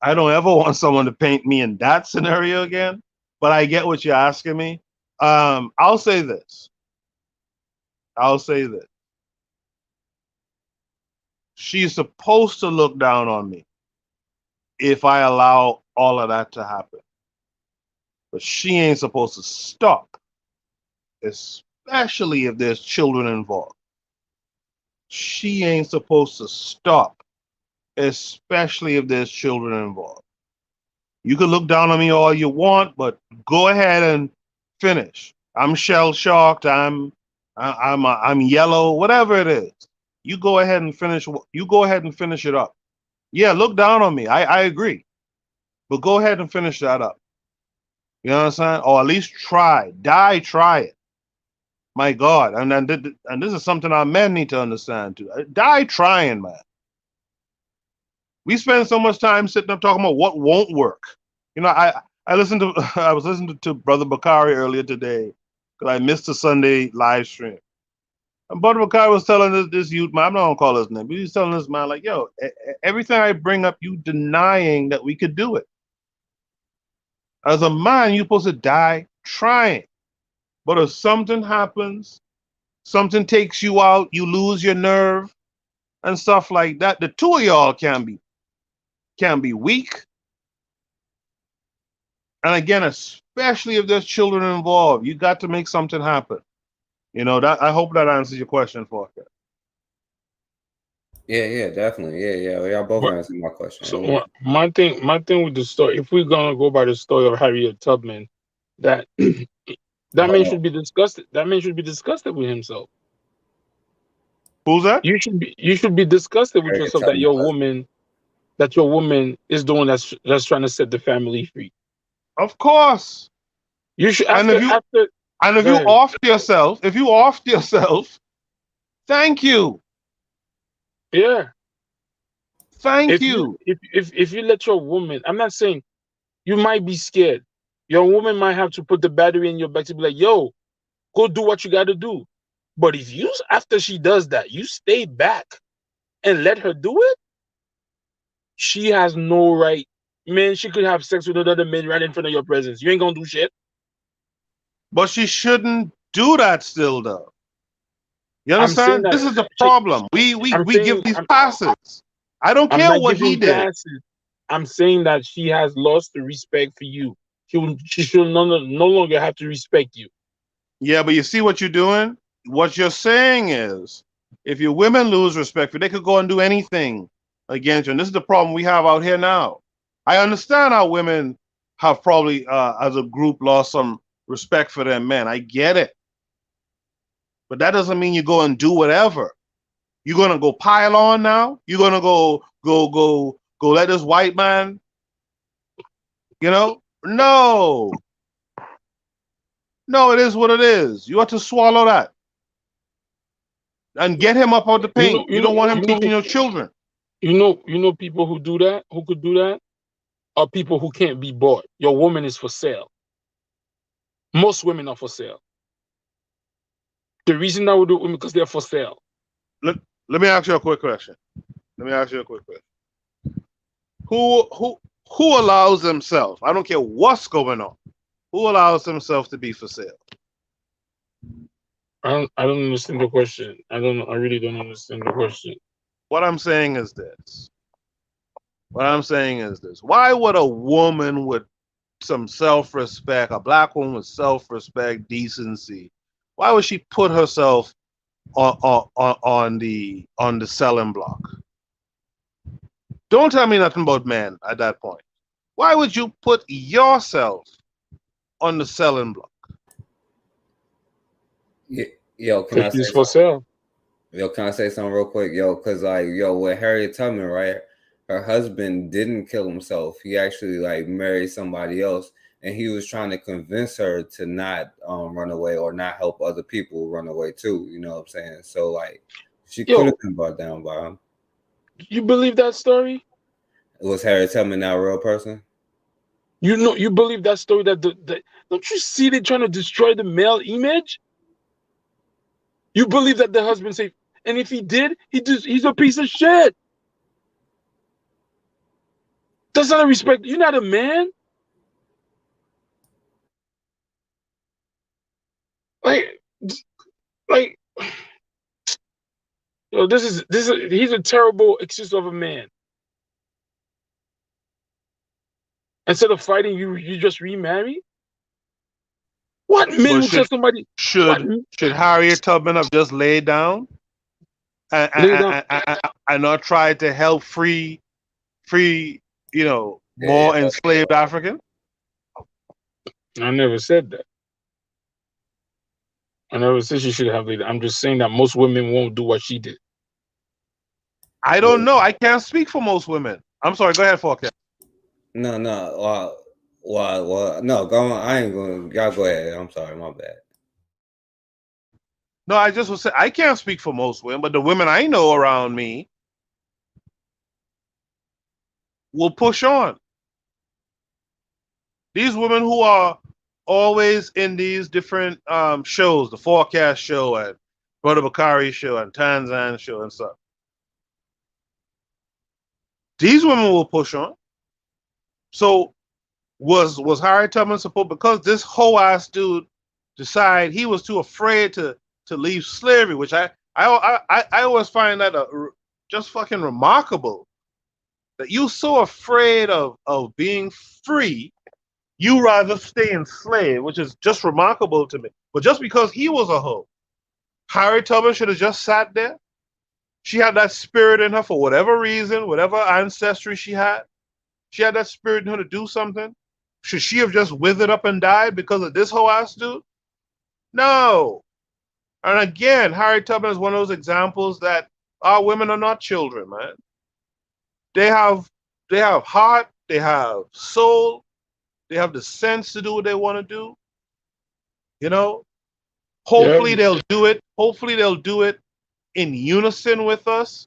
I don't ever want someone to paint me in that scenario again. But I get what you're asking me. I'll say this. I'll say this. She's supposed to look down on me if I allow all of that to happen. But she ain't supposed to stop, especially if there's children involved. She ain't supposed to stop, especially if there's children involved. You can look down on me all you want, but go ahead and finish. I'm shell shocked. I'm yellow. Whatever it is, you go ahead and finish. You go ahead and finish it up. Yeah, look down on me. I agree. But go ahead and finish that up. You know what I'm saying? Or at least try. Try it. My God. And this is something our men need to understand too. Die trying, man. We spend so much time sitting up talking about what won't work. You know, I listened to I was listening to Brother Bakari earlier today because I missed the Sunday live stream. And Brother Bakari was telling this youth man, I'm not gonna call his name, but he's telling this man like, yo, everything I bring up, you denying that we could do it. As a man, you're supposed to die trying. But if something happens, something takes you out, you lose your nerve and stuff like that, the two of y'all can be weak. And again, especially if there's children involved, you got to make something happen. You know, that I hope that answers your question, Forecast. Yeah, definitely. Yeah. Y'all both But answered my question. so my thing with the story, if we're gonna go by the story of Harriet Tubman, that that man should be disgusted. That man should be disgusted with himself. Who's that? You should be disgusted with Harriet yourself that Tubman. your woman is the one that's trying to set the family free. Of course. You should And if you offed yourself, thank you. Yeah. Thank you. If you let your woman, I'm not saying you might be scared. Your woman might have to put the battery in your back to be like, yo, go do what you got to do. But if you, after she does that, you stay back and let her do it, she has no right. Man, she could have sex with another man right in front of your presence. You ain't gonna do shit. But she shouldn't do that still, though. You understand? This is the problem. We give these passes. I don't care what he did. Passes. I'm saying that she has lost the respect for you. She should no longer have to respect you. Yeah, but you see what you're doing? What you're saying is, if your women lose respect for you, they could go and do anything against you. And this is the problem we have out here now. I understand how women have probably, as a group, lost some respect for their men. I get it. But that doesn't mean you go and do whatever. You're gonna go pile on now? You're gonna go let this white man, you know? No. No, it is what it is. You have to swallow that. And get him up out the paint. You don't want him teaching your children. You know people who do that, who could do that, are people who can't be bought. Your woman is for sale. Most women are for sale. The reason I would do it because they're for sale. Let me ask you a quick question. Who allows himself? I don't care what's going on. Who allows himself to be for sale? I don't understand the question. I really don't understand the question. What I'm saying is this. Why would a woman with some self-respect, a black woman with self-respect, decency, why would she put herself on the selling block? Don't tell me nothing about men at that point. Why would you put yourself on the selling block? Yo, can I say for sale? Yo, can I say something real quick? Yo, because with Harriet Tubman, right? Her husband didn't kill himself. He actually married somebody else, and he was trying to convince her to not run away or not help other people run away too. You know what I'm saying? So she could have been brought down by him. You believe that story? Was Harriet Tubman not a real person? You believe that story? That don't you see they trying to destroy the male image? You believe that the husband said, and if he did, he's a piece of shit. That's not a respect. You're not a man. Yo, he's a terrible excuse of a man. Instead of fighting, you just remarry. What men would tell somebody? Should Harriet Tubman have just laid down and not try to help free more enslaved Africans? I never said that. I never said she should have laid down. I'm just saying that most women won't do what she did. I don't know. I can't speak for most women. I'm sorry. Go ahead, Forecast. No, no. Well, no, go on. I ain't going. Y'all go ahead. I'm sorry, my bad. No, I just was saying I can't speak for most women, but the women I know around me will push on. These women who are always in these different shows, the Forecast show and Brother Bakari show and Tanzan show and stuff. These women will push on. So was Harry Tubman supposed, because this whole ass dude decided he was too afraid to leave slavery, which I always find that just fucking remarkable, that you so afraid of being free, you rather stay enslaved, which is just remarkable to me. But just because he was a hoe, Harry Tubman should have just sat there. She had that spirit in her for whatever reason, whatever ancestry she had. She had that spirit in her to do something. Should she have just withered up and died because of this whole ass dude? No. And again, Harry Tubman is one of those examples that our women are not children, man. They have heart, they have soul, they have the sense to do what they want to do. You know, hopefully they'll do it. Hopefully they'll do it in unison with us.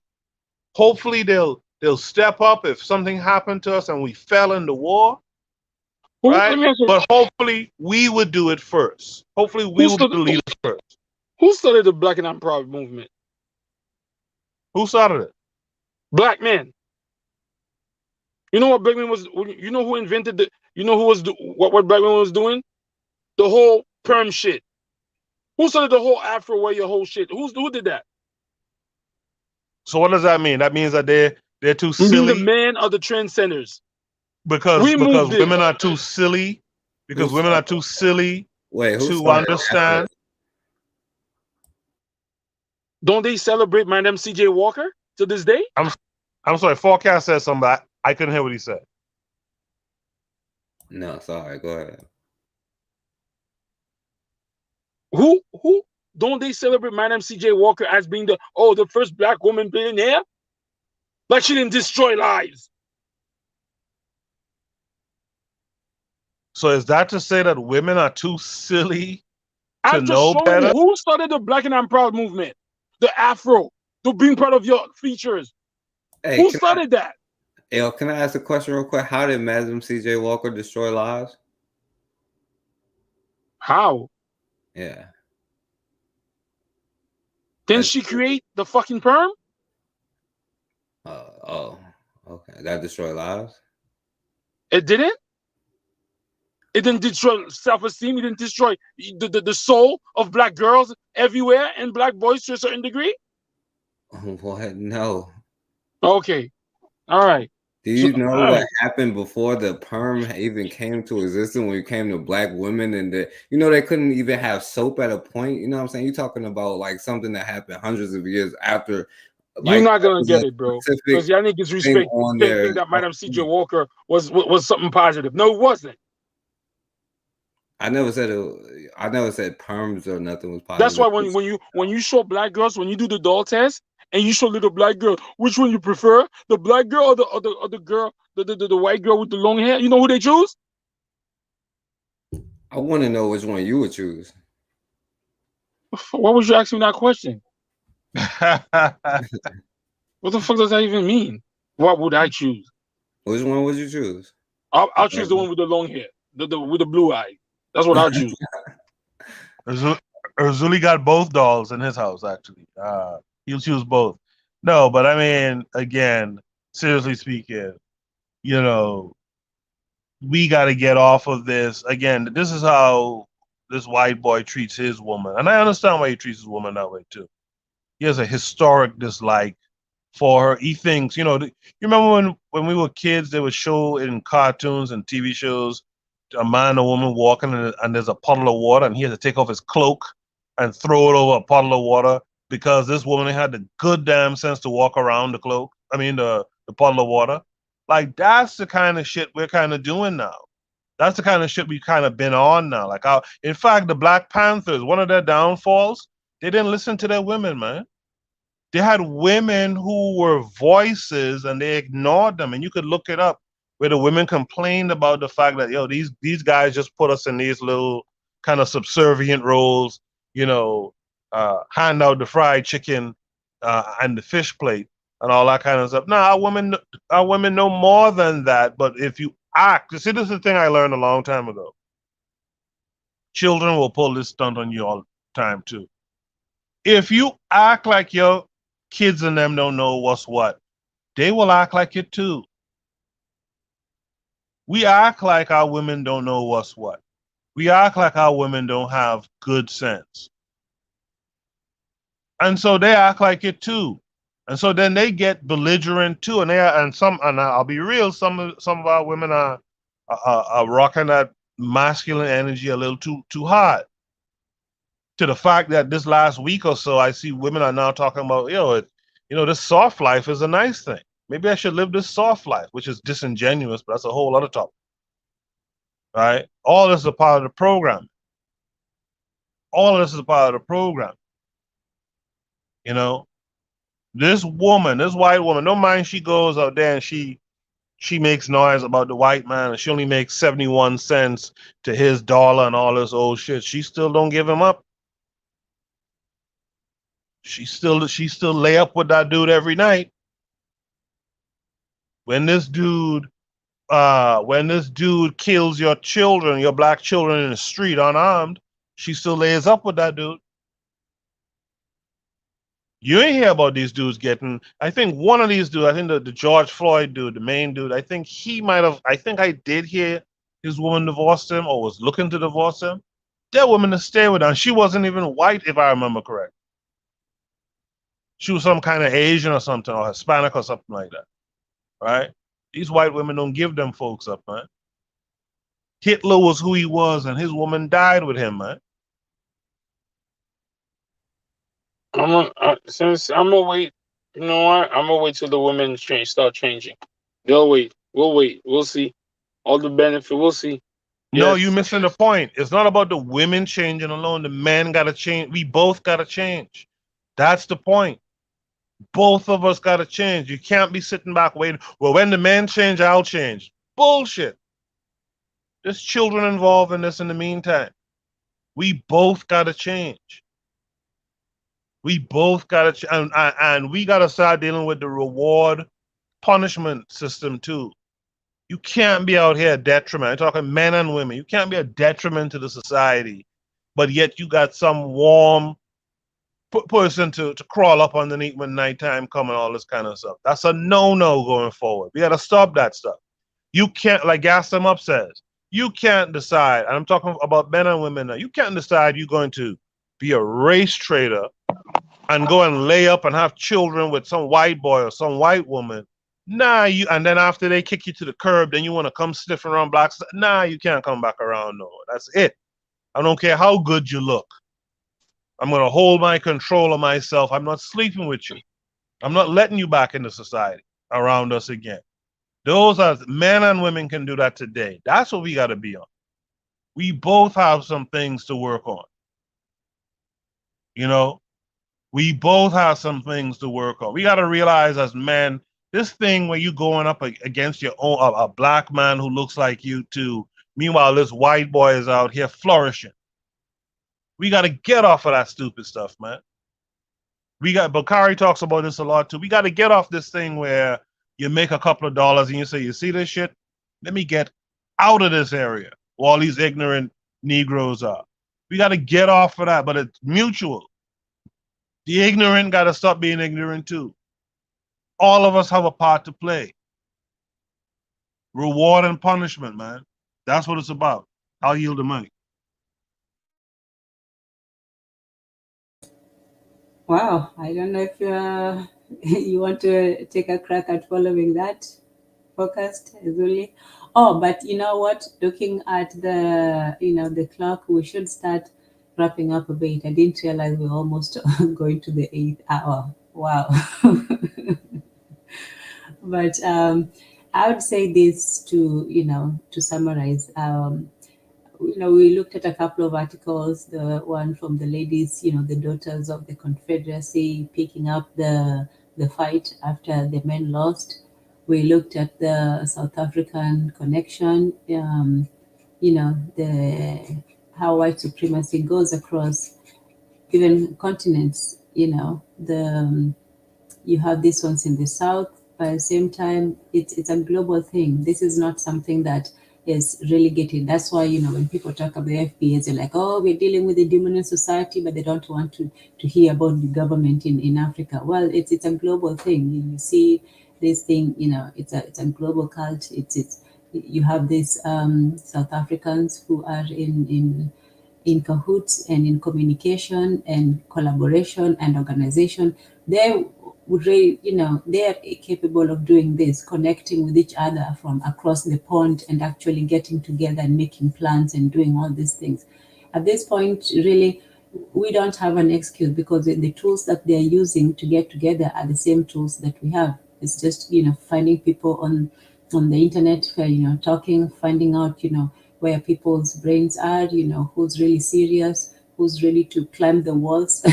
Hopefully they'll step up if something happened to us and we fell in the war. Right? But hopefully we would do it first. Hopefully we would be the leaders first. Who started the Black and I'm Proud movement? Who started it? Black men. You know what black men was? You know who invented the? You know who was what black men was doing? The whole perm shit. Who started the whole Afro wear your whole shit? Who did that? So what does that mean? That means that they're too silly. The men are the trendsetters. Because women are too silly. Because women are too silly to understand. Don't they celebrate Madam C.J. Walker to this day? I'm sorry. Forecast said something, but I couldn't hear what he said. No, sorry. Go ahead. Who don't they celebrate Madam C.J. Walker as being the first black woman billionaire? Like she didn't destroy lives. So is that to say that women are too silly to know better? Who started the Black and I'm Proud movement? The Afro, the being proud of your features. Hey, who started that? Yo, can I ask a question real quick? How did Madam C.J. Walker destroy lives? How? Yeah. Didn't she create the fucking perm? Oh, okay. That destroyed lives? It didn't? It didn't destroy self-esteem. It didn't destroy the soul of black girls everywhere and black boys to a certain degree? What? No. Okay. All right. Do you know what happened before the perm even came to existence, when it came to black women, and they couldn't even have soap at a point? You know what I'm saying? You're talking about like something that happened hundreds of years after. You're not gonna get it, bro. Because y'all niggas respect think that Madam C.J. Walker was something positive. No, it wasn't. I never said perms or nothing was positive. That's why when you show black girls, when you do the doll test and you show little black girl, which one you prefer, the black girl or the girl, the white girl with the long hair? You know who they choose? I want to know which one you would choose. Why would you ask me that question? What the fuck does that even mean? What would I choose? Which one would you choose? I'll choose the one with the long hair, with the blue eye. That's what I'll choose. Erzuli got both dolls in his house, actually. He'll choose both. No, but I mean, again, seriously speaking, we got to get off of this. Again, this is how this white boy treats his woman. And I understand why he treats his woman that way, too. He has a historic dislike for her. He thinks, you remember when we were kids, they would show in cartoons and TV shows a man and a woman walking and there's a puddle of water and he has to take off his cloak and throw it over a puddle of water because this woman had the good damn sense to walk around the puddle of water. Like, that's the kind of shit we're kind of doing now. That's the kind of shit we've kind of been on now. Like, in fact, the Black Panthers, one of their downfalls, they didn't listen to their women, man. They had women who were voices and they ignored them. And you could look it up where the women complained about the fact that, yo, these guys just put us in these little kind of subservient roles, hand out the fried chicken and the fish plate and all that kind of stuff. Now, our women know more than that. But if you act, you see, this is the thing I learned a long time ago. Children will pull this stunt on you all the time too. If you act like your kids and them don't know what's what, they will act like it too. We act like our women don't know what's what. We act like our women don't have good sense. And so they act like it too. And so then they get belligerent too. And I'll be real, some of our women are rocking that masculine energy a little too hard. To the fact that this last week or so, I see women are now talking about, this soft life is a nice thing. Maybe I should live this soft life, which is disingenuous, but that's a whole other topic. Right? All this is a part of the program. All of this is a part of the program. This white woman, don't mind she goes out there and she makes noise about the white man and she only makes 71 cents to his dollar and all this old shit. She still don't give him up. She still lay up with that dude every night. When this dude kills your children, your black children in the street unarmed, she still lays up with that dude. You ain't hear about these dudes getting, I think one of these dudes, I think the George Floyd dude, the main dude, I think I did hear his woman divorced him or was looking to divorce him. That woman to stay with her. She wasn't even white, if I remember correct. She was some kind of Asian or something, or Hispanic or something like that. Right? These white women don't give them folks up, man. Hitler was who he was, and his woman died with him, man. Since I'm gonna wait, you know what? I'm gonna wait till the women start changing. They'll wait. We'll wait. We'll see. All the benefit. We'll see. No, Yes. you're missing the point. It's not about the women changing alone. The men gotta change. We both gotta change. That's the point. Both of us gotta change. You can't be sitting back waiting. Well, when the men change, I'll change. Bullshit. There's children involved in this in the meantime. We both gotta change. We both gotta, and we gotta start dealing with the reward punishment system too. You can't be out here a detriment. I'm talking men and women. You can't be a detriment to the society, but yet you got some warm person to crawl up underneath when nighttime come and all this kind of stuff. That's a no-no going forward. We gotta stop that stuff. You can't, like Gaston Up says, you can't decide, and I'm talking about men and women now, you can't decide you're going to be a race trader and go and lay up and have children with some white boy or some white woman. Nah, and then after they kick you to the curb, then you want to come sniffing around blocks. Nah, you can't come back around. No, that's it. I don't care how good you look. I'm going to hold my control of myself. I'm not sleeping with you. I'm not letting you back into society around us again. Those are men and women can do that today. That's what we got to be on. We both have some things to work on. We both have some things to work on. We got to realize as men, this thing where you going up against your own, a black man who looks like you too. Meanwhile, this white boy is out here flourishing. We got to get off of that stupid stuff, man. Bakari talks about this a lot too. We got to get off this thing where you make a couple of dollars and you say, you see this shit? Let me get out of this area where all these ignorant Negroes are. We got to get off of that, but it's mutual. The ignorant got to stop being ignorant too. All of us have a part to play. Reward and punishment, man. That's what it's about. I'll yield the mic. Wow, I don't know if you want to take a crack at following that forecast, Erzuli. Oh, but you know what? Looking at the clock, we should start wrapping up a bit. I didn't realize we're almost going to the 8th hour. Wow. But I would say this to summarize. we looked at a couple of articles, the one from the ladies, the daughters of the Confederacy picking up the fight after the men lost. We looked at the South African connection, the how white supremacy goes across even continents, you have these ones in the South, but at the same time, it's a global thing. This is not something that is relegated. That's why, when people talk about the FBAs, they're like, oh, we're dealing with the demonist society, but they don't want to hear about the government in Africa. Well, it's a global thing. You see this thing, it's a global cult. It's you have these South Africans who are in cahoots and in communication and collaboration and organization. They would really, they are capable of doing this, connecting with each other from across the pond and actually getting together and making plans and doing all these things. At this point, really, we don't have an excuse because the tools that they're using to get together are the same tools that we have. It's just, finding people on the internet, talking, finding out, where people's brains are, who's really serious, who's ready to climb the walls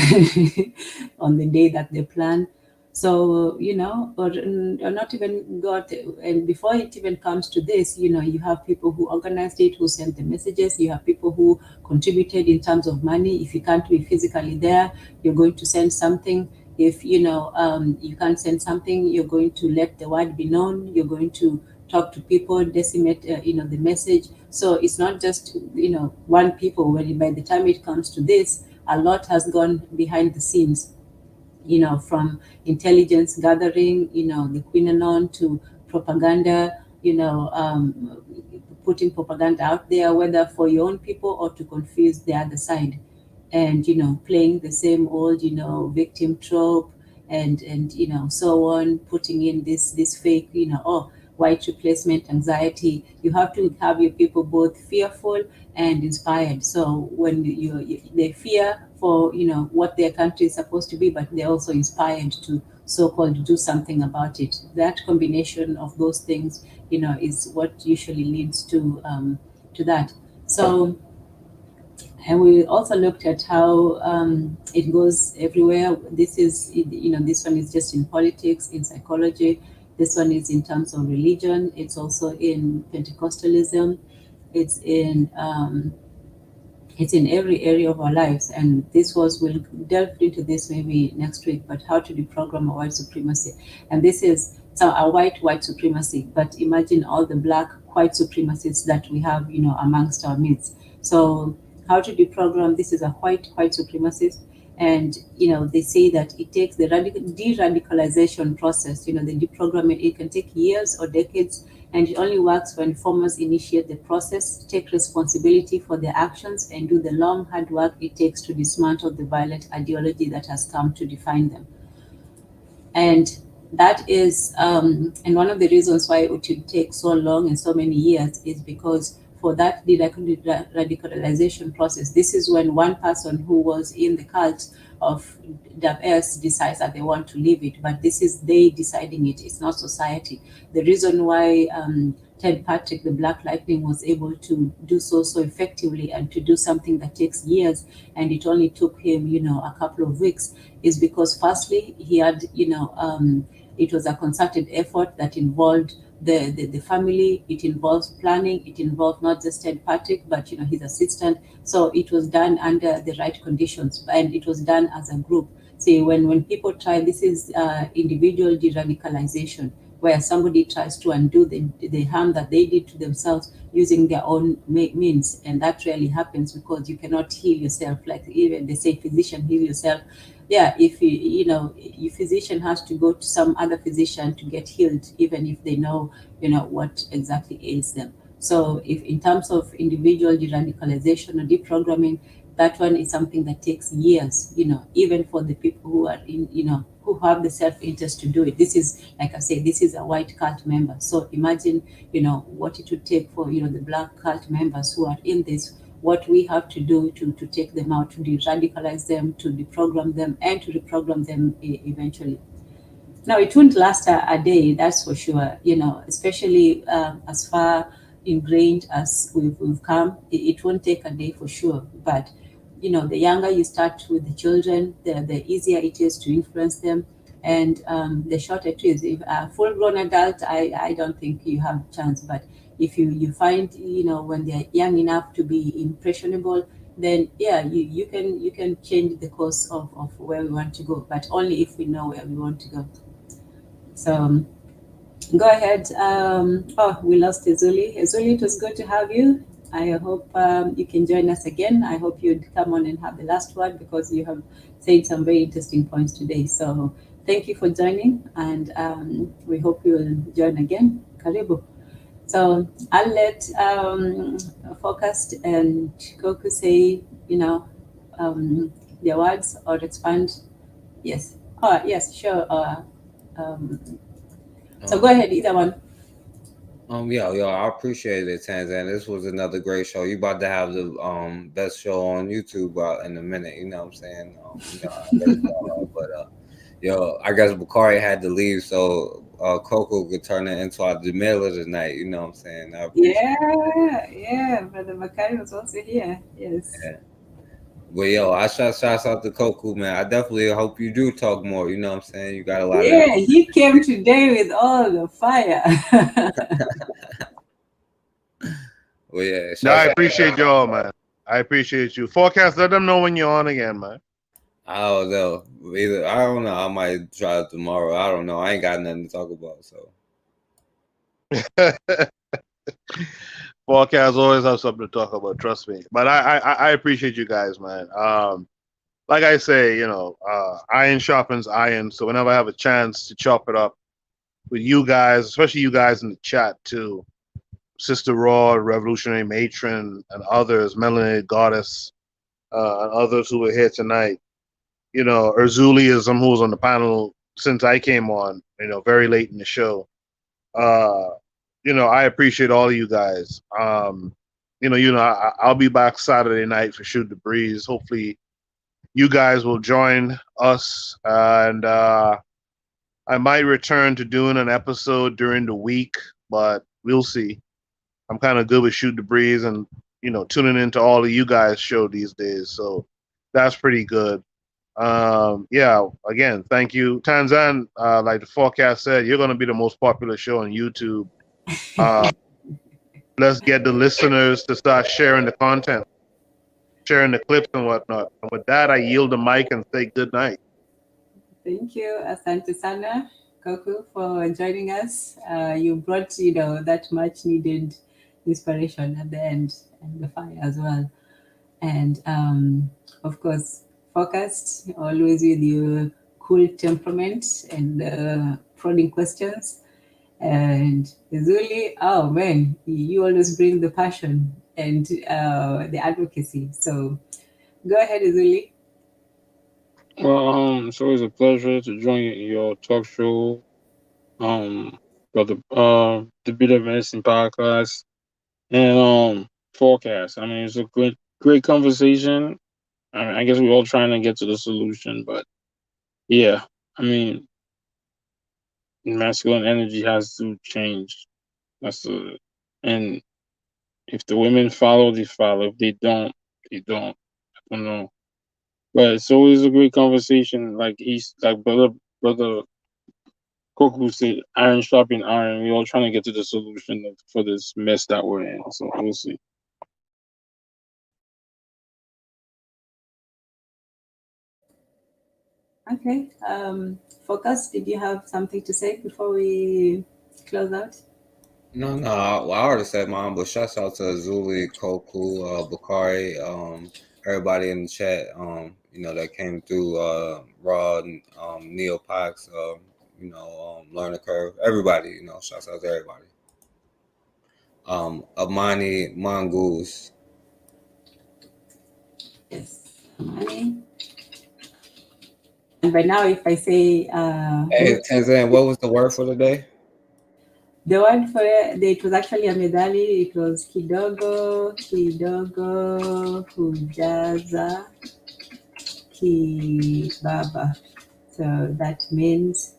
on the day that they plan. So, or not even got, and before it even comes to this, you have people who organized it, who sent the messages, you have people who contributed in terms of money. If you can't be physically there, you're going to send something. If, you can't send something, you're going to let the word be known, you're going to talk to people, decimate, the message. So it's not just, one people. When by the time it comes to this, a lot has gone behind the scenes, from intelligence gathering, the QAnon to propaganda, putting propaganda out there, whether for your own people or to confuse the other side, and playing the same old victim trope, and so on, putting in this fake white replacement anxiety. You have to have your people both fearful and inspired. So when they fear for what their country is supposed to be, but they're also inspired to so-called do something about it. That combination of those things is what usually leads to that. So, and we also looked at how it goes everywhere. This is, this one is just in politics, in psychology. This one is in terms of religion. It's also in Pentecostalism. It's in every area of our lives. And we'll delve into this maybe next week, but how to deprogram a white supremacy. And this is a white supremacy, but imagine all the black white supremacists that we have, amongst our midst. So how to deprogram, this is a white supremacist. And, they say that it takes the de-radicalization process, the deprogramming, it can take years or decades, and it only works when formers initiate the process, take responsibility for their actions, and do the long, hard work it takes to dismantle the violent ideology that has come to define them. And that is, and one of the reasons why it would take so long and so many years is because for that radicalization process, this is when one person who was in the cult of WS decides that they want to leave it, but this is they deciding it, it's not society. The reason why Ted Patrick, the Black Lightning, was able to do so effectively and to do something that takes years, and it only took him, a couple of weeks, is because firstly, he had, it was a concerted effort that involved the family, it involves planning, it involved not just Ted Patrick, but his assistant. So it was done under the right conditions, and it was done as a group. See, when people try, this is individual de-radicalization, where somebody tries to undo the harm that they did to themselves using their own means. And that rarely happens because you cannot heal yourself. Like even they say, physician, heal yourself. Yeah, if your physician has to go to some other physician to get healed, even if they know, what exactly ails them. So if in terms of individual de-radicalization or deprogramming, that one is something that takes years, even for the people who are in, who have the self-interest to do it. This is, like I say, this is a white cult member. So imagine, what it would take for, the black cult members who are in this, what we have to do to take them out, to de-radicalize them, to deprogram them, and to reprogram them eventually. Now, it won't last a day, that's for sure, especially as far ingrained as we've come. It won't take a day for sure, but the younger you start with the children, the easier it is to influence them, and the shorter it is. If a full-grown adult, I don't think you have a chance. But if you find when they're young enough to be impressionable, then yeah, you can change the course of where we want to go, but only if we know where we want to go. So go ahead. Oh, we lost Erzuli. Erzuli, it was good to have you. I hope you can join us again. I hope you'd come on and have the last word, because you have said some very interesting points today. So thank you for joining, and we hope you'll join again. Karibu. So I'll let Focused and Kokou say, their words or expand. Yes. Oh, yes, sure. So go ahead, either one. Yo, I appreciate it, Tanzan. This was another great show. You about to have the best show on YouTube in a minute. You know what I'm saying? But yo, I guess Bakari had to leave, so Kokou could turn it into our Jamila tonight. You know what I'm saying? I appreciate Yeah, Brother Bakari was also here. Yes. Yeah. But yo, I shouts out to Kokou, man. I definitely hope you do talk more. You know what I'm saying? You got a lot of. Yeah, he came today with all the fire. Well, yeah, I appreciate y'all, man. I appreciate you. Forecast, let them know when you're on again, man. I don't know. Either I don't know. I might try it tomorrow. I don't know. I ain't got nothing to talk about. So Forecast always have something to talk about. Trust me. But I appreciate you guys, man. Like I say, iron sharpens iron. So whenever I have a chance to chop it up with you guys, especially you guys in the chat too, Sister Raw, Revolutionary Matron, and others, Melanie Goddess, and others who are here tonight. Erzulieism, who was on the panel since I came on, very late in the show. I appreciate all of you guys. I'll be back Saturday night for Shoot the Breeze. Hopefully, you guys will join us, and I might return to doing an episode during the week, but we'll see. I'm kind of good with Shoot the Breeze and tuning into all of you guys' show these days, so that's pretty good. Again, thank you, Tanzan. Like the forecast said, you're going to be the most popular show on YouTube. Let's get the listeners to start sharing the content, sharing the clips and whatnot. And with that, I yield the mic and say good night. Thank you, Asante Sana, Kokou, for joining us. You brought, that much needed inspiration at the end, and the fire as well. And of course, Focused, always with your cool temperament and prodding questions. And Zuli, oh man, you always bring the passion and the advocacy. So go ahead, Zuli. Well, it's always a pleasure to join your talk show. Got the Bit of Medicine podcast and forecast. I mean, it's a great conversation. I mean, I guess we're all trying to get to the solution, but yeah, I mean, masculine energy has to change. And if the women follow, they follow. If they don't, they don't. I don't know. But it's always a great conversation. Like brother Kokou said, iron sharpening iron. We're all trying to get to the solution for this mess that we're in. So we'll see. Okay. Focus, did you have something to say before we close out? no, I already said mine. But shouts out to Azuli, Kokou, Bakari, everybody in the chat. That came through. Rod, Neil Pax. Learner Curve. Everybody. Shouts out to everybody. Amani Mongoose. Yes. Amani. And by now, if I say... Hey, Tanzan, what was the word for the day? The word for it was actually a medali. It was kidogo, hujaza, kibaba. So that means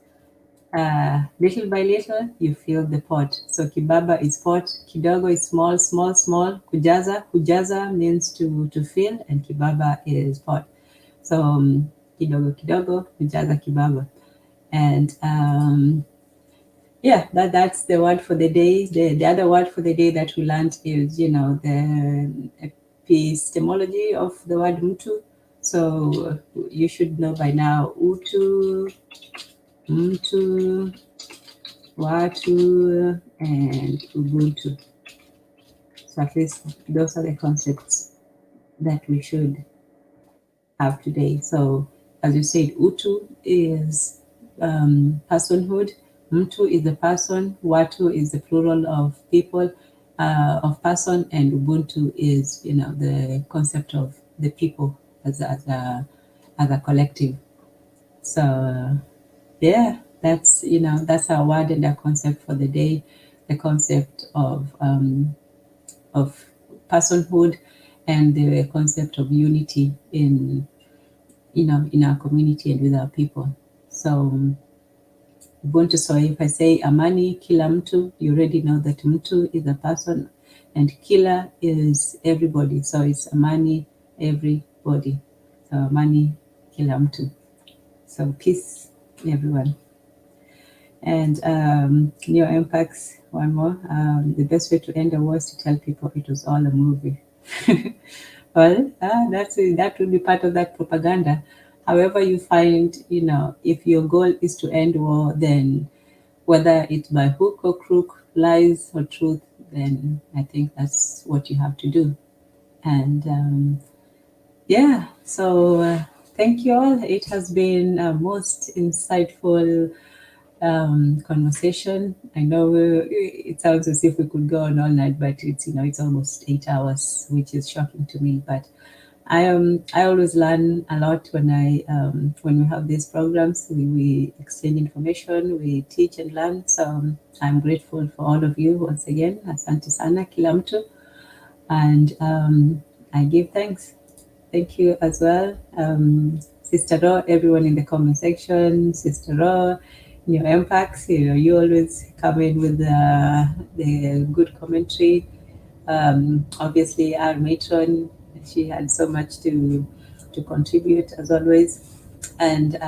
Little by little, you fill the pot. So kibaba is pot, kidogo is small, small, small. Kujaza means to fill, and kibaba is pot. So kidogo kidogo, kujaza kibaba. And yeah, that's the word for the day. The other word for the day that we learned is, the epistemology of the word mtu. So you should know by now, utu, mtu, watu, and ubuntu. So at least those are the concepts that we should have today. So as you said, utu is personhood, mtu is the person, watu is the plural of people, of person, and ubuntu is, the concept of the people as a collective. So yeah, that's our word and our concept for the day, the concept of personhood and the concept of unity in our community and with our people. So Ubuntu, so if I say amani kila mtu, you already know that mtu is a person and kila is everybody. So it's amani everybody. So amani kila mtu. So peace everyone. And Neo Impacts, one more. The best way to end the war is to tell people it was all a movie. Well, that would be part of that propaganda. However you find, if your goal is to end war, then whether it's by hook or crook, lies or truth, then I think that's what you have to do. And yeah, so thank you all. It has been a most insightful conversation. I know it sounds as if we could go on all night, but it's almost 8 hours, which is shocking to me. But I always learn a lot when we have these programs. We exchange information, we teach and learn. So I'm grateful for all of you once again. Asante sana kila mtu, and I give thanks. Thank you as well, Sister Ro, everyone in the comment section. Sister Ro, New Impacts, you always come in with the good commentary. Obviously, our matron, she had so much to contribute as always. And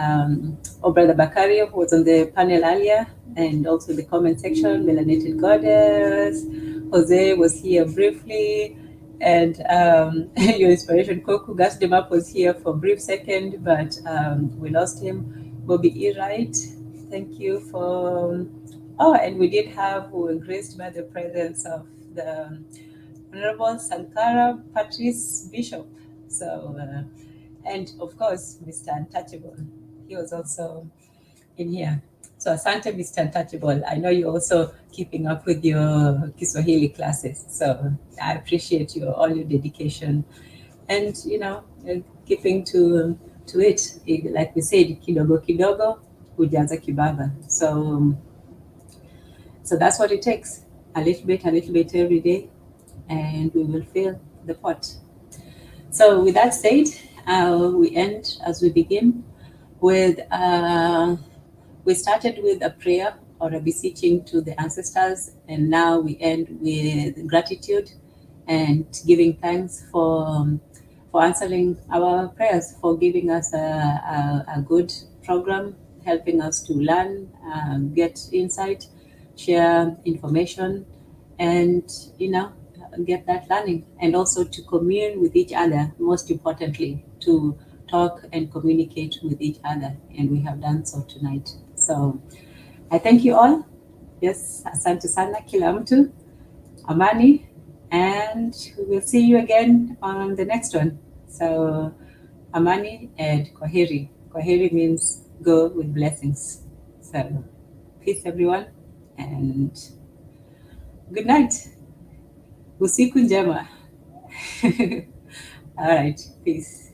Brother Bakari was on the panel earlier, and also the comment section. Melanated Goddess, Jose was here briefly, and your inspiration, Kokou, Gasdemap was here for a brief second, but we lost him. Bobby E. Wright, thank you for. Oh, and we were graced by the presence of the Honorable Sankara Patrice Bishop. So, and of course, Mr. Untouchable, he was also in here. So Asante, Mr. Untouchable, I know you're also keeping up with your Kiswahili classes. So I appreciate all your dedication and, keeping to it. Like we said, kidogo kidogo, hujaza kibaba. So that's what it takes. A little bit every day, and we will fill the pot. So with that said, we end as we begin with, we started with a prayer or a beseeching to the ancestors, and now we end with gratitude and giving thanks for answering our prayers, for giving us a good program, helping us to learn, get insight, share information, and get that learning, and also to commune with each other, most importantly, to talk and communicate with each other, and we have done so tonight. So I thank you all. Yes, asante sana kila mtu, amani, and we will see you again on the next one. So amani and kwaheri. Kwaheri means go with blessings. So peace everyone, and good night. Usiku njema. All right, peace.